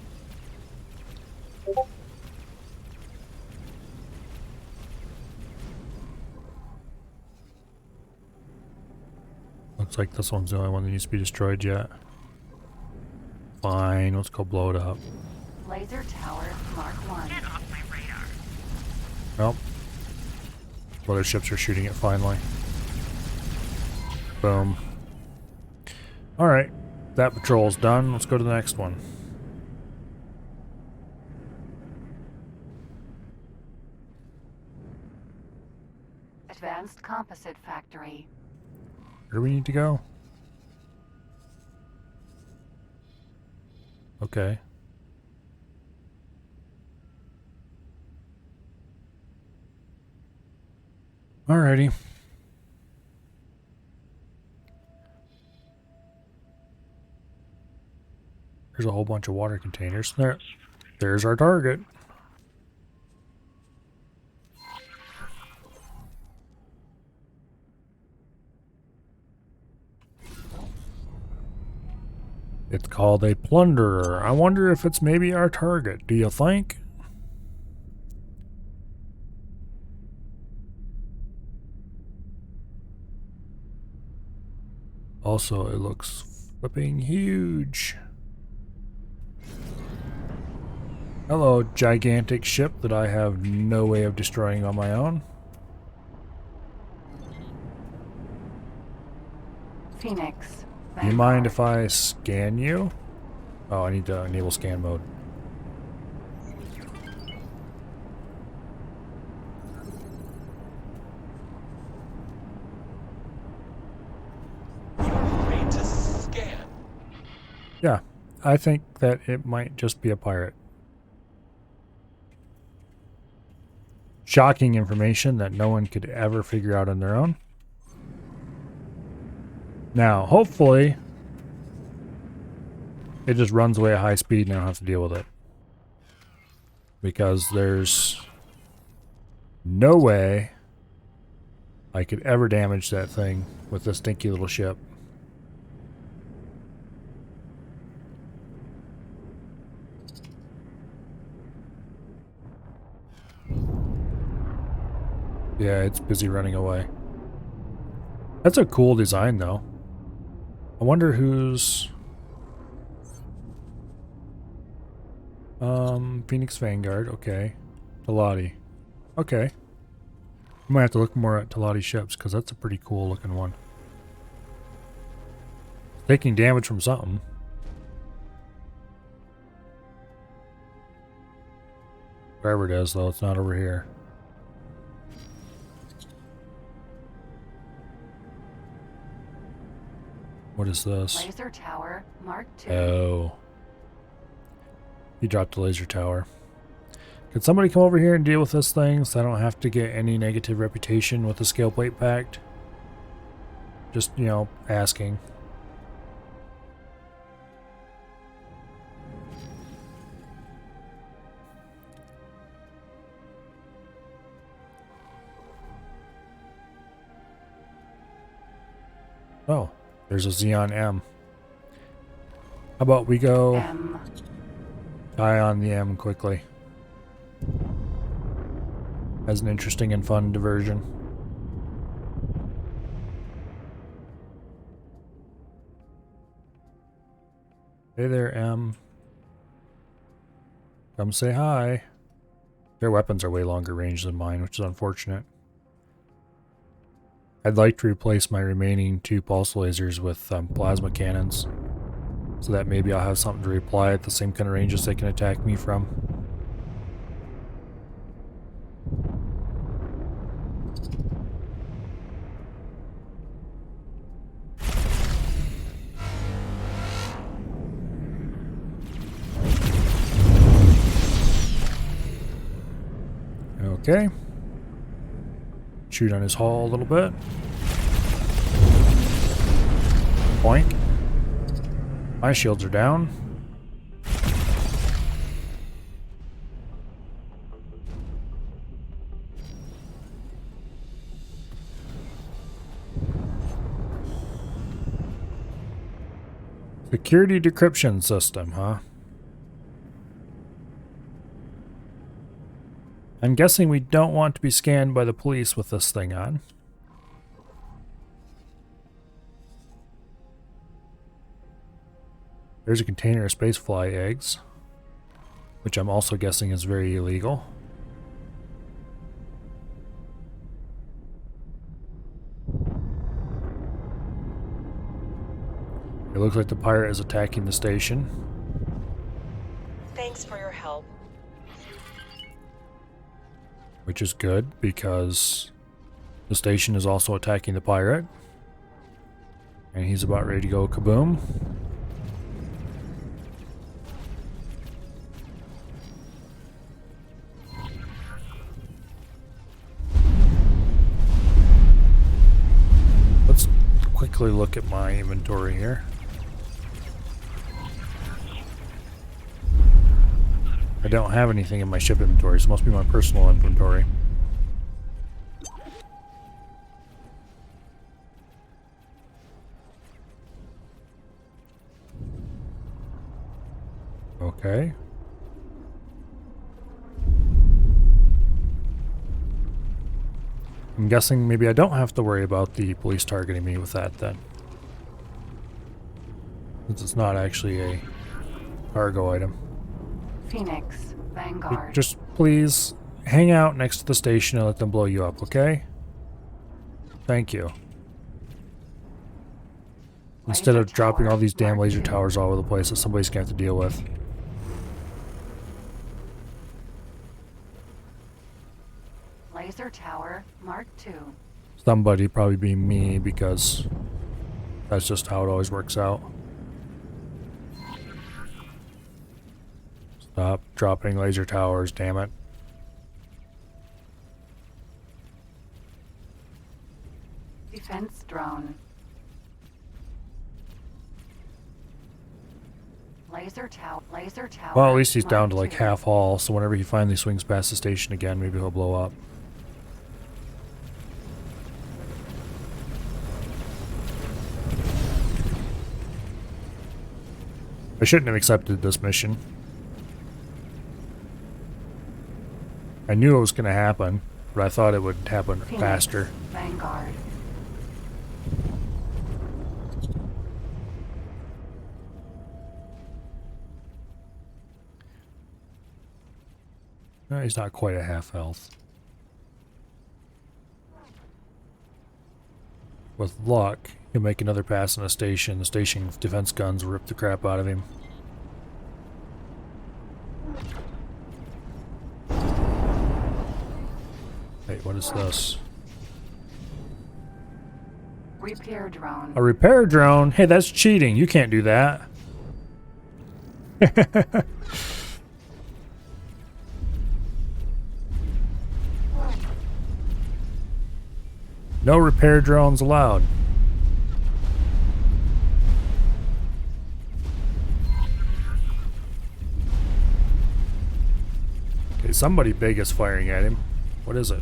Looks like this one's the only one that needs to be destroyed yet. Fine, let's go blow it up. Laser tower. Mark 1. Get off my radar. Well, other ships are shooting it finally. Boom. Alright, that patrol's done. Let's go to the next one. Advanced composite factory. Where do we need to go? Okay. Alrighty. There's a whole bunch of water containers. There's our target. It's called a plunderer. I wonder if it's maybe our target. Do you think? Also, it looks flipping huge. Hello, gigantic ship that I have no way of destroying on my own. Phoenix. Do you mind if I scan you? Oh, I need to enable scan mode. Ready to scan. Yeah, I think that it might just be a pirate. Shocking information that no one could ever figure out on their own. Now, hopefully, it just runs away at high speed and I don't have to deal with it. Because there's no way I could ever damage that thing with this stinky little ship. Yeah, it's busy running away. That's a cool design, though. I wonder who's... Phoenix Vanguard, okay. Talati. Okay. I might have to look more at Talati ships, because that's a pretty cool looking one. Taking damage from something. Wherever it is, though, it's not over here. What is this? Laser tower, Mark II. Oh. He dropped the laser tower. Could somebody come over here and deal with this thing so I don't have to get any negative reputation with the Scale Plate Pact? Just, you know, asking. Oh, there's a Xeon M. How about we go M. die on the M quickly? As an interesting and fun diversion. Hey there, M. Come say hi. Their weapons are way longer range than mine, which is unfortunate. I'd like to replace my remaining 2 pulse lasers with plasma cannons, so that maybe I'll have something to reply at the same kind of ranges they can attack me from. Okay. Shoot on his hull a little bit. Boink. My shields are down. Security decryption system, huh? I'm guessing we don't want to be scanned by the police with this thing on. There's a container of spacefly eggs, which I'm also guessing is very illegal. It looks like the pirate is attacking the station. Thanks for your help. Which is good, because the station is also attacking the pirate. And he's about ready to go kaboom. Let's quickly look at my inventory here. I don't have anything in my ship inventory, so it must be my personal inventory. Okay. I'm guessing maybe I don't have to worry about the police targeting me with that then. Since it's not actually a cargo item. Phoenix, Vanguard. Just please hang out next to the station and let them blow you up, okay? Thank you. Instead of dropping all these damn laser towers all over the place that somebody's gonna have to deal with. Laser tower, Mark II. Somebody, probably being me, because that's just how it always works out. Stop dropping laser towers, damn it. Defense drone. Laser tower, laser tower. Well, at least he's down Mark to like II. half hull, so whenever he finally swings past the station again, maybe he'll blow up. I shouldn't have accepted this mission. I knew it was going to happen, but I thought it would happen Phoenix, faster. Vanguard. No, he's not quite at half health. With luck, he'll make another pass on a station. The station defense guns will rip the crap out of him. Hey, what is this? Repair drone. A repair drone? Hey, that's cheating. You can't do that. No repair drones allowed. Okay, somebody big is firing at him. What is it?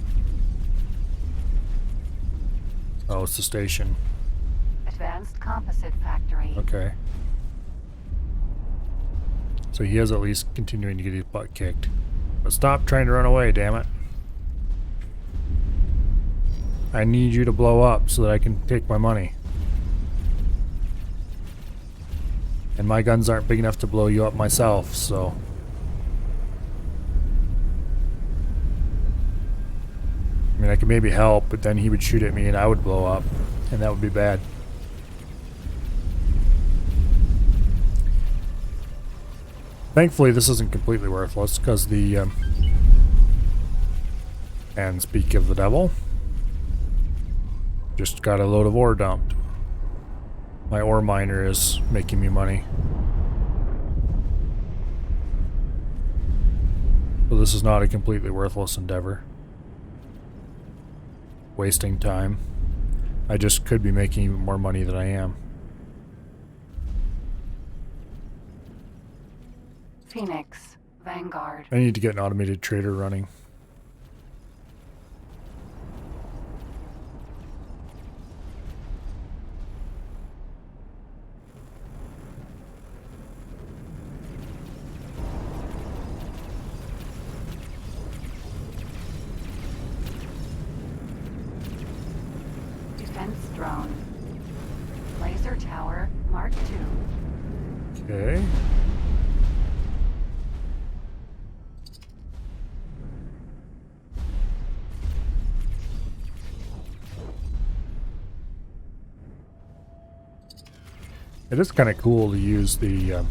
Oh, it's the station. Advanced composite factory. Okay. So he is at least continuing to get his butt kicked. But stop trying to run away, damn it. I need you to blow up so that I can take my money. And my guns aren't big enough to blow you up myself, so... I mean, I could maybe help, but then he would shoot at me and I would blow up. And that would be bad. Thankfully, this isn't completely worthless, because the... and speak of the devil... just got a load of ore dumped. My ore miner is making me money. So this is not a completely worthless endeavor. Wasting time. I just could be making even more money than I am. Phoenix, Vanguard. I need to get an automated trader running. Defense drone. Laser tower, Mark II. Okay. It is kind of cool to use the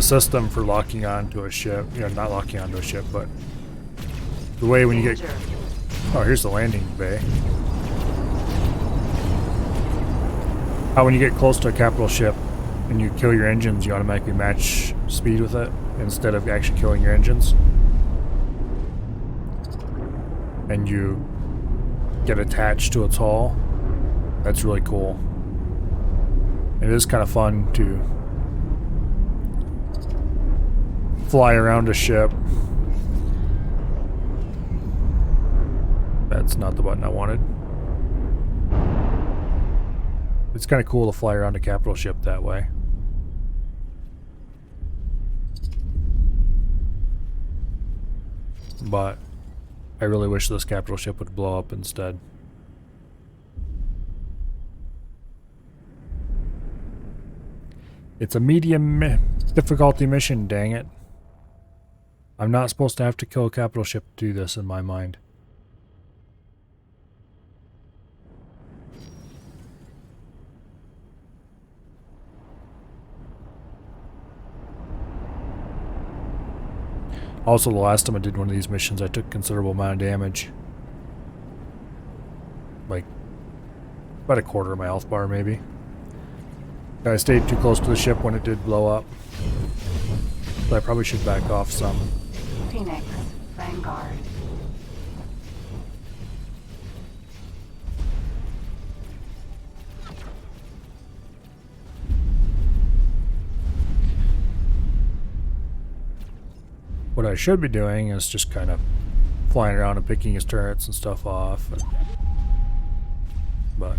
system for locking onto a ship. You know, not locking onto a ship, but the way when you get... Oh, here's the landing bay. How when you get close to a capital ship and you kill your engines, you automatically match speed with it instead of actually killing your engines. And you get attached to its hull. That's really cool. It is kind of fun to fly around a ship. That's not the button I wanted. It's kind of cool to fly around a capital ship that way. But I really wish this capital ship would blow up instead. It's a medium difficulty mission, dang it. I'm not supposed to have to kill a capital ship to do this in my mind. Also, the last time I did one of these missions, I took a considerable amount of damage. Like, about a quarter of my health bar, maybe. I stayed too close to the ship when it did blow up. So I probably should back off some. Phoenix, Vanguard. What I should be doing is just kind of flying around and picking his turrets and stuff off. But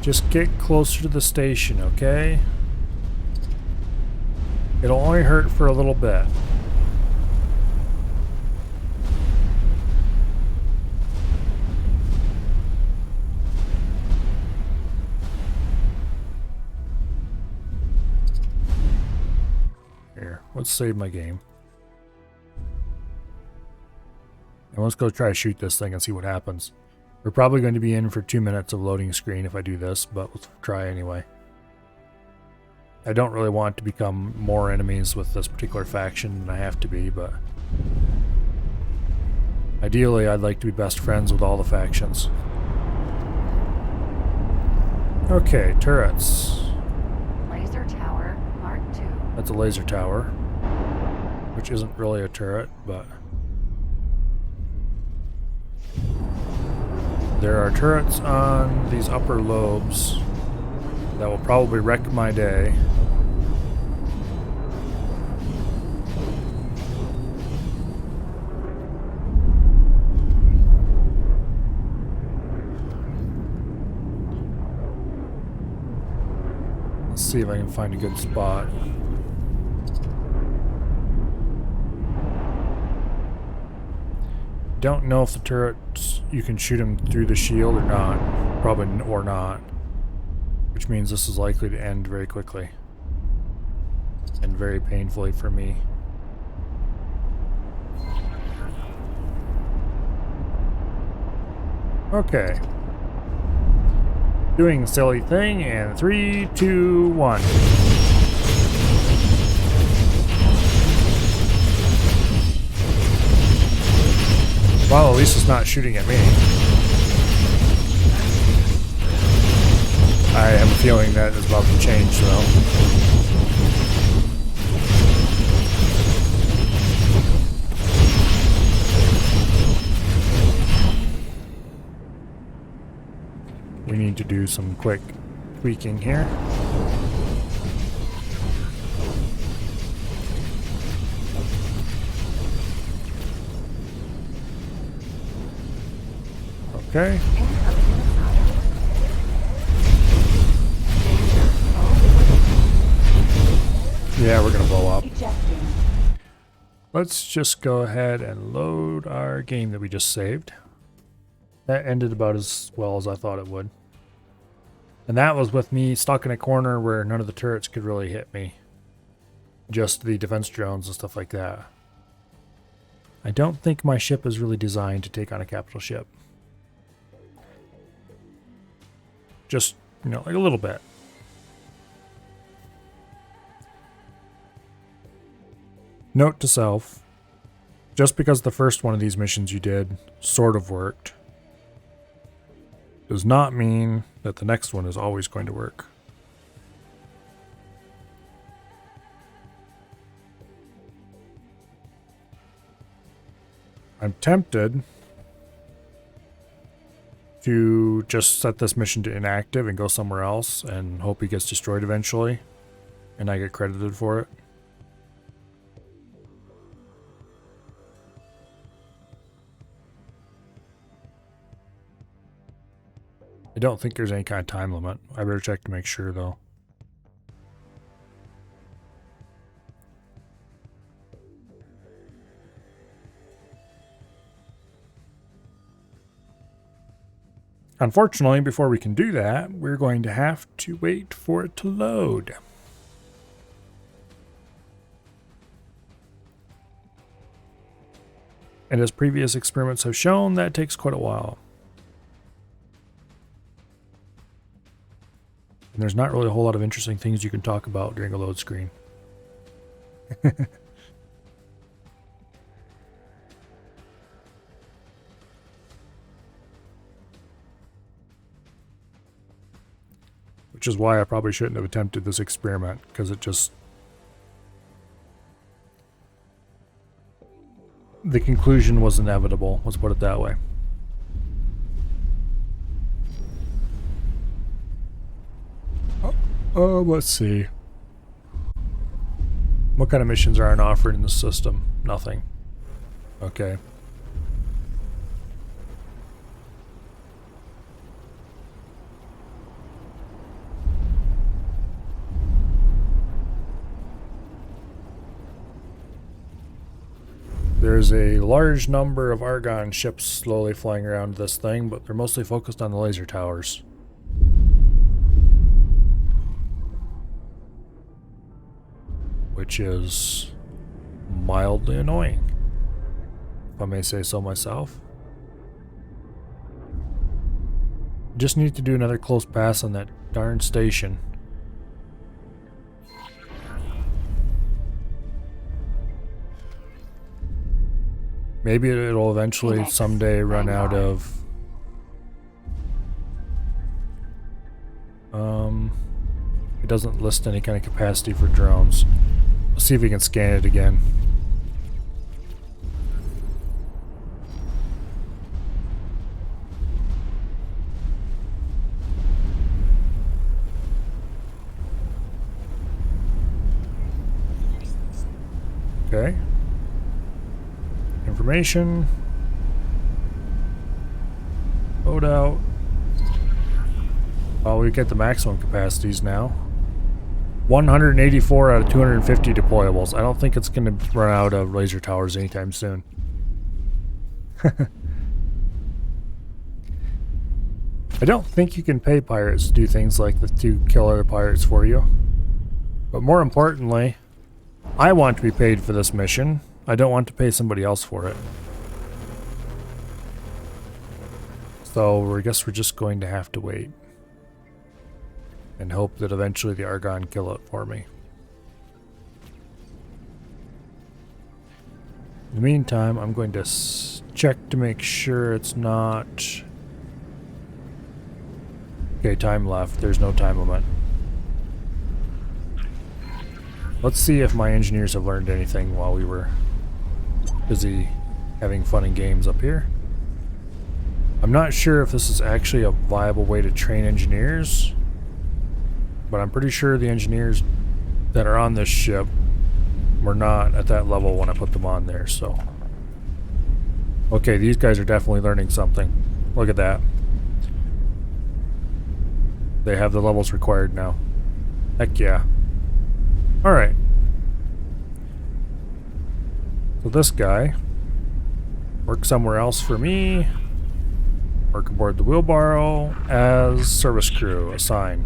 just get closer to the station, okay? It'll only hurt for a little bit. let's save my game. And let's go try to shoot this thing and see what happens. We're probably going to be in for 2 minutes of loading screen if I do this, but let's try anyway. I don't really want to become more enemies with this particular faction than I have to be, but ideally I'd like to be best friends with all the factions. Okay, turrets. Laser tower, Mark II. That's a laser tower, which isn't really a turret, but there are turrets on these upper lobes that will probably wreck my day. Let's see if I can find a good spot. Don't know if the turrets, you can shoot them through the shield or not. Probably or not. Which means this is likely to end very quickly. And very painfully for me. Okay. Doing a silly thing, and 3, 2, 1. Well, at least it's not shooting at me. I have a feeling that is about to change, though. We need to do some quick tweaking here. Okay. Yeah, we're gonna blow up. Let's just go ahead and load our game that we just saved. That ended about as well as I thought it would. And that was with me stuck in a corner where none of the turrets could really hit me. Just the defense drones and stuff like that. I don't think my ship is really designed to take on a capital ship. Just, you know, like a little bit. Note to self, just because the first one of these missions you did sort of worked, does not mean that the next one is always going to work. I'm tempted to just set this mission to inactive and go somewhere else and hope he gets destroyed eventually and I get credited for it. I don't think there's any kind of time limit. I better check to make sure though. Unfortunately, before we can do that, we're going to have to wait for it to load. And as previous experiments have shown, that takes quite a while. And there's not really a whole lot of interesting things you can talk about during a load screen. Which is why I probably shouldn't have attempted this experiment, because it just... the conclusion was inevitable, let's put it that way. Let's see. What kind of missions are offered in the system? Nothing. Okay. There's a large number of Argon ships slowly flying around this thing, but they're mostly focused on the laser towers. Which is mildly annoying, if I may say so myself. Just need to do another close pass on that darn station. Maybe it'll eventually someday run out of... It doesn't list any kind of capacity for drones. Let's see if we can scan it again. Okay. Information. Load out. Well, we get the maximum capacities now. 184 out of 250 deployables. I don't think it's going to run out of laser towers anytime soon. I don't think you can pay pirates to do things like to kill other pirates for you. But more importantly, I want to be paid for this mission. I don't want to pay somebody else for it. So I guess we're just going to have to wait. And hope that eventually the Argonne kill it for me. In the meantime, I'm going to check to make sure it's not... Okay, time left. There's no time limit. Let's see if my engineers have learned anything while we were busy having fun and games up here. I'm not sure if this is actually a viable way to train engineers, but I'm pretty sure the engineers that are on this ship were not at that level when I put them on there, so... Okay, these guys are definitely learning something. Look at that. They have the levels required now. Heck yeah. Alright. So this guy, work somewhere else for me. Work aboard the wheelbarrow as service crew, assign.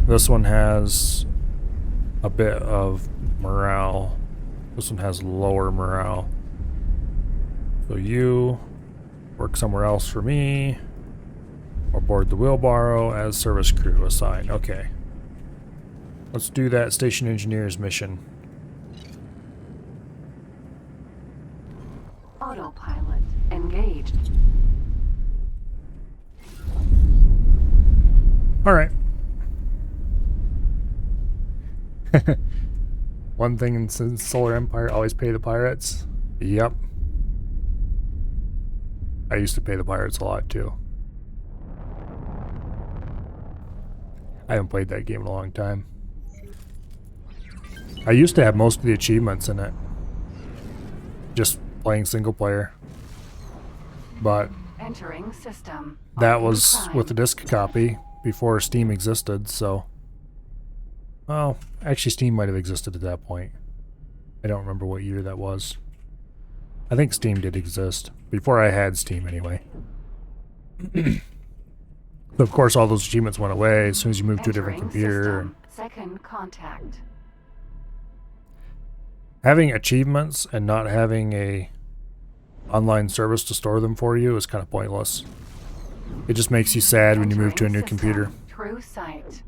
This one has a bit of morale. This one has lower morale. So you work somewhere else for me. Aboard the wheelbarrow as service crew, assign. Okay. Let's do that station engineer's mission. Autopilot engaged. Alright. One thing in Solar Empire, always pay the pirates. Yep. I used to pay the pirates a lot too. I haven't played that game in a long time. I used to have most of the achievements in it. Just playing single player. But Entering system. that was with a disc copy before Steam existed, so... Well, actually Steam might have existed at that point. I don't remember what year that was. I think Steam did exist. Before I had Steam, anyway. But of course, all those achievements went away as soon as you moved to a different computer. Second contact. Having achievements and not having a online service to store them for you is kind of pointless. It just makes you sad when you move to a new computer. True sight.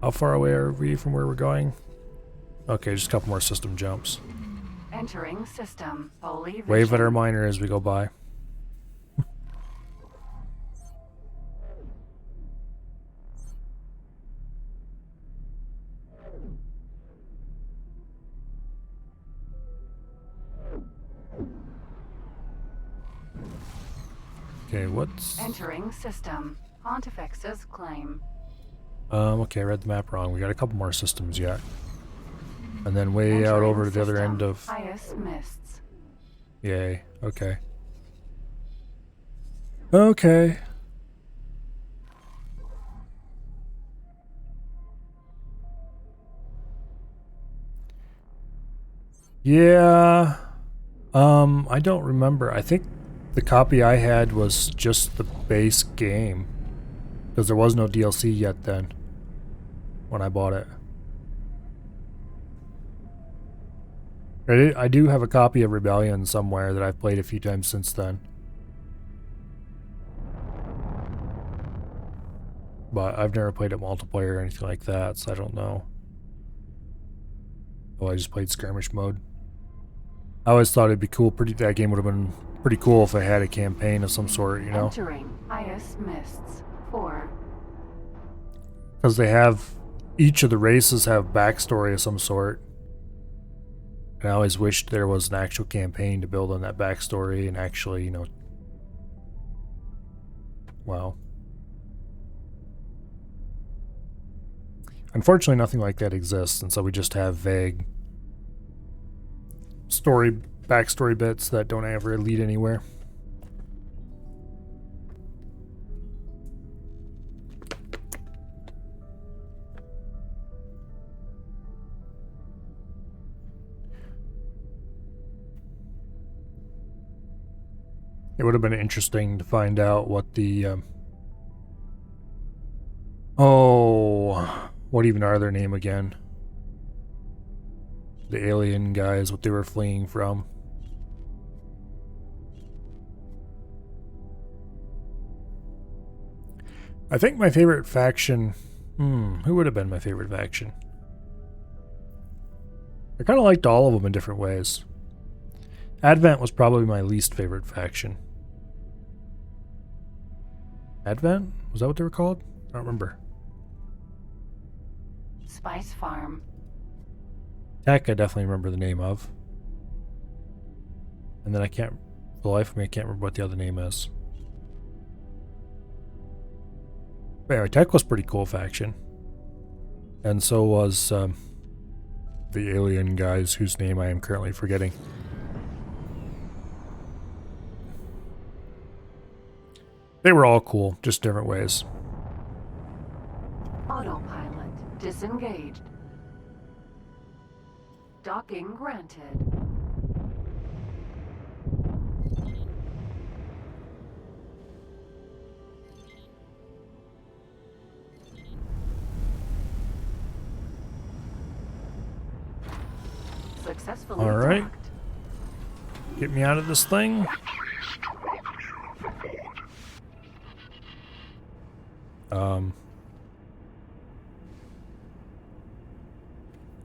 How far away are we from where we're going? Okay, just a couple more system jumps. Entering system. Fully Wave at our miner as we go by. Okay, what's... Entering system. Pontifex's claim. Okay, I read the map wrong. We got a couple more systems yet. And then way out over to the other end of... Highest mists. Yay, okay. Okay. Yeah. I don't remember. I think The copy I had was just the base game. Because there was no DLC yet then. When I bought it. I do have a copy of Rebellion somewhere that I've played a few times since then. But I've never played it multiplayer or anything like that, so I don't know. Oh, I just played skirmish mode. I always thought it'd be cool. That game would have been pretty cool if I had a campaign of some sort, you know? Entering ice mists 4. Because they have... Each of the races have backstory of some sort. And I always wished there was an actual campaign to build on that backstory and actually, you know... Well... Unfortunately, nothing like that exists, and so we just have vague backstory bits that don't ever lead anywhere. It would have been interesting to find out what the what even are their name again? The alien guys, what they were fleeing from. I think my favorite faction... who would have been my favorite faction? I kind of liked all of them in different ways. Advent was probably my least favorite faction. Advent? Was that what they were called? I don't remember. Spice Farm. Tech, I definitely remember the name of. And then for the life of me, I can't remember what the other name is. But anyway, Tech was a pretty cool faction. And so was the alien guys whose name I am currently forgetting. They were all cool, just different ways. Autopilot disengaged. Docking granted. Successfully All right. docked. Get me out of this thing.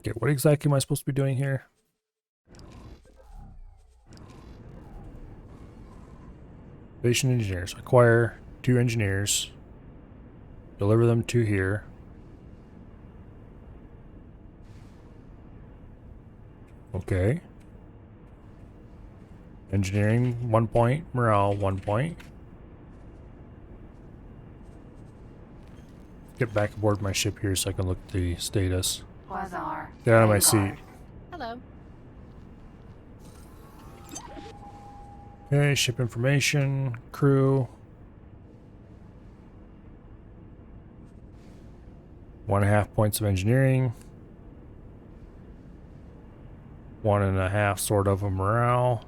Okay, what exactly am I supposed to be doing here? Station engineers. Acquire 2 engineers. Deliver them to here. Okay. Engineering 1 point. Morale 1 point. Get back aboard my ship here so I can look at the status. Quasar. Get out of my Vanguard. seat. Hello. Okay, ship information, crew. 1.5 points of engineering. 1.5 sort of a morale.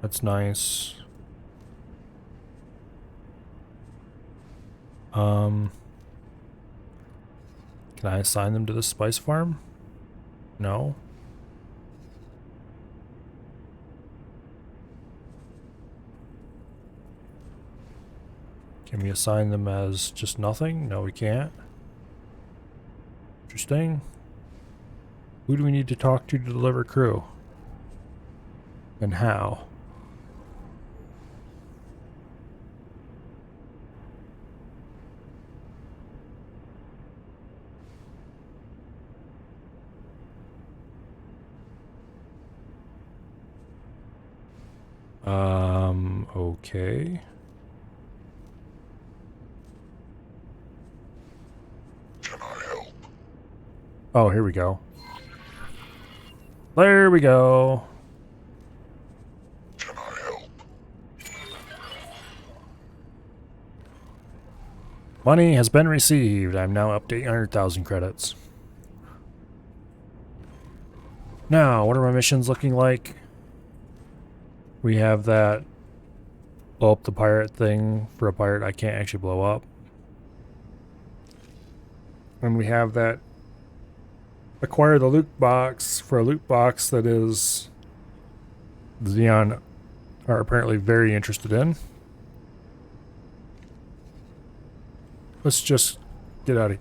That's nice. Can I assign them to the spice farm? No. Can we assign them as just nothing? No, we can't. Interesting. Who do we need to talk to deliver crew? And how? Okay. Can I help? Oh, here we go. There we go. Can I help? Money has been received. I'm now up to 800,000 credits. Now, what are my missions looking like? We have that blow up the pirate thing for a pirate I can't actually blow up. And we have that acquire the loot box for a loot box that is Xeon are apparently very interested in. Let's just get out of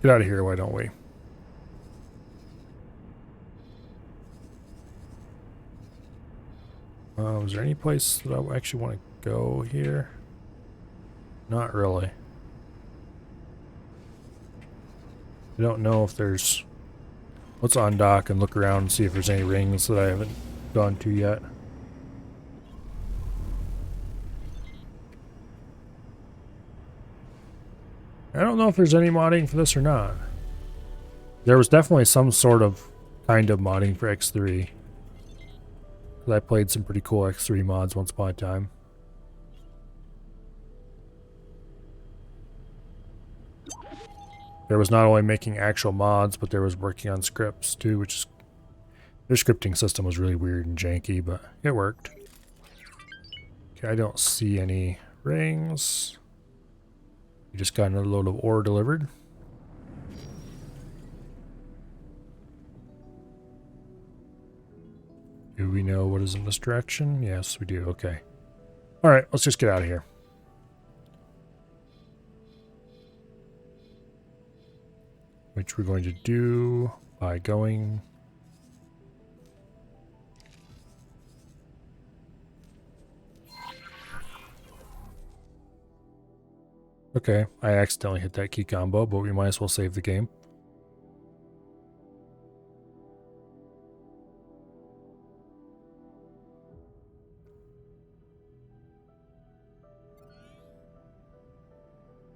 here, why don't we? Is there any place that I actually want to go here? Not really. I don't know if there's... Let's undock and look around and see if there's any rings that I haven't gone to yet. I don't know if there's any modding for this or not. There was definitely some sort of kind of modding for X3. I played some pretty cool X3 mods once upon a time. There was not only making actual mods, but there was working on scripts too, which is... Their scripting system was really weird and janky, but it worked. Okay, I don't see any rings. We just got another load of ore delivered. Do we know what is in this direction? Yes, we do. Okay. Alright, let's just get out of here. Which we're going to do by going... Okay, I accidentally hit that key combo, but we might as well save the game.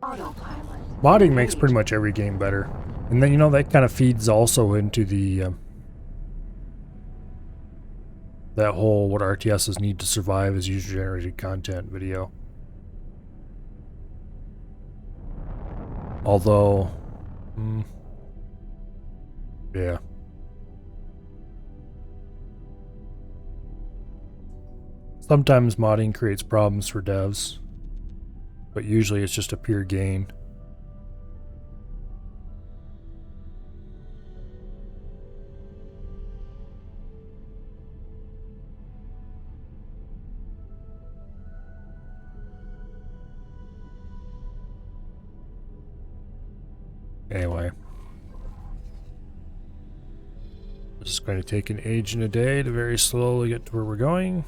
Autopilot. Modding makes pretty much every game better. And then, you know, that kind of feeds also into the... that whole what RTSs need to survive as user-generated content video. Although... yeah. Sometimes modding creates problems for devs, but usually it's just a pure gain. Anyway. This is going to take an age and a day to very slowly get to where we're going.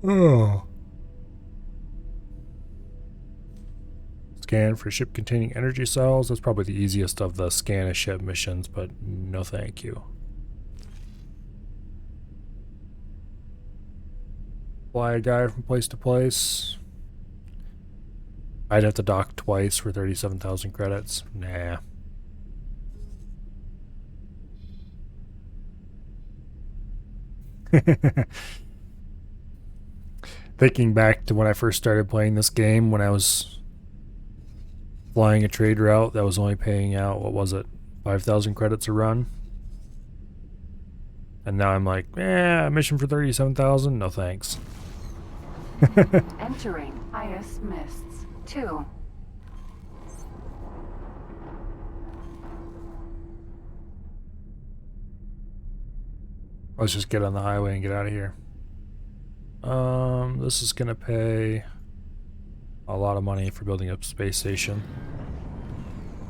Oh. Scan for ship containing energy cells. That's probably the easiest of the scan a ship missions, but no thank you. Fly a guy from place to place. I'd have to dock twice for 37,000 credits. Nah. Thinking back to when I first started playing this game, when I was flying a trade route that was only paying out, what was it, 5,000 credits a run? And now I'm like, mission for 37,000? No thanks. Entering Ice Mists 2. Let's just get on the highway and get out of here. This is gonna pay a lot of money for building up a space station.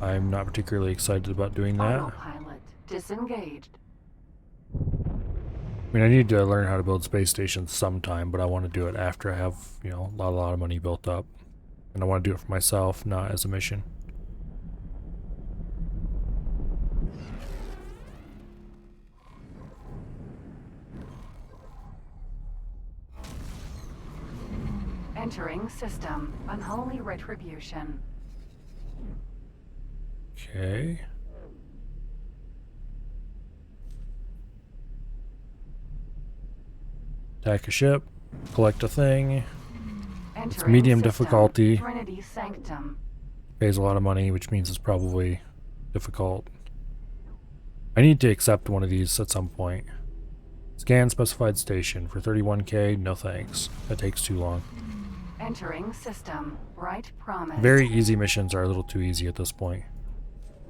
I'm not particularly excited about doing that. Autopilot disengaged. I mean, I need to learn how to build space stations sometime, but I want to do it after I have, you know, a lot of money built up. And I want to do it for myself, not as a mission. Entering system. Unholy retribution. Okay. Attack a ship. Collect a thing. It's medium difficulty. Trinity Sanctum. Pays a lot of money, which means it's probably difficult. I need to accept one of these at some point. Scan specified station for 31K. No thanks. That takes too long. Entering system. Bright promise. Very easy missions are a little too easy at this point.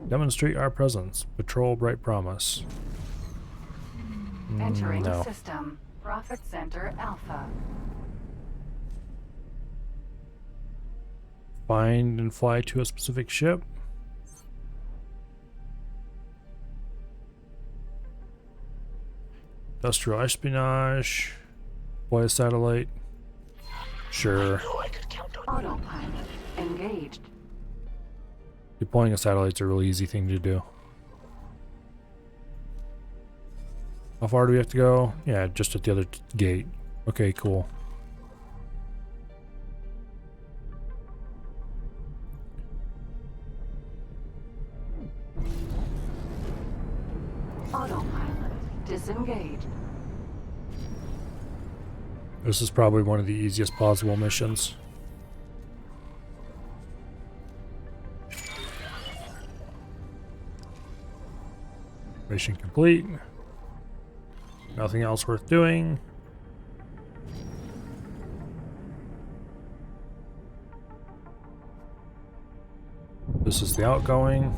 Demonstrate our presence. Patrol Bright Promise. Entering No. system. Profit Center Alpha. Find and fly to a specific ship. Industrial espionage. Deploy a satellite. Sure. Autopilot engaged. Deploying a satellite's a really easy thing to do. How far do we have to go? Yeah, just at the other gate. Okay, cool. Autopilot disengaged. This is probably one of the easiest possible missions. Mission complete. Nothing else worth doing. This is the outgoing.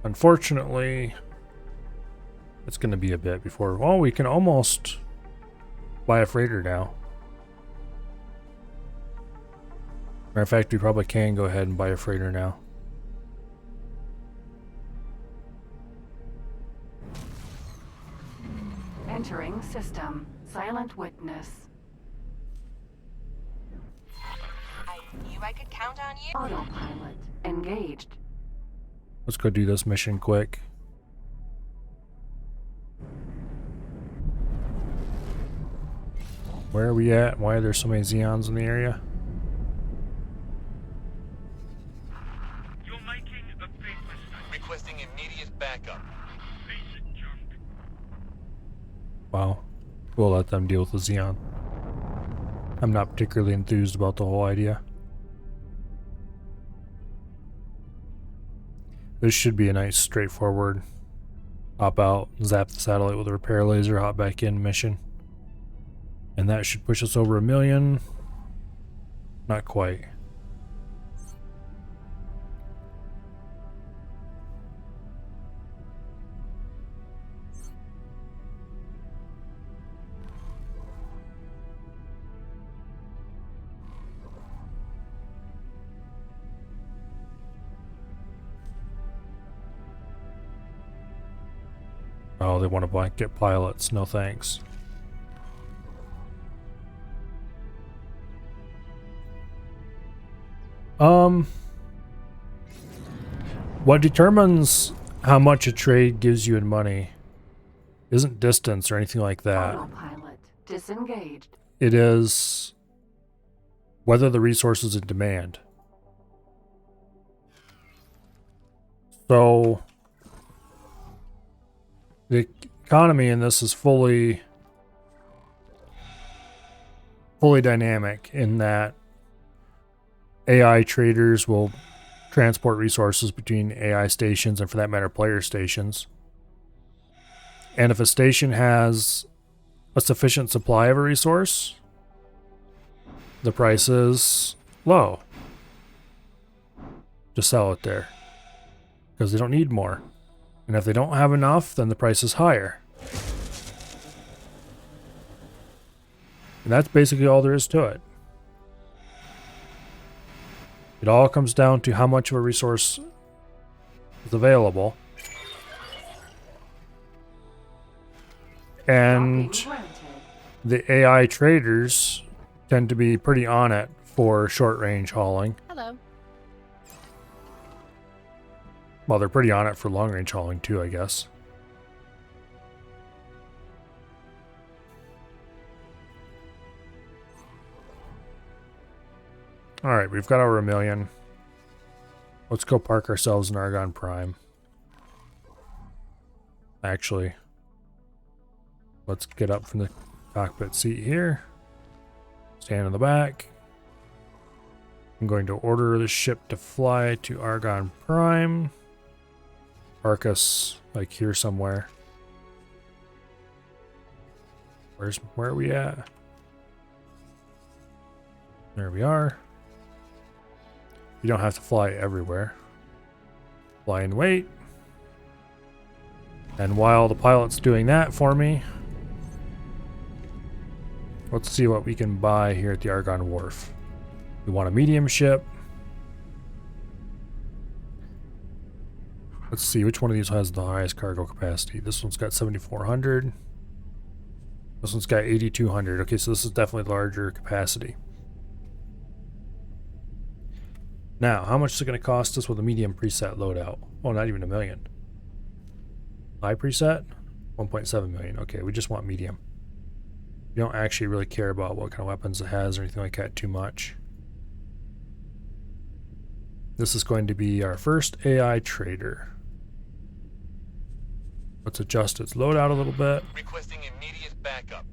Unfortunately, it's going to be a bit before... Well, we can almost buy a freighter now. Matter of fact, we probably can go ahead and buy a freighter now. Entering system. Silent witness. I knew I could count on you. Autopilot engaged. Let's go do this mission quick. Where are we at? Why are there so many Xeons in the area? You're making a big mistake. Requesting immediate backup. Piece of junk. Wow. We'll let them deal with the Xeon. I'm not particularly enthused about the whole idea. This should be a nice, straightforward hop out, zap the satellite with a repair laser, hop back in mission. And that should push us over 1 million. Not quite. Oh, they want to blanket pilots. No thanks. What determines how much a trade gives you in money isn't distance or anything like that. Autopilot disengaged. It is whether the resource is in demand. So the economy in this is fully dynamic in that AI traders will transport resources between AI stations and, for that matter, player stations. And if a station has a sufficient supply of a resource, the price is low to sell it there because they don't need more. And if they don't have enough, then the price is higher. And that's basically all there is to it. It all comes down to how much of a resource is available. And the AI traders tend to be pretty on it for short-range hauling. Hello. Well, they're pretty on it for long-range hauling too, I guess. Alright, we've got over 1 million. Let's go park ourselves in Argon Prime. Actually, Let's get up from the cockpit seat here. Stand in the back. I'm going to order the ship to fly to Argon Prime. Park us like here somewhere. Where are we at? There we are. You don't have to fly everywhere. Fly and wait. And while the pilot's doing that for me, let's see what we can buy here at the Argon Wharf. We want a medium ship. Let's see which one of these has the highest cargo capacity. This one's got 7,400. This one's got 8,200. Okay, so this is definitely larger capacity. Now, how much is it going to cost us with a medium preset loadout? Oh, not even $1 million. High preset? 1.7 million. Okay, we just want medium. We don't actually really care about what kind of weapons it has or anything like that too much. This is going to be our first AI trader. Let's adjust its loadout a little bit. Requesting immediate backup.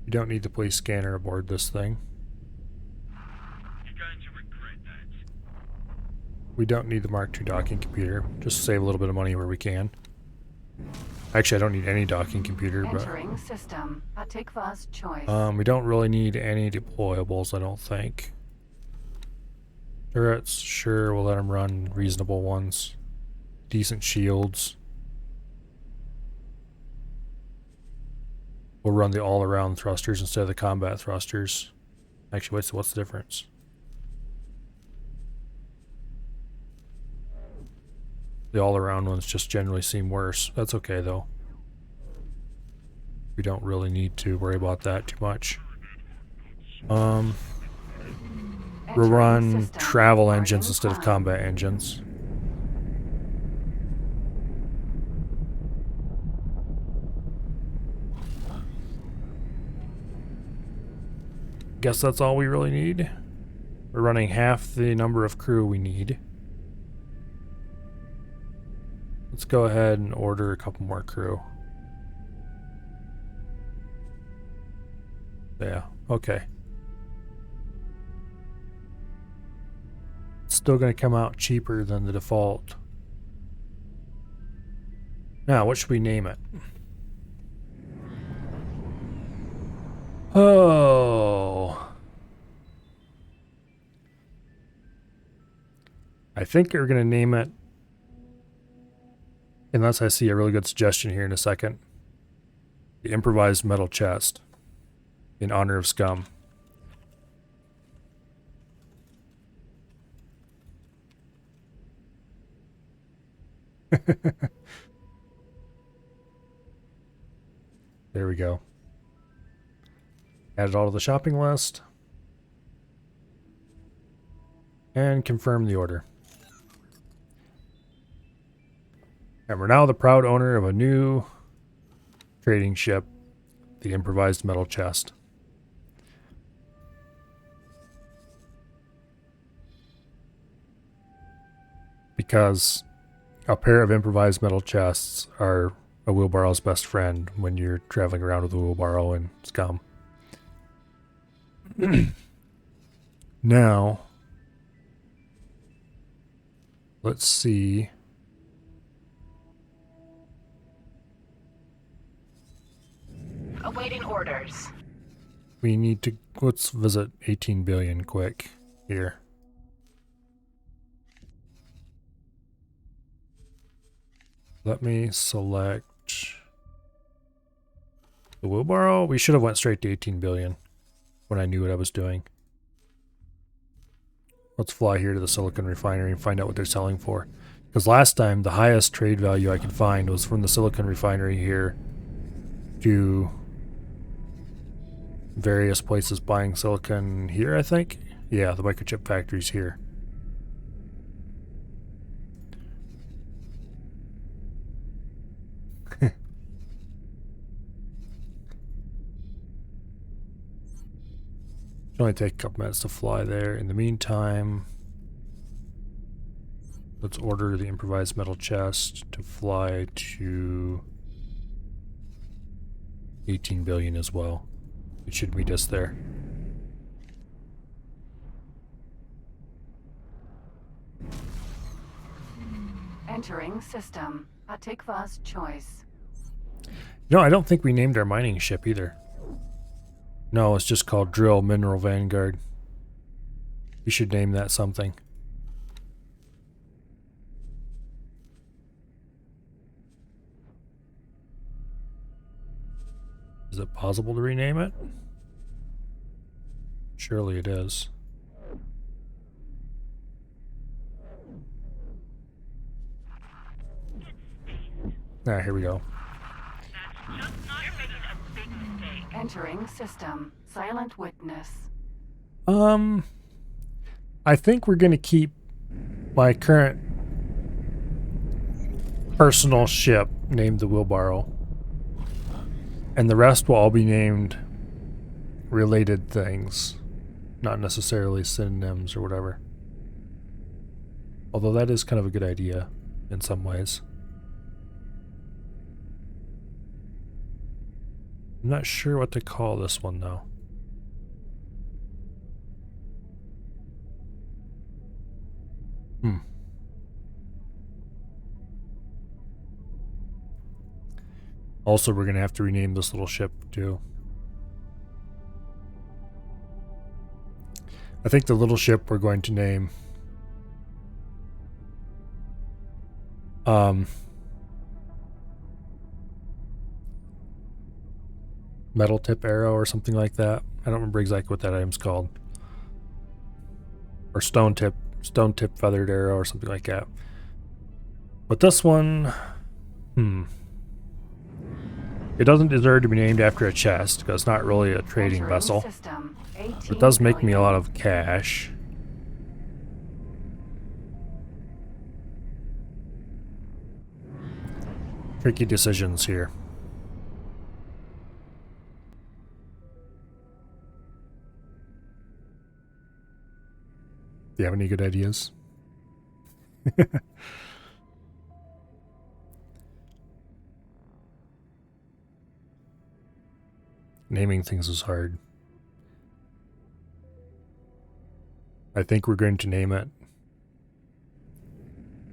You don't need the police scanner aboard this thing. You're going to regret that. We don't need the Mark II docking computer. Just save a little bit of money where we can. Actually, I don't need any docking computer, but Entering system. Atikva's choice. we don't really need any deployables, I don't think. Turrets, sure, we'll let them run reasonable ones. Decent shields. We'll run the all-around thrusters instead of the combat thrusters. Actually, wait, so what's the difference? The all-around ones just generally seem worse. That's okay, though. We don't really need to worry about that too much. We'll run travel engines instead of combat engines. Guess that's all we really need. We're running half the number of crew we need. Let's go ahead and order a couple more crew. Yeah, okay. It's still going to come out cheaper than the default. Now, what should we name it? Oh. I think we're going to name it, unless I see a really good suggestion here in a second, the Improvised Metal Chest, in honor of Scum. There we go. Add it all to the shopping list. And confirm the order. And we're now the proud owner of a new trading ship, the Improvised Metal Chest. Because a pair of improvised metal chests are a wheelbarrow's best friend when you're traveling around with a wheelbarrow and Scum. Now, let's see. Awaiting orders. We need to, let's visit 18 billion quick here. Let me select the wheelbarrow. We should have went straight to 18 billion when I knew what I was doing. Let's fly here to the silicon refinery and find out what they're selling for. Because last time, the highest trade value I could find was from the silicon refinery here to various places buying silicon here, I think. Yeah, the microchip factory's here. only take a couple minutes to fly there. In the meantime, let's order the improvised metal chest to fly to 18 billion as well. It should meet us there. Entering system. Atikva's choice. No, I don't think we named our mining ship either. No, it's just called Drill Mineral Vanguard. We should name that something. Is it possible to rename it? Surely it is. Ah, here we go. Entering system. Silent witness. I think we're gonna keep my current personal ship named the Wheelbarrow. And the rest will all be named related things. Not necessarily synonyms or whatever. Although that is kind of a good idea in some ways. I'm not sure what to call this one though. Also, we're going to have to rename this little ship too. I think the little ship we're going to name Metal Tip Arrow or something like that. I don't remember exactly what that item's called. Or Stone Tip Feathered Arrow or something like that. But this one, it doesn't deserve to be named after a chest because it's not really a trading vessel. It does make me a lot of cash. Tricky decisions here. Do you have any good ideas? Naming things is hard. I think we're going to name it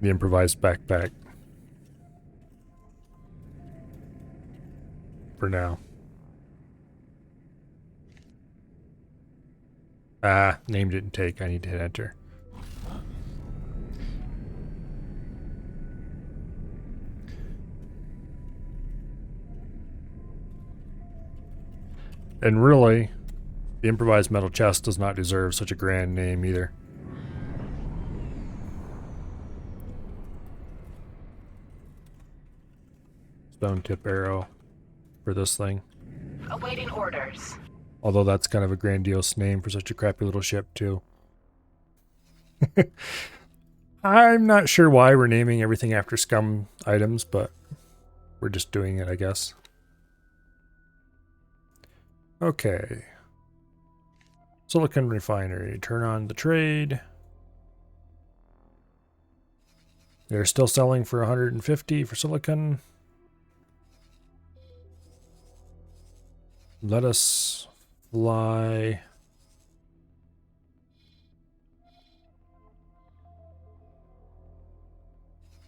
the Improvised Backpack. For now. Name didn't take. I need to hit enter. And really, the Improvised Metal Chest does not deserve such a grand name either. Stone Tip Arrow for this thing. Awaiting orders. Although that's kind of a grandiose name for such a crappy little ship, too. I'm not sure why we're naming everything after scum items, but we're just doing it, I guess. Okay. Silicon Refinery. Turn on the trade. They're still selling for 150 for silicon. Let us fly.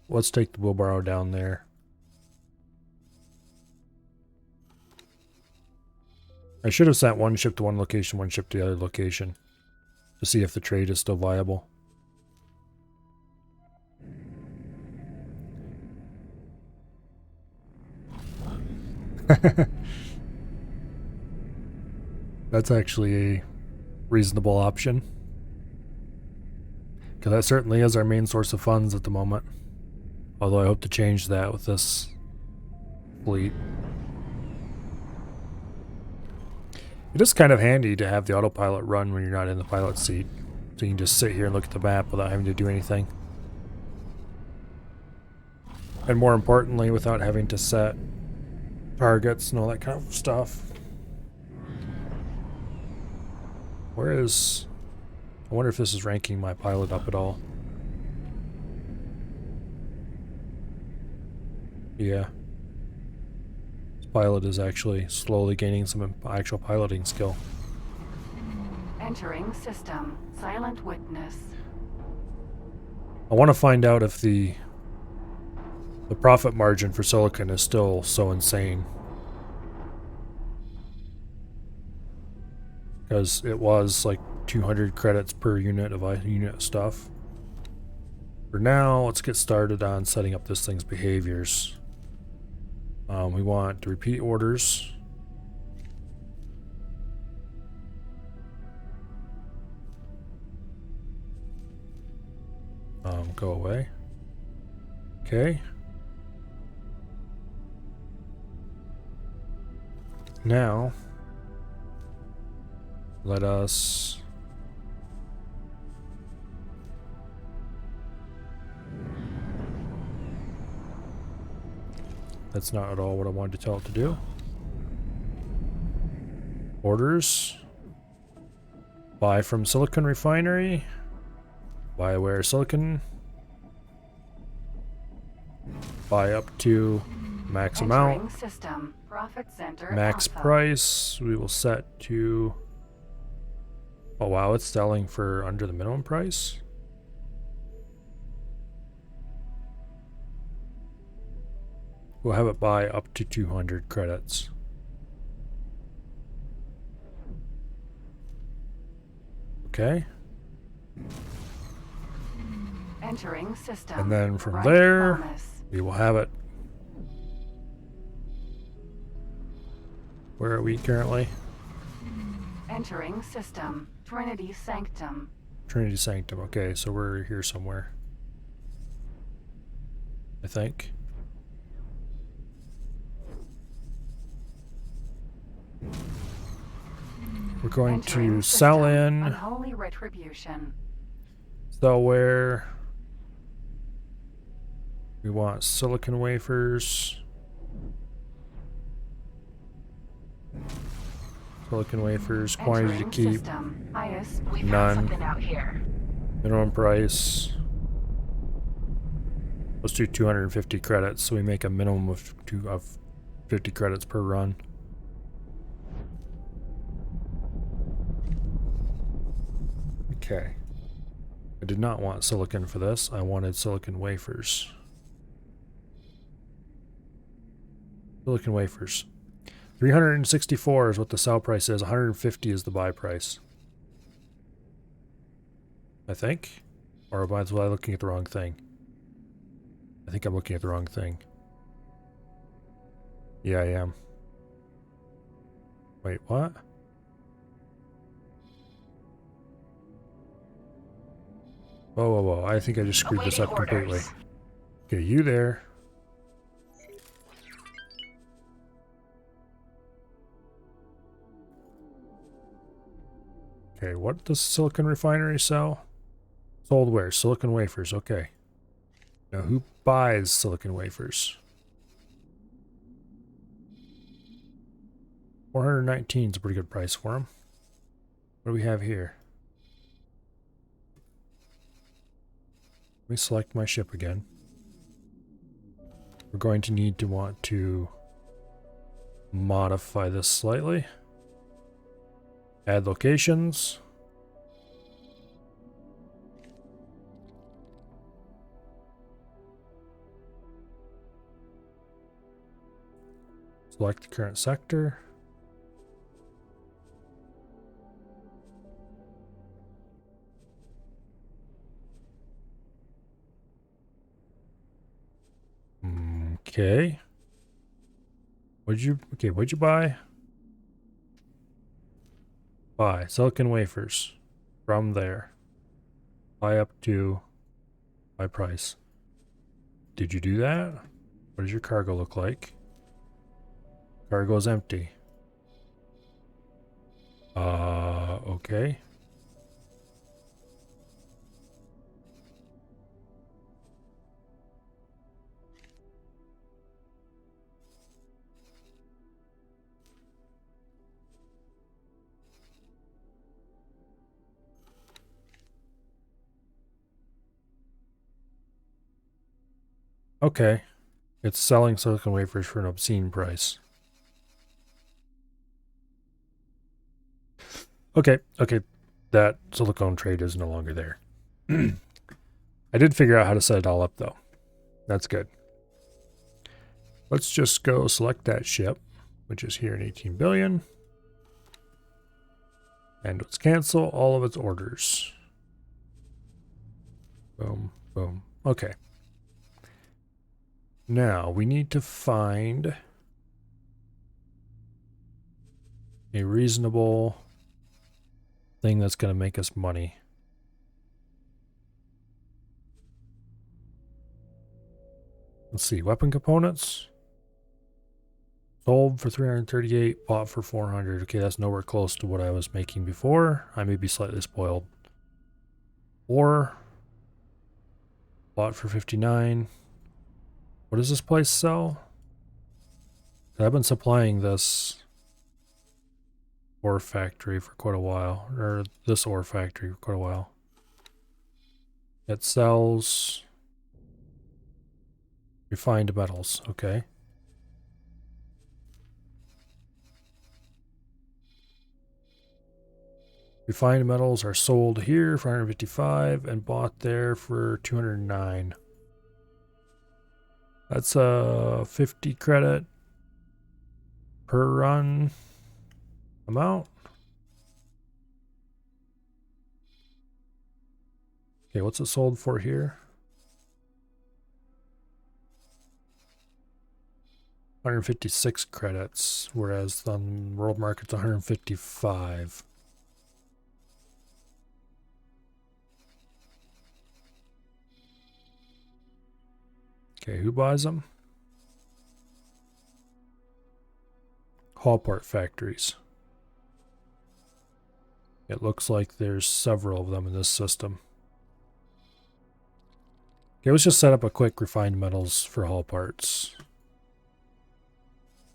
Let's take the wheelbarrow down there. I should have sent one ship to one location, one ship to the other location to see if the trade is still viable. That's actually a reasonable option. Because that certainly is our main source of funds at the moment. Although I hope to change that with this fleet. It is kind of handy to have the autopilot run when you're not in the pilot seat. So you can just sit here and look at the map without having to do anything. And more importantly, without having to set targets and all that kind of stuff. Where is... I wonder if this is ranking my pilot up at all. Yeah. This pilot is actually slowly gaining some actual piloting skill. Entering system. Silent witness. I want to find out if the profit margin for silicon is still so insane. Because it was like 200 credits per unit of stuff. For now, let's get started on setting up this thing's behaviors. We want to repeat orders. Go away. Okay. Now, let us that's not at all what I wanted to tell it to do. Orders. Buy from Silicon Refinery. Buy where silicon. Buy up to max amount. System. Profit center. Max Alpha. price we will set to... Oh wow, it's selling for under the minimum price. We'll have it buy up to 200 credits. Okay. Entering system. And then from Right there, promise. we will have it. Where are we currently? Entering system. Trinity Sanctum. Trinity Sanctum. Okay, so we're here somewhere. I think. We're going Entering to system. sell in. Unholy retribution. Sell where? We want silicon wafers. Silicon wafers, quantity to Entering keep, system. Highest. We None. found something out here. minimum price. Let's do 250 credits, so we make a minimum of 50 credits per run. Okay. I did not want silicon for this. I wanted silicon wafers. Silicon wafers. 364 is what the sell price is. 150 is the buy price. I think. Or was I looking at the wrong thing? I think I'm looking at the wrong thing. Yeah, I am. Wait, what? Whoa, whoa, whoa. I think I just screwed this up completely. Okay, you there. Okay, what does Silicon Refinery sell? Sold where? Silicon wafers, okay. Now who buys silicon wafers? 419 is a pretty good price for them. What do we have here? Let me select my ship again. We're going to need to want to modify this slightly. Add locations. Select the current sector. Okay. What'd you buy? Buy silicon wafers from there. Buy up to buy price. Did you do that? What does your cargo look like? Cargo is empty. Okay. Okay. It's selling silicon wafers for an obscene price. Okay, okay. That silicone trade is no longer there. I did figure out how to set it all up, though. That's good. Let's just go select that ship, which is here in 18 billion. And let's cancel all of its orders. Boom, boom. Okay. Now, we need to find a reasonable thing that's going to make us money. Let's see, weapon components. Sold for 338, bought for 400. Okay, that's nowhere close to what I was making before. I may be slightly spoiled. Or bought for 59. What does this place sell? I've been supplying this ore factory for quite a while, or this ore factory for quite a while. It sells refined metals, okay. Refined metals are sold here for 155 and bought there for 209. That's a 50 credit per run amount. Okay, what's it sold for here? 156 credits, whereas on world market's 155. Okay, who buys them? Hull part factories. It looks like there's several of them in this system. Okay, let's just set up a quick refined metals for hull parts.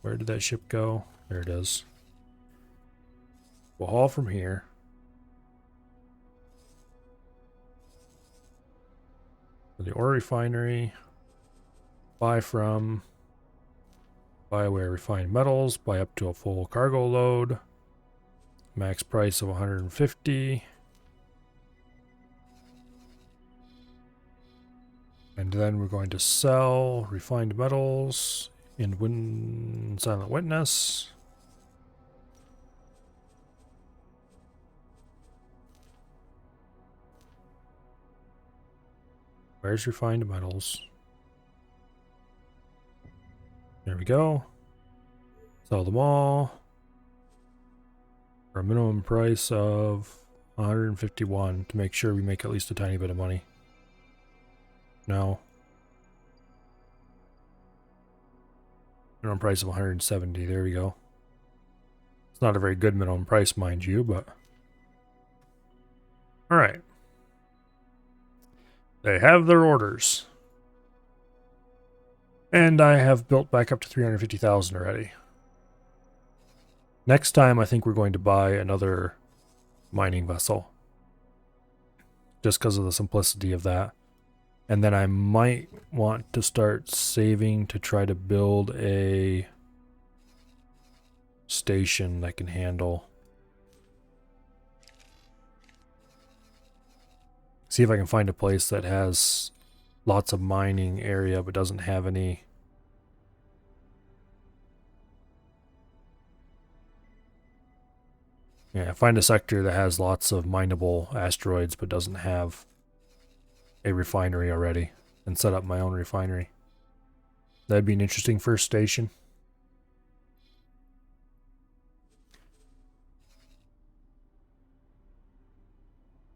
Where did that ship go? There it is. We'll haul from here. The ore refinery. Buy from. Buy away refined metals. Buy up to a full cargo load. Max price of 150. And then we're going to sell refined metals in Silent Witness. Where's refined metals? There we go. Sell them all for a minimum price of 151 to make sure we make at least a tiny bit of money. No. Minimum price of 170. There we go. It's not a very good minimum price, mind you, but... Alright. They have their orders. And I have built back up to 350,000 already. Next time, I think we're going to buy another mining vessel. Just because of the simplicity of that. And then I might want to start saving to try to build a station that can handle. See if I can find a place that has lots of mining area but doesn't have any. Yeah, find a sector that has lots of mineable asteroids but doesn't have a refinery already and set up my own refinery. That'd be an interesting first station.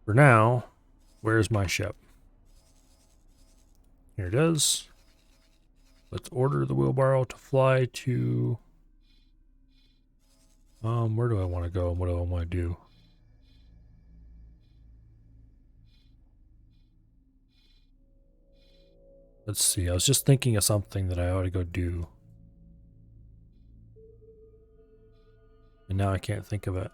For now, where's my ship? Here it is. Let's order the wheelbarrow to fly to... where do I want to go and what do I want to do? Let's see, I was just thinking of something that I ought to go do. And now I can't think of it.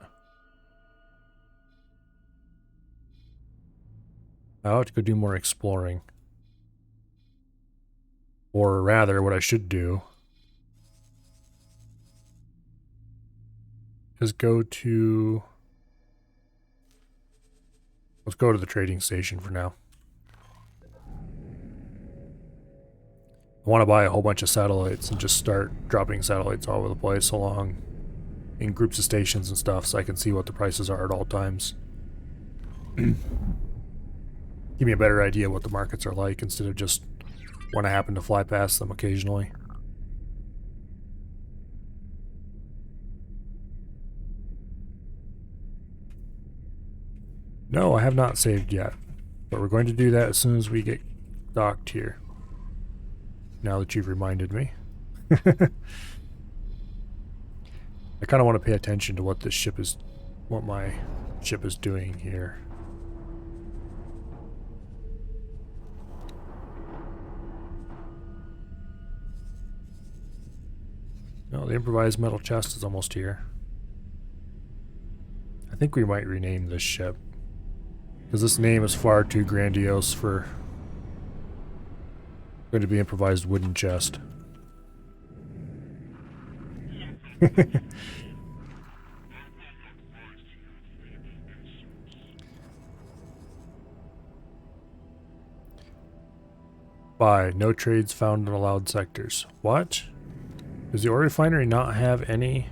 I ought to go do more exploring. Or rather, what I should do is go to... Let's go to the trading station for now. I want to buy a whole bunch of satellites and just start dropping satellites all over the place along in groups of stations and stuff so I can see what the prices are at all times. Give me a better idea what the markets are like instead of just when I happen to fly past them occasionally. No, I have not saved yet, but we're going to do that as soon as we get docked here. Now that you've reminded me. I kind of want to pay attention to what this ship is, what my ship is doing here. No, the improvised metal chest is almost here. I think we might rename this ship, because this name is far too grandiose for going to be improvised wooden chest. Buy. No trades found in allowed sectors. What? Does the ore refinery not have any?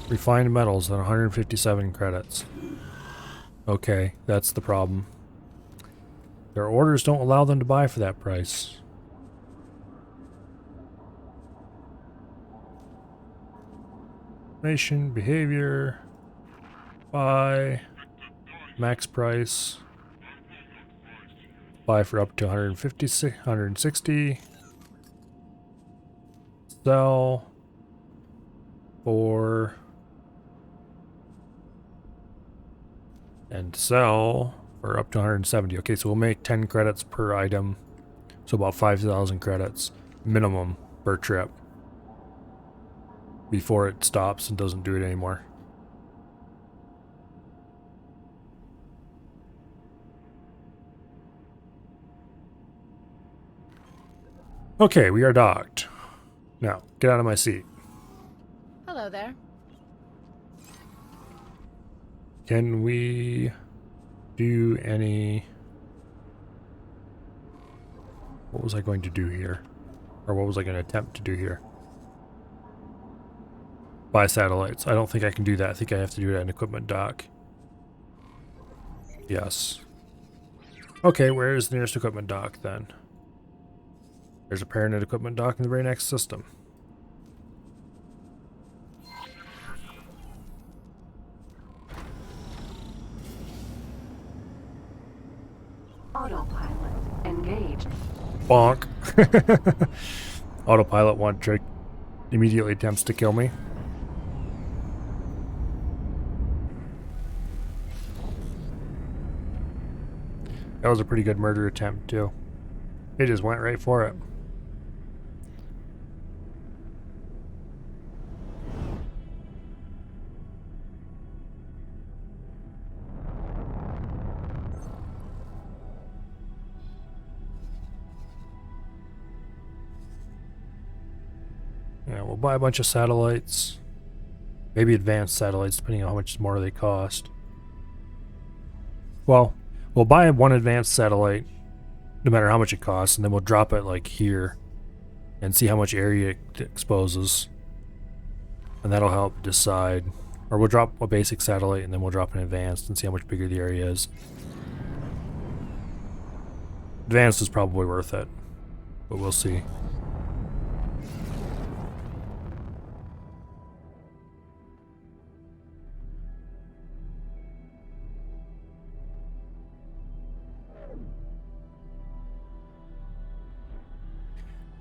Refined metals at 157 credits. Okay, that's the problem. Their orders don't allow them to buy for that price. Information, behavior, buy, max price, buy for up to 160, sell for, and sell for up to 170. Okay, so we'll make 10 credits per item, so about 5,000 credits minimum per trip before it stops and doesn't do it anymore. Okay, we are docked. Now, get out of my seat. Hello there. Can we do any... What was I going to do here? Or what was I going to attempt to do here? Buy satellites. I don't think I can do that. I think I have to do it at an equipment dock. Yes. Okay, where is the nearest equipment dock then? There's a parent equipment dock in the very next system. Autopilot engaged. Bonk. Autopilot one trick immediately attempts to kill me. That was a pretty good murder attempt too. It just went right for it. Yeah, we'll buy a bunch of satellites. Maybe advanced satellites, depending on how much more they cost. Well, we'll buy one advanced satellite, no matter how much it costs, and then we'll drop it like here and see how much area it exposes. And that'll help decide. Or we'll drop a basic satellite and then we'll drop an advanced and see how much bigger the area is. Advanced is probably worth it, but we'll see.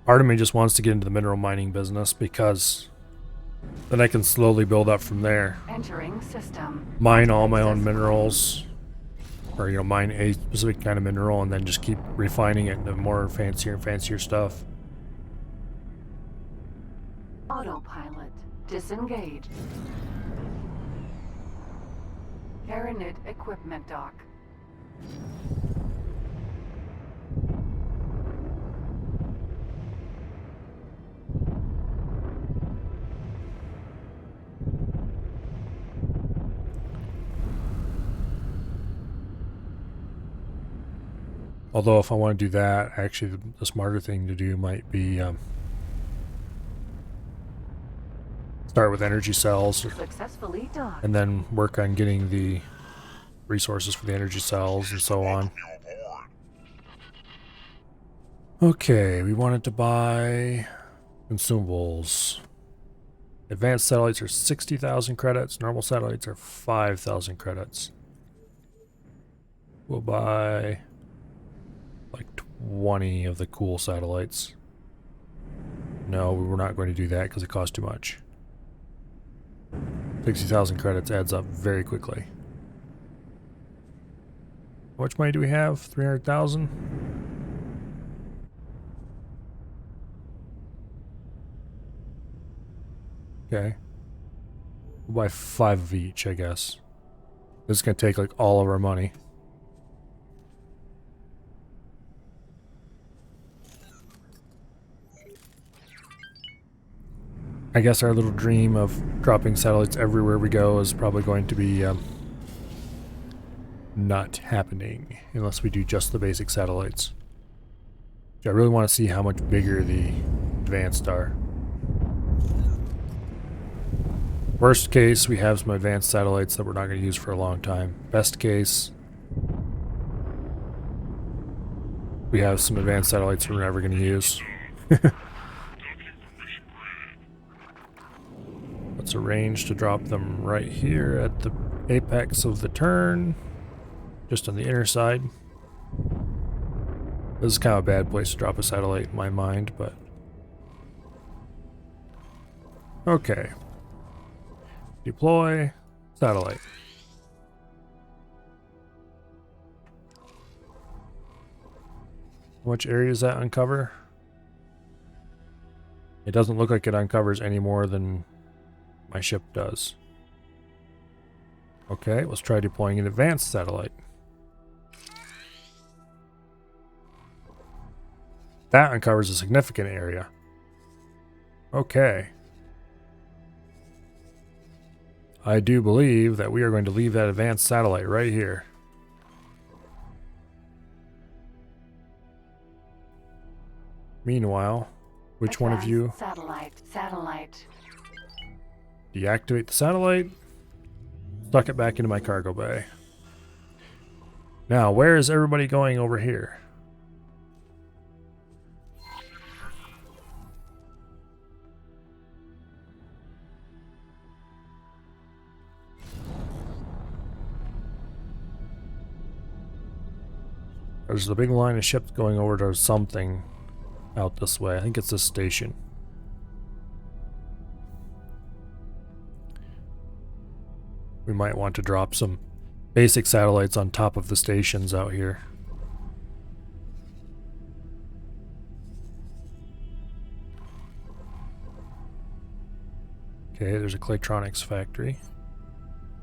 Part of me just wants to get into the mineral mining business because then I can slowly build up from there. Entering system. Mine all my own minerals, or mine a specific kind of mineral and then just keep refining it into more fancier and fancier stuff. Autopilot disengaged. Carinid equipment dock. Although if I want to do that, actually the smarter thing to do might be start with energy cells Successfully docked. and then work on getting the resources for the energy cells and so on. Okay, we wanted to buy consumables. Advanced satellites are 60,000 credits, normal satellites are 5,000 credits. We'll buy like 20 of the cool satellites. No, we're not going to do that because it costs too much. 60,000 credits adds up very quickly. How much money do we have? 300,000? Okay. We'll buy 5 of each, I guess. This is going to take like all of our money. I guess our little dream of dropping satellites everywhere we go is probably going to be not happening unless we do just the basic satellites. I really want to see how much bigger the advanced are. Worst case, we have some advanced satellites that we're not going to use for a long time. Best case, we have some advanced satellites we're never going to use. Let's arrange to drop them right here at the apex of the turn, just on the inner side. This is kind of a bad place to drop a satellite in my mind, but okay. Deploy satellite. How much area does that uncover? It doesn't look like it uncovers any more than my ship does. Okay, let's try deploying an advanced satellite. That uncovers a significant area. Okay. I do believe that we are going to leave that advanced satellite right here. Meanwhile, which one of you Satellite. deactivate the satellite? Stuck it back into my cargo bay. Now, where is everybody going over here? There's a big line of ships going over to something out this way. I think it's this station. We might want to drop some basic satellites on top of the stations out here. Okay, there's a Claytronics factory.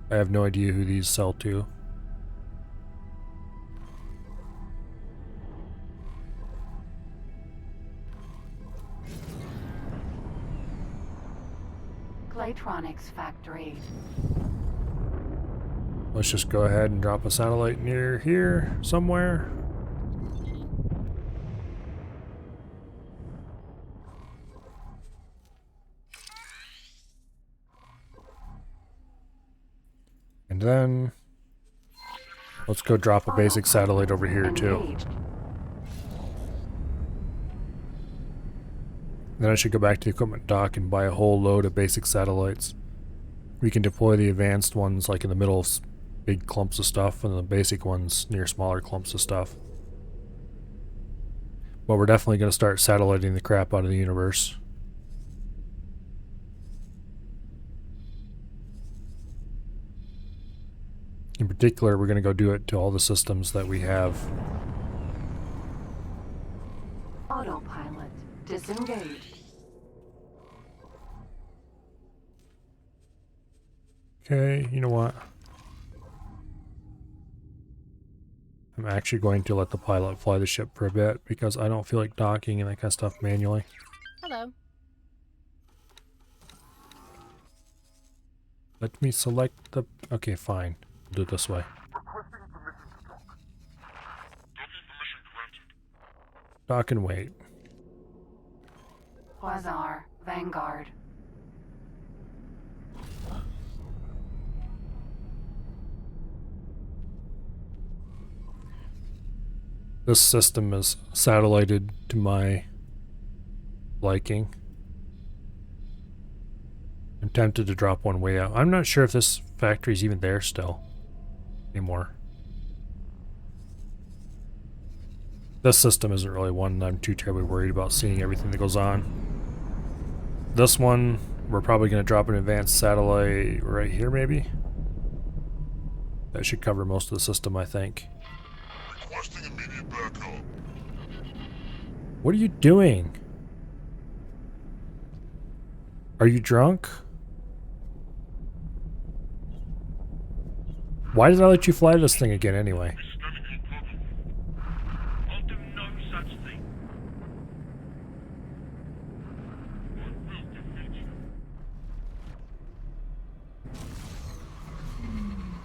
I have no idea who these sell to. Claytronics factory. Let's just go ahead and drop a satellite near here somewhere. And then let's go drop a basic satellite over here too. Then I should go back to the equipment dock and buy a whole load of basic satellites. We can deploy the advanced ones like in the middle of big clumps of stuff and the basic ones near smaller clumps of stuff. But we're definitely going to start satelliting the crap out of the universe. In particular, we're going to go do it to all the systems that we have. Autopilot disengaged. Okay, you know what? I'm actually going to let the pilot fly the ship for a bit because I don't feel like docking and that kind of stuff manually. Hello. Let me select the... Okay, fine. We'll do it this way. Dock and wait. Quasar, Vanguard. This system is satellited to my liking. I'm tempted to drop one way out. I'm not sure if this factory is even there still anymore. This system isn't really one I'm too terribly worried about seeing everything that goes on. This one, we're probably going to drop an advanced satellite right here maybe. That should cover most of the system, I think. Requesting immediate backup. What are you doing? Are you drunk? Why did I let you fly this thing again anyway? I'll do no such thing.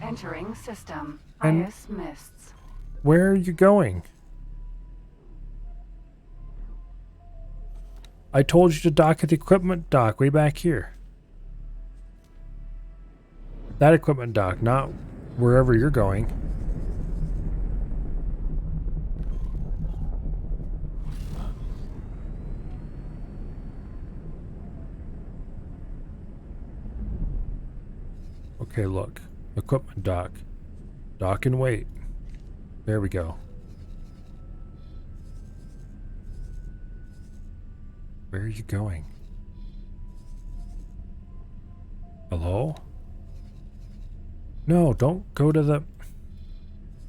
Entering system. And- Ice mists. Where are you going? I told you to dock at the equipment dock way back here. That equipment dock, not wherever you're going. Okay, look. Equipment dock. Dock and wait. There we go. Where are you going? Hello? No, don't go to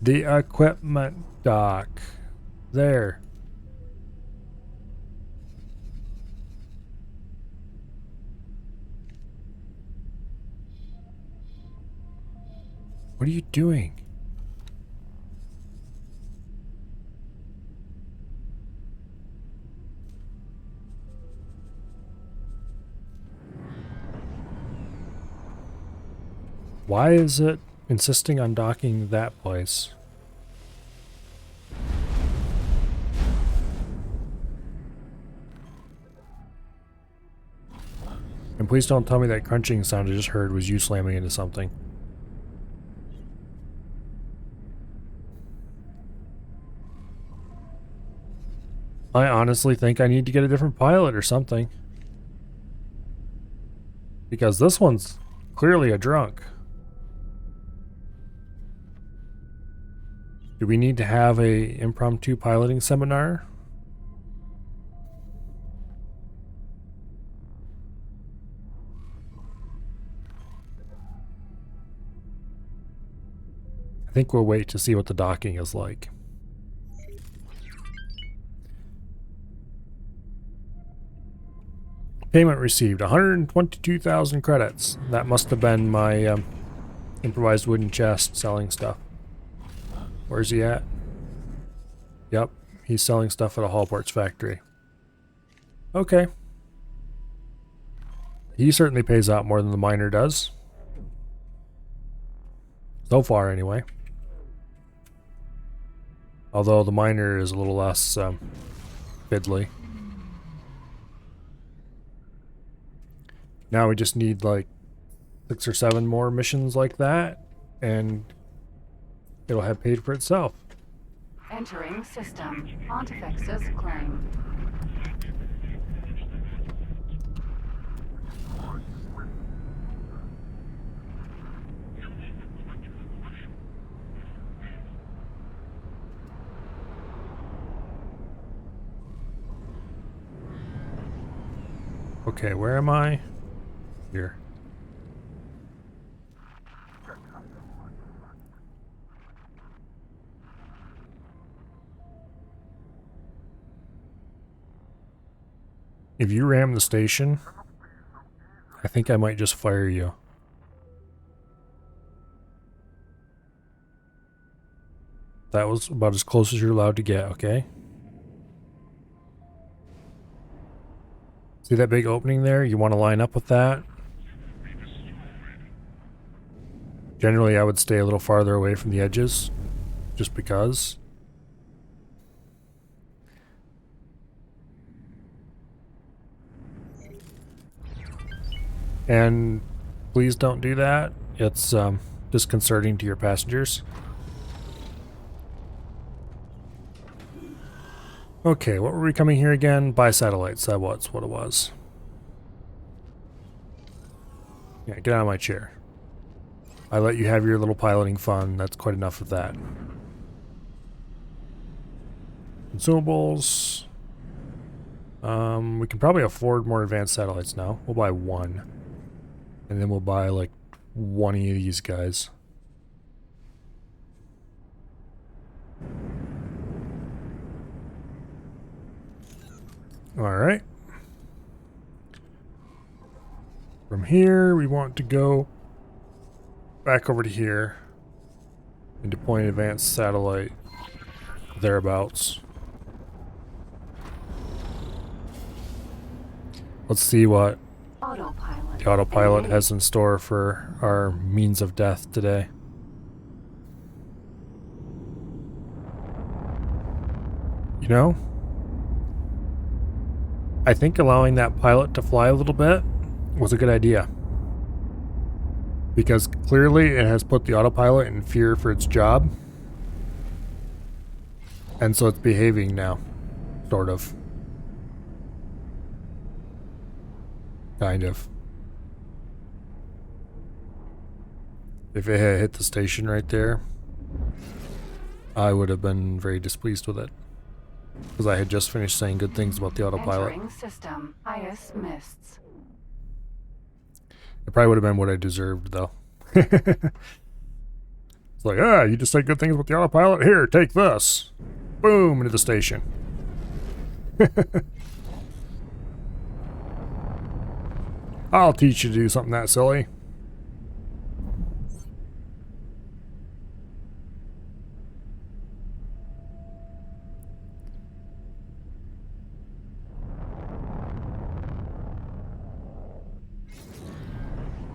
the equipment dock. There. What are you doing? Why is it insisting on docking that place? And please don't tell me that crunching sound I just heard was you slamming into something. I honestly think I need to get a different pilot or something. Because this one's clearly a drunk. Do we need to have a impromptu piloting seminar? I think we'll wait to see what the docking is like. Payment received, 122,000 credits. That must have been my improvised wooden chest selling stuff. Where's he at? Yep, he's selling stuff at a Hallports factory. Okay. He certainly pays out more than the miner does. So far, anyway. Although the miner is a little less fiddly. Now we just need like 6 or 7 more missions like that, and it'll have paid for itself. Entering system. Pontifex's claim. Okay, where am I? Here. If you ram the station, I think I might just fire you. That was about as close as you're allowed to get, okay? See that big opening there? You want to line up with that. Generally, I would stay a little farther away from the edges, just because. And please don't do that. It's disconcerting to your passengers. Okay, what were we coming here again? By satellites, that was what it was. Yeah, get out of my chair. I let you have your little piloting fun. That's quite enough of that. Consumables. We can probably afford more advanced satellites now. We'll buy one. And then we'll buy like 20 of these guys. Alright. From here, we want to go back over to here and deploy an advanced satellite thereabouts. Let's see what the autopilot has in store for our means of death today. You know, I think allowing that pilot to fly a little bit was a good idea. Because clearly it has put the autopilot in fear for its job. And so it's behaving now. Sort of. Kind of. If it had hit the station right there, I would have been very displeased with it. Because I had just finished saying good things about the autopilot. Entering system. IS mists. It probably would have been what I deserved, though. It's like, you just said good things about the autopilot? Here, take this. Boom, into the station. I'll teach you to do something that silly.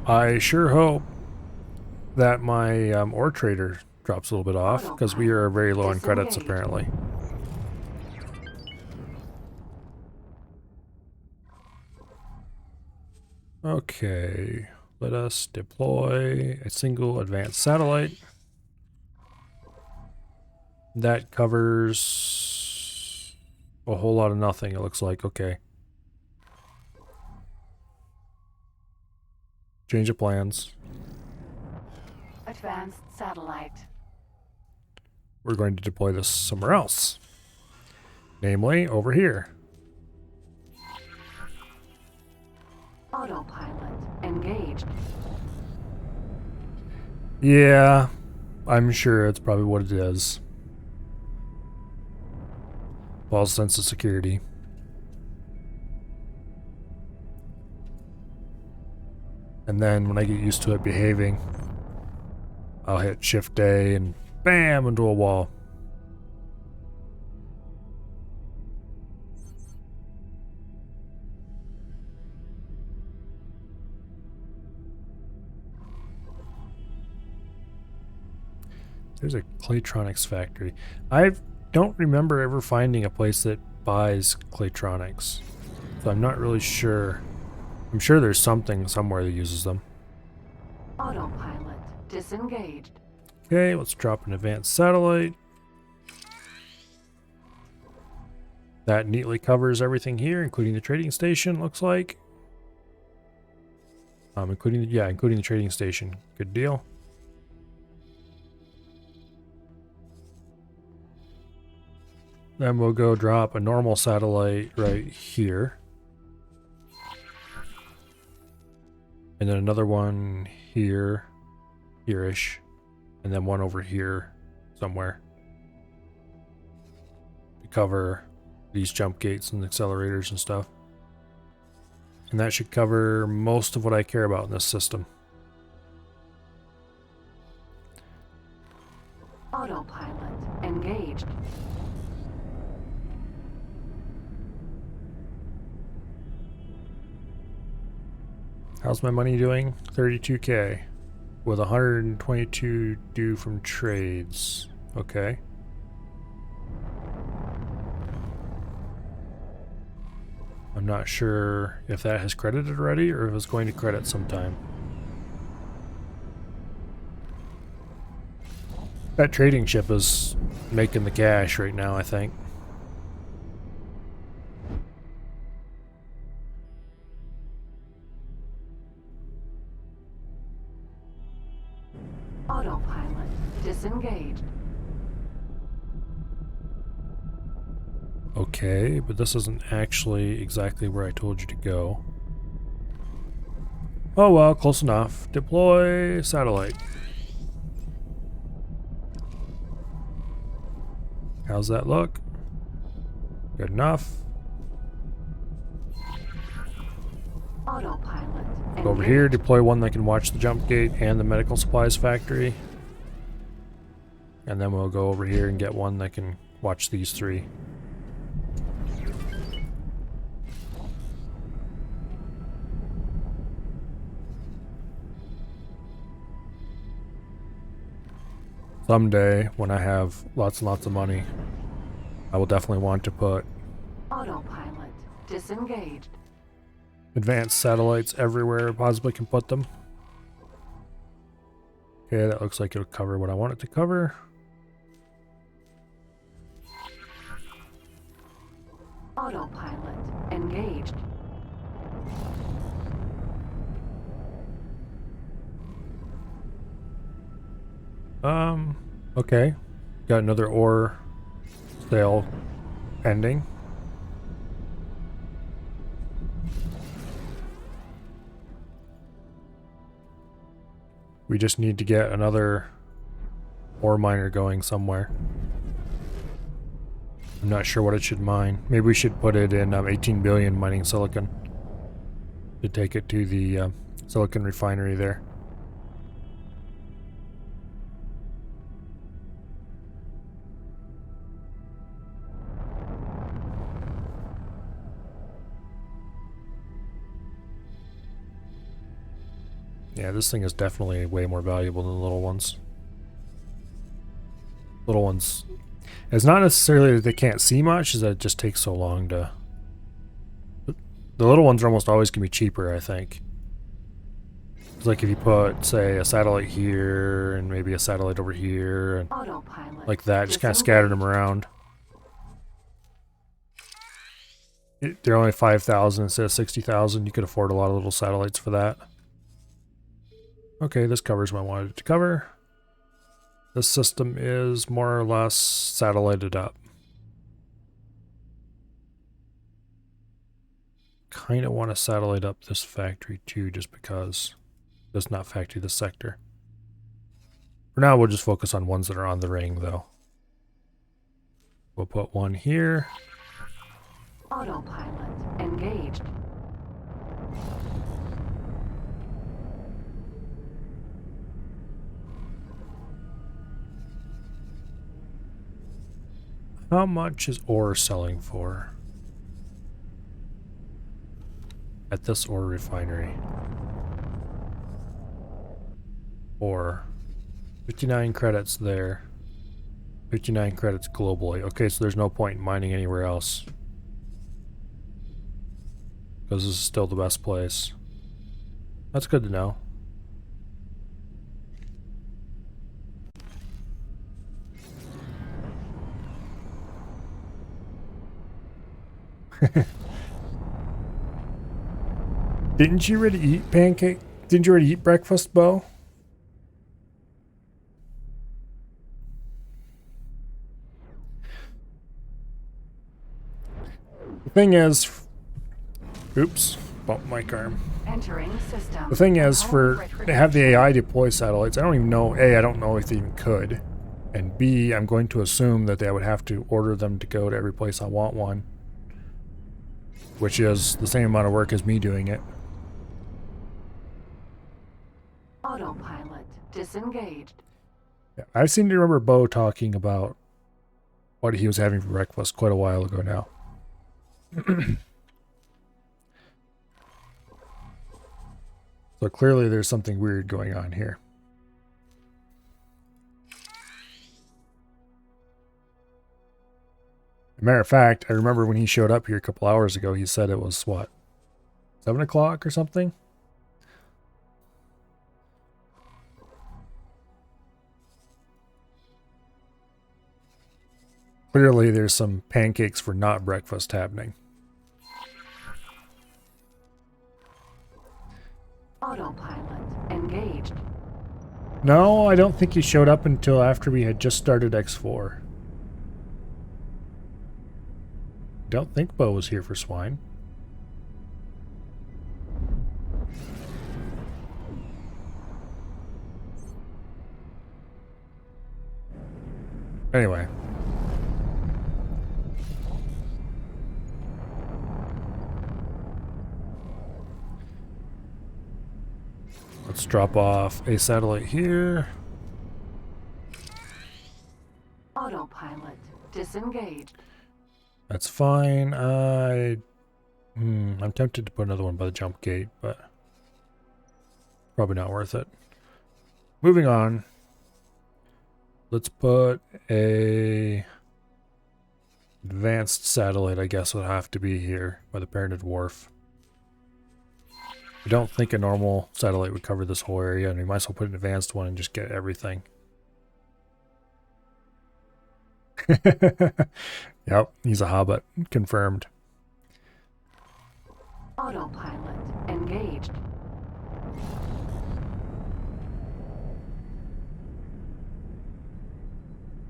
I sure hope that my ore trader drops a little bit off, because we are very low on credits apparently. Okay, let us deploy a single advanced satellite. That covers a whole lot of nothing, it looks like. Okay. Change of plans. Advanced satellite. We're going to deploy this somewhere else. Namely, over here. Autopilot engaged. Yeah, I'm sure it's probably what it is. False sense of security. And then when I get used to it behaving, I'll hit Shift A and bam, into a wall. There's a Claytronics factory. I don't remember ever finding a place that buys Claytronics, so I'm not really sure. I'm sure there's something somewhere that uses them. Autopilot disengaged. Okay, let's drop an advanced satellite. That neatly covers everything here, including the trading station, looks like. Including the trading station. Good deal. Then we'll go drop a normal satellite right here. And then another one here, here-ish. And then one over here somewhere. To cover these jump gates and accelerators and stuff. And that should cover most of what I care about in this system. Autopilot engaged. engaged. How's my money doing? 32K. With 122 due from trades. Okay. I'm not sure if that has credited already or if it's going to credit sometime. That trading ship is making the cash right now, I think. Autopilot disengaged. Okay, but this isn't actually exactly where I told you to go. Oh well, close enough. Deploy satellite. How's that look? Good enough. Autopilot. Go over here, deploy one that can watch the jump gate and the medical supplies factory. And then we'll go over here and get one that can watch these three. Someday, when I have lots and lots of money, I will definitely want to put Autopilot disengaged. advanced satellites everywhere I possibly can put them. Okay, that looks like it'll cover what I want it to cover. Autopilot engaged. Okay. Got another ore sale pending. We just need to get another ore miner going somewhere. I'm not sure what it should mine. Maybe we should put it in 18 billion mining silicon to take it to the silicon refinery there. Yeah, this thing is definitely way more valuable than the little ones. Little ones... It's not necessarily that they can't see much, it's that it just takes so long to... The little ones are almost always going to be cheaper, I think. It's like if you put, say, a satellite here, and maybe a satellite over here, and like that, just kind of scattered them around. They're only 5,000 instead of 60,000. You could afford a lot of little satellites for that. Okay, this covers what I wanted it to cover. This system is more or less satellited up. Kind of want to satellite up this factory too, just because. This not factory, this sector. For now, we'll just focus on ones that are on the ring, though. We'll put one here. Autopilot engaged. How much is ore selling for? At this ore refinery. Ore. 59 credits there. 59 credits globally. Okay, so there's no point in mining anywhere else. Because this is still the best place. That's good to know. Didn't you already eat pancake? Didn't you already eat breakfast, Bo? The thing is, oops, bumped my arm. Entering system. The thing is, to have the AI deploy satellites, I don't even know, A, I don't know if they even could, and B, I'm going to assume that they would have to order them to go to every place I want one, which is the same amount of work as me doing it. Autopilot disengaged. Yeah, I seem to remember Bo talking about what he was having for breakfast quite a while ago now. So clearly there's something weird going on here. As a matter of fact, I remember when he showed up here a couple hours ago, he said it was, what, 7 o'clock or something? Clearly there's some pancakes for not breakfast happening. Autopilot engaged. No, I don't think he showed up until after we had just started X4. Don't think Bo was here for swine. Anyway. Let's drop off a satellite here. Autopilot disengaged. That's fine. I'm tempted to put another one by the jump gate, but probably not worth it. Moving on. Let's put a advanced satellite, I guess, would have to be here by the Parented Wharf. I don't think a normal satellite would cover this whole area, and we might as well put an advanced one and just get everything. Yep, he's a hobbit. Confirmed. Autopilot engaged.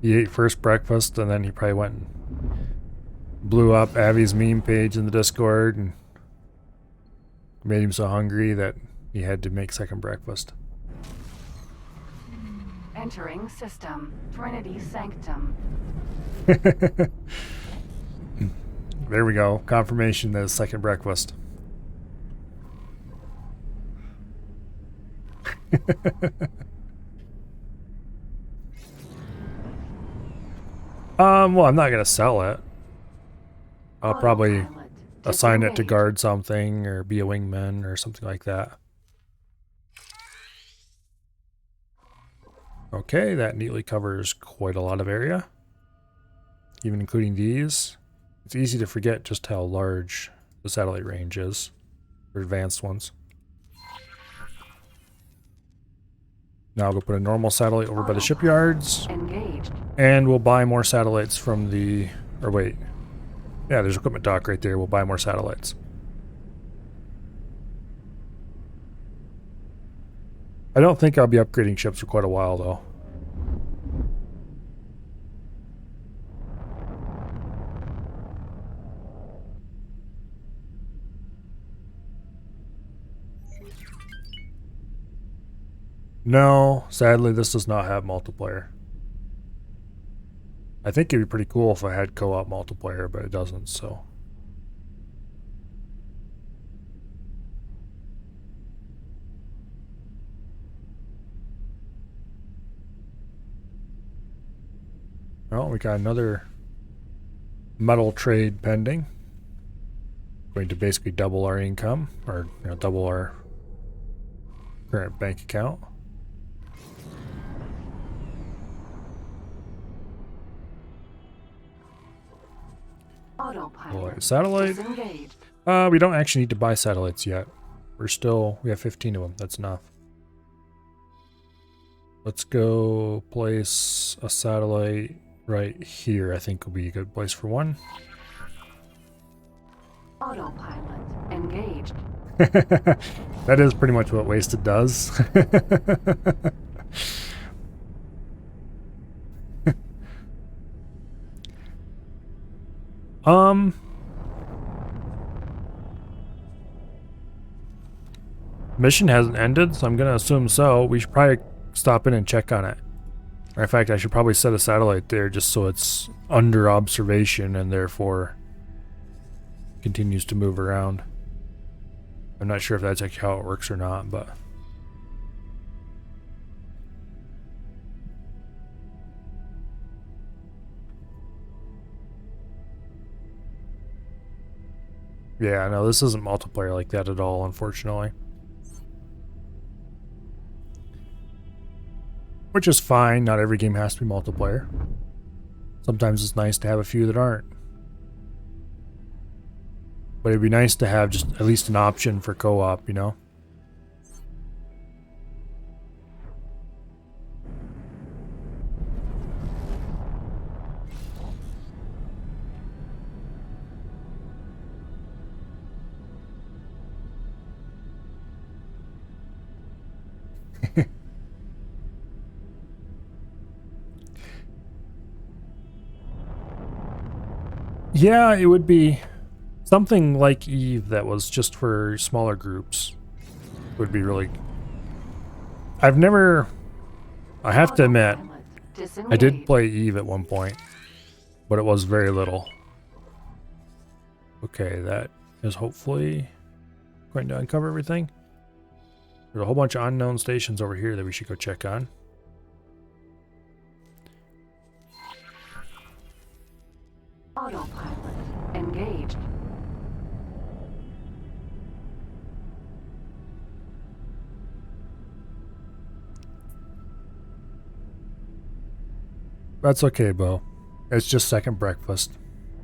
He ate first breakfast, and then he probably went and blew up Avi's meme page in the Discord and made him so hungry that he had to make second breakfast. Entering system. Trinity Sanctum. There we go. Confirmation that it's second breakfast. Well, I'm not going to sell it. I'll probably assign it to guard something or be a wingman or something like that. Okay, that neatly covers quite a lot of area, even including these. It's easy to forget just how large the satellite range is for advanced ones. Now I'll go put a normal satellite over by the shipyards. Engaged. And we'll buy more satellites from the... Or wait. Yeah, there's equipment dock right there. We'll buy more satellites. I don't think I'll be upgrading ships for quite a while, though. No, sadly, this does not have multiplayer. I think it'd be pretty cool if I had co-op multiplayer, but it doesn't, so... Well, we got another metal trade pending. Going to basically double our income, or double our current bank account. Autopilot satellite. disengaged. We don't actually need to buy satellites yet. We have 15 of them. That's enough. Let's go place a satellite right here. I think will be a good place for one. Autopilot engaged. That is pretty much what Wasted does. Mission hasn't ended, so I'm gonna assume so. We should probably stop in and check on it. Or in fact, I should probably set a satellite there just so it's under observation and therefore continues to move around. I'm not sure if that's actually how it works or not, but... Yeah, no, this isn't multiplayer like that at all, unfortunately. Which is fine, not every game has to be multiplayer. Sometimes it's nice to have a few that aren't. But it'd be nice to have just at least an option for co-op, you know? Yeah, it would be something like Eve that was just for smaller groups. Would be really... I have to admit, I did play Eve at one point, but it was very little. Okay, that is hopefully going to uncover everything. There's a whole bunch of unknown stations over here that we should go check on. Autopilot engaged. That's okay, Bo. It's just second breakfast.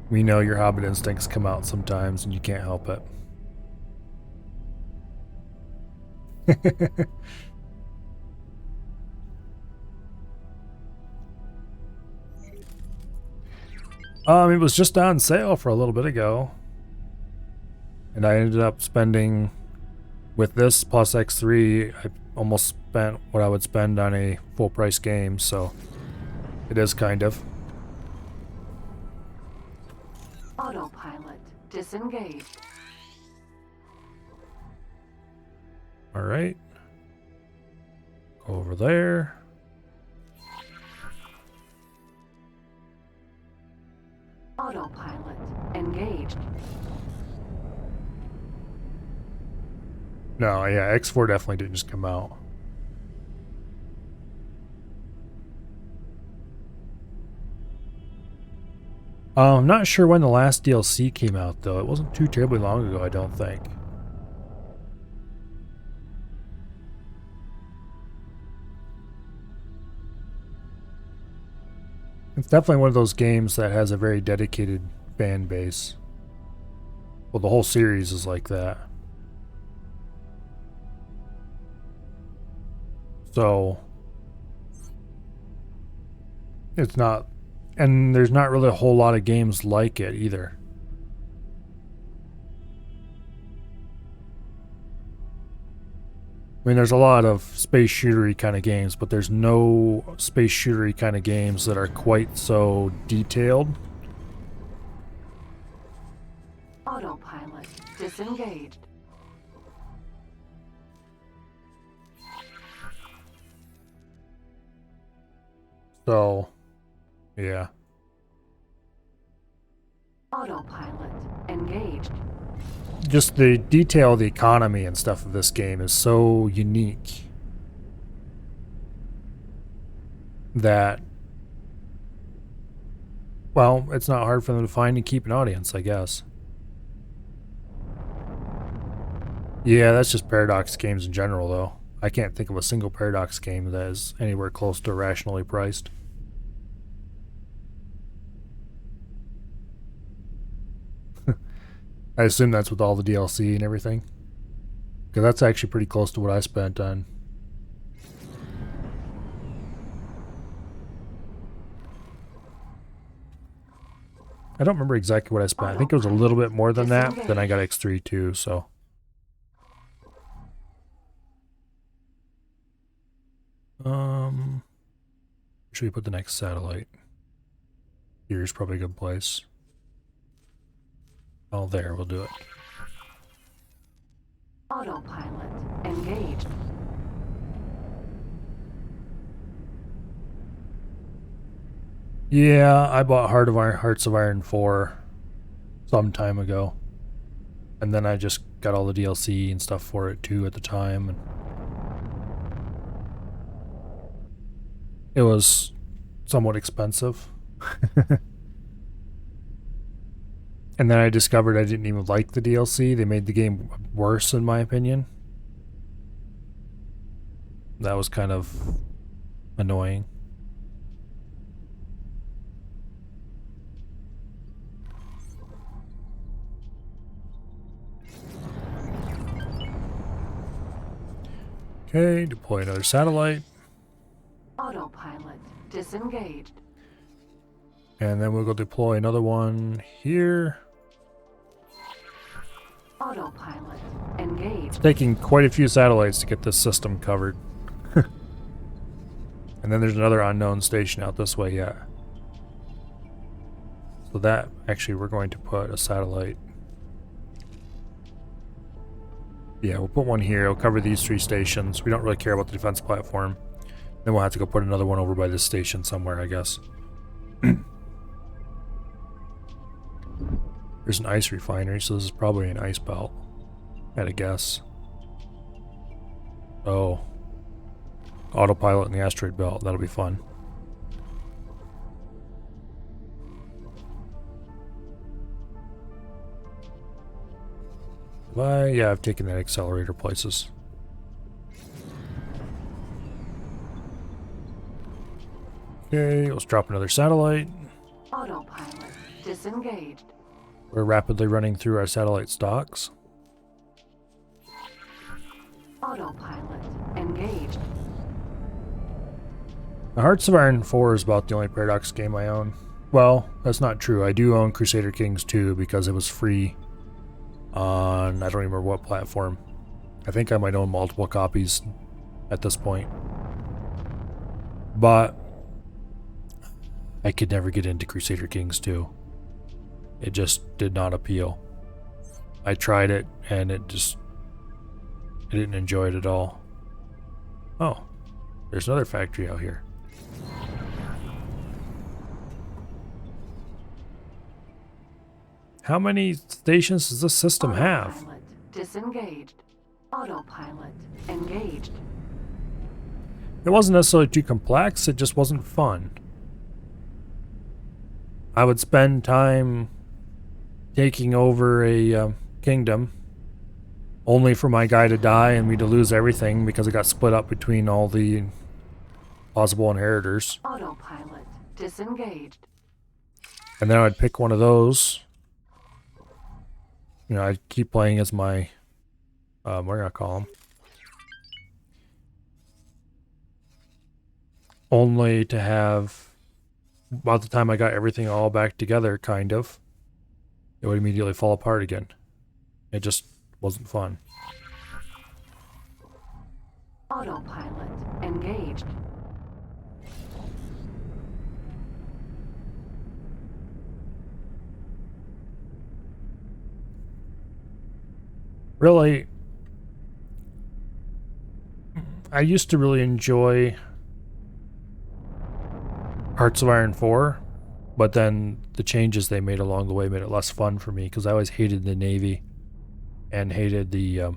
We know your hobbit instincts come out sometimes and you can't help it. It was just on sale for a little bit ago. And I ended up spending, with this plus X3, I almost spent what I would spend on a full price game, so it is kind of. Autopilot disengaged. Alright. Go over there. Autopilot engaged. No, yeah, X4 definitely didn't just come out. I'm not sure when the last DLC came out, though. It wasn't too terribly long ago, I don't think. It's definitely one of those games that has a very dedicated fan base. Well, the whole series is like that. So, it's not, and there's not really a whole lot of games like it either. I mean, there's a lot of space shootery kind of games, but there's no space shootery kind of games that are quite so detailed. Autopilot disengaged. So, yeah. Autopilot engaged. Just the detail of the economy and stuff of this game is so unique that, well, it's not hard for them to find and keep an audience, I guess. Yeah, that's just Paradox games in general, though. I can't think of a single Paradox game that is anywhere close to rationally priced. I assume that's with all the DLC and everything. Because that's actually pretty close to what I spent on. I don't remember exactly what I spent. I think it was a little bit more than that. Then I got X3 too, so. Should we put the next satellite? Here's probably a good place. Oh, there, we'll do it. Autopilot engaged. Yeah, I bought Hearts of Iron 4 some time ago. And then I just got all the DLC and stuff for it too at the time. And it was somewhat expensive. And then I discovered I didn't even like the DLC. They made the game worse, in my opinion. That was kind of annoying. Okay, deploy another satellite. Autopilot disengaged. And then we'll go deploy another one here. Autopilot engaged. It's taking quite a few satellites to get this system covered. And then there's another unknown station out this way yet. So that, actually, we're going to put a satellite. Yeah, we'll put one here. It'll cover these 3 stations. We don't really care about the defense platform. Then we'll have to go put another one over by this station somewhere, I guess. There's an ice refinery, so this is probably an ice belt. At a guess. Oh. Autopilot in the asteroid belt. That'll be fun. Why? Yeah, I've taken that accelerator places. Okay, let's drop another satellite. Autopilot disengaged. We're rapidly running through our satellite stocks. Autopilot engaged. The Hearts of Iron 4 is about the only Paradox game I own. Well, that's not true. I do own Crusader Kings 2 because it was free on, I don't remember what platform. I think I might own multiple copies at this point. But I could never get into Crusader Kings 2. It just did not appeal. I tried it and I didn't enjoy it at all. Oh, there's another factory out here. How many stations does this system have? Autopilot disengaged. Autopilot engaged. It wasn't necessarily too complex, it just wasn't fun. I would spend time taking over a kingdom, only for my guy to die and me to lose everything because it got split up between all the possible inheritors. Autopilot disengaged. And then I'd pick one of those. You know, I'd keep playing as my, what do I call him? Only to have, by the time I got everything all back together, kind of, it would immediately fall apart again. It just wasn't fun. Autopilot engaged. Really, I used to really enjoy Hearts of Iron 4, but then the changes they made along the way made it less fun for me because I always hated the Navy and hated the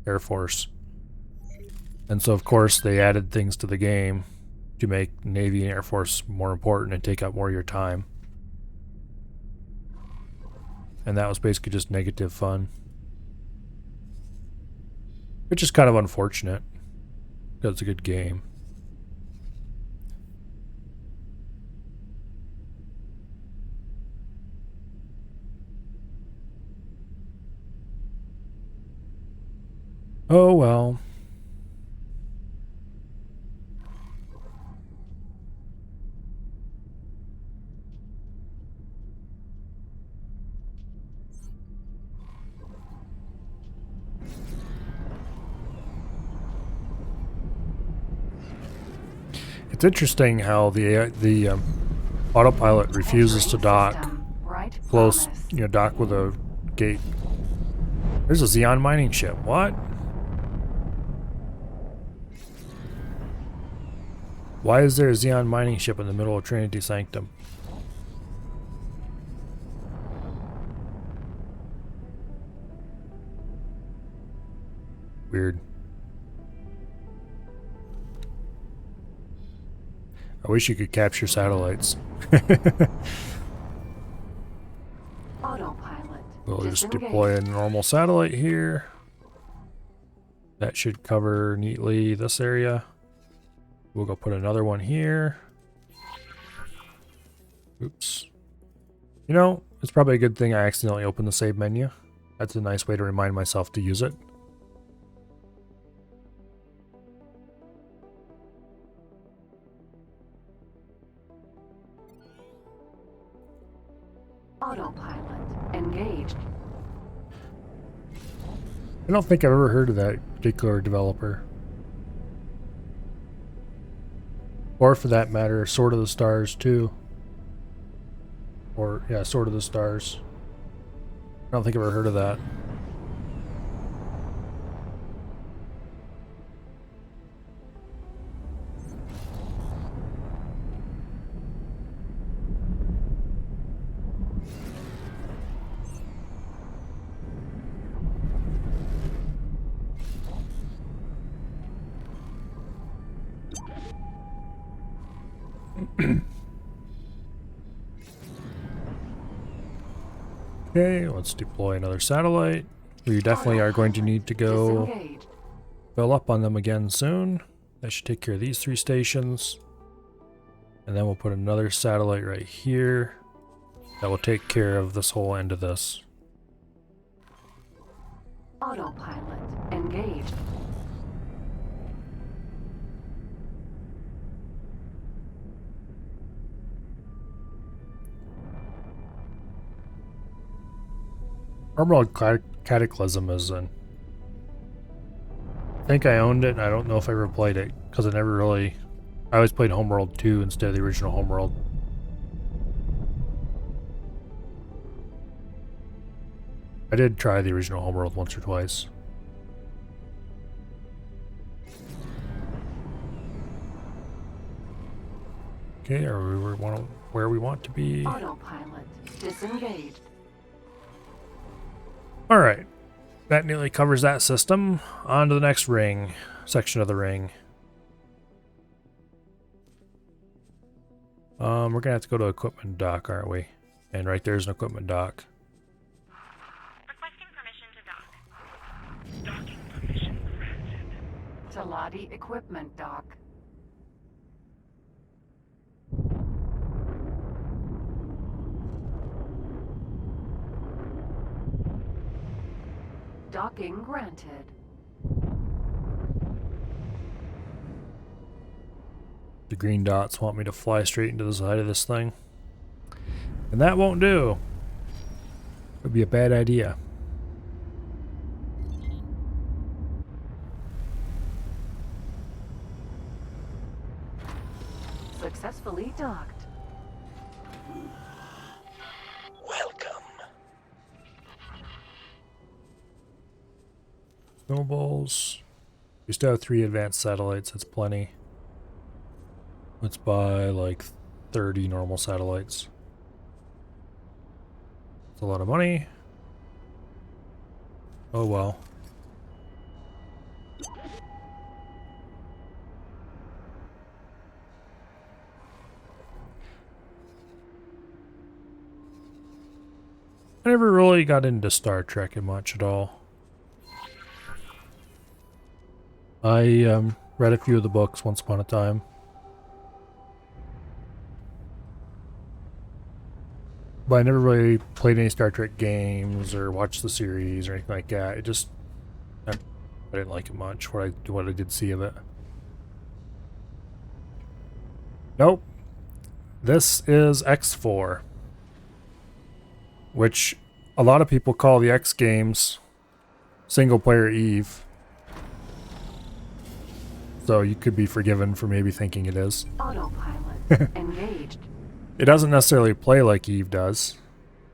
Air Force. And so, of course, they added things to the game to make Navy and Air Force more important and take up more of your time. And that was basically just negative fun. Which is kind of unfortunate, because it's a good game. Oh well. It's interesting how the autopilot refuses to dock close, dock with a gate. There's a Xeon mining ship. What? Why is there a Xeon mining ship in the middle of Trinity Sanctum? Weird. I wish you could capture satellites. Autopilot We'll just deploy a normal satellite here. That should cover neatly this area. We'll go put another one here. Oops. You know, it's probably a good thing I accidentally opened the save menu. That's a nice way to remind myself to use it. Autopilot engaged. I don't think I've ever heard of that particular developer. Or for that matter, Sword of the Stars too. Or, yeah, Sword of the Stars. I don't think I've ever heard of that. Okay, let's deploy another satellite. We definitely are going to need to go fill up on them again soon. That should take care of these 3 stations. And then we'll put another satellite right here. That will take care of this whole end of this. Autopilot engaged. Homeworld Cataclysm is in. I think I owned it, and I don't know if I ever played it, because I never really... I always played Homeworld 2 instead of the original Homeworld. I did try the original Homeworld once or twice. Okay, are we where we want to be? Autopilot disengaged. Alright, that nearly covers that system. On to the next ring, section of the ring. We're gonna have to go to equipment dock, aren't we? And right there's an equipment dock. Requesting permission to dock. Docking permission granted. Talati equipment dock. Docking granted. The green dots want me to fly straight into the side of this thing. And that won't do. Would be a bad idea. Successfully docked. Welcome. Snowballs. We still have 3 advanced satellites, that's plenty. Let's buy like 30 normal satellites. It's a lot of money. Oh well. I never really got into Star Trek much at all. I read a few of the books once upon a time. But I never really played any Star Trek games or watched the series or anything like that. It just... I didn't like it much, what I did see of it. Nope. This is X4. Which a lot of people call the X games single-player EVE. So you could be forgiven for maybe thinking it is. Autopilot engaged. It doesn't necessarily play like EVE does,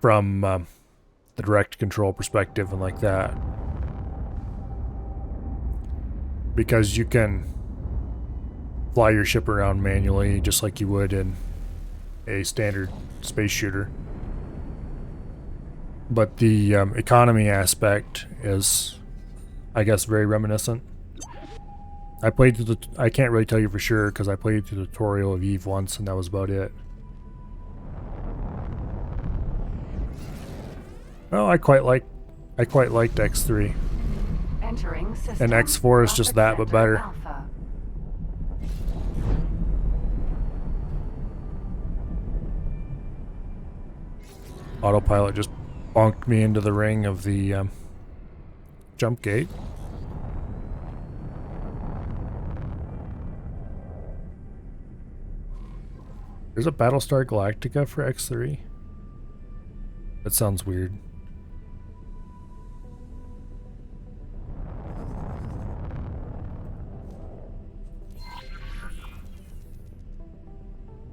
from the direct control perspective and like that. Because you can fly your ship around manually, just like you would in a standard space shooter. But the economy aspect is, I guess, very reminiscent. I played through I can't really tell you for sure because I played the tutorial of EVE once and that was about it. Oh, I quite liked X3. Entering system. And X4 is just that, but better. Alpha. Autopilot just bonked me into the ring of the jump gate. There's a Battlestar Galactica for X3? That sounds weird.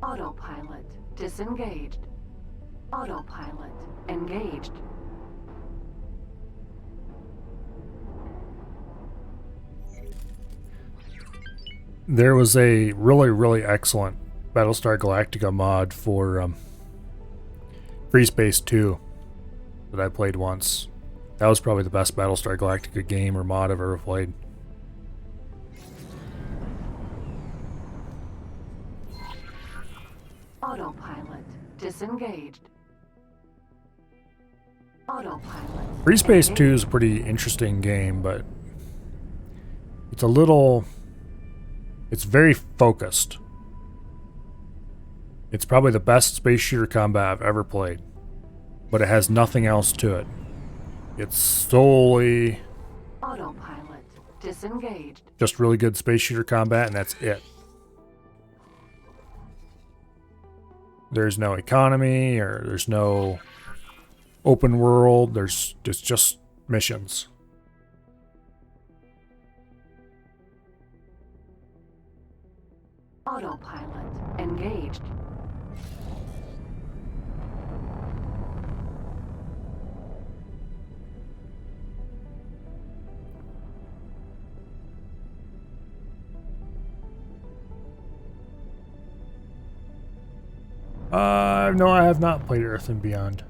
Autopilot disengaged. Autopilot engaged. There was a really excellent Battlestar Galactica mod for Free Space 2 that I played once. That was probably the best Battlestar Galactica game or mod I've ever played. Autopilot disengaged. Autopilot. Free Space 2 is a pretty interesting game, but it's very focused. It's probably the best space shooter combat I've ever played, but it has nothing else to it. It's solely Autopilot disengaged. just really good space shooter combat, and that's it. There's no economy, or there's no open world. It's just missions. Autopilot engaged. No, I have not played Earth and Beyond.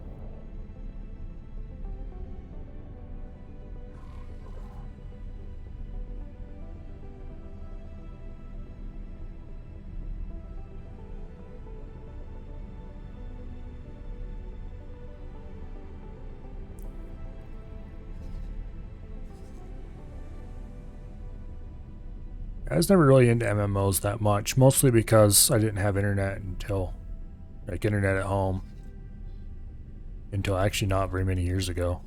I was never really into MMOs that much, mostly because I didn't have internet internet at home until actually not very many years ago.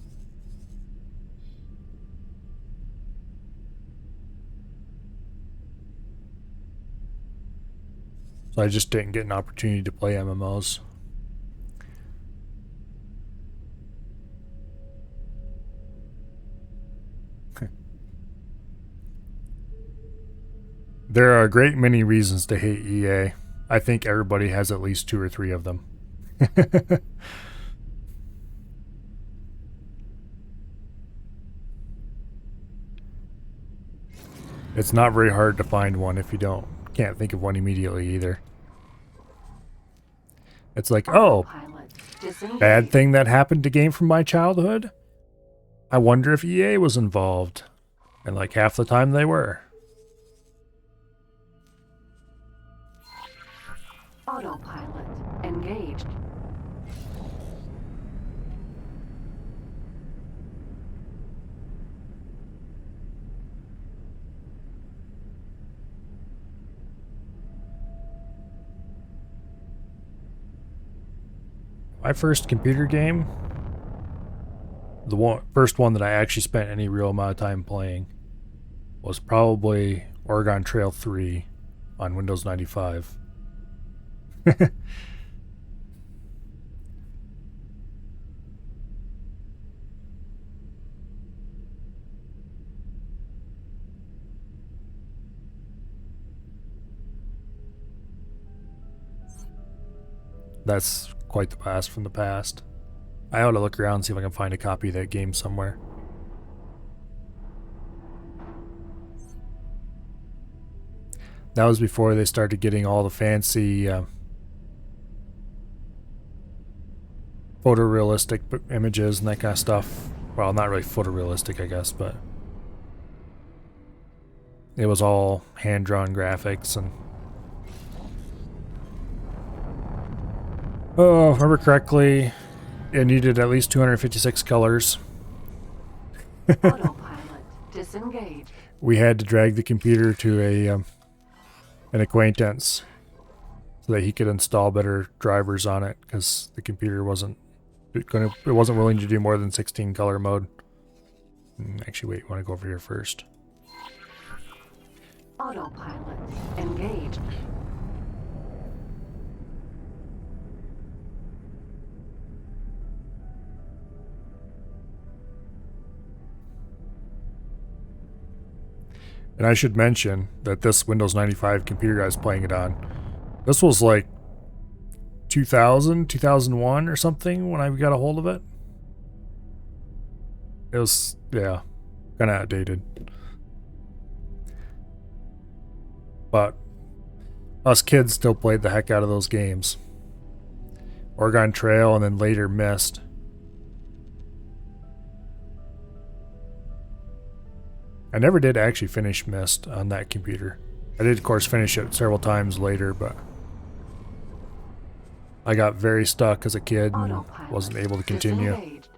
So I just didn't get an opportunity to play MMOs. There are a great many reasons to hate EA. I think everybody has at least 2 or 3 of them. It's not very hard to find one if you can't think of one immediately either. It's like, oh, bad thing that happened to game from my childhood? I wonder if EA was involved. And like half the time they were. Autopilot engaged. My first computer game, first one that I actually spent any real amount of time playing, was probably Oregon Trail 3 on Windows 95. That's quite the blast from the past. I ought to look around and see if I can find a copy of that game somewhere. That was before they started getting all the fancy photorealistic images and that kind of stuff. Well, not really photorealistic, I guess, but it was all hand-drawn graphics. And oh, if I remember correctly, it needed at least 256 colors. Autopilot disengaged. We had to drag the computer to an acquaintance so that he could install better drivers on it, because the computer wasn't willing to do more than 16 color mode. Actually, wait, I want to go over here first. Autopilot engaged. And I should mention that this Windows 95 computer I was playing it on, this was like 2000, 2001 or something when I got a hold of it. It was, yeah, kind of outdated. But us kids still played the heck out of those games. Oregon Trail and then later Myst. I never did actually finish Myst on that computer. I did, of course, finish it several times later, but I got very stuck as a kid and wasn't able to continue. Disengaged.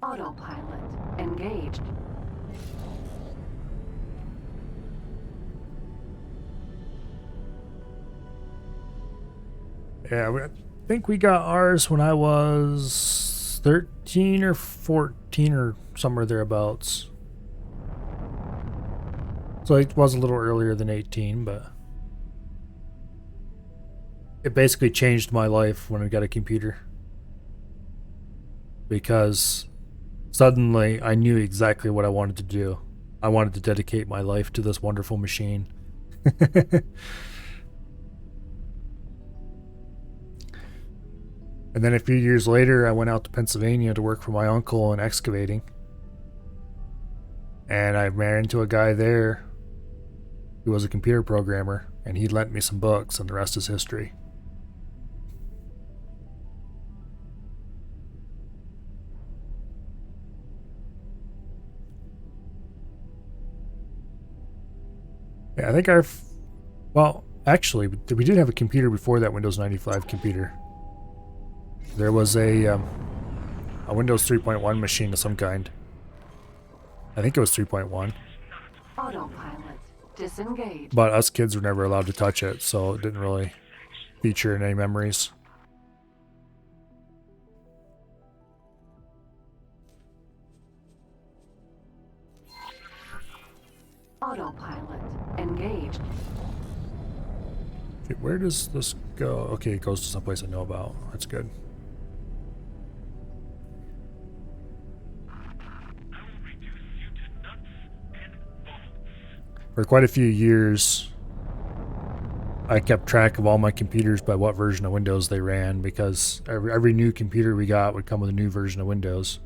Autopilot engaged. Yeah, I think we got ours when I was 13 or 14 or somewhere thereabouts. So it was a little earlier than 18, but it basically changed my life when I got a computer. Because suddenly I knew exactly what I wanted to do. I wanted to dedicate my life to this wonderful machine. And then a few years later, I went out to Pennsylvania to work for my uncle in excavating. And I ran into a guy there who was a computer programmer, and he lent me some books, and the rest is history. Yeah, I think well, actually, we did have a computer before that Windows 95 computer. There was a Windows 3.1 machine of some kind. I think it was 3.1. Autopilot disengaged. But us kids were never allowed to touch it, so it didn't really feature in any memories. Autopilot engaged. Okay, where does this go? Okay, it goes to someplace I know about. That's good. For quite a few years, I kept track of all my computers by what version of Windows they ran, because every new computer we got would come with a new version of Windows.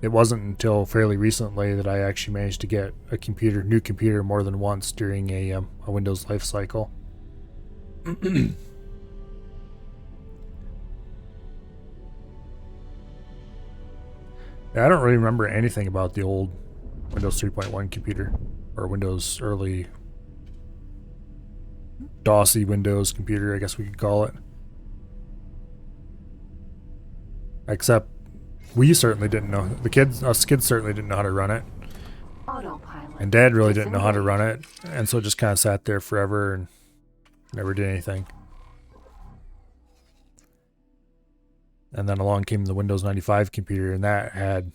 It wasn't until fairly recently that I actually managed to get a new computer more than once during a Windows life cycle. Yeah, I don't really remember anything about the old Windows 3.1 computer, or Windows early DOSy Windows computer, I guess we could call it. Except we certainly didn't know. Us kids certainly didn't know how to run it. Autopilot. And Dad really didn't know how to run it, and so it just kind of sat there forever and never did anything. And then along came the Windows 95 computer, and that had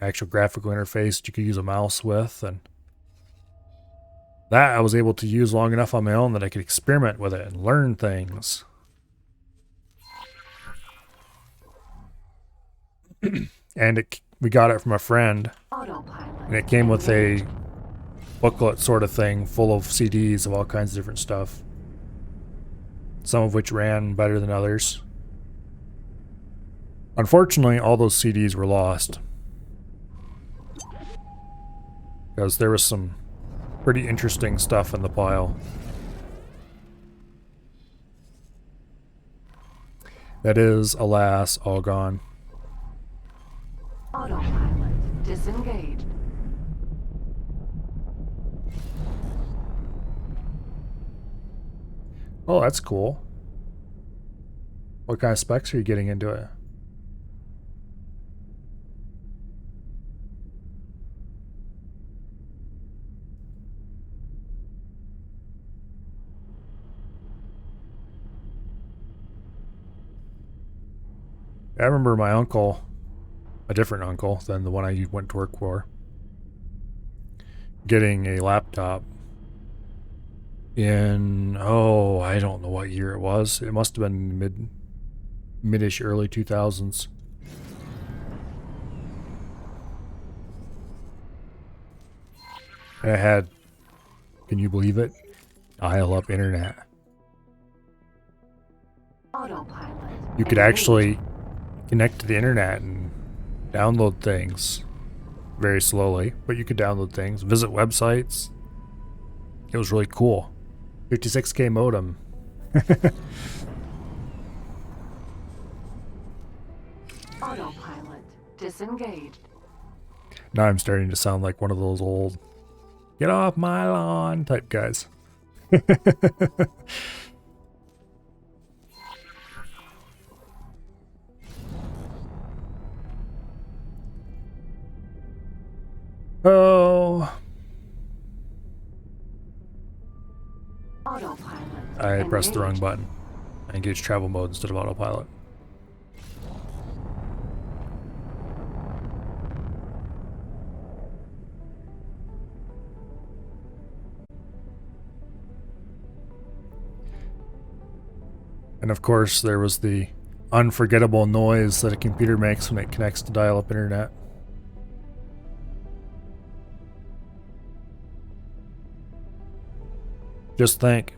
actual graphical interface that you could use a mouse with, and that I was able to use long enough on my own that I could experiment with it and learn things. And we got it from a friend, and it came with a booklet sort of thing full of CDs of all kinds of different stuff, some of which ran better than others. Unfortunately, all those CDs were lost, because there was some pretty interesting stuff in the pile. That is, alas, all gone. Autopilot disengaged. Oh, that's cool. What kind of specs are you getting into it? I remember my uncle, a different uncle than the one I went to work for, getting a laptop in, oh, I don't know what year it was. It must have been mid-ish, early 2000s. And I had, can you believe it? Dial-up internet. Autopilot. You could actually connect to the internet and download things very slowly, but you could download things, visit websites. It was really cool. 56K modem. Autopilot disengaged. Now I'm starting to sound like one of those old "get off my lawn" type guys. Oh. Autopilot. I pressed the wrong button. I engaged travel mode instead of autopilot. And of course, there was the unforgettable noise that a computer makes when it connects to dial-up internet. Just think,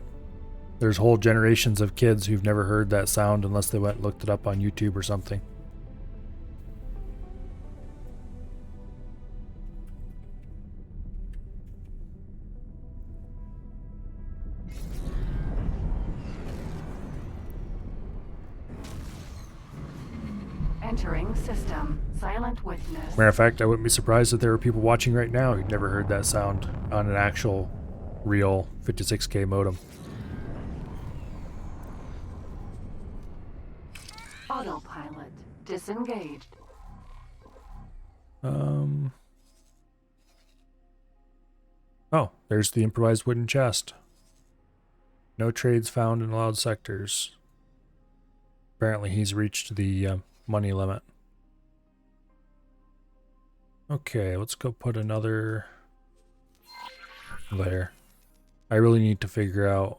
there's whole generations of kids who've never heard that sound unless they went and looked it up on YouTube or something. Entering system. Silent witness. Matter of fact, I wouldn't be surprised if there were people watching right now who'd never heard that sound on an actual, real 56K modem. Autopilot disengaged. Oh, there's the improvised wooden chest. No trades found in allowed sectors. Apparently he's reached the money limit. Okay, let's go put another there. I really need to figure out...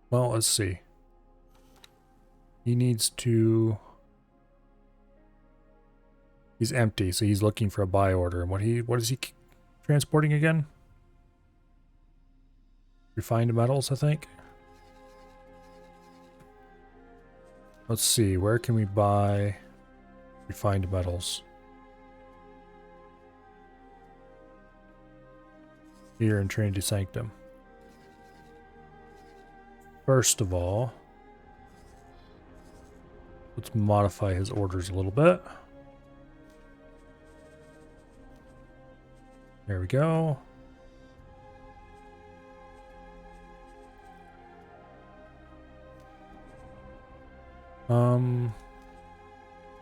Well, let's see. He needs to... He's empty, so he's looking for a buy order. And what is he transporting again? Refined metals, I think. Let's see, where can we buy refined metals? Here in Trinity Sanctum. First of all, let's modify his orders a little bit. There we go.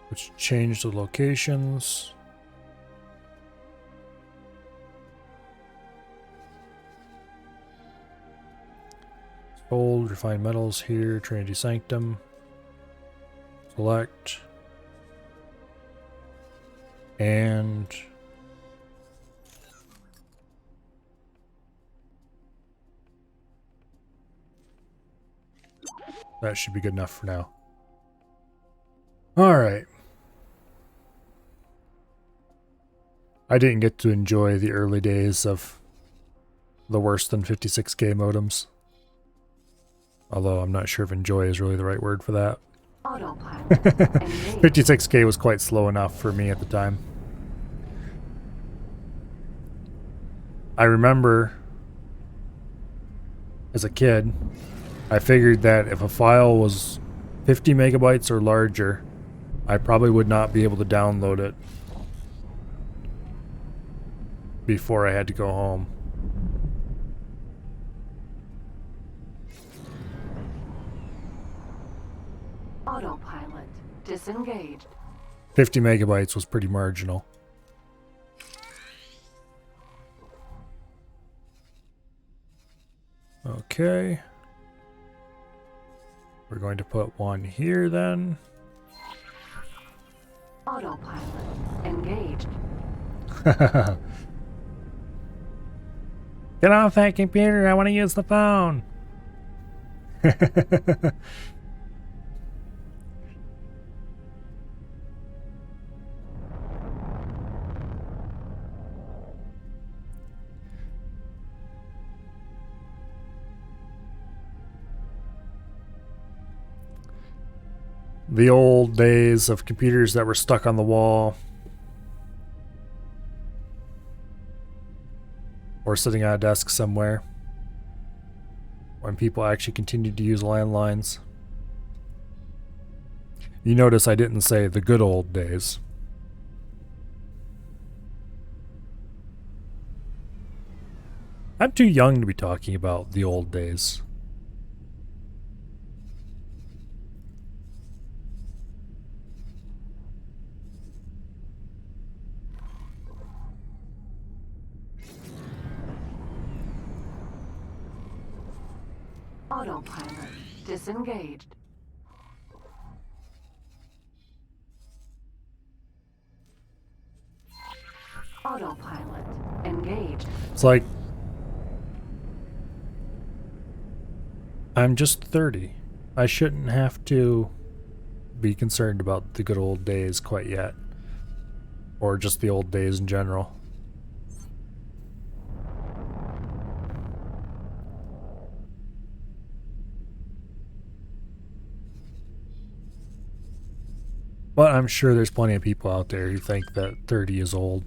Let's change the locations. Gold, refined metals here, Trinity Sanctum. Select. And that should be good enough for now. Alright. I didn't get to enjoy the early days of the worse than 56K modems. Although I'm not sure if enjoy is really the right word for that. 56K was quite slow enough for me at the time. I remember as a kid, I figured that if a file was 50 megabytes or larger, I probably would not be able to download it before I had to go home. disengaged. 50 megabytes was pretty marginal. Okay. We're going to put one here then. Autopilot engaged. Get off that computer, I want to use the phone. The old days of computers that were stuck on the wall. Or sitting on a desk somewhere. When people actually continued to use landlines. You notice I didn't say the good old days. I'm too young to be talking about the old days. Autopilot disengaged. Autopilot engaged. It's like I'm just 30. I shouldn't have to be concerned about the good old days quite yet. Or just the old days in general. But I'm sure there's plenty of people out there who think that 30 is old.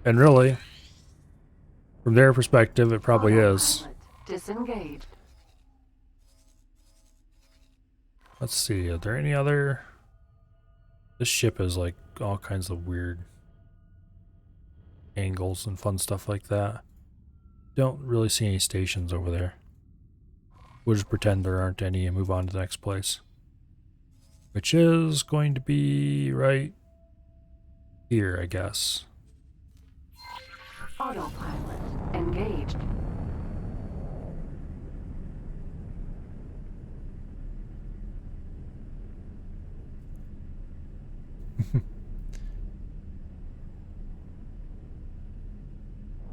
And really, from their perspective, it probably is. Disengaged. Let's see, are there any other... This ship has like all kinds of weird angles and fun stuff like that. Don't really see any stations over there. We'll just pretend there aren't any and move on to the next place. Which is going to be right here, I guess. Autopilot engaged.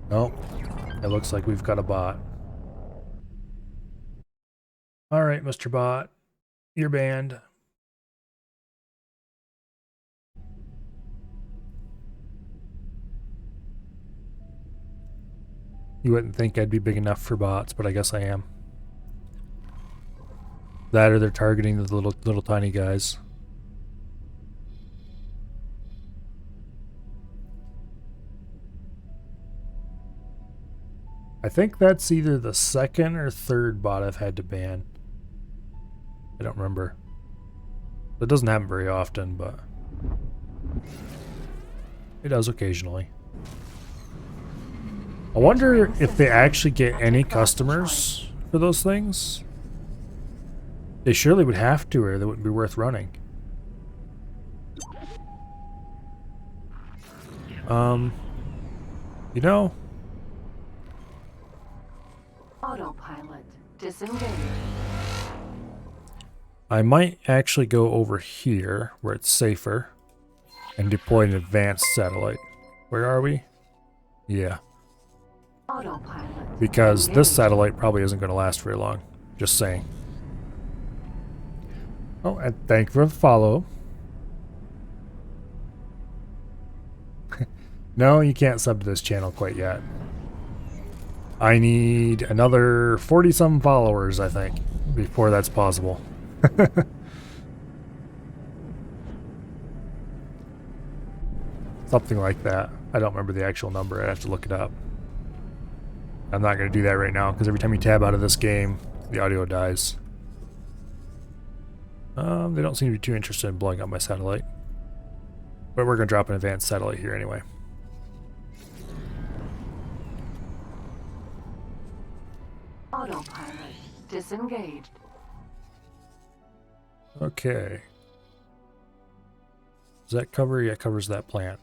Nope. It looks like we've got a bot. Alright, Mr. Bot. You're banned. You wouldn't think I'd be big enough for bots, but I guess I am. That or they're targeting the little tiny guys. I think that's either the second or third bot I've had to ban. I don't remember. That doesn't happen very often, but it does occasionally. I wonder if they actually get any customers for those things. They surely would have to, or they wouldn't be worth running. You know, Autopilot disengaged. I might actually go over here where it's safer and deploy an advanced satellite. Where are we? Yeah. Autopilot. Because this satellite probably isn't going to last very long. Just saying. Oh, and thank you for the follow. No, you can't sub to this channel quite yet. I need another 40-some followers, I think, before that's possible. Something like that. I don't remember the actual number. I have to look it up. I'm not going to do that right now, because every time you tab out of this game, the audio dies. They don't seem to be too interested in blowing up my satellite. But we're going to drop an advanced satellite here anyway. Autopilot disengaged. Okay. Does that cover? Yeah, it covers that plant.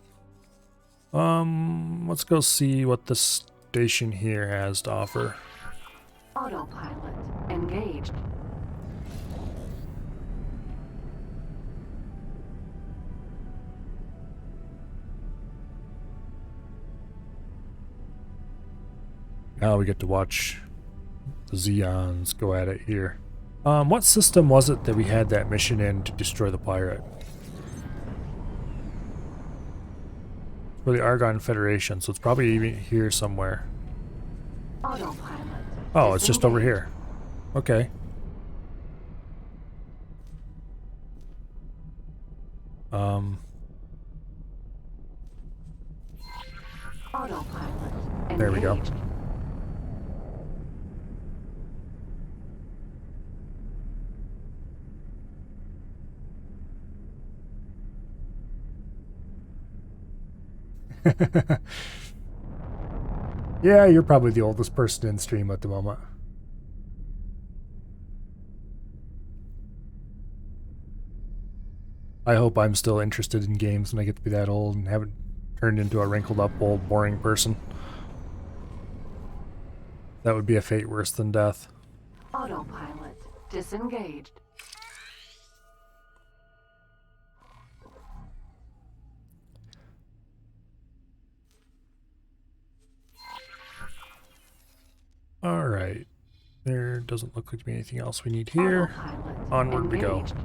Let's go see what the station here has to offer. Autopilot engaged. Now we get to watch the Zeons go at it here. What system was it that we had that mission in to destroy the pirate? For the Argon Federation, so it's probably even here somewhere. Autopilot. Oh, it's just over here. Okay. Autopilot There we go. engaged. Yeah, you're probably the oldest person in stream at the moment. I hope I'm still interested in games when I get to be that old and haven't turned into a wrinkled up old boring person. That would be a fate worse than death. Autopilot disengaged. Alright. There doesn't look like to be anything else we need here. Autopilot Onward we go. engaged.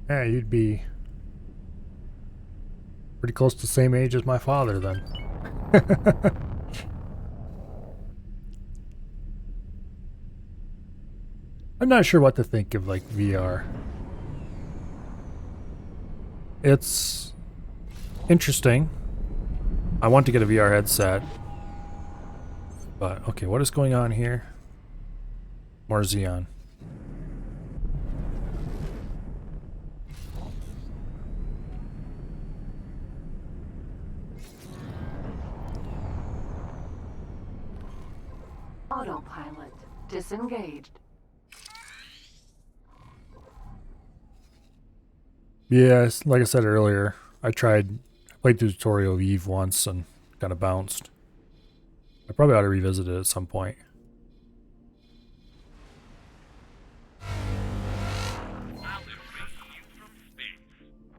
Yeah, you'd be pretty close to the same age as my father then. I'm not sure what to think of like VR. It's interesting. I want to get a VR headset. But okay, what is going on here? More Xeon. Autopilot disengaged. Yes, like I said earlier, I played the tutorial of Eve once and kind of bounced. I probably ought to revisit it at some point.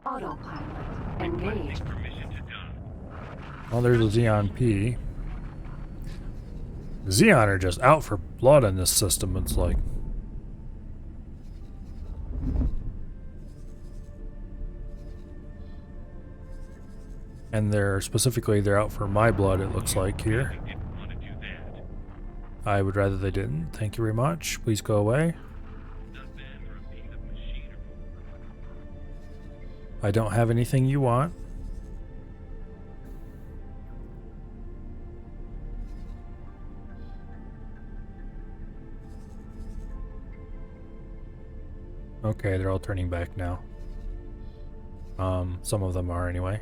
Autopilot engaged. Well, there's a Xeon P. The Xeon are just out for blood in this system, it's like. And they're out for my blood, it looks like here. I would rather they didn't. Thank you very much. Please go away. I don't have anything you want. Okay, they're all turning back now. Some of them are anyway.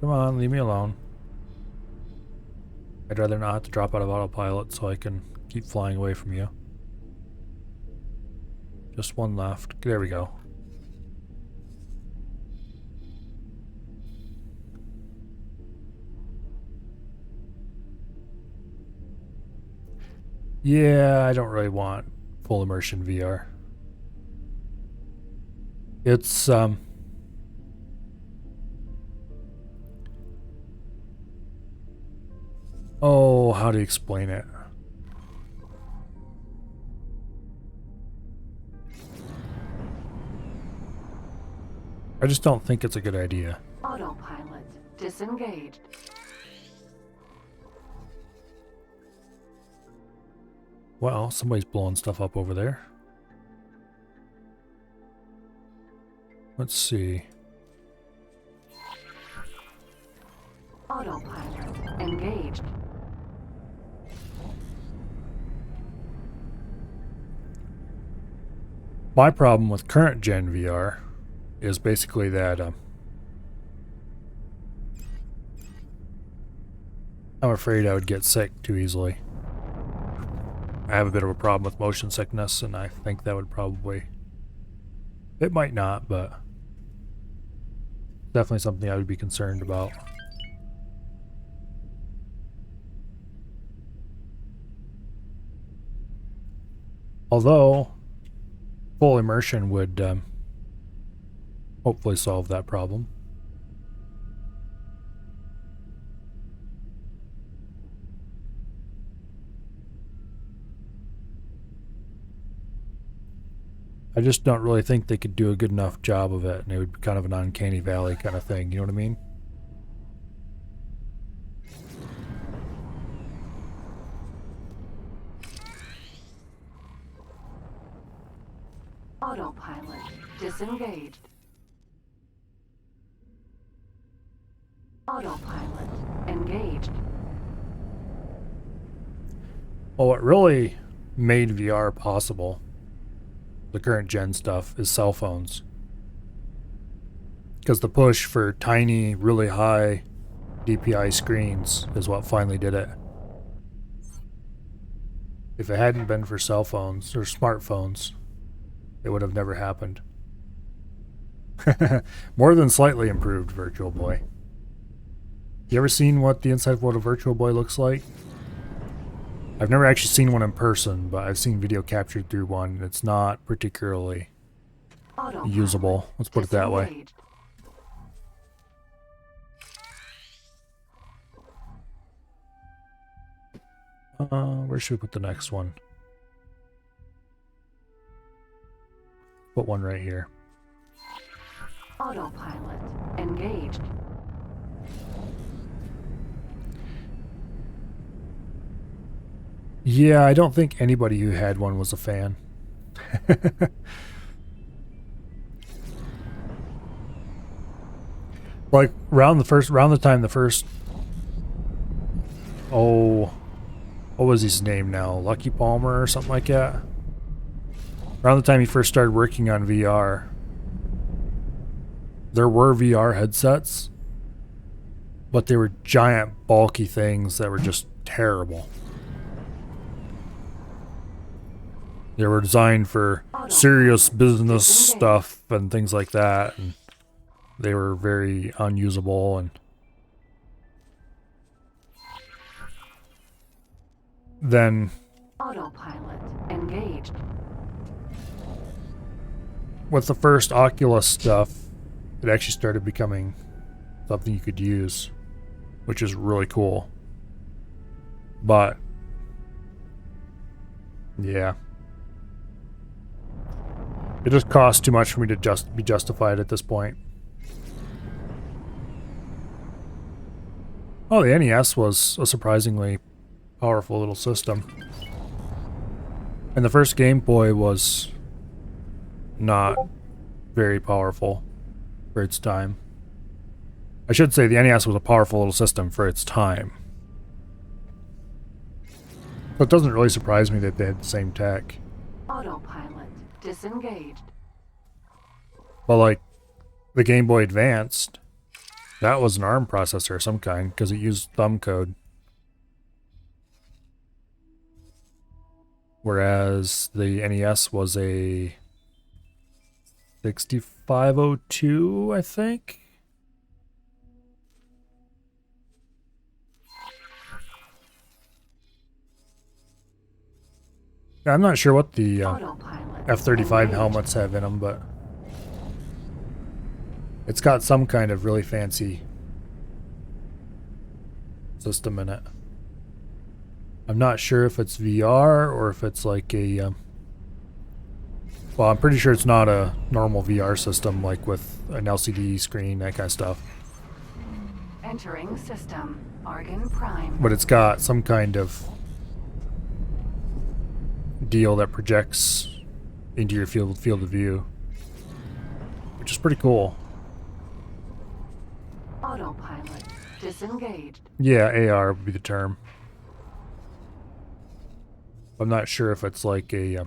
Come on, leave me alone. I'd rather not have to drop out of autopilot so I can keep flying away from you. Just one left. There we go. Yeah, I don't really want full immersion VR. It's oh, how to explain it? I just don't think it's a good idea. Autopilot disengaged. Well, somebody's blowing stuff up over there. Let's see. My problem with current gen VR is basically that I'm afraid I would get sick too easily. I have a bit of a problem with motion sickness, and I think that would probably... It might not, but definitely something I would be concerned about. Although, full immersion would hopefully solve that problem. I just don't really think they could do a good enough job of it, and it would be kind of an uncanny valley kind of thing, you know what I mean? Autopilot disengaged. Autopilot engaged. Well, what really made VR possible, the current gen stuff, is cell phones. Because the push for tiny, really high DPI screens is what finally did it. If it hadn't been for cell phones or smartphones, it would have never happened. More than slightly improved Virtual Boy. You ever seen what the inside of what a Virtual Boy looks like? I've never actually seen one in person, but I've seen video captured through one, and it's not particularly usable. Let's put it that way. Where should we put the next one? Put one right here. Autopilot engaged. Yeah, I don't think anybody who had one was a fan. Like around the time the first, oh, what was his name now? Lucky Palmer or something like that. Around the time he first started working on VR, there were VR headsets, but they were giant, bulky things that were just terrible. They were designed for serious business stuff and things like that, and they were very unusable. And then Autopilot engaged. with the first Oculus stuff, it actually started becoming something you could use, which is really cool. But yeah, it just costs too much for me to just be justified at this point. Oh, the NES was a surprisingly powerful little system. And the first Game Boy was not very powerful for its time. I should say the NES was a powerful little system for its time. So it doesn't really surprise me that they had the same tech. Autopilot disengaged. But like the Game Boy Advanced, that was an ARM processor of some kind because it used thumb code. Whereas the NES was a 6502, I think. I'm not sure what the F-35 helmets have in them, but it's got some kind of really fancy system in it. I'm not sure if it's VR or if it's like a... well, I'm pretty sure it's not a normal VR system like with an LCD screen, that kind of stuff. Entering system. Argon Prime. But it's got some kind of deal that projects into your field of view, which is pretty cool. Autopilot disengaged. Yeah, AR would be the term. I'm not sure if it's like a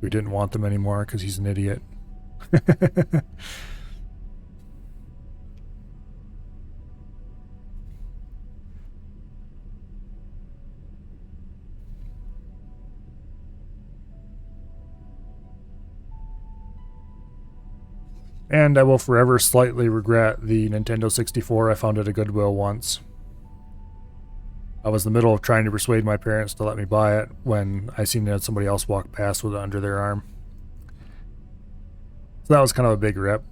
who didn't want them anymore because he's an idiot. And I will forever slightly regret the Nintendo 64 I found at a Goodwill once. I was in the middle of trying to persuade my parents to let me buy it when I seen that somebody else walk past with it under their arm. So that was kind of a big rip.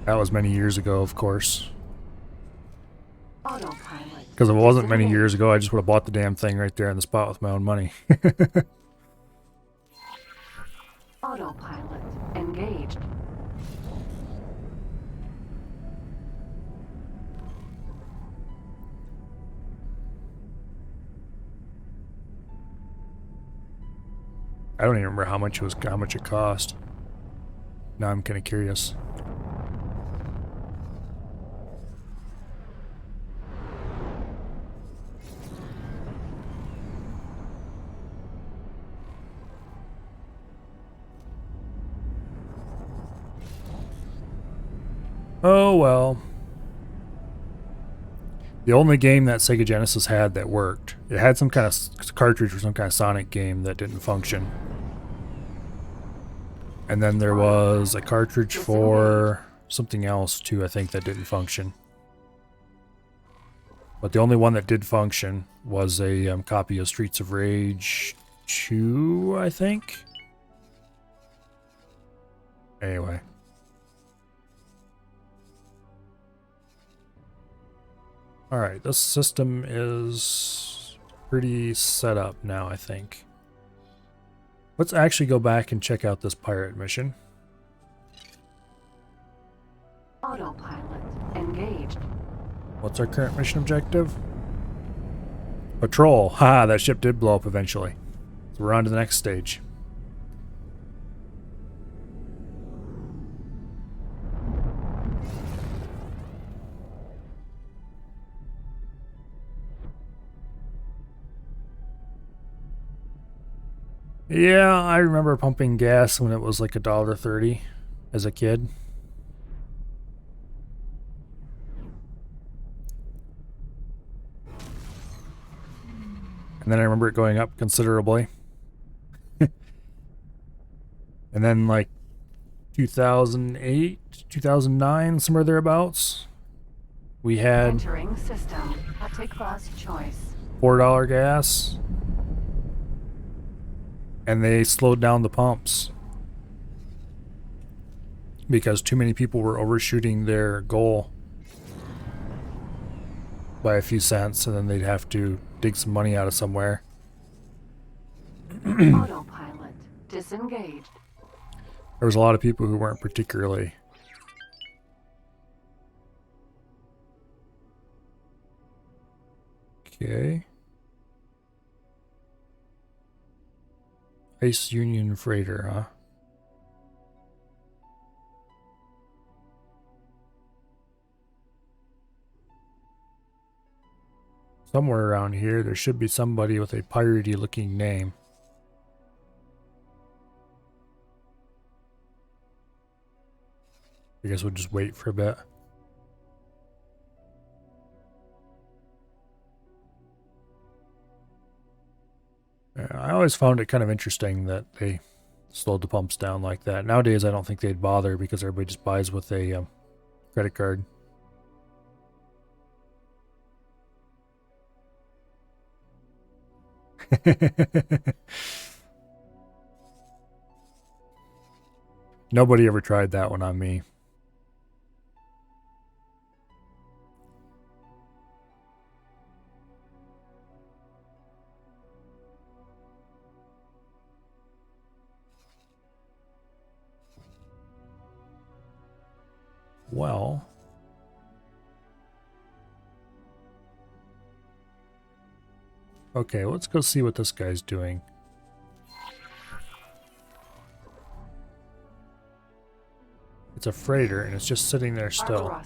That was many years ago, of course. Because if it wasn't many years ago, I just would have bought the damn thing right there on the spot with my own money. Autopilot engaged. I don't even remember how much it cost. Now I'm kind of curious. Oh well. The only game that Sega Genesis had that worked. It had some kind of cartridge for some kind of Sonic game that didn't function. And then there was a cartridge for something else too, I think, that didn't function. But the only one that did function was a copy of Streets of Rage 2, I think. Anyway. Alright, this system is pretty set up now, I think. Let's actually go back and check out this pirate mission. Autopilot engaged. What's our current mission objective? Patrol. Ha, that ship did blow up eventually. So we're on to the next stage. Yeah, I remember pumping gas when it was like $1.30 as a kid. And then I remember it going up considerably. And then like 2008, 2009, somewhere thereabouts, we had Entering system. Take bus choice. $4 gas. And they slowed down the pumps because too many people were overshooting their goal by a few cents, and then they'd have to dig some money out of somewhere. Autopilot disengaged. There was a lot of people who weren't particularly okay. Ice Union Freighter, huh? Somewhere around here, there should be somebody with a piratey looking name. I guess we'll just wait for a bit. I always found it kind of interesting that they slowed the pumps down like that. Nowadays, I don't think they'd bother because everybody just buys with a credit card. Nobody ever tried that one on me. Well, okay, let's go see what this guy's doing. It's a freighter and it's just sitting there still.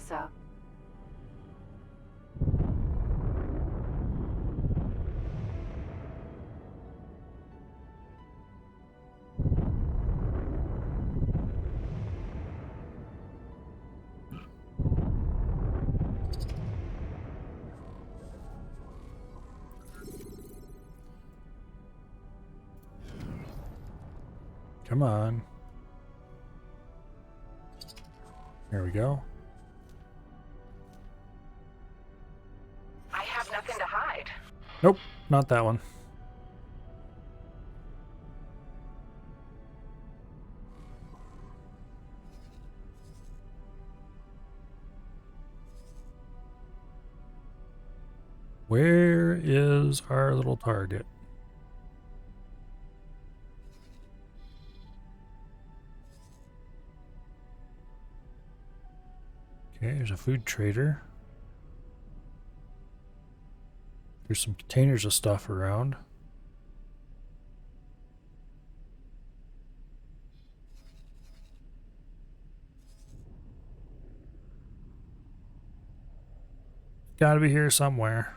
Come on. There we go. I have nothing to hide. Nope, not that one. Where is our little target? Okay, there's a food trader. There's some containers of stuff around. Gotta be here somewhere.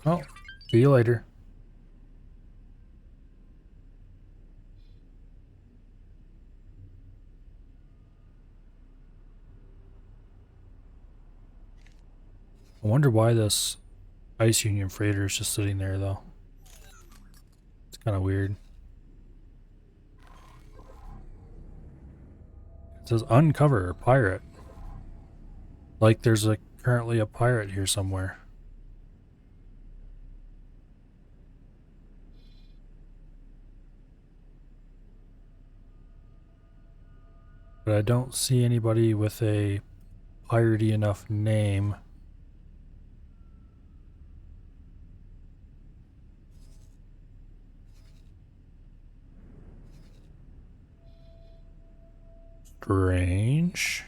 Oh, see you later. I wonder why this Ice Union freighter is just sitting there, though. It's kind of weird. It says uncover pirate. Like there's currently a pirate here somewhere. But I don't see anybody with a piratey enough name. Strange.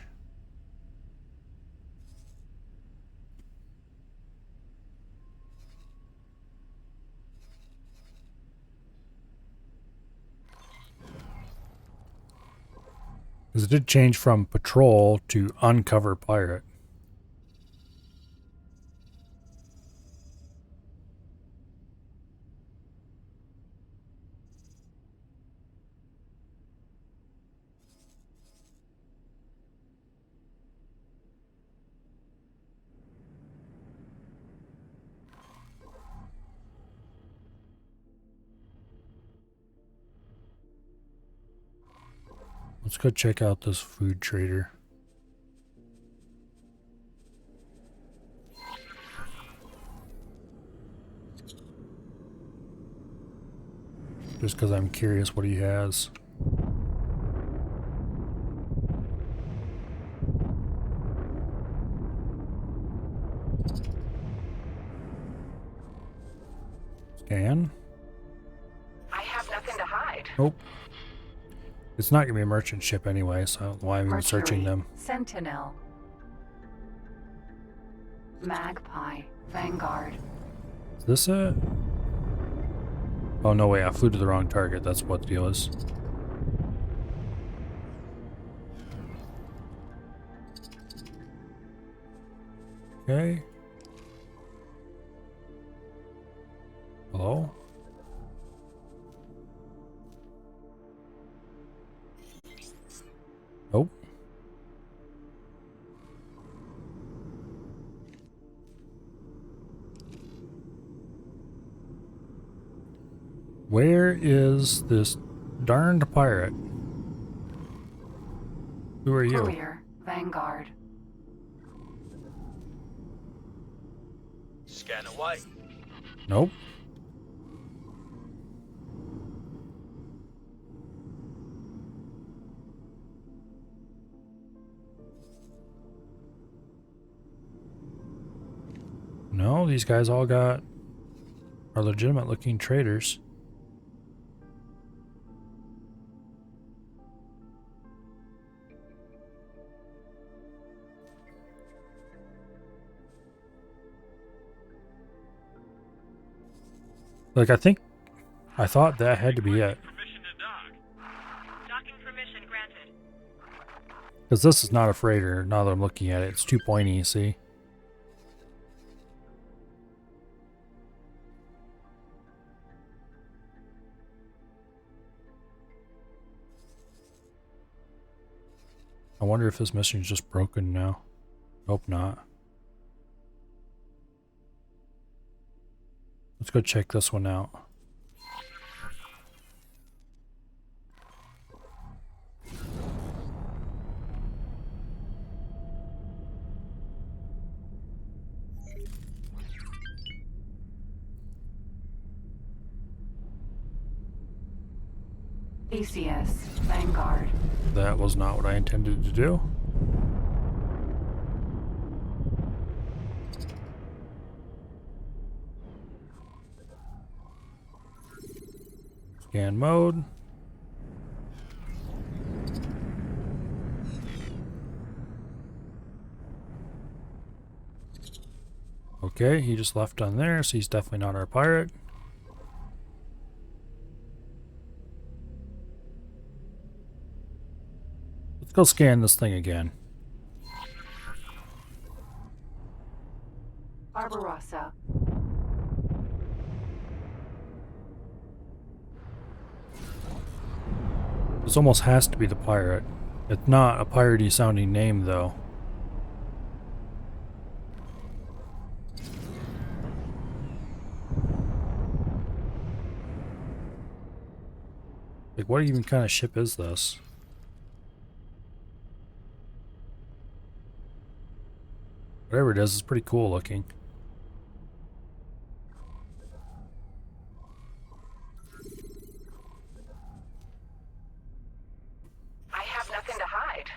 Because it did change from patrol to uncover pirate. Let's go check out this food trader. Just because I'm curious what he has. Scan. I have nothing to hide. Nope. It's not going to be a merchant ship anyway, so I don't know why I'm even searching them. Sentinel. Magpie. Vanguard. Is this it? Oh, no, wait, I flew to the wrong target. That's what the deal is. Okay. Hello? Nope. Where is this darned pirate? Who are you? Courier. Vanguard. Scan away. Nope. No, these guys all are legitimate looking traders. Like, I thought that had to be it. Permission to dock. Docking permission granted. Because this is not a freighter, now that I'm looking at it. It's too pointy, you see? I wonder if this mission's just broken now. Hope not. Let's go check this one out. ACS Vanguard. That was not what I intended to do. Scan mode. Okay, he just left on there, so he's definitely not our pirate. Let's go scan this thing again. Barbarossa. This almost has to be the pirate. It's not a piratey sounding name though. Like, what even kind of ship is this? Whatever it is, it's pretty cool looking. I have nothing to hide.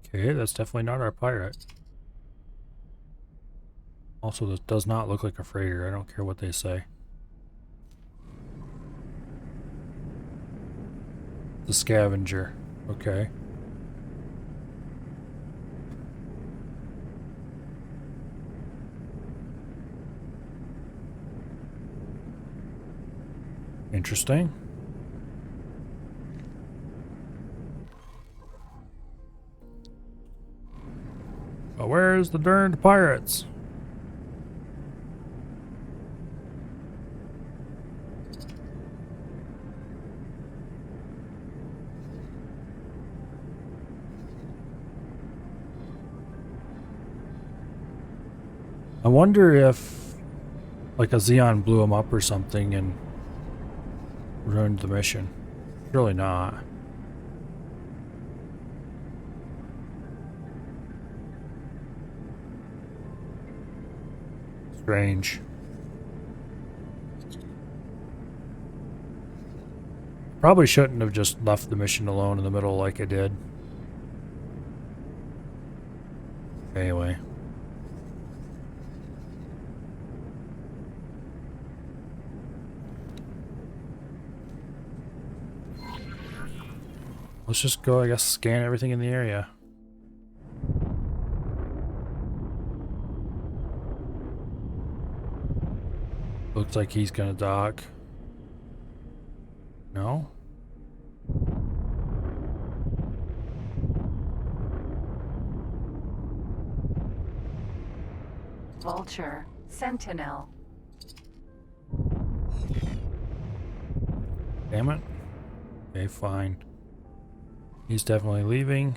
Okay, that's definitely not our pirate. Also, this does not look like a freighter. I don't care what they say. The scavenger. Okay. Interesting. But where's the darned pirates? I wonder if like a Xeon blew him up or something and ruined the mission. Surely not. Strange. Probably shouldn't have just left the mission alone in the middle like I did. Anyway. Let's just go, I guess, scan everything in the area. Looks like he's gonna dock. No? Vulture. Sentinel. Damn it. Okay, fine. He's definitely leaving.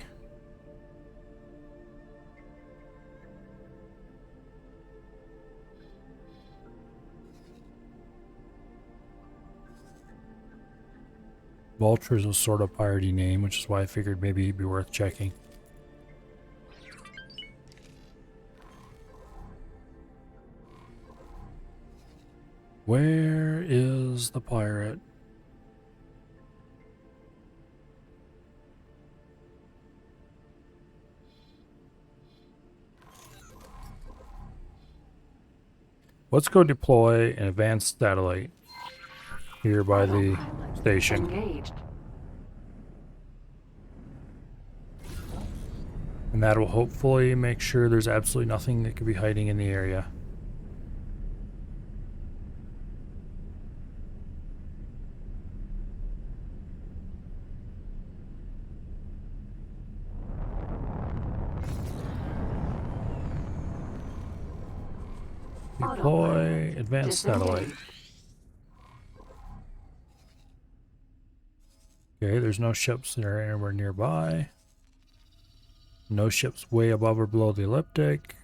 Vulture is a sort of piratey name, which is why I figured maybe he'd be worth checking. Where is the pirate? Let's go deploy an advanced satellite here by the station. Engaged. And that will hopefully make sure there's absolutely nothing that could be hiding in the area. Deploy advanced satellite. Okay, there's no ships that are anywhere nearby. No ships way above or below the ecliptic.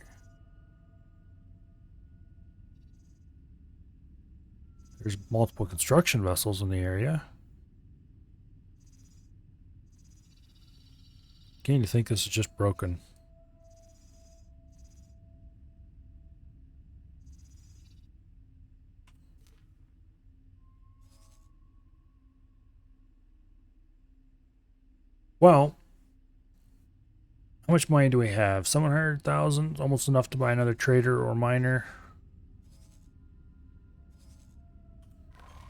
There's multiple construction vessels in the area. Beginning to think this is just broken. Well, how much money do we have? 700,000? Almost enough to buy another trader or miner.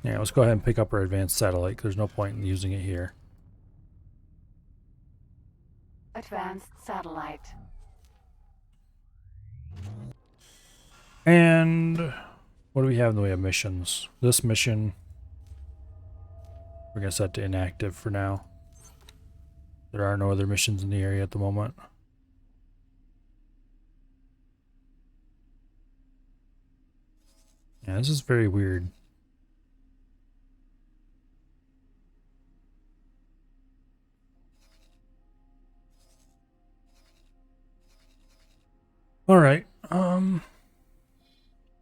Yeah, let's go ahead and pick up our advanced satellite. There's no point in using it here. Advanced satellite. And what do we have in the way of missions? This mission, we're going to set to inactive for now. There are no other missions in the area at the moment. Yeah, this is very weird. All right.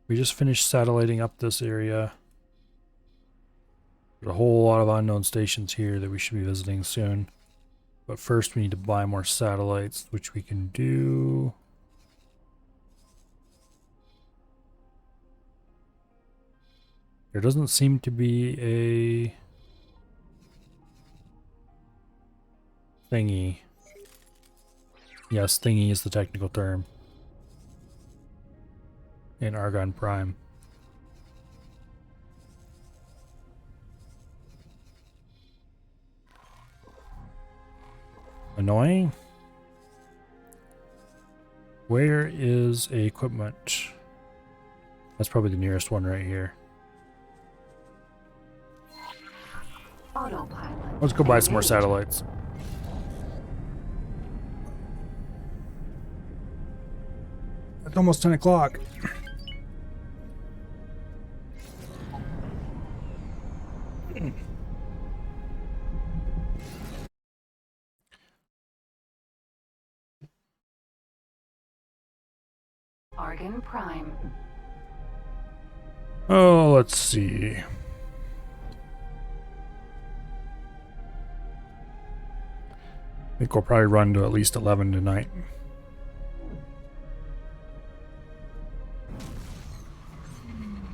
We just finished satelliting up this area. There's a whole lot of unknown stations here that we should be visiting soon. But first we need to buy more satellites, which we can do. There doesn't seem to be a thingy. Yes, thingy is the technical term in Argon Prime. Annoying. Where is a equipment? That's probably the nearest one right here. Autopilot. Let's go buy some more satellites. It's almost 10 o'clock. Argon Prime. Oh, let's see. I think we'll probably run to at least 11 tonight.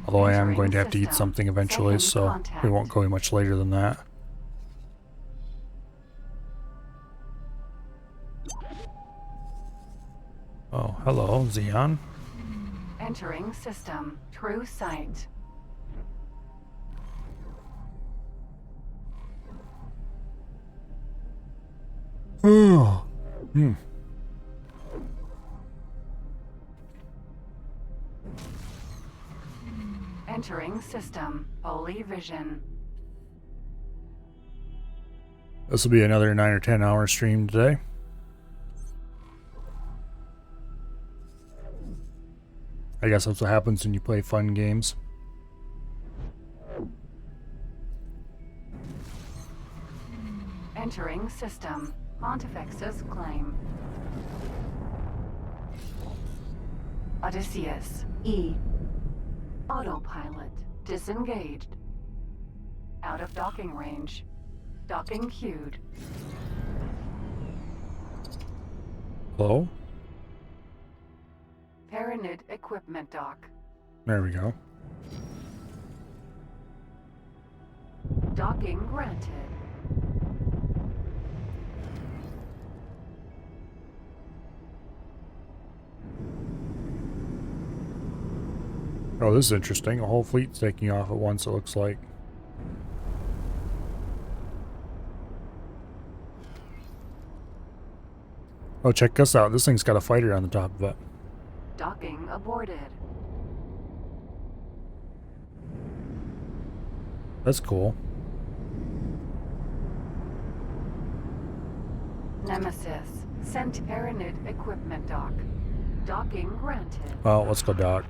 Although I am going to have to eat something eventually, so we won't go much later than that. Oh, hello, Xeon. Entering system. True sight. Oh. Entering system. Holy vision. This will be another 9 or 10 hour stream today. I guess that's what happens when you play fun games. Entering system. Pontifex's claim. Odysseus. E. Autopilot. Disengaged. Out of docking range. Docking queued. Hello? Paranid equipment dock. There we go. Docking granted. Oh, this is interesting. A whole fleet's taking off at once, it looks like. Oh, check this out. This thing's got a fighter on the top of it. Docking aborted. That's cool. Nemesis. Sent Paranid equipment dock. Docking granted. Well, let's go dock.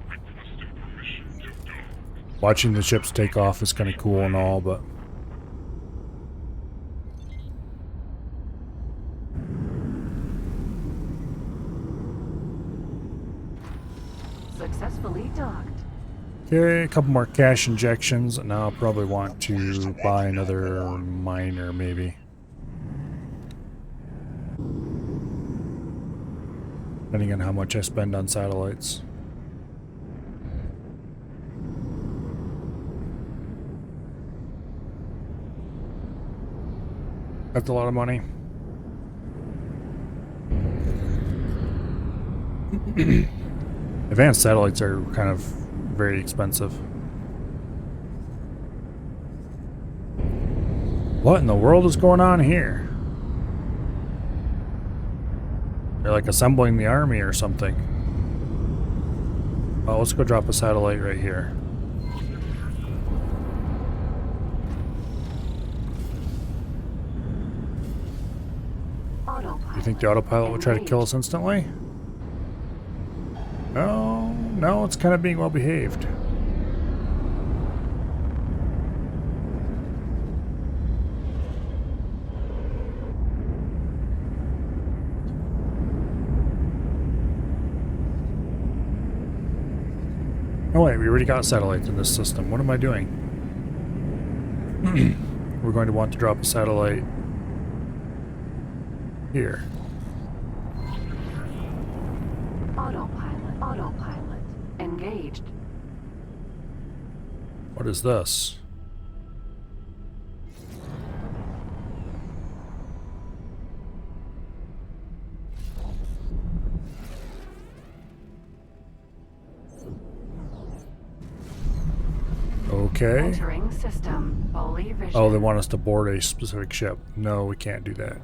Watching the ships take off is kind of cool and all, but Successfully docked. Okay, a couple more cash injections, and now I'll probably want to buy another miner, maybe. Depending on how much I spend on satellites. That's a lot of money. Advanced satellites are kind of very expensive. What in the world is going on here? They're like assembling the army or something. Oh, let's go drop a satellite right here. You think the autopilot will try to kill us instantly? Oh, no, it's kind of being well behaved. Oh wait, we already got satellites in this system. What am I doing? We're going to want to drop a satellite here. Autopilot engaged. What is this? Okay. Entering system. Fully vision. Oh, they want us to board a specific ship. No, we can't do that.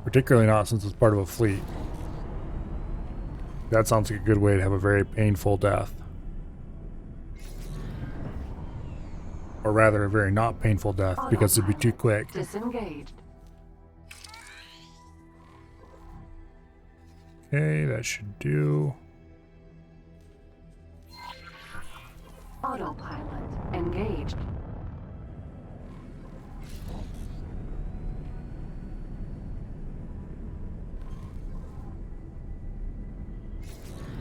Particularly not since it's part of a fleet. That sounds like a good way to have a very painful death. Or rather, a very not painful death, because it'd be too quick. Disengaged. Okay, that should do. Autopilot engaged.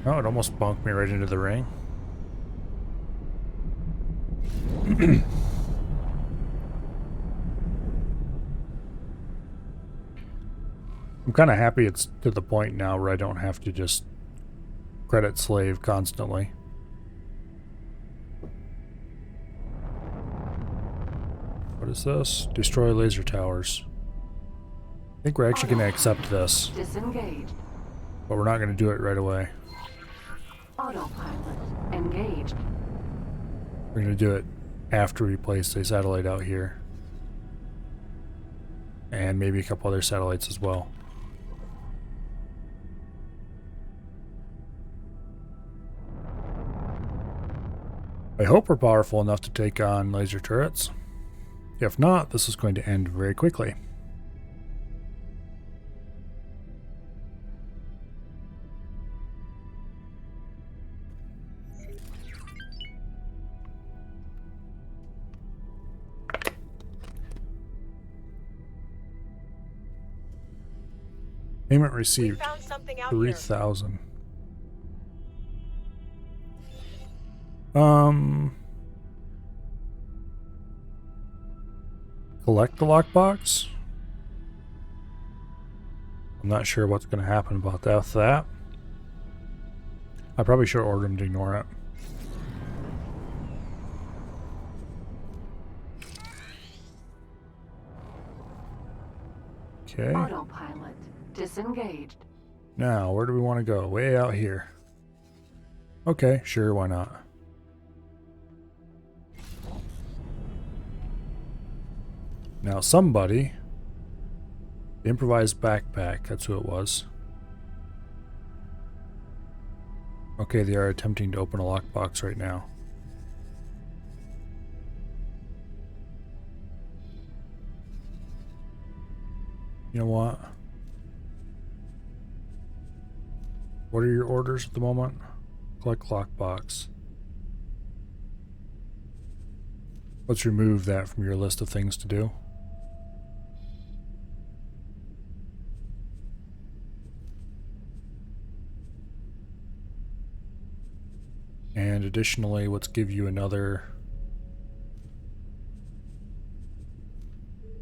Oh, it almost bonked me right into the ring. I'm kind of happy it's to the point now where I don't have to just credit slave constantly. What is this? Destroy laser towers. I think we're actually going to accept this. Disengaged. But we're not going to do it right away. Autopilot engaged. We're going to do it after we place a satellite out here. And maybe a couple other satellites as well. I hope we're powerful enough to take on laser turrets. If not, this is going to end very quickly. Payment received 3,000. Collect the lockbox? I'm not sure what's going to happen about that with that. I probably should order him to ignore it. Okay. Autopilot disengaged. Now, where do we want to go? Way out here. Okay, sure, why not? Now somebody, the improvised backpack, that's who it was. Okay, they are attempting to open a lockbox right now. You know what? What are your orders at the moment? Collect lockbox. Let's remove that from your list of things to do. And additionally, let's give you another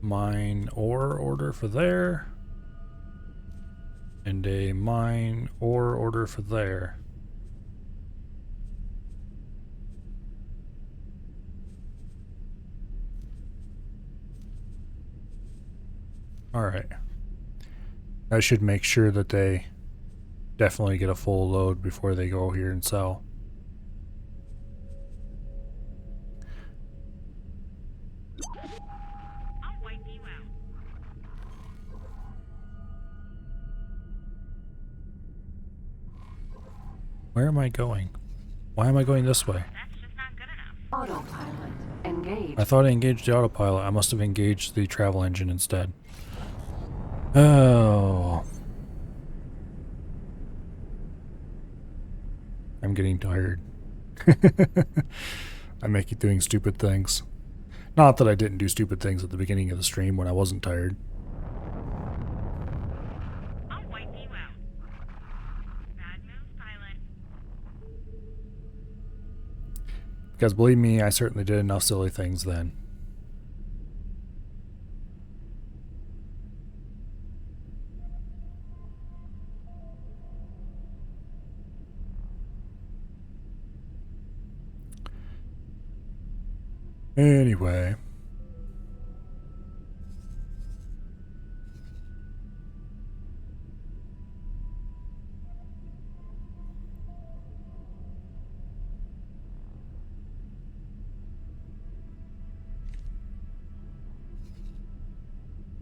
mine ore order for there. And a mine ore order for there. Alright. That should make sure that they definitely get a full load before they go here and sell. I'll wipe you out. Where am I going? Why am I going this way? That's just not good enough. Autopilot engaged. I thought I engaged the autopilot. I must have engaged the travel engine instead. Oh. I'm getting tired. I make you doing stupid things. Not that I didn't do stupid things at the beginning of the stream when I wasn't tired. I'll wipe you out. Bad move, pilot. Because believe me, I certainly did enough silly things then. Anyway.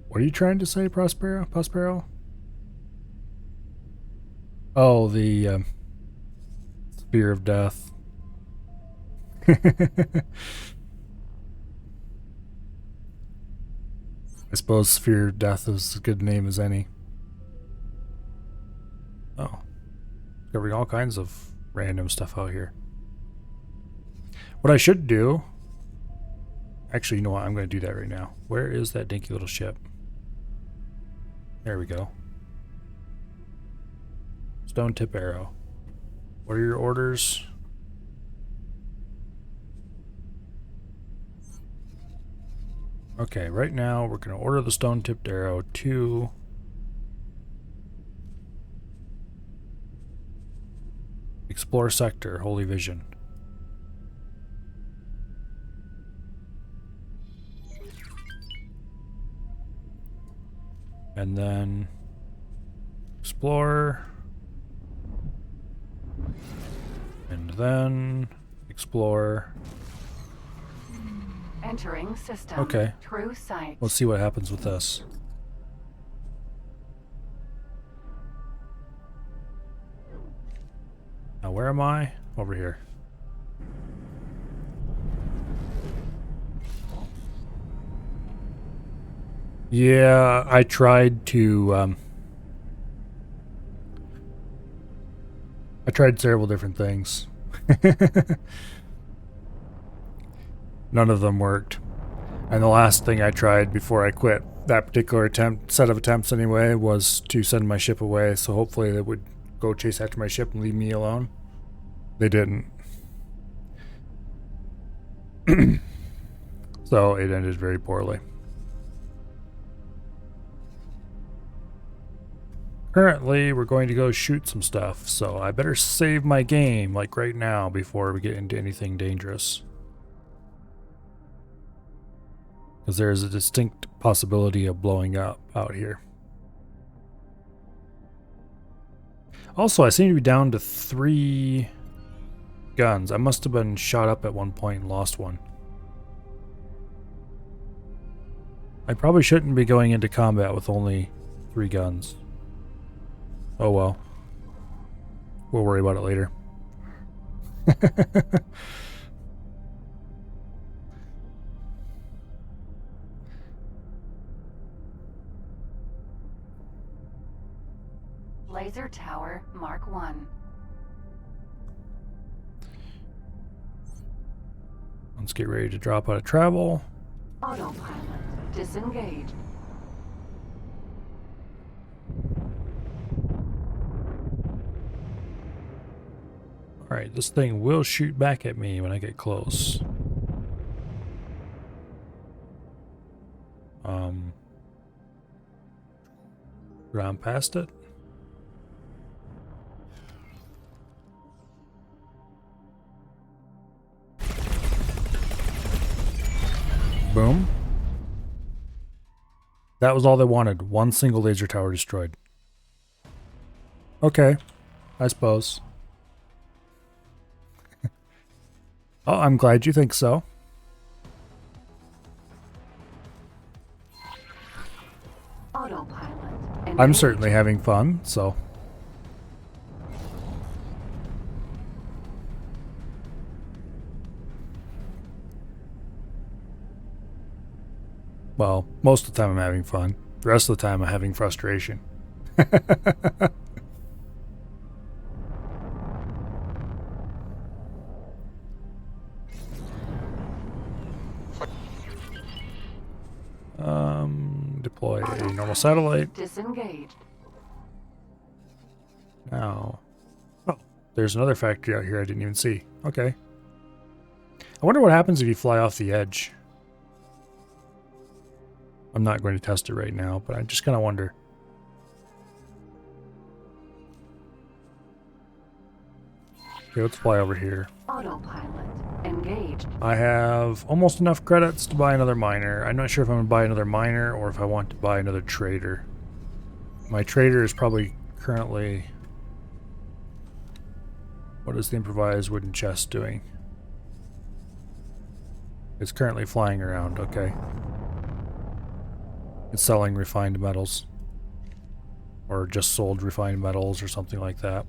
What are you trying to say, Prospero? Oh, the Spear of Death. I suppose Sphere of Death is as good a name as any. Oh. Discovering all kinds of random stuff out here. What I should do... Actually, you know what? I'm going to do that right now. Where is that dinky little ship? There we go. Stone tip arrow. What are your orders? Okay, right now we're going to order the stone tipped arrow to Explore Sector, Holy Vision. And then explore. And then explore. Entering system. Okay. True sight. Let's see what happens with this. Now where am I? Over here. Yeah, I tried to I tried several different things. None of them worked. And the last thing I tried before I quit that particular set of attempts anyway was to send my ship away, so hopefully they would go chase after my ship and leave me alone. They didn't. So it ended very poorly. Currently, we're going to go shoot some stuff, so I better save my game, like right now, before we get into anything dangerous. Because there is a distinct possibility of blowing up out here. Also, I seem to be down to 3 guns. I must have been shot up at one point and lost one. I probably shouldn't be going into combat with only 3 guns. Oh well. We'll worry about it later. Laser Tower Mark 1. Let's get ready to drop out of travel. Autopilot disengage. Alright, this thing will shoot back at me when I get close. Round past it. Boom. That was all they wanted. One single laser tower destroyed. Okay, I suppose. Oh, I'm glad you think so. Autopilot. I'm certainly having fun, so. Well, most of the time I'm having fun. The rest of the time I'm having frustration. Deploy a normal satellite. Disengaged. Now. Oh, there's another factory out here I didn't even see. Okay. I wonder what happens if you fly off the edge. I'm not going to test it right now, but I just kind of wonder. Okay, let's fly over here. Autopilot. Engaged. I have almost enough credits to buy another miner. I'm not sure if I'm going to buy another miner or if I want to buy another trader. My trader is probably currently... What is the improvised wooden chest doing? It's currently flying around, okay. It's selling refined metals. Or just sold refined metals or something like that.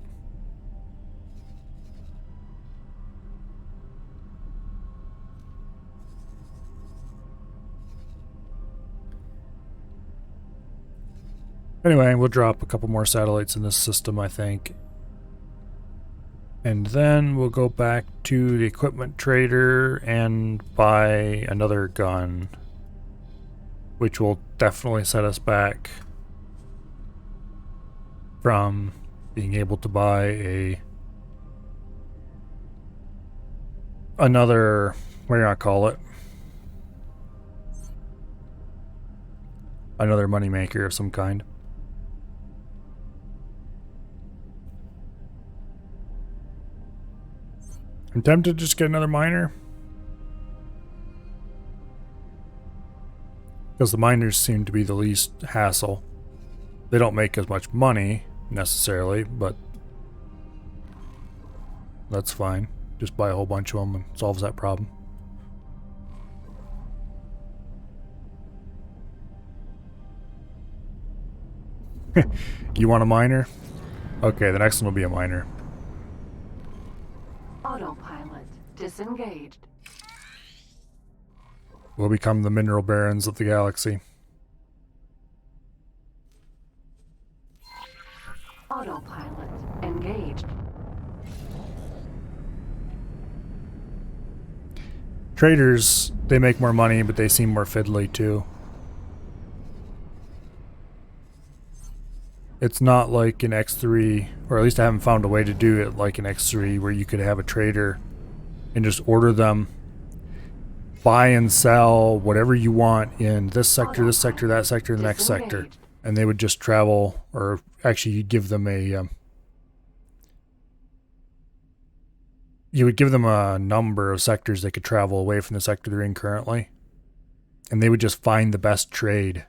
Anyway, we'll drop a couple more satellites in this system, I think. And then we'll go back to the equipment trader and buy another gun. Which will definitely set us back from being able to buy another, what do you call it? Another moneymaker of some kind. I'm tempted to just get another miner. Because the miners seem to be the least hassle. They don't make as much money, necessarily, but that's fine. Just buy a whole bunch of them and solves that problem. You want a miner? Okay, the next one will be a miner. Autopilot. Disengaged. We'll become the mineral barons of the galaxy. Autopilot. Engaged. Traders, they make more money, but they seem more fiddly too. It's not like in X3, or at least I haven't found a way to do it like in X3, where you could have a trader and just order them, buy and sell whatever you want in this sector, that sector, the next sector. And they would just travel, or actually you'd give them a... you would give them a number of sectors they could travel away from the sector they're in currently. And they would just find the best trade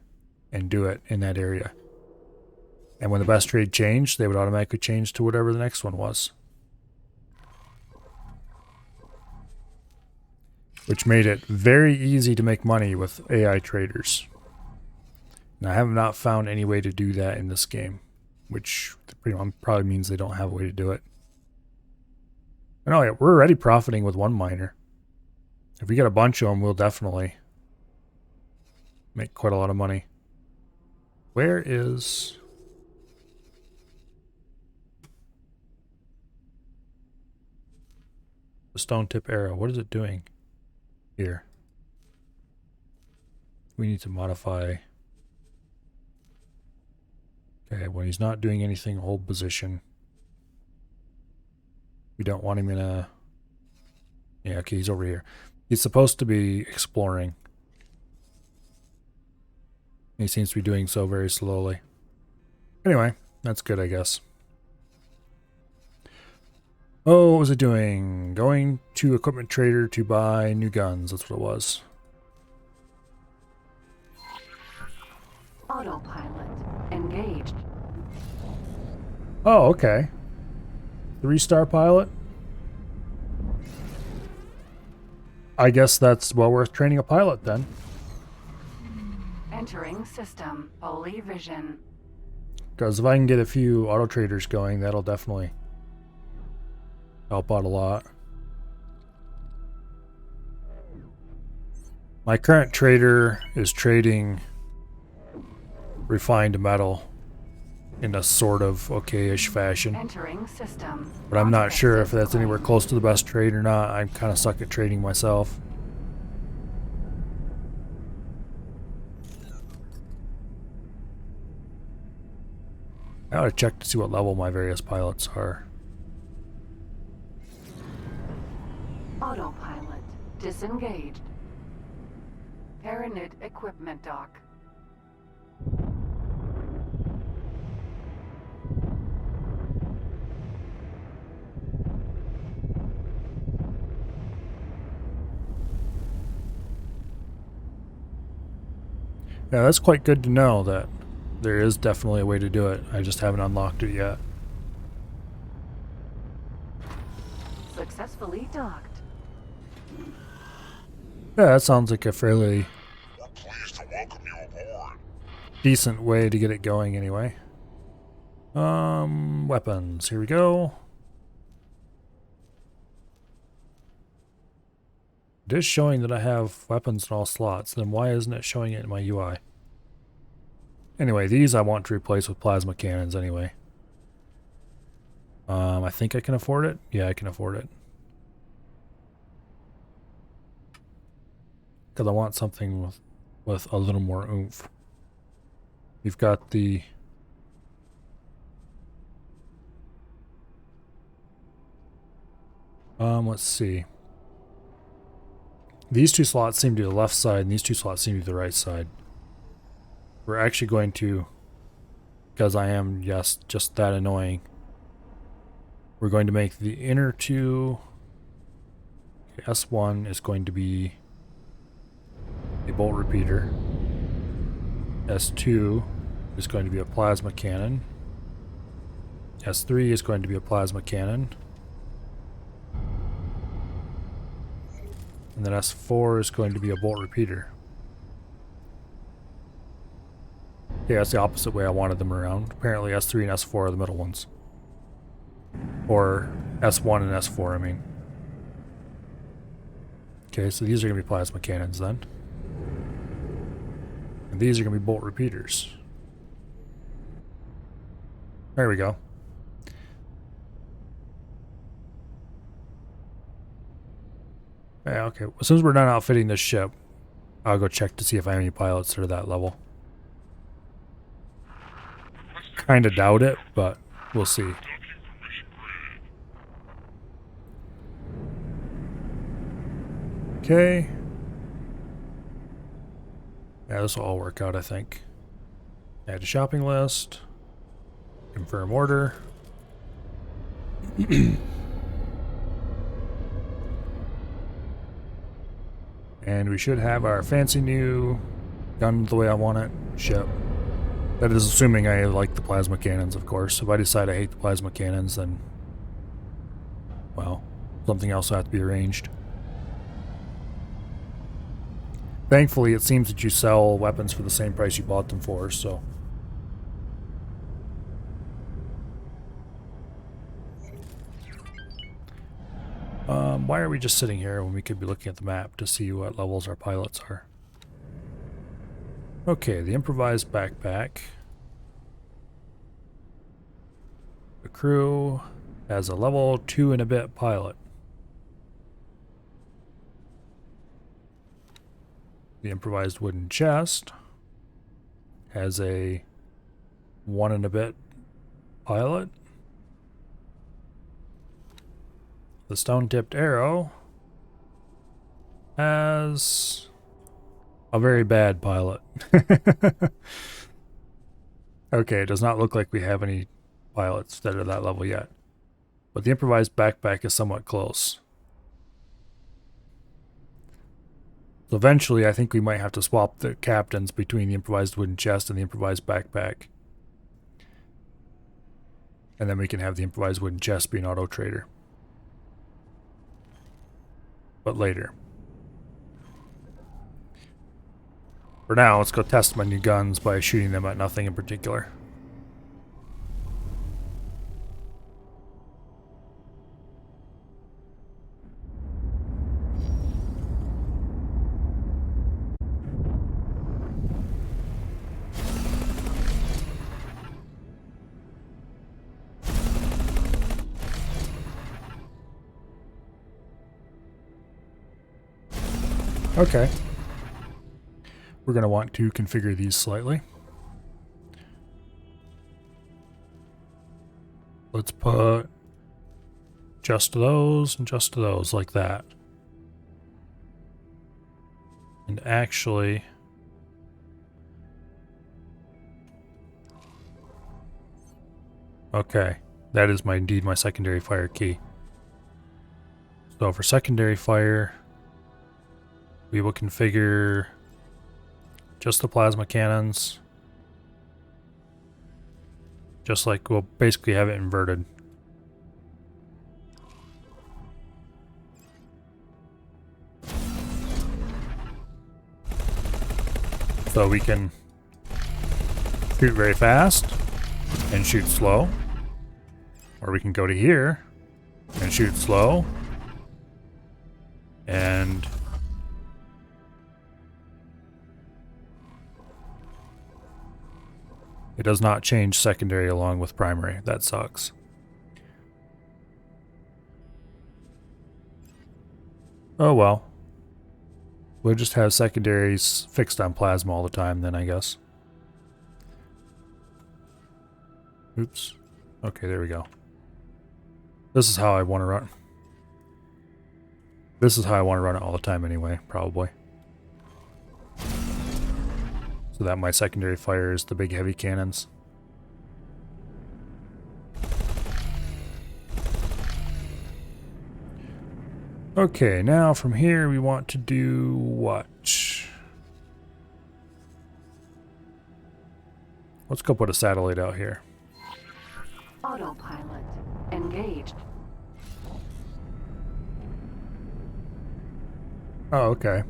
and do it in that area. And when the best trade changed, they would automatically change to whatever the next one was. Which made it very easy to make money with AI traders. And I have not found any way to do that in this game. Which probably means they don't have a way to do it. And oh yeah, we're already profiting with one miner. If we get a bunch of them, we'll definitely make quite a lot of money. Where is... the stone tip arrow? What is it doing here? We need to modify. Okay, when he's not doing anything, hold position. We don't want him in a... Yeah, okay, he's over here. He's supposed to be exploring. He seems to be doing so very slowly. Anyway, that's good, I guess. Oh, what was it doing? Going to equipment trader to buy new guns. That's what it was. Autopilot engaged. Oh, okay. 3-star pilot? I guess that's well worth training a pilot then. Entering system. Holy vision. Because if I can get a few auto traders going, that'll definitely help out a lot. My current trader is trading refined metal in a sort of okay-ish fashion. Entering system. But I'm not sure if that's anywhere close to the best trade or not. I'm kind of suck at trading myself. I ought to check to see what level my various pilots are. Autopilot disengaged. Paranid equipment dock. Yeah, that's quite good to know that there is definitely a way to do it. I just haven't unlocked it yet. Successfully docked. Yeah, that sounds like a fairly We're pleased to welcome you aboard. decent way to get it going anyway. Weapons. Here we go. It is showing that I have weapons in all slots. Then why isn't it showing it in my UI? Anyway, these I want to replace with plasma cannons anyway. I think I can afford it. Yeah, I can afford it. Because I want something with a little more oomph. We've got the... let's see. These two slots seem to be the left side, and these two slots seem to be the right side. We're actually going to, because I am, yes, just that annoying, we're going to make the inner two... S1 is going to be a bolt repeater. S2 is going to be a plasma cannon. S3 is going to be a plasma cannon. And then S4 is going to be a bolt repeater. Yeah, that's the opposite way I wanted them around. Apparently S3 and S4 are the middle ones. Or S1 and S4, I mean. Okay, so these are going to be plasma cannons then. And these are going to be bolt repeaters. There we go. Yeah, okay. As soon as we're done outfitting this ship, I'll go check to see if I have any pilots that are that level. Kinda doubt it, but we'll see. Okay. Yeah, this will all work out, I think. Add to shopping list. Confirm order. And we should have our fancy new gun the way I want it ship. That is assuming I like the plasma cannons, of course. If I decide I hate the plasma cannons, then, well, something else will have to be arranged. Thankfully, it seems that you sell weapons for the same price you bought them for, so... why are we just sitting here when we could be looking at the map to see what levels our pilots are? Okay, the improvised backpack. The crew has a level 2 and a bit pilot. The improvised wooden chest has a 1 and a bit pilot. the stone-tipped arrow as a very bad pilot. Okay, it does not look like we have any pilots that are that level yet. But the improvised backpack is somewhat close. So eventually, I think we might have to swap the captains between the improvised wooden chest and the improvised backpack. And then we can have the improvised wooden chest be an auto trader. But later. For now, let's go test my new guns by shooting them at nothing in particular. Okay. We're going to want to configure these slightly. Let's put just those and just those like that. And actually, okay, that is indeed my secondary fire key. So for secondary fire, we will configure just the plasma cannons. Just like we'll basically have it inverted. So we can shoot very fast and shoot slow. Or we can go to here and shoot slow and it does not change secondary along with primary. That sucks. Oh well. We'll just have secondaries fixed on plasma all the time then, I guess. Oops. Okay, there we go. This is how I want to run. This is how I want to run it all the time anyway, probably. So that my secondary fire is the big heavy cannons. Okay, now from here we want to do what? Let's go put a satellite out here. Autopilot engaged. Oh, okay.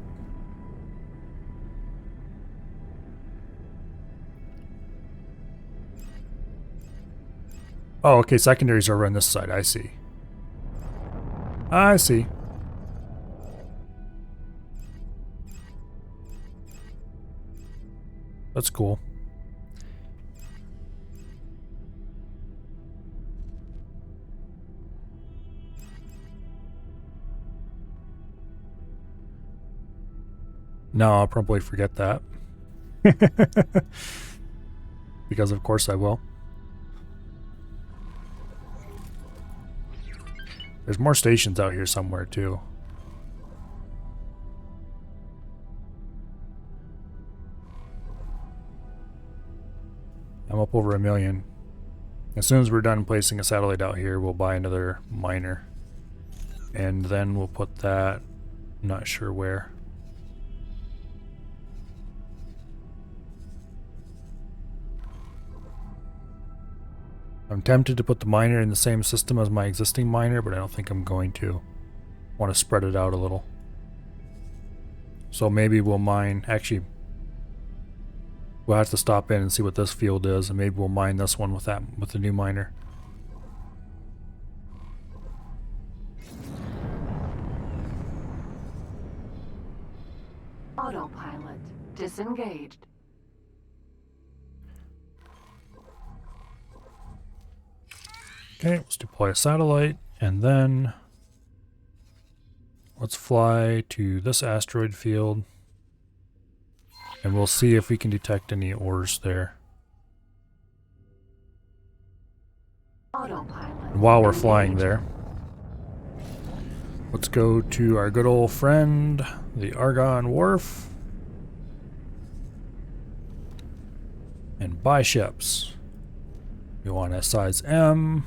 Oh, okay, secondaries are on this side, I see. I see. That's cool. No, I'll probably forget that. Because of course I will. There's more stations out here somewhere too. I'm up over 1 million. As soon as we're done placing a satellite out here, we'll buy another miner. And then we'll put that, not sure where. I'm tempted to put the miner in the same system as my existing miner, but I don't think I'm going to. I want to spread it out a little. So maybe we'll mine, actually, we'll have to stop in and see what this field is, and maybe we'll mine this one with the new miner. Autopilot disengaged. Okay, let's deploy a satellite, and then let's fly to this asteroid field, and we'll see if we can detect any ores there. Autopilot. And while we're flying there, Let's go to our good old friend, the Argon Wharf, and buy ships. We want a size M.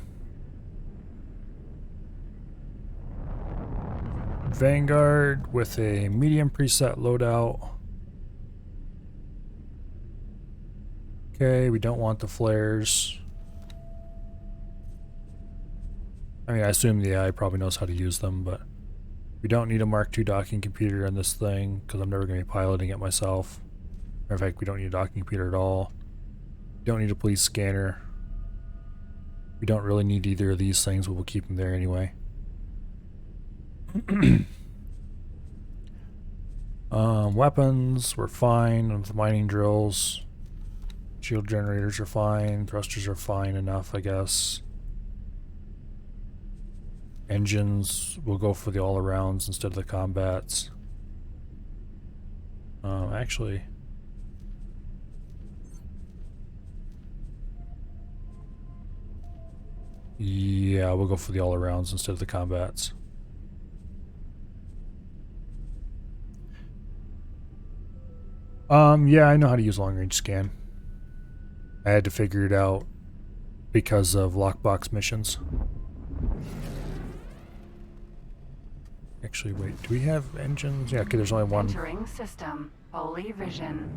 Vanguard with a medium preset loadout. Okay, we don't want the flares. I mean, I assume the AI probably knows how to use them, but we don't need a Mark II docking computer in this thing because I'm never going to be piloting it myself. Matter of fact, we don't need a docking computer at all. We don't need a police scanner. We don't really need either of these things, but we'll keep them there anyway. Weapons, we're fine. With mining drills. Shield generators are fine. Thrusters are fine enough, I guess. Engines, we'll go for the all-arounds instead of the combats. Actually... yeah, we'll go for the all-arounds instead of the combats. Yeah, I know how to use long-range scan. I had to figure it out because of lockbox missions. Actually, wait, do we have engines? Yeah, okay, there's only one. Entering system. Holy vision.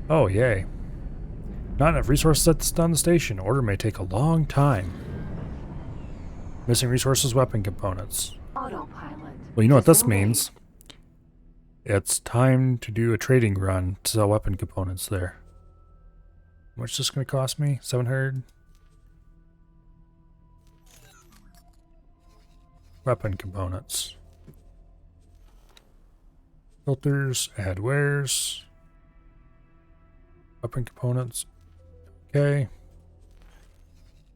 Oh, yay. Not enough resources at the station. Order may take a long time. Missing resources, weapon components. Autopilot. Well, you know what this means. It's time to do a trading run to sell weapon components there. How much is this going to cost me? 700? Weapon components. Filters, add wares. Weapon components. Okay.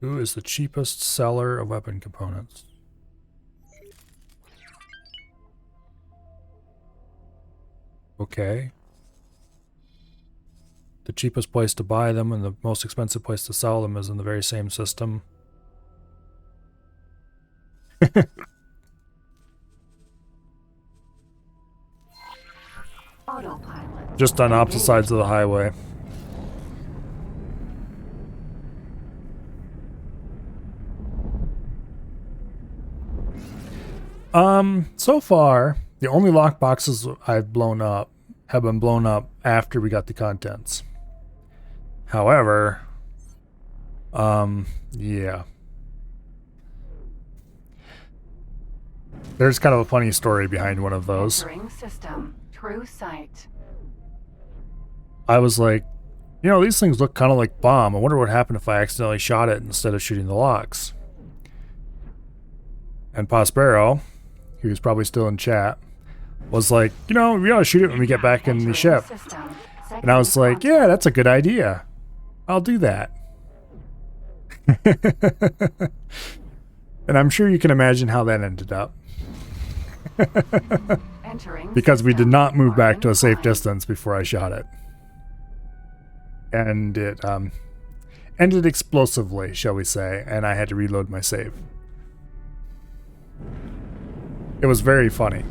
Who is the cheapest seller of weapon components? Okay. The cheapest place to buy them and the most expensive place to sell them is in the very same system. Autopilot. Just on opposite sides of the highway. So far, the only lockboxes I've blown up have been blown up after we got the contents. However, yeah. There's kind of a funny story behind one of those. Entering system. True sight. I was like, you know, these things look kind of like bomb. I wonder what happened if I accidentally shot it instead of shooting the locks. And Prospero, he was probably still in chat, was like, you know, we ought to shoot it when we get back in the ship. And I was like, yeah, that's a good idea. I'll do that. And I'm sure you can imagine how that ended up. Because we did not move back to a safe distance before I shot it. And it ended explosively, shall we say, and I had to reload my save. It was very funny.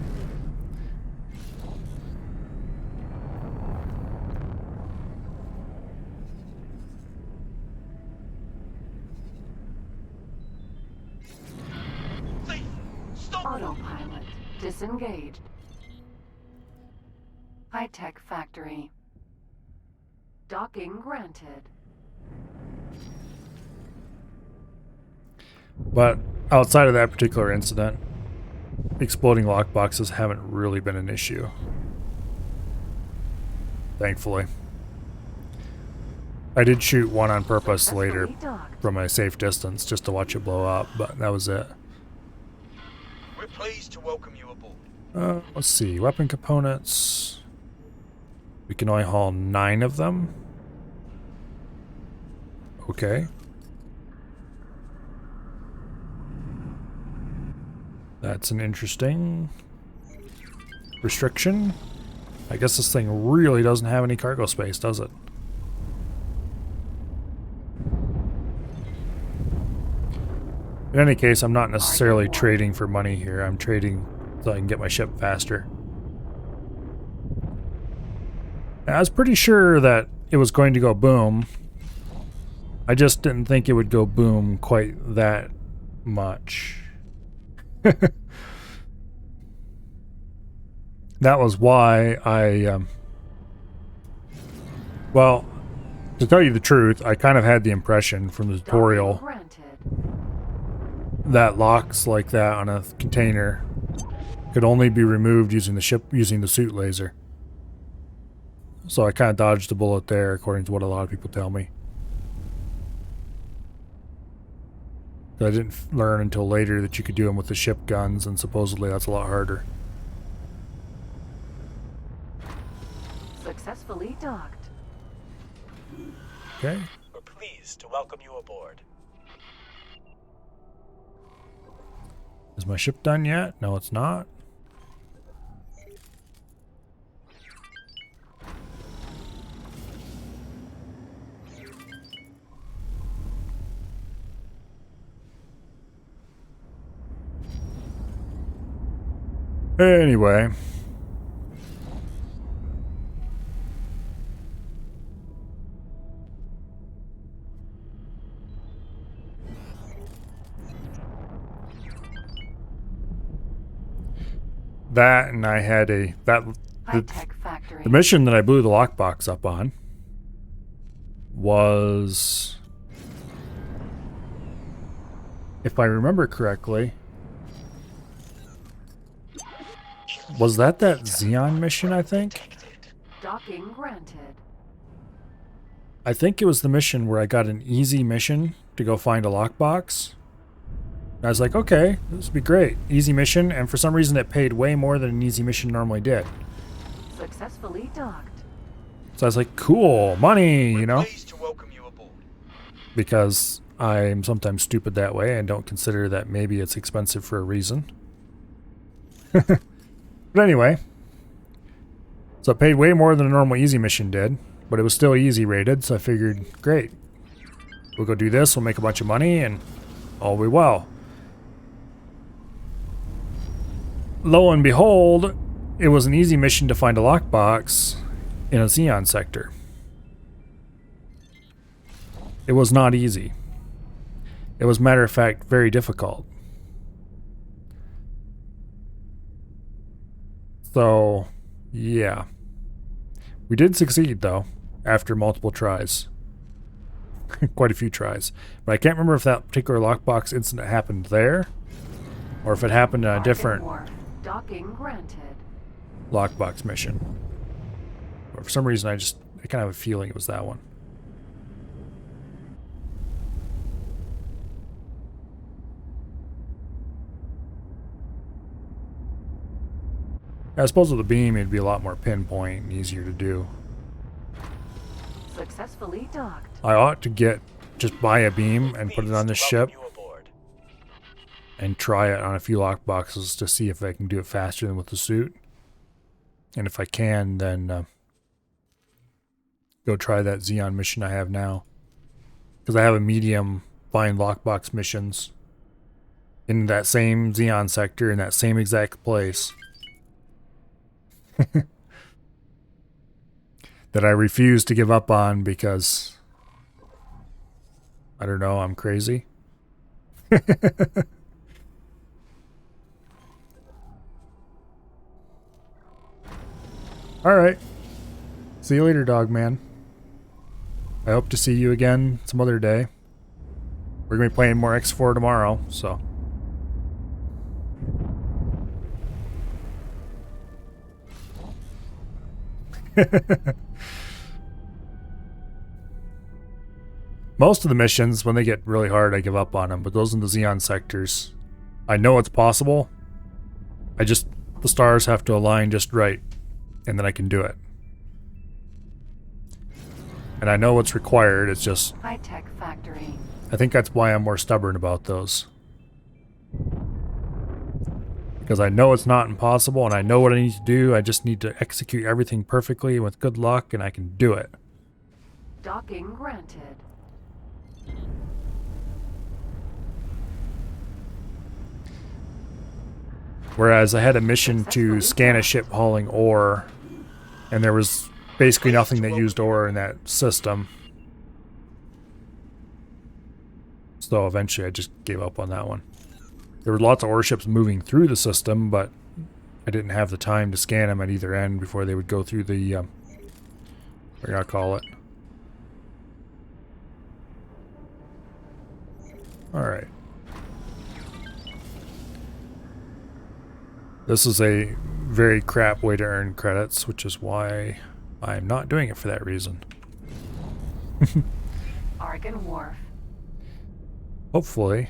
Autopilot. Disengaged. High-tech factory. Docking granted. But outside of that particular incident, exploding lockboxes haven't really been an issue. Thankfully. I did shoot one on purpose later from a safe distance just to watch it blow up, but that was it. We're pleased to welcome you aboard. Let's see, weapon components. We can only haul 9 of them. Okay. That's an interesting restriction. I guess this thing really doesn't have any cargo space, does it? In any case, I'm not necessarily trading for money here. I'm trading so I can get my ship faster. I was pretty sure that it was going to go boom. I just didn't think it would go boom quite that much. That was why I, well, to tell you the truth, I kind of had the impression from the tutorial that locks like that on a container could only be removed using the suit laser. So I kind of dodged a bullet there, according to what a lot of people tell me. I didn't learn until later that you could do them with the ship guns, and supposedly that's a lot harder. Successfully docked. Okay. We're pleased to welcome you aboard. Is my ship done yet? No, it's not. Anyway. That, and I had the mission that I blew the lockbox up on was, if I remember correctly, was that Xeon mission, I think? Docking granted. I think it was the mission where I got an easy mission to go find a lockbox. I was like, okay, this would be great. Easy mission, and for some reason it paid way more than an easy mission normally did. Successfully docked. So I was like, cool, money, you know? Pleased to welcome you aboard. Because I'm sometimes stupid that way and don't consider that maybe it's expensive for a reason. But anyway, so it paid way more than a normal easy mission did, but it was still easy rated, so I figured, great. We'll go do this, we'll make a bunch of money, and all will be well. Lo and behold, it was an easy mission to find a lockbox in a Xeon sector. It was not easy. It was, matter of fact, very difficult. So, yeah. We did succeed, though, after multiple tries. Quite a few tries. But I can't remember if that particular lockbox incident happened there, or if it happened in a different Docking granted. lockbox mission. But for some reason, I kind of have a feeling it was that one. I suppose with a beam, it'd be a lot more pinpoint and easier to do. Successfully docked. I ought to just buy a beam and put it on this ship and try it on a few lockboxes to see if I can do it faster than with the suit. And if I can, then go try that Xeon mission I have now. Because I have a medium find lockbox missions in that same Xeon sector in that same exact place. That I refuse to give up on because, I don't know, I'm crazy. Alright. See you later, dog man. I hope to see you again some other day. We're going to be playing more X4 tomorrow, so. Most of the missions, when they get really hard, I give up on them. But those in the Xeon sectors, I know it's possible. The stars have to align just right, and then I can do it. And I know what's required, it's just... High-tech factory. I think that's why I'm more stubborn about those. Because I know it's not impossible, and I know what I need to do. I just need to execute everything perfectly and with good luck, and I can do it. Docking granted. Whereas I had a mission to scan a ship hauling ore, and there was basically nothing that used ore in that system. So eventually I just gave up on that one. There were lots of ore ships moving through the system, but I didn't have the time to scan them at either end before they would go through the, what do you call it? Alright. This is a very crap way to earn credits, which is why I'm not doing it for that reason. Argon Wharf. Hopefully,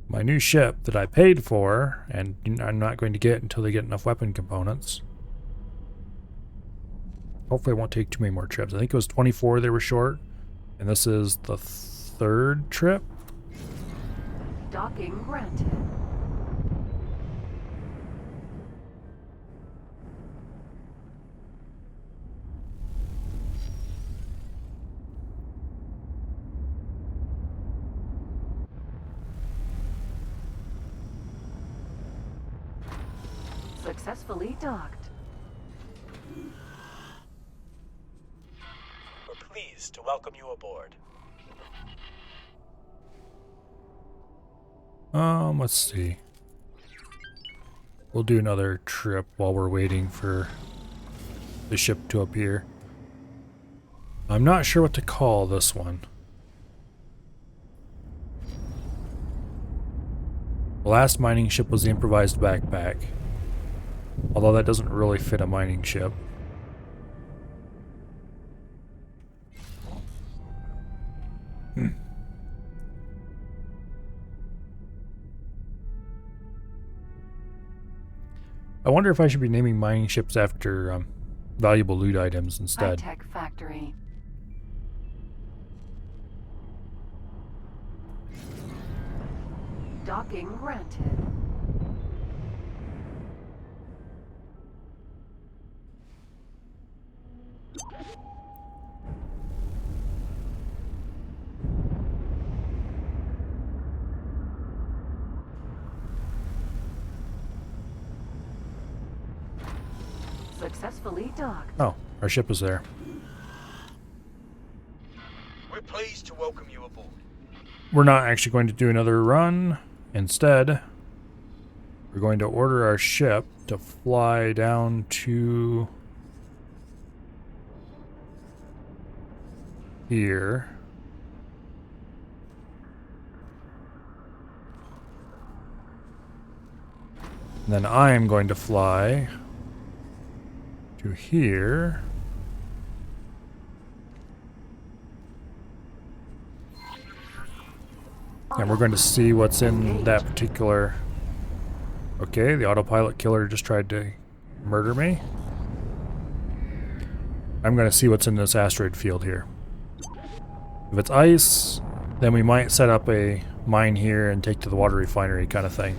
my new ship that I paid for, and I'm not going to get until they get enough weapon components. Hopefully it won't take too many more trips. I think it was 24 they were short, and this is the 3rd trip. Docking granted. Successfully docked. We're pleased to welcome you aboard. Let's see. We'll do another trip while we're waiting for the ship to appear. I'm not sure what to call this one. The last mining ship was the improvised backpack. Although that doesn't really fit a mining ship. I wonder if I should be naming mining ships after valuable loot items instead. High-tech factory. Docking granted. Successfully docked. Oh, our ship is there. We're pleased to welcome you aboard. We're not actually going to do another run. Instead, we're going to order our ship to fly down to here. And then I am going to fly to here. And we're going to see what's in that particular... Okay, the autopilot killer just tried to murder me. I'm going to see what's in this asteroid field here. If it's ice, then we might set up a mine here and take to the water refinery kind of thing.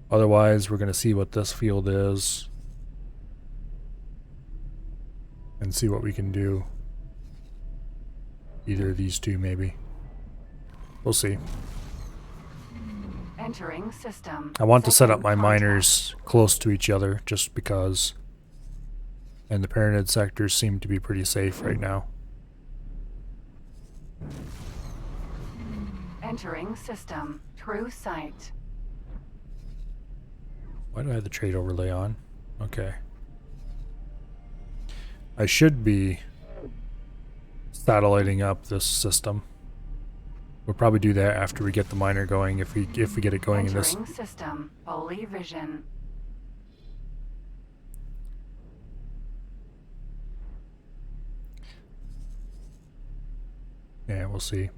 Otherwise, we're going to see what this field is and see what we can do. Either of these two, maybe. We'll see. Entering system. I want to set up my miners close to each other just because. And the Pyramid sectors seem to be pretty safe right now. Entering system. True sight. Why do I have the trade overlay on? Okay. I should be satelliting up this system. We'll probably do that after we get the miner going, if we get it going in this. Entering system. Holy vision. Yeah, we'll see.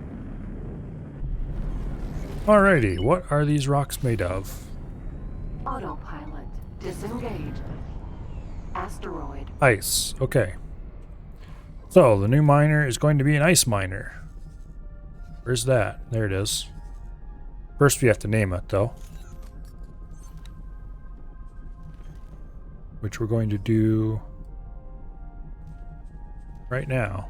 Alrighty, what are these rocks made of? Autopilot. Disengaged. Asteroid. Ice. Okay. So, the new miner is going to be an ice miner. Where's that? There it is. First we have to name it, though. Which we're going to do right now.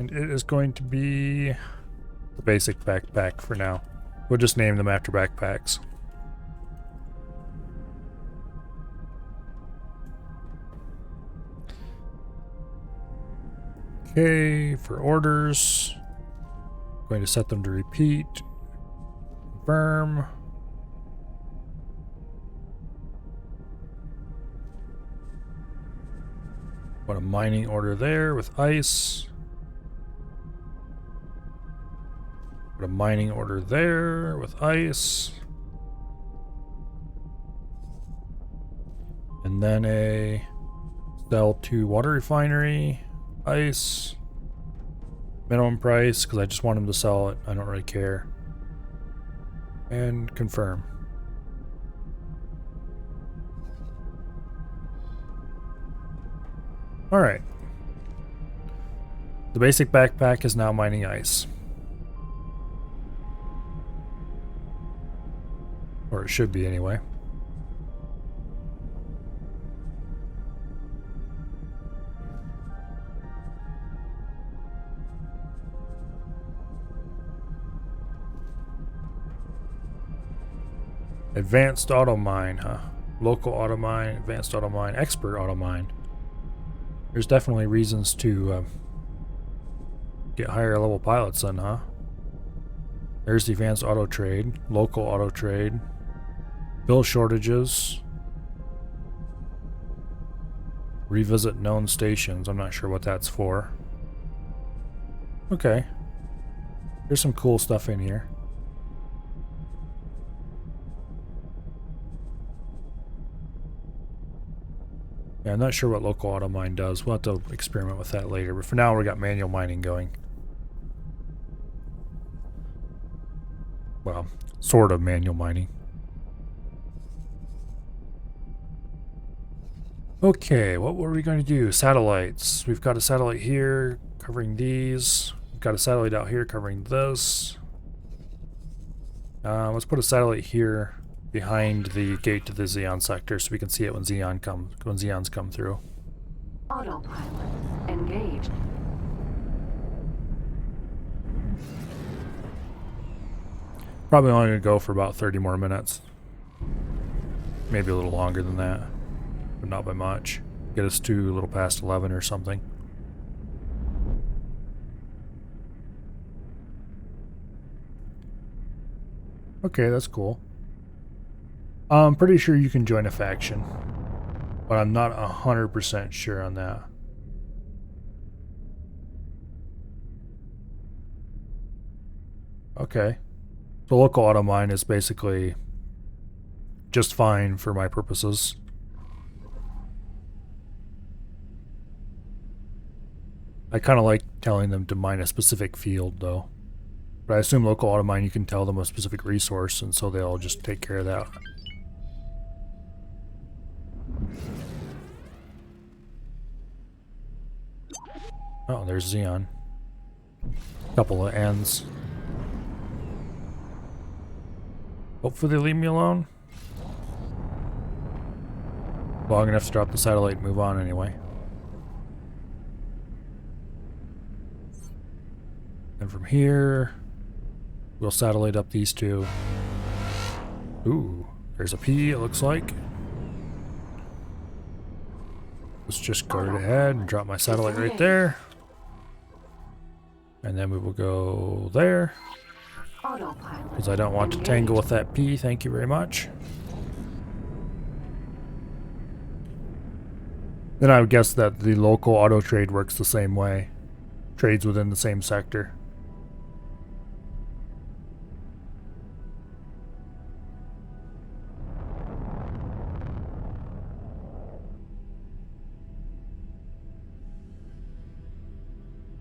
And it is going to be the basic backpack for now. We'll just name them after backpacks. Okay, for orders, going to set them to repeat, confirm. Put a mining order there with ice. Put a mining order there with ice. And then a sell to water refinery, ice. Minimum price, because I just want him to sell it. I don't really care. And confirm. Alright. The basic backpack is now mining ice. Or it should be anyway. Advanced auto mine, huh? Local auto mine, advanced auto mine, expert auto mine. There's definitely reasons to get higher level pilots then, huh? There's the advanced auto trade, local auto trade, bill shortages, revisit known stations. I'm not sure what that's for. Okay. There's some cool stuff in here. Yeah, I'm not sure what local auto mine does. We'll have to experiment with that later. But for now, we got manual mining going. Well, sort of manual mining. Okay, what were we going to do? Satellites. We've got a satellite here covering these. We've got a satellite out here covering this. Let's put a satellite here behind the gate to the Xeon sector so we can see it when Xeons come through. Autopilot engaged. Probably only going to go for about 30 more minutes. Maybe a little longer than that, but not by much. Get us to a little past 11 or something. Okay, that's cool. I'm pretty sure you can join a faction, but I'm not 100% sure on that. Okay. The local auto mine is basically just fine for my purposes. I kind of like telling them to mine a specific field, though. But I assume local auto mine, you can tell them a specific resource, and so they'll just take care of that. Oh, there's Xeon. Couple of ends. Hopefully they leave me alone. Long enough to drop the satellite and move on anyway. And from here, we'll satellite up these two. Ooh, there's a P, it looks like. Let's just go right ahead and drop my satellite right there. And then we will go there. Because I don't want to tangle with that P, thank you very much. Then I would guess that the local auto trade works the same way. Trades within the same sector.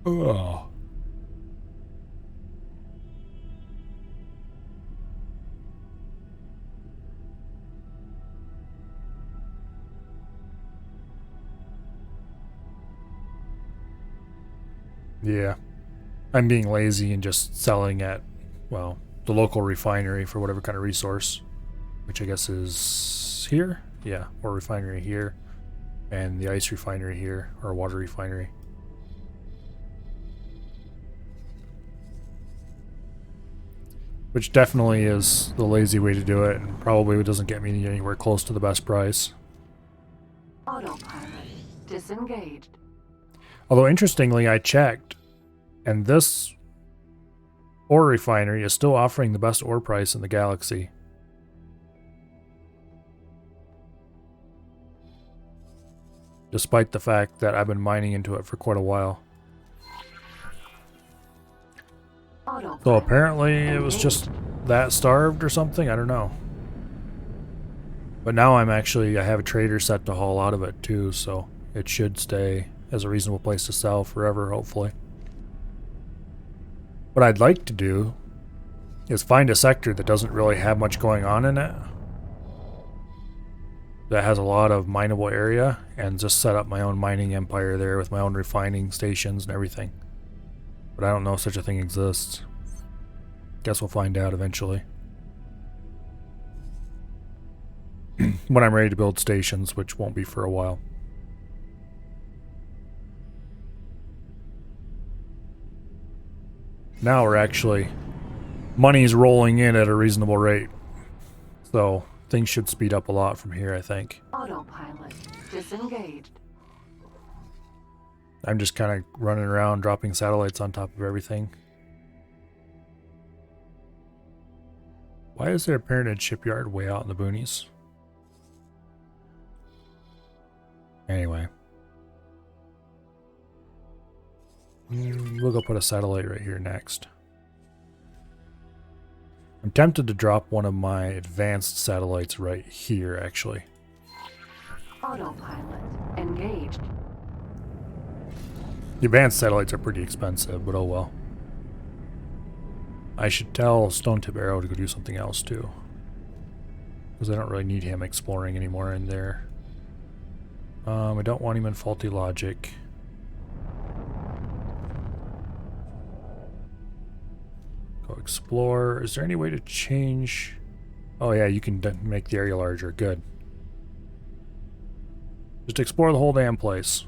Oh. Yeah. I'm being lazy and just selling at, well, the local refinery for whatever kind of resource. Which I guess is here? Yeah, or refinery here. And the ice refinery here, or water refinery. Which definitely is the lazy way to do it, and probably doesn't get me anywhere close to the best price. Autopilot disengaged. Although interestingly, I checked, and this ore refinery is still offering the best ore price in the galaxy. Despite the fact that I've been mining into it for quite a while. So apparently it was just that starved or something, I don't know. But now I have a trader set to haul out of it too, so it should stay as a reasonable place to sell forever, hopefully. What I'd like to do is find a sector that doesn't really have much going on in it, that has a lot of mineable area, and just set up my own mining empire there with my own refining stations and everything. But I don't know if such a thing exists. Guess we'll find out eventually. When I'm ready to build stations, which won't be for a while. Now we're actually... money's rolling in at a reasonable rate. So things should speed up a lot from here, I think. Autopilot disengaged. I'm just kind of running around dropping satellites on top of everything. Why is there a Pyramid shipyard way out in the boonies? Anyway. We'll go put a satellite right here next. I'm tempted to drop one of my advanced satellites right here, actually. Autopilot engaged. The advanced satellites are pretty expensive, but oh well. I should tell Stone Tip Arrow to go do something else too. Because I don't really need him exploring anymore in there. I don't want him in faulty logic. Go explore. Is there any way to change? Oh yeah, you can make the area larger. Good. Just explore the whole damn place.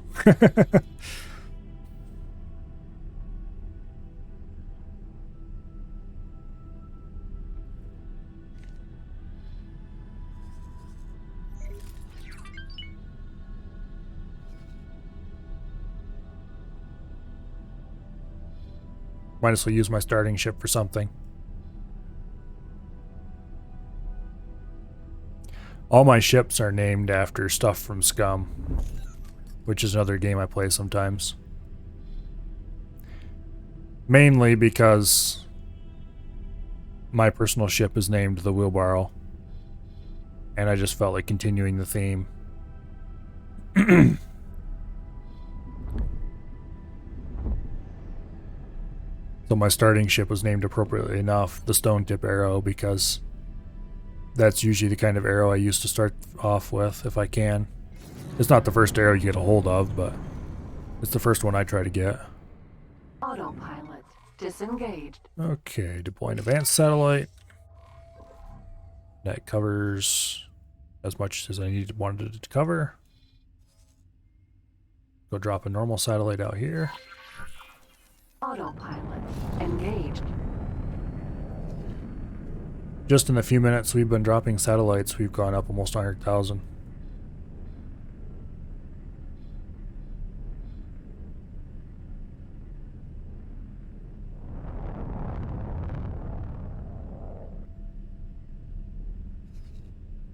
Might as well use my starting ship for something. All my ships are named after stuff from Scum, which is another game I play sometimes. Mainly because my personal ship is named the Wheelbarrow, and I just felt like continuing the theme. So my starting ship was named appropriately enough the Stone Tip Arrow, because that's usually the kind of arrow I used to start off with if I can. It's not the first arrow you get a hold of, but it's the first one I try to get. Autopilot disengaged. Okay, deploying advanced satellite. That covers as much as I wanted it to cover. Go drop a normal satellite out here. Autopilot engaged. Just in the few minutes we've been dropping satellites, we've gone up almost 100,000.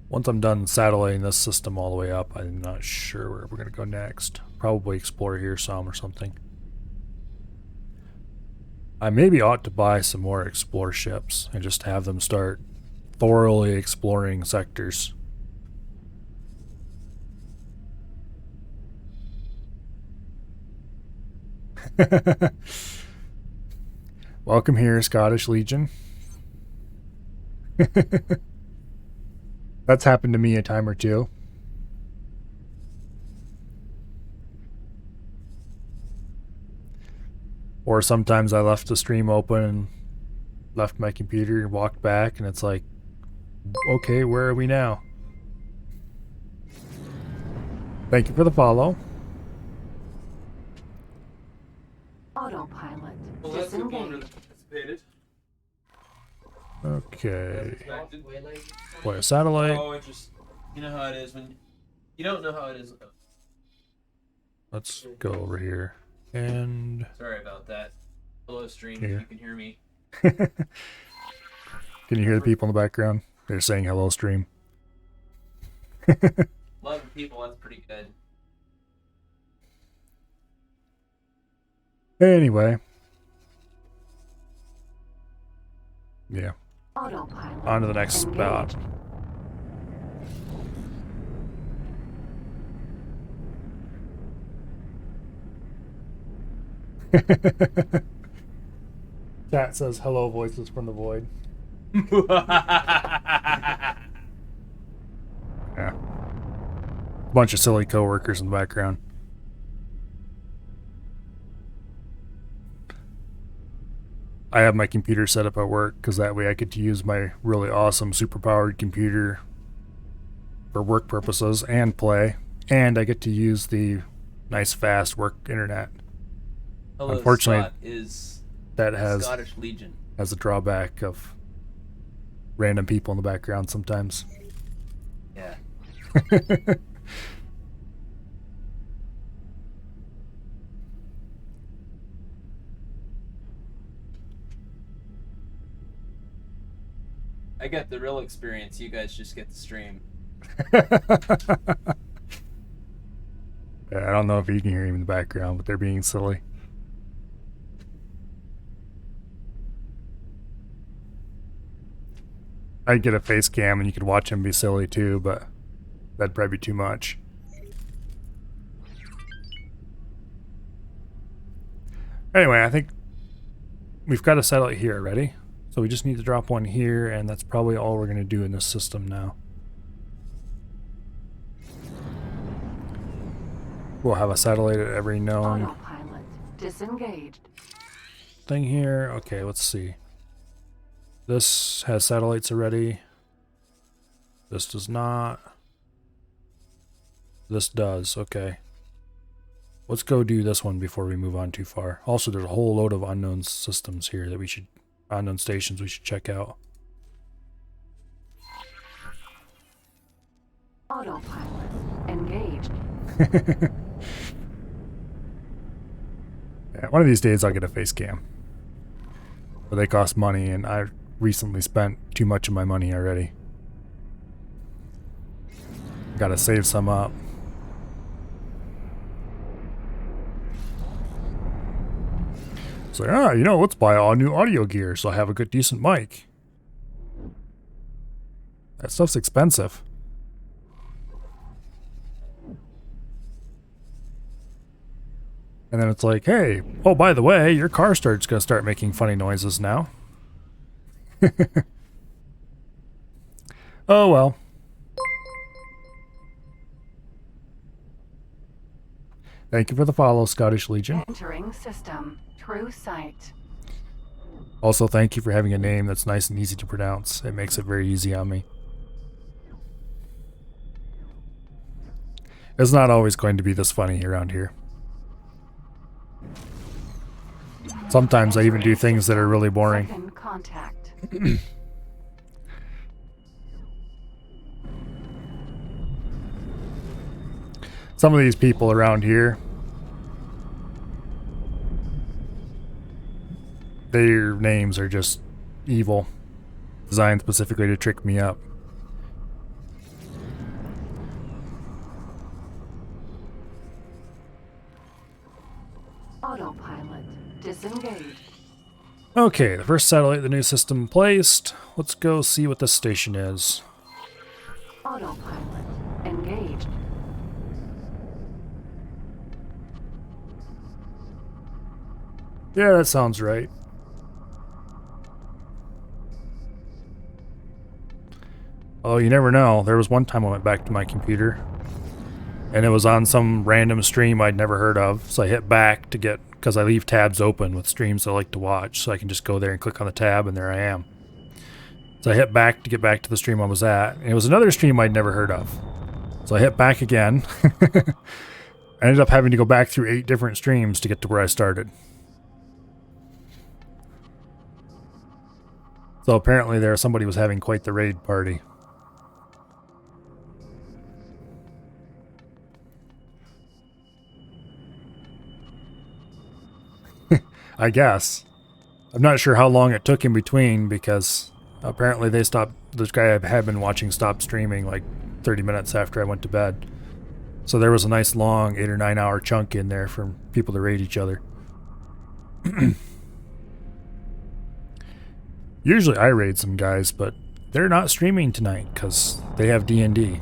Once I'm done satelliting this system all the way up, I'm not sure where we're going to go next. Probably explore here some or something. I maybe ought to buy some more explore ships and just have them start thoroughly exploring sectors. Welcome here, Scottish Legion. That's happened to me a time or two. Or sometimes I left the stream open and left my computer and walked back, and it's like, okay, where are we now? Thank you for the follow. Autopilot Well, that's a bit longer disengaged. than anticipated. Okay. Play a satellite. Oh, it just, you know how it is when you don't know how it is. Let's go over here. And Sorry about that. Hello, stream. Here. If you can hear me. can you hear the people in the background? They're saying hello, stream. 11 people. That's pretty good. Anyway. Yeah. Autopilot. On to the next spot. Chat says hello, voices from the void. Yeah. Bunch of silly coworkers in the background. I have my computer set up at work because that way I get to use my really awesome superpowered computer for work purposes and play, and I get to use the nice fast work internet. Hello, Unfortunately, Scott is that has Scottish Legion. has a drawback of random people in the background sometimes. Yeah. I get the real experience. You guys just get the stream. Yeah, I don't know if you can hear him in the background, but they're being silly. I'd get a face cam and you could watch him be silly too, but that'd probably be too much. Anyway, I think we've got a satellite here already. So we just need to drop one here, and that's probably all we're going to do in this system now. We'll have a satellite at every known Autopilot disengaged. thing here. Okay, let's see. This has satellites already. This does not. This does. Okay. Let's go do this one before we move on too far. Also, there's a whole load of unknown systems here that we should, unknown stations we should check out. Autopilot engaged. Yeah, one of these days I'll get a face cam. But they cost money, and I recently spent too much of my money already. Gotta save some up. So you know, let's buy all new audio gear so I have a good decent mic. That stuff's expensive. And then it's like, hey, oh, by the way, your car start's gonna start making funny noises now. Oh well. Thank you for the follow, Scottish Legion. Entering system. True sight. Also, thank you for having a name that's nice and easy to pronounce. It makes it very easy on me. It's not always going to be this funny around here. Sometimes I even do things that are really boring. Second contact. Some of these people around here, their names are just evil, designed specifically to trick me up. Autopilot disengaged. Okay, the first satellite of the new system placed. Let's go see what this station is. Autopilot engaged. Yeah, that sounds right. Oh, you never know. There was one time I went back to my computer, and it was on some random stream I'd never heard of. So I hit back to get, because I leave tabs open with streams I like to watch, so I can just go there and click on the tab, and there I am. So I hit back to get back to the stream I was at, and it was another stream I'd never heard of. So I hit back again. I ended up having to go back through 8 different streams to get to where I started. So apparently there somebody was having quite the raid party. I guess. I'm not sure how long it took in between because apparently they stopped. This guy I had been watching stopped streaming like 30 minutes after I went to bed. So there was a nice long 8 or 9 hour chunk in there for people to raid each other. Usually I raid some guys, but they're not streaming tonight because they have D&D.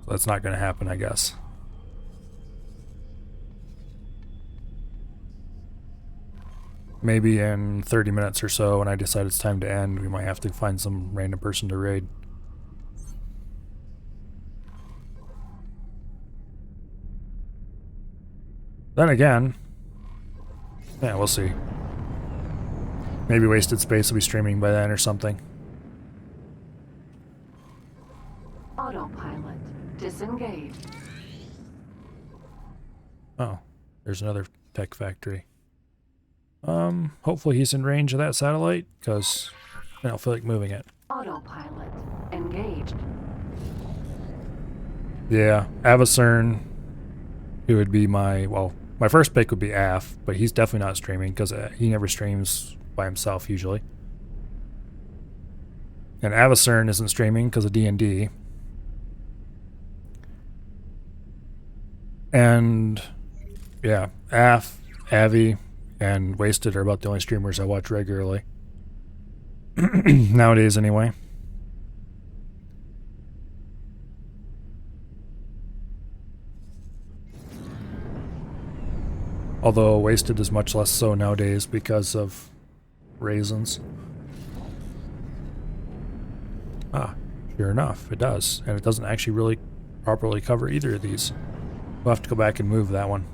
So that's not going to happen, I guess. Maybe in 30 minutes or so when I decide it's time to end, we might have to find some random person to raid. Then again, yeah, we'll see. Maybe Wasted Space will be streaming by then or something. Autopilot disengaged. Oh, there's another tech factory. Hopefully he's in range of that satellite, because I don't feel like moving it. Autopilot engaged. Yeah, Avacern, who would be my, well, my first pick would be Af, but he's definitely not streaming, because he never streams by himself, usually. And Avacern isn't streaming because of D&D. And, yeah, Af, Avi, and Wasted are about the only streamers I watch regularly. Nowadays, anyway. Although Wasted is much less so nowadays because of raisins. Ah, sure enough, it does. And it doesn't actually really properly cover either of these. We'll have to go back and move that one.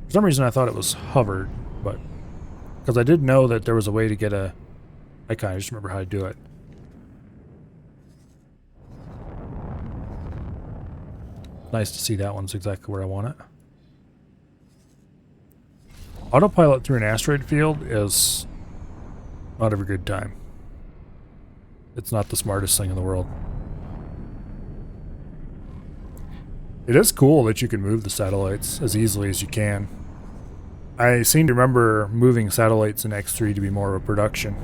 For some reason I thought it was hovered, but because I did know that there was a way to get a icon, I just remember how to do it. Nice to see that one's exactly where I want it. Autopilot through an asteroid field is not a very good time. It's not the smartest thing in the world. It is cool that you can move the satellites as easily as you can. I seem to remember moving satellites in X3 to be more of a production.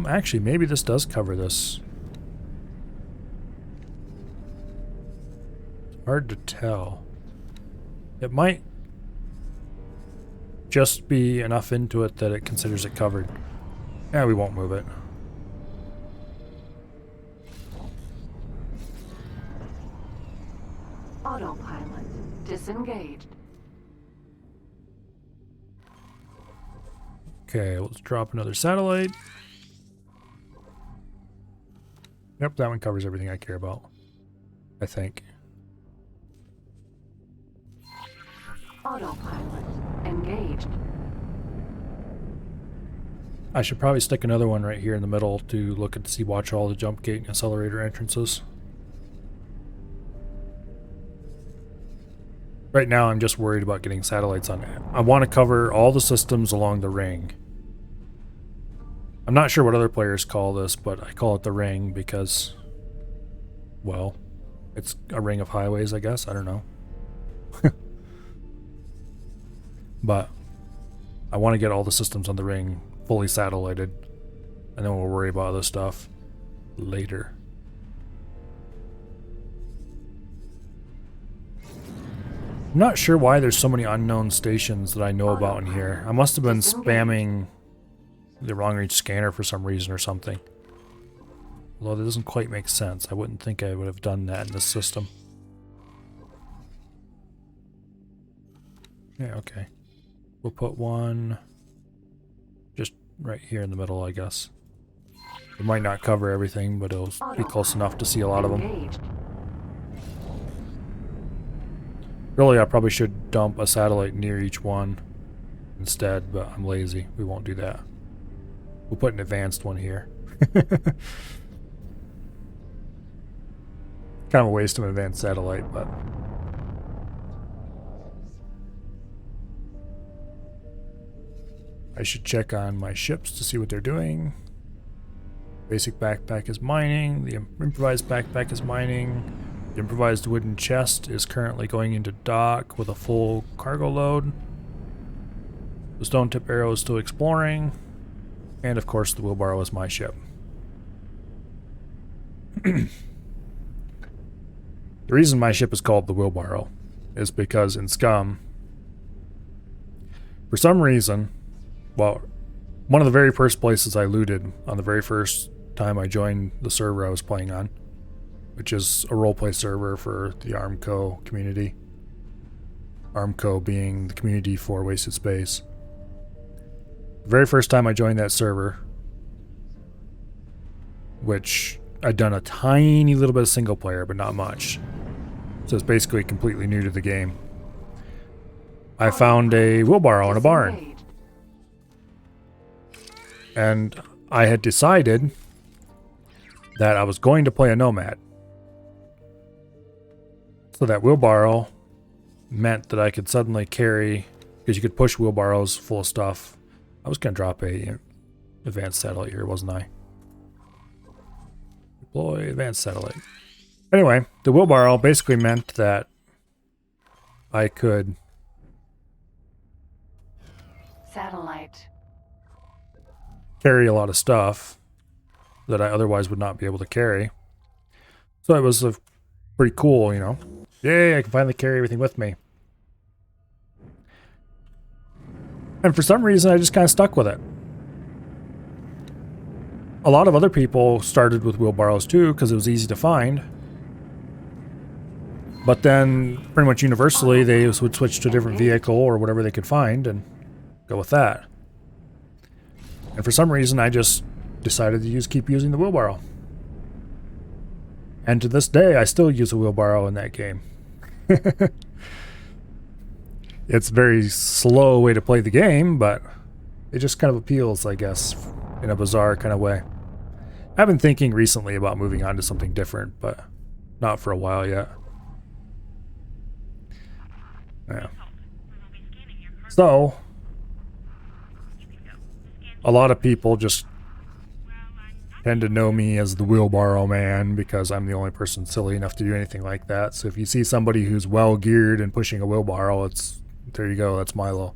Actually, maybe this does cover this. Hard to tell. It might just be enough into it that it considers it covered. Yeah, we won't move it. Autopilot disengaged. Okay, let's drop another satellite. Yep, that one covers everything I care about, I think. Autopilot engaged. I should probably stick another one right here in the middle to look at watch all the jump gate and accelerator entrances. Right now I'm just worried about getting satellites on it. I want to cover all the systems along the ring. I'm not sure what other players call this, but I call it the ring because, well, it's a ring of highways, I guess. I don't know. But I want to get all the systems on the ring fully satellited, and then we'll worry about other stuff later. I'm not sure why there's so many unknown stations that I know about in here. I must have been spamming the long range scanner for some reason or something. Although that doesn't quite make sense. I wouldn't think I would have done that in this system. Yeah, okay. We'll put one just right here in the middle, I guess. It might not cover everything, but it'll be close enough to see a lot of them. Really, I probably should dump a satellite near each one instead, but I'm lazy. We won't do that. We'll put an advanced one here. Kind of a waste of an advanced satellite, but... I should check on my ships to see what they're doing. Basic backpack is mining. The improvised backpack is mining. The improvised wooden chest is currently going into dock with a full cargo load. The stone tip arrow is still exploring. And of course the wheelbarrow is my ship. The reason my ship is called the wheelbarrow is because in Scum, for some reason, well, one of the very first places I looted on the very first time I joined the server I was playing on, which is a roleplay server for the Armco community. Armco being the community for Wasted Space. The very first time I joined that server, which I'd done a tiny little bit of single player, but not much. So it's basically completely new to the game. I found a wheelbarrow in a barn. And I had decided that I was going to play a nomad. So that wheelbarrow meant that I could suddenly carry, because you could push wheelbarrows full of stuff. I was going to drop a advanced satellite here, wasn't I? Deploy advanced satellite. Anyway, the wheelbarrow basically meant that I could... Satellite. Carry a lot of stuff that I otherwise would not be able to carry. So it was pretty cool, you know. Yay, I can finally carry everything with me. And for some reason, I just kind of stuck with it. A lot of other people started with wheelbarrows too, because it was easy to find. But then, pretty much universally, they would switch to a different vehicle or whatever they could find and go with that. And for some reason, I just decided to keep using the wheelbarrow. And to this day, I still use a wheelbarrow in that game. It's a very slow way to play the game, but it just kind of appeals, I guess, in a bizarre kind of way. I've been thinking recently about moving on to something different, but not for a while yet. Yeah. So, a lot of people just tend to know me as the wheelbarrow man because I'm the only person silly enough to do anything like that. So if you see somebody who's well geared and pushing a wheelbarrow, there you go, that's Milo.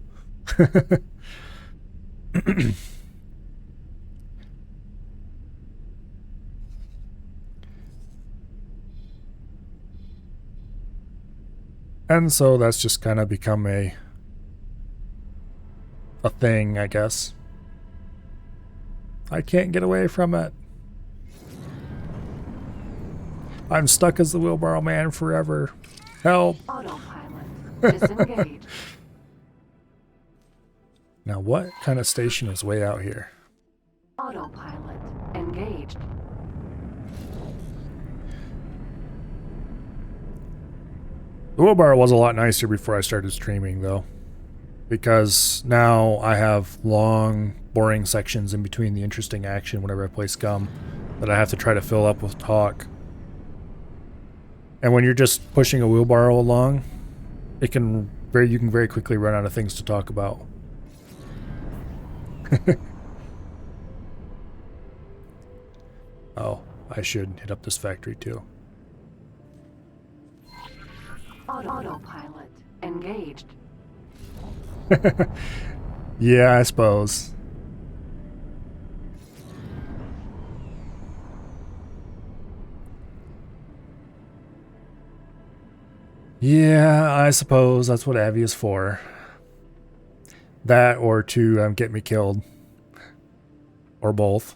And so that's just kind of become a thing, I guess. I can't get away from it. I'm stuck as the wheelbarrow man forever. Help. Autopilot. Disengage. Now what kind of station is way out here? Autopilot. Engaged. The wheelbarrow was a lot nicer before I started streaming, though. Because now I have long, boring sections in between the interesting action whenever I play Scum that I have to try to fill up with talk. And when you're just pushing a wheelbarrow along, you can very quickly run out of things to talk about. Oh, I should hit up this factory too. Autopilot. Engaged. Yeah, I suppose. Yeah, I suppose that's what Abby is for. That or to get me killed. Or both.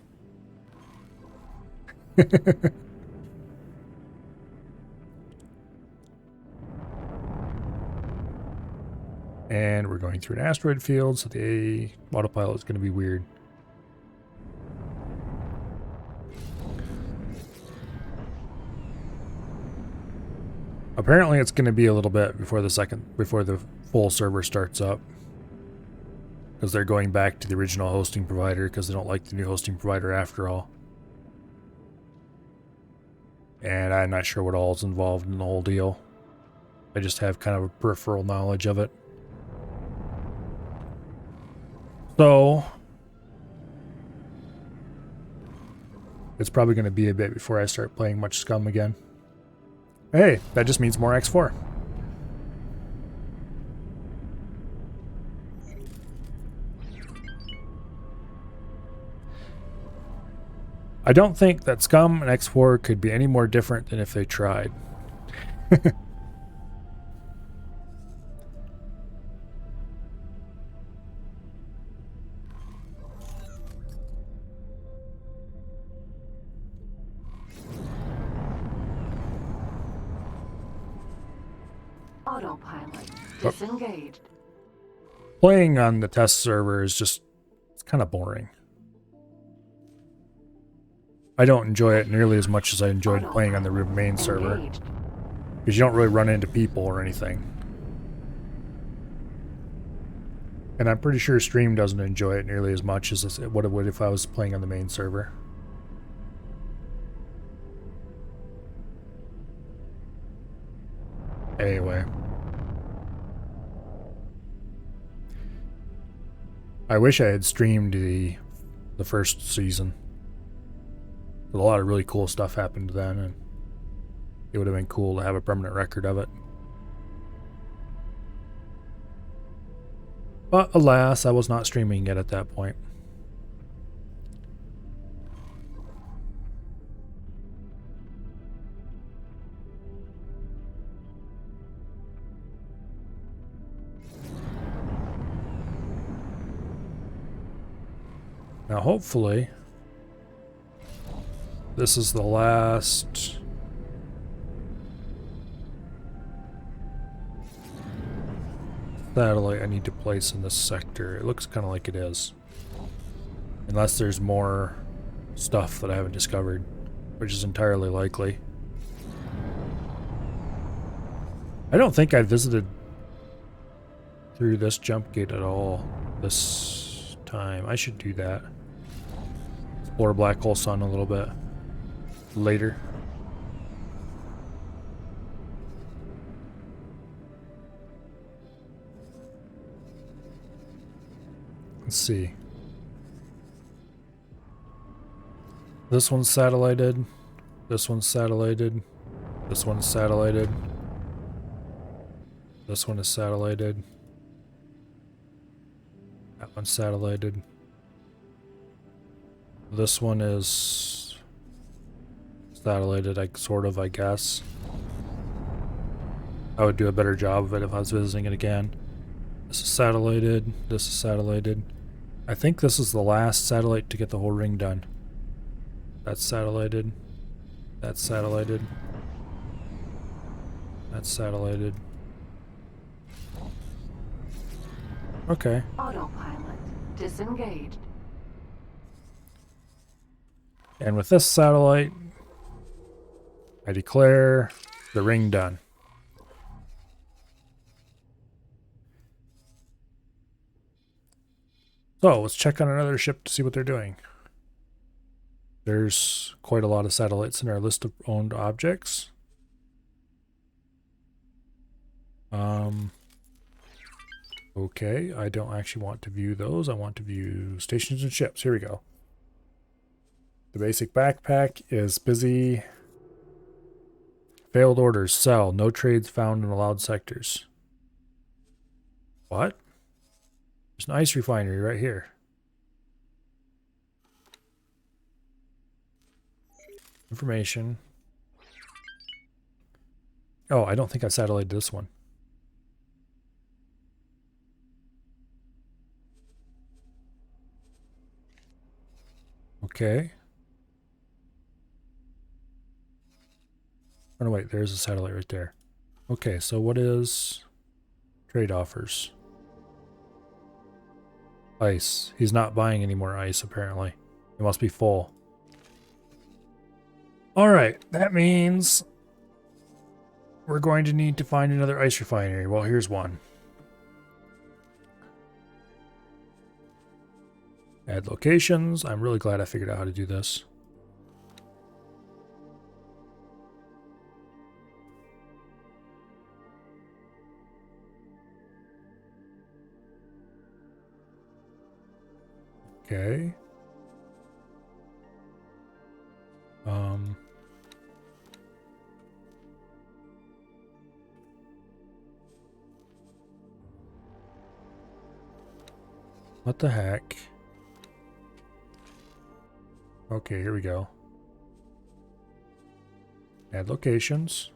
And we're going through an asteroid field, so the autopilot is going to be weird. Apparently it's going to be a little bit before the full server starts up. because they're going back to the original hosting provider because they don't like the new hosting provider after all. And I'm not sure what all is involved in the whole deal. I just have kind of a peripheral knowledge of it. So it's probably going to be a bit before I start playing much Scum again. Hey, that just means more X4. I don't think that Scum and X4 could be any more different than if they tried. Autopilot disengaged. Playing on the test server is just, it's kind of boring. I don't enjoy it nearly as much as I enjoyed playing on the main server. Because you don't really run into people or anything. And I'm pretty sure Stream doesn't enjoy it nearly as much as what it would if I was playing on the main server. Anyway. I wish I had streamed the first season. A lot of really cool stuff happened then, and it would have been cool to have a permanent record of it. But alas, I was not streaming yet at that point. Now hopefully this is the last satellite I need to place in this sector. It looks kind of like it is. Unless there's more stuff that I haven't discovered, which is entirely likely. I don't think I visited through this jump gate at all this time. I should do that. Explore Black Hole Sun a little bit later. Let's see. This one's satellited. This one's satellited. This one's satellited. This one is satellited. That one's satellited. This one is satellited, I guess. I would do a better job of it if I was visiting it again. This is satellited. This is satellited. I think this is the last satellite to get the whole ring done. That's satellited. That's satellited. That's satellited. Okay. Autopilot disengaged. And with this satellite, I declare the ring done. So let's check on another ship to see what they're doing. There's quite a lot of satellites in our list of owned objects. Okay, I don't actually want to view those. I want to view stations and ships. Here we go. The basic backpack is busy. Failed orders. Sell. No trades found in allowed sectors. What? There's an ice refinery right here. Information. Oh, I don't think I satellited this one. Okay. Oh, no, wait, there's a satellite right there. Okay, so what is trade offers? Ice. He's not buying any more ice, apparently. It must be full. Alright, that means we're going to need to find another ice refinery. Well, here's one. Add locations. I'm really glad I figured out how to do this. Okay. What the heck? Okay, here we go. Add locations.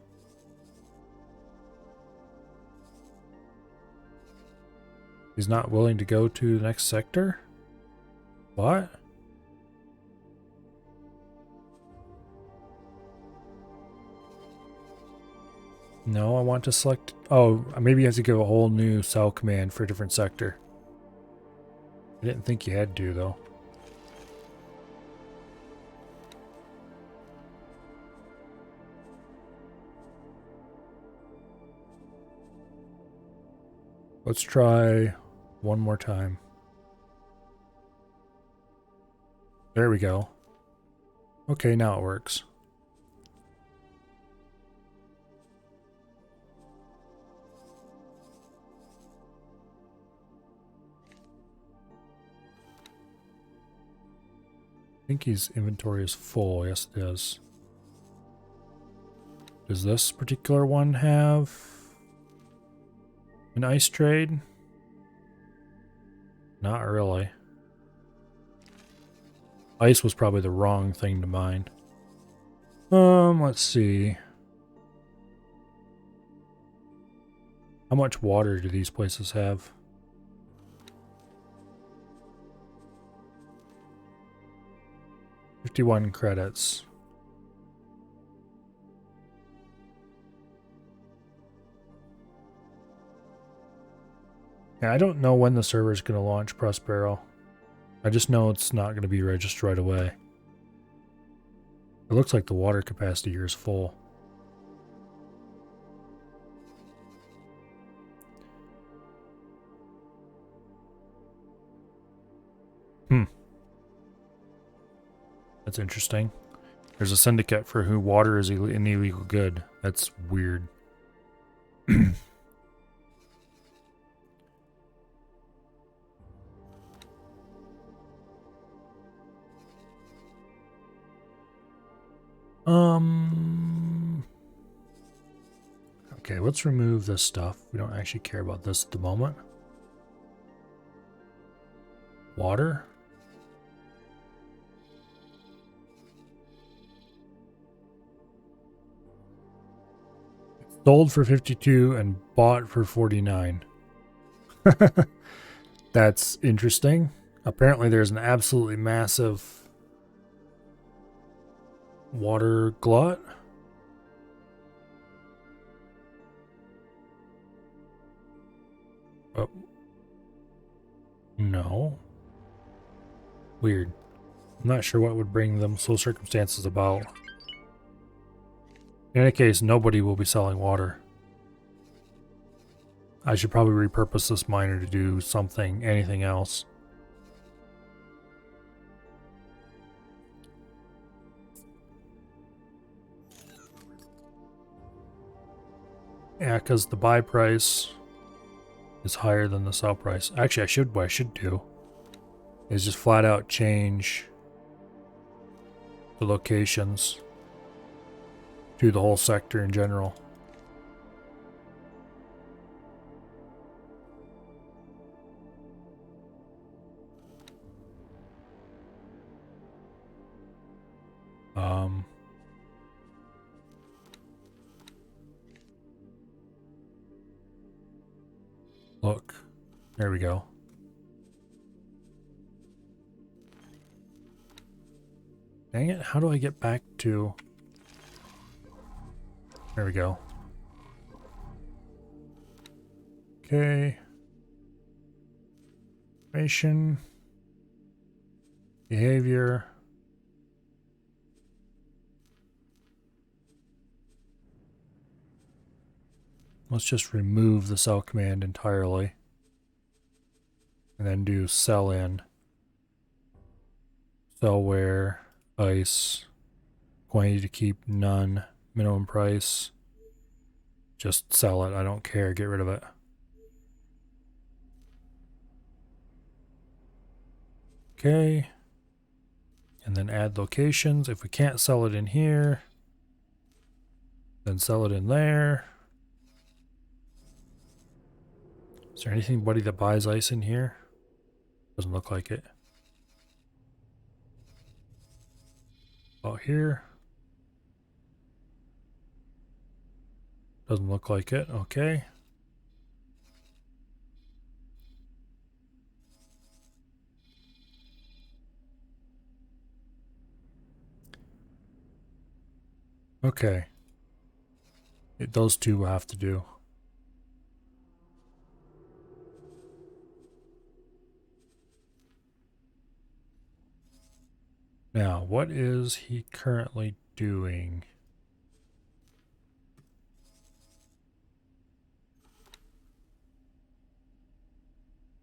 He's not willing to go to the next sector? What? No, I want to select... Oh, maybe you have to give a whole new cell command for a different sector. I didn't think you had to, though. Let's try one more time. There we go. Okay, now it works. I think his inventory is full. Yes, it is. Does this particular one have an ice trade? Not really. Ice was probably the wrong thing to mine. Let's see. How much water do these places have? $51 credits. Yeah, I don't know when the server is going to launch Prospero. I just know it's not going to be registered right away. It looks like the water capacity here is full. That's interesting. There's a syndicate for who water is an illegal good. That's weird. Okay, let's remove this stuff. We don't actually care about this at the moment. Water. Sold for 52 and bought for 49. That's interesting. Apparently there's an absolutely massive water glut. Oh. No. Weird. I'm not sure what would bring them those circumstances about. In any case, nobody will be selling water. I should probably repurpose this miner to do something, anything else. Yeah, because the buy price is higher than the sell price. Actually, what I should do is just flat out change the locations to the whole sector in general. Look, there we go. Dang it, how do I get back to... There we go. Okay. Information. Behavior. Let's just remove the sell command entirely. And then do sell in. Sell where, ice, quantity to keep, none, minimum price. Just sell it, I don't care, get rid of it. Okay. And then add locations. If we can't sell it in here, then sell it in there. Is there anybody that buys ice in here? Doesn't look like it. Out here. Doesn't look like it. Okay. Okay. Those two will have to do. Now, what is he currently doing?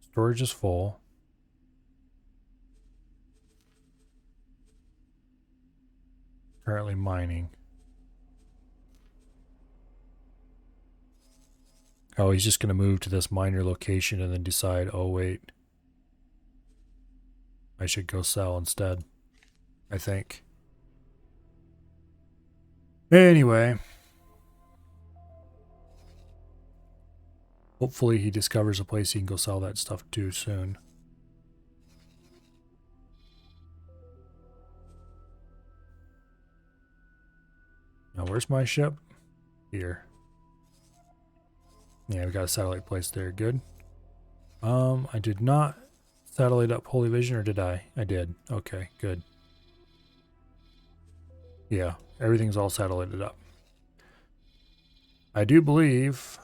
Storage is full. Currently mining. Oh, he's just going to move to this miner location and then decide, oh wait, I should go sell instead, I think. Anyway. Hopefully he discovers a place he can go sell that stuff to soon. Now where's my ship? Here. Yeah, we got a satellite place there. Good. I did not satellite up Holy Vision, or did I? I did. Okay, good. Yeah, everything's all satellited up. I do believe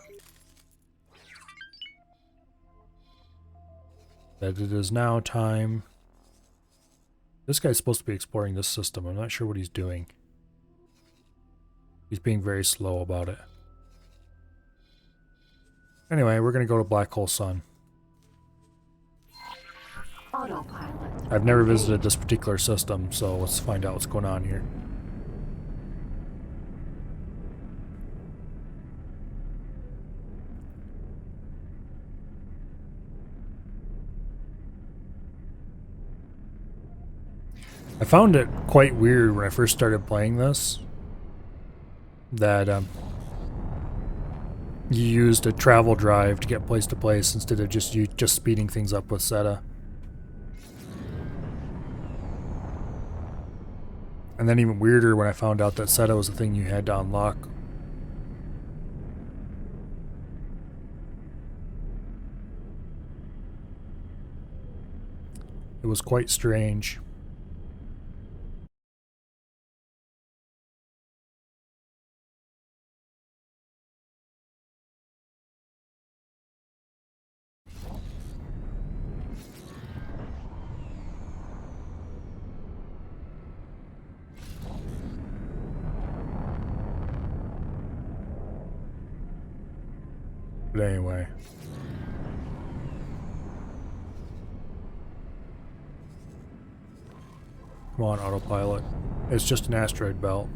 that it is now time. This guy's supposed to be exploring this system. I'm not sure what he's doing. He's being very slow about it. Anyway, we're going to go to Black Hole Sun. Autopilot. I've never visited this particular system, so let's find out what's going on here. I found it quite weird when I first started playing this that you used a travel drive to get place to place instead of just speeding things up with SETA. And then even weirder when I found out that SETA was the thing you had to unlock. It was quite strange. But anyway. Come on, autopilot. It's just an asteroid belt.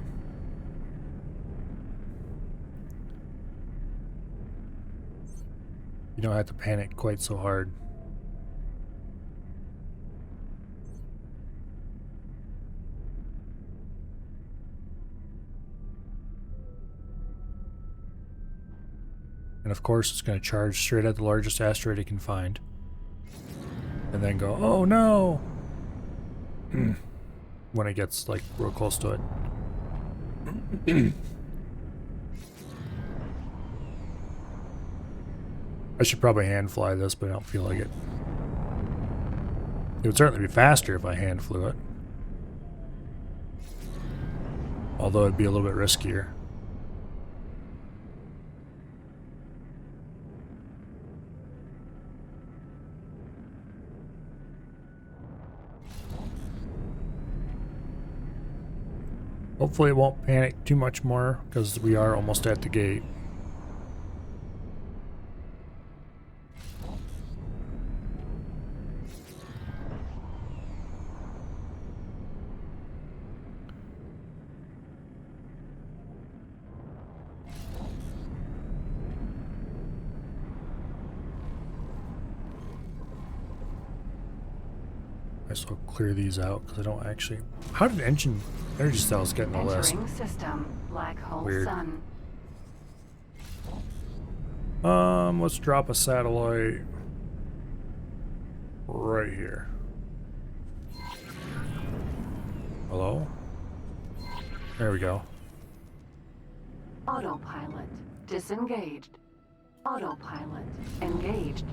You don't have to panic quite so hard. And of course, it's going to charge straight at the largest asteroid it can find. And then go, oh no! When it gets, like, real close to it. I should probably hand fly this, but I don't feel like it. It would certainly be faster if I hand flew it. Although it'd be a little bit riskier. Hopefully it won't panic too much more, because we are almost at the gate. guess I'll clear these out because I don't actually. How did energy cells get in the list? Entering system. Black hole Weird. sun. Let's drop a satellite right here. Hello? There we go. Autopilot. Disengaged. Autopilot. Engaged.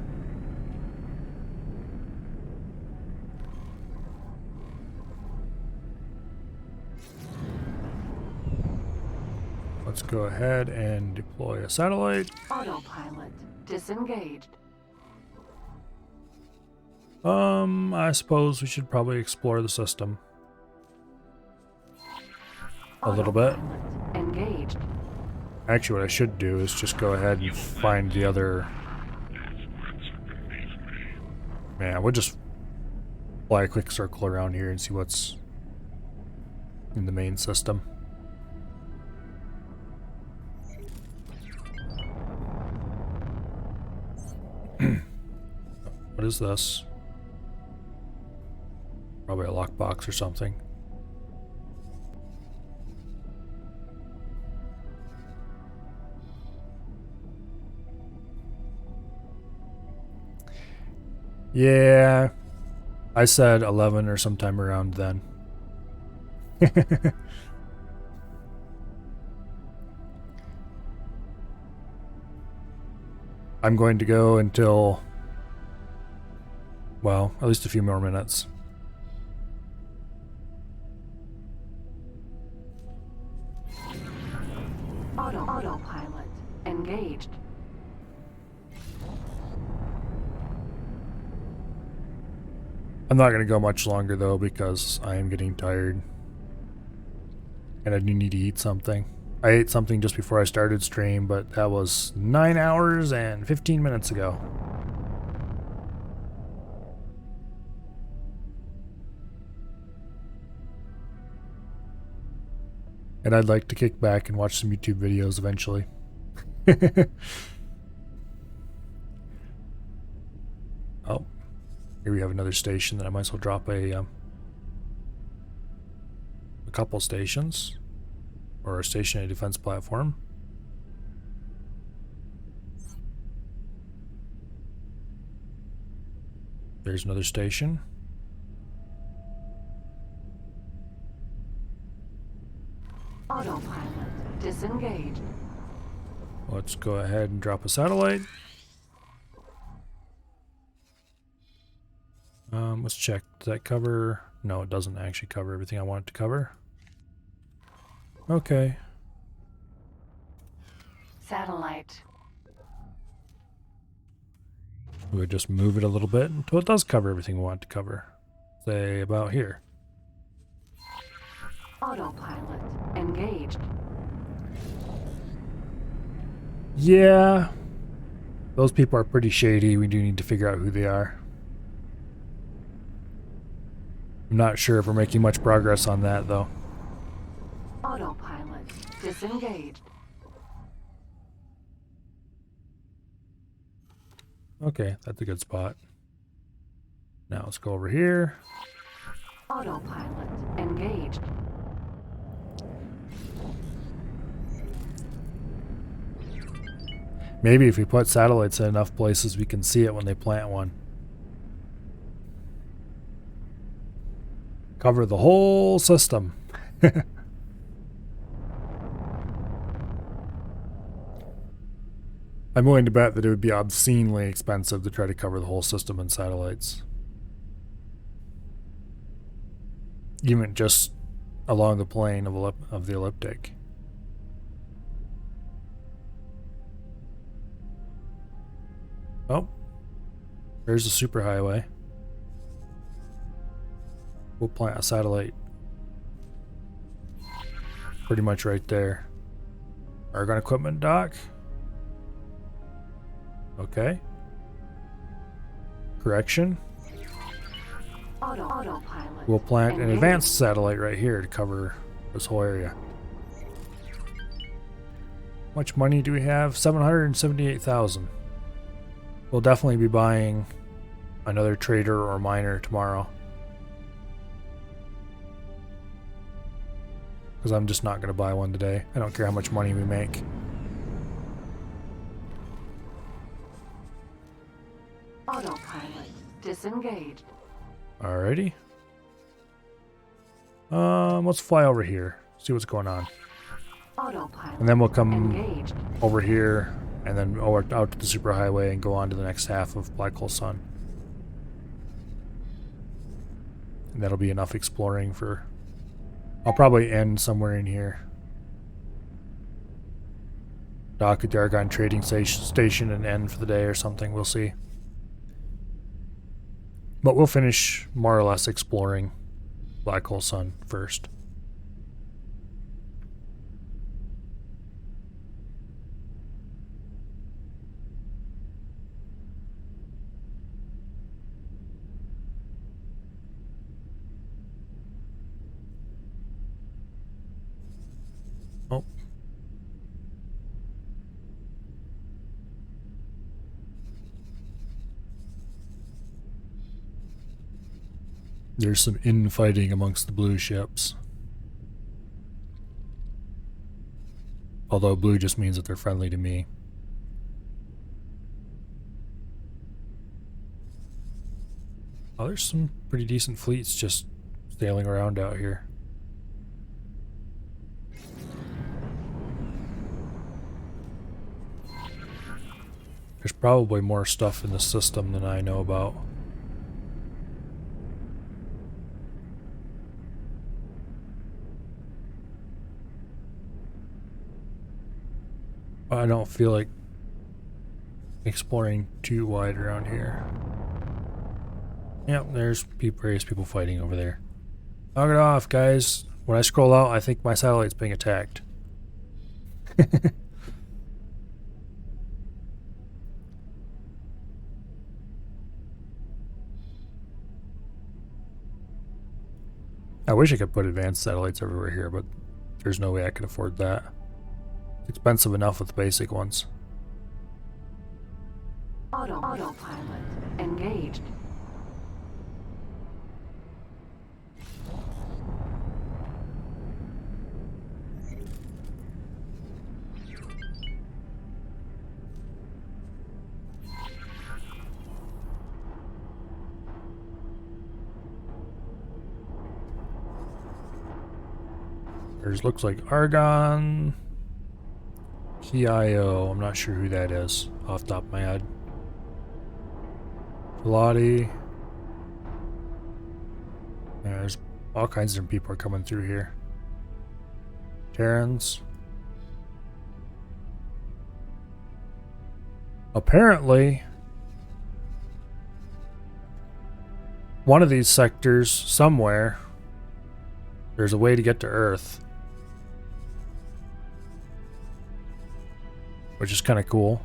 Let's go ahead and deploy a satellite. Autopilot. Disengaged. I suppose we should probably explore the system a little bit. Engaged. Actually, what I should do is just go ahead and find the other. Man, we'll just fly a quick circle around here and see what's in the main system. What is this? Probably a lockbox or something. Yeah, I said 11 or sometime around then. I'm going to go until, well, at least a few more minutes. Autopilot. Engaged. I'm not going to go much longer though because I am getting tired. And I do need to eat something. I ate something just before I started stream, but that was 9 hours and 15 minutes ago. And I'd like to kick back and watch some YouTube videos eventually. Oh, here we have another station that I might as well drop a couple stations, or a stationary defense platform. There's another station. Autopilot. Disengaged. Let's go ahead and drop a satellite. Let's check. Does that cover? No, it doesn't actually cover everything I want it to cover. Okay. Satellite. We'll just move it a little bit until it does cover everything we want it to cover. Say about here. Autopilot. Engaged. Yeah. Those people are pretty shady. We do need to figure out who they are. I'm not sure if we're making much progress on that though. Autopilot. Disengaged. Okay, that's a good spot. Now let's go over here. Autopilot. Engaged. Maybe if we put satellites in enough places, we can see it when they plant one. Cover the whole system. I'm willing to bet that it would be obscenely expensive to try to cover the whole system in satellites. Even just along the plane of the elliptic. Oh, there's the superhighway. We'll plant a satellite pretty much right there. Argon equipment dock. Okay. Correction. Autopilot. We'll plant an advanced satellite right here to cover this whole area. How much money do we have? 778,000. We'll definitely be buying another trader or miner tomorrow. because I'm just not going to buy one today. I don't care how much money we make. Autopilot disengaged. Alrighty. Let's fly over here. See what's going on. Autopilot And then we'll come engaged. over here and then over out to the superhighway and go on to the next half of Black Hole Sun. And that'll be enough exploring for... I'll probably end somewhere in here. Dock at the Argon Trading Station and end for the day or something. We'll see. But we'll finish more or less exploring Black Hole Sun first. Oh. There's some infighting amongst the blue ships. Although blue just means that they're friendly to me. Oh, there's some pretty decent fleets just sailing around out here. There's probably more stuff in the system than I know about. I don't feel like exploring too wide around here. Yep, there's various people fighting over there. Knock it off, guys. When I scroll out, I think my satellite's being attacked. I wish I could put advanced satellites everywhere here, but there's no way I can afford that. It's expensive enough with the basic ones. Autopilot engaged. There's looks like Argon PIO. I'm not sure who that is off the top of my head. Pilati. There's all kinds of different people are coming through here. Terrans. Apparently, one of these sectors somewhere, there's a way to get to Earth. Which is kind of cool.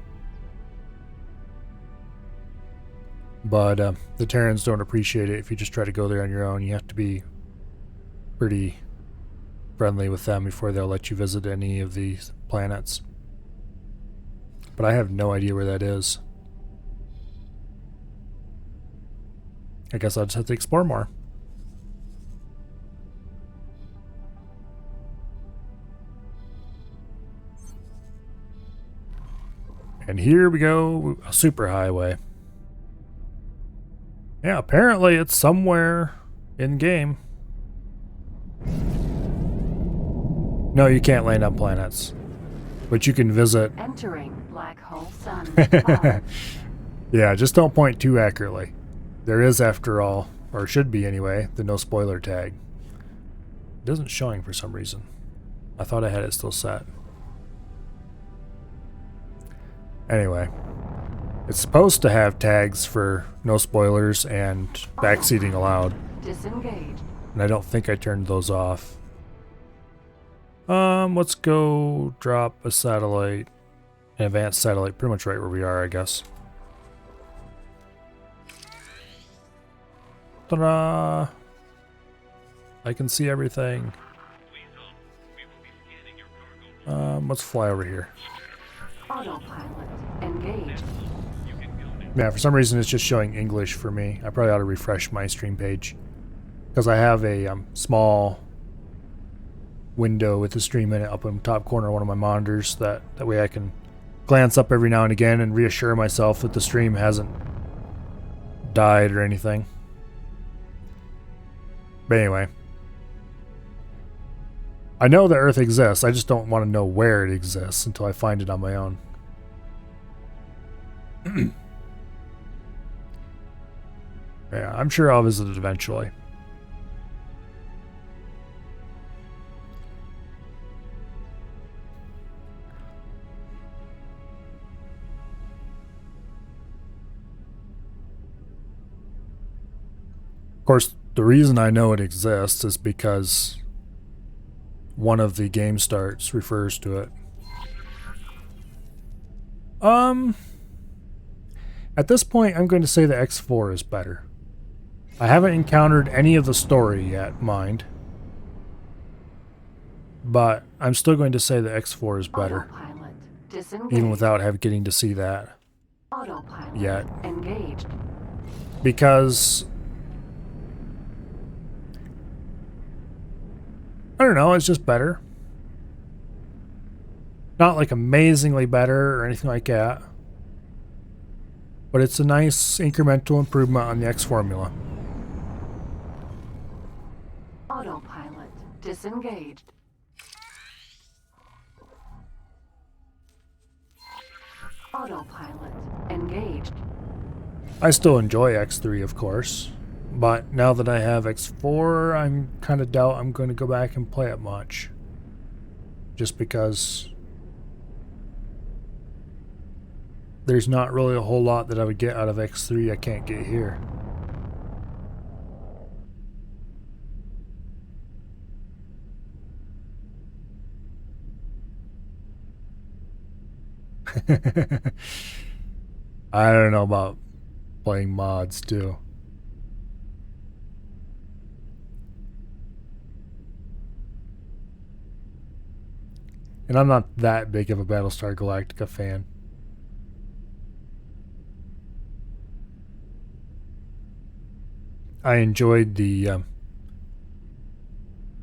But the Terrans don't appreciate it if you just try to go there on your own. You have to be pretty friendly with them before they'll let you visit any of these planets. But I have no idea where that is. I guess I'll just have to explore more. And here we go, a superhighway. Yeah, apparently it's somewhere in game. No, you can't land on planets, but you can visit. Entering Black Hole Sun. Yeah, just don't point too accurately. There is, after all, or should be anyway, the no spoiler tag. It isn't showing for some reason. I thought I had it still set. Anyway, it's supposed to have tags for no spoilers and backseating allowed. Disengaged. And I don't think I turned those off. Let's go drop a satellite, an advanced satellite, pretty much right where we are, I guess. Ta-da! I can see everything. Let's fly over here. Autopilot engaged. Yeah, for some reason it's just showing English for me. I probably ought to refresh my stream page. Because I have a small window with the stream in it up in the top corner of one of my monitors. That way I can glance up every now and again and reassure myself that the stream hasn't died or anything. But anyway, I know the Earth exists. I just don't want to know where it exists until I find it on my own. Yeah, I'm sure I'll visit it eventually. Of course, the reason I know it exists is because one of the game starts refers to it. At this point, I'm going to say the X4 is better. I haven't encountered any of the story yet, mind. But I'm still going to say the X4 is better. Even without getting to see that yet. Engaged. Because I don't know, it's just better. Not like amazingly better or anything like that. But it's a nice incremental improvement on the X formula. Autopilot disengaged. Autopilot engaged. I still enjoy X3, of course. But now that I have X4, I'm kind of doubt I'm going to go back and play it much. Just because there's not really a whole lot that I would get out of X3 I can't get here. I don't know about playing mods too. And I'm not that big of a Battlestar Galactica fan. I enjoyed the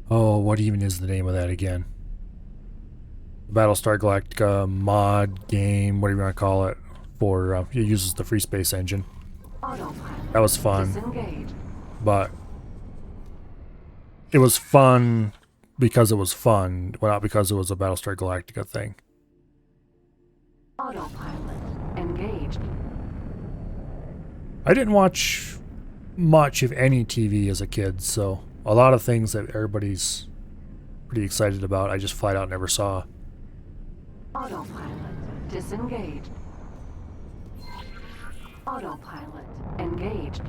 oh, what even is the name of that again? Battlestar Galactica mod game, whatever you want to call it, for it uses the free space engine. That was fun, but it was fun because it was fun, well, not because it was a Battlestar Galactica thing. Autopilot engaged. I didn't watch much, if any, TV as a kid, so a lot of things that everybody's pretty excited about, I just flat out never saw. Autopilot disengaged. Autopilot engaged.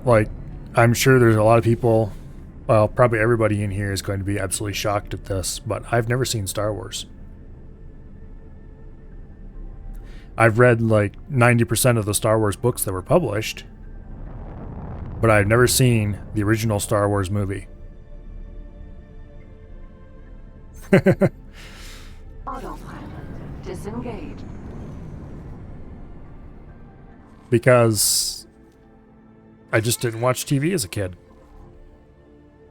Like, I'm sure there's a lot of people, well, probably everybody in here is going to be absolutely shocked at this, but I've never seen Star Wars. I've read like 90% of the Star Wars books that were published, but I've never seen the original Star Wars movie. Autopilot disengaged. Because I just didn't watch TV as a kid.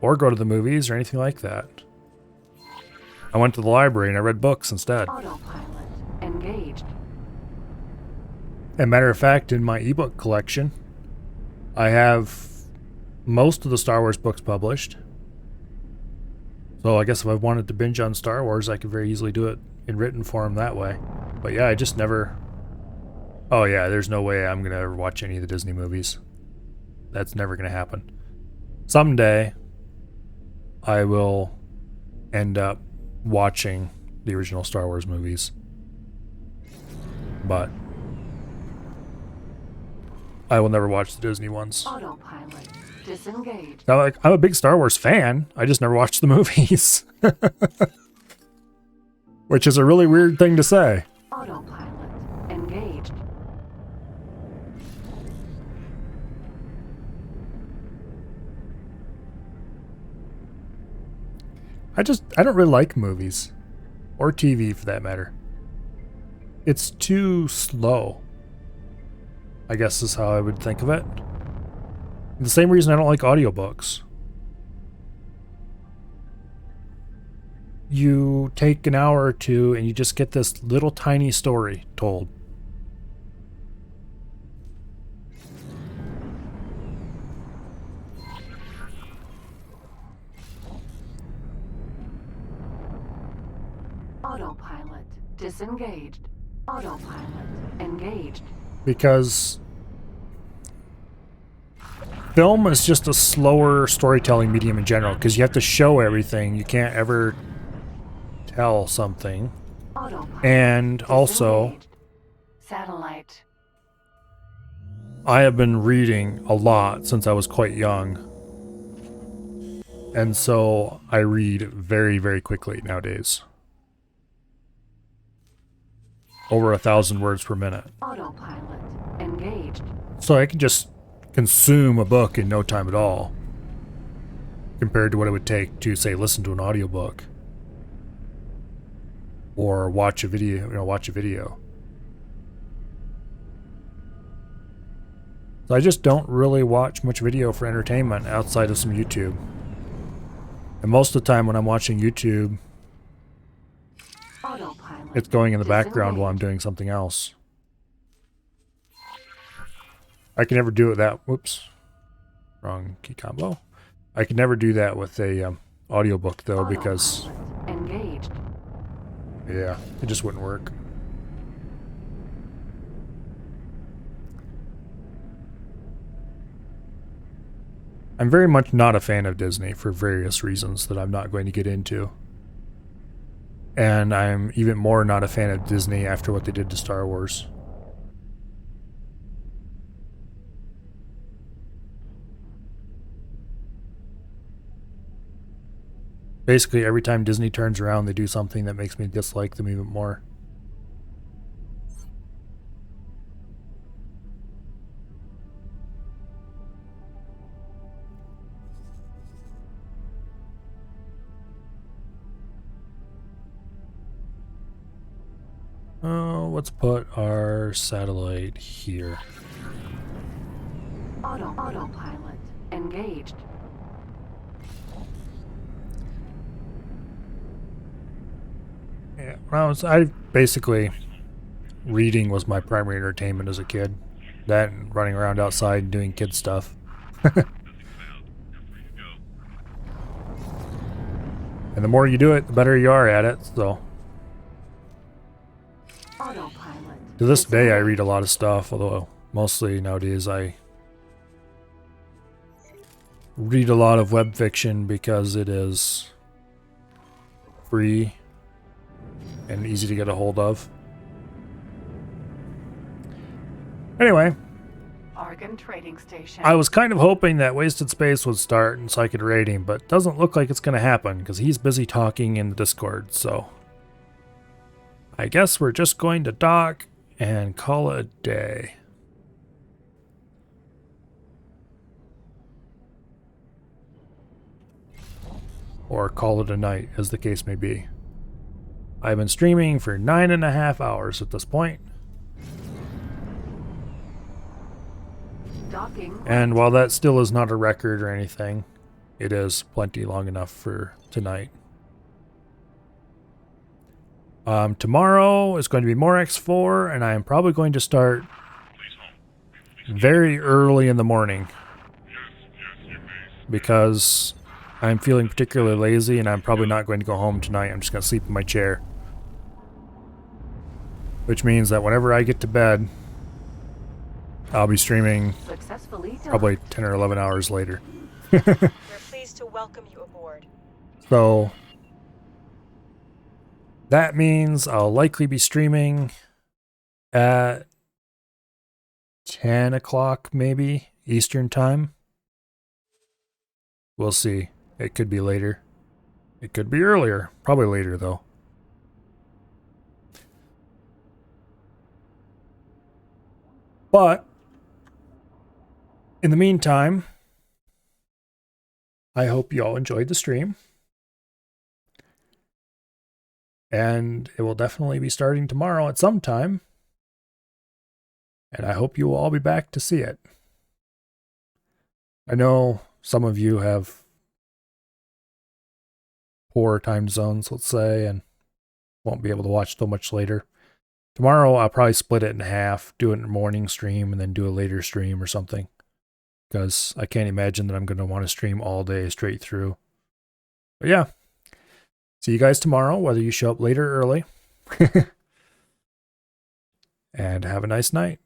Or go to the movies or anything like that. I went to the library and I read books instead. Autopilot engaged. As a matter of fact, in my ebook collection, I have most of the Star Wars books published. So I guess if I wanted to binge on Star Wars, I could very easily do it in written form that way. But yeah, I just never... Oh yeah, there's no way I'm going to ever watch any of the Disney movies. That's never going to happen. Someday, I will end up watching the original Star Wars movies. But I will never watch the Disney ones. Autopilot disengaged. Now, like, I'm a big Star Wars fan. I just never watched the movies. Which is a really weird thing to say. Autopilot engaged. I don't really like movies. Or TV for that matter. It's too slow, I guess is how I would think of it. The same reason I don't like audiobooks. you take an hour or two and you just get this little tiny story told. Autopilot disengaged. Autopilot engaged. Because film is just a slower storytelling medium in general, because you have to show everything. You can't ever tell something. Autopilot And also, disengaged. Satellite. I have been reading a lot since I was quite young. And so I read very, very quickly nowadays. Over 1,000 words per minute. Autopilot engaged. So I can just consume a book in no time at all, compared to what it would take to, say, listen to an audiobook or watch a video. So I just don't really watch much video for entertainment outside of some YouTube. And most of the time when I'm watching YouTube, Autopilot it's going in the background while I'm doing something else. I can never do it that, whoops, wrong key combo. I can never do that with a audiobook though, because engaged. Yeah, it just wouldn't work. I'm very much not a fan of Disney for various reasons that I'm not going to get into. And I'm even more not a fan of Disney after what they did to Star Wars. Basically, every time Disney turns around, they do something that makes me dislike them even more. Let's put our satellite here. Autopilot engaged. Yeah, I basically, reading was my primary entertainment as a kid. That and running around outside and doing kid stuff. And the more you do it, the better you are at it, so. Autopilot. To this day, I read a lot of stuff, although mostly nowadays I read a lot of web fiction because it is free and easy to get a hold of. Anyway, Argon Trading Station. I was kind of hoping that Wasted Space would start and so I could raid him, but it doesn't look like it's going to happen because he's busy talking in the Discord, so I guess we're just going to dock and call it a day. Or call it a night, as the case may be. I've been streaming for 9.5 hours at this point. Docking. And while that still is not a record or anything, it is plenty long enough for tonight. Tomorrow is going to be more X4, and I am probably going to start very early in the morning because I'm feeling particularly lazy and I'm probably not going to go home tonight. I'm just going to sleep in my chair. Which means that whenever I get to bed, I'll be streaming probably 10 or 11 hours later. We're pleased to welcome you aboard. So that means I'll likely be streaming at 10 o'clock maybe Eastern time. We'll see. It could be later. It could be earlier. Probably later though. But in the meantime, I hope you all enjoyed the stream. And it will definitely be starting tomorrow at some time. And I hope you will all be back to see it. I know some of you have poor time zones, let's say, and won't be able to watch so much later. Tomorrow I'll probably split it in half, do it in a morning stream, and then do a later stream or something. Because I can't imagine that I'm going to want to stream all day straight through. But yeah. See you guys tomorrow, whether you show up late or early. And have a nice night.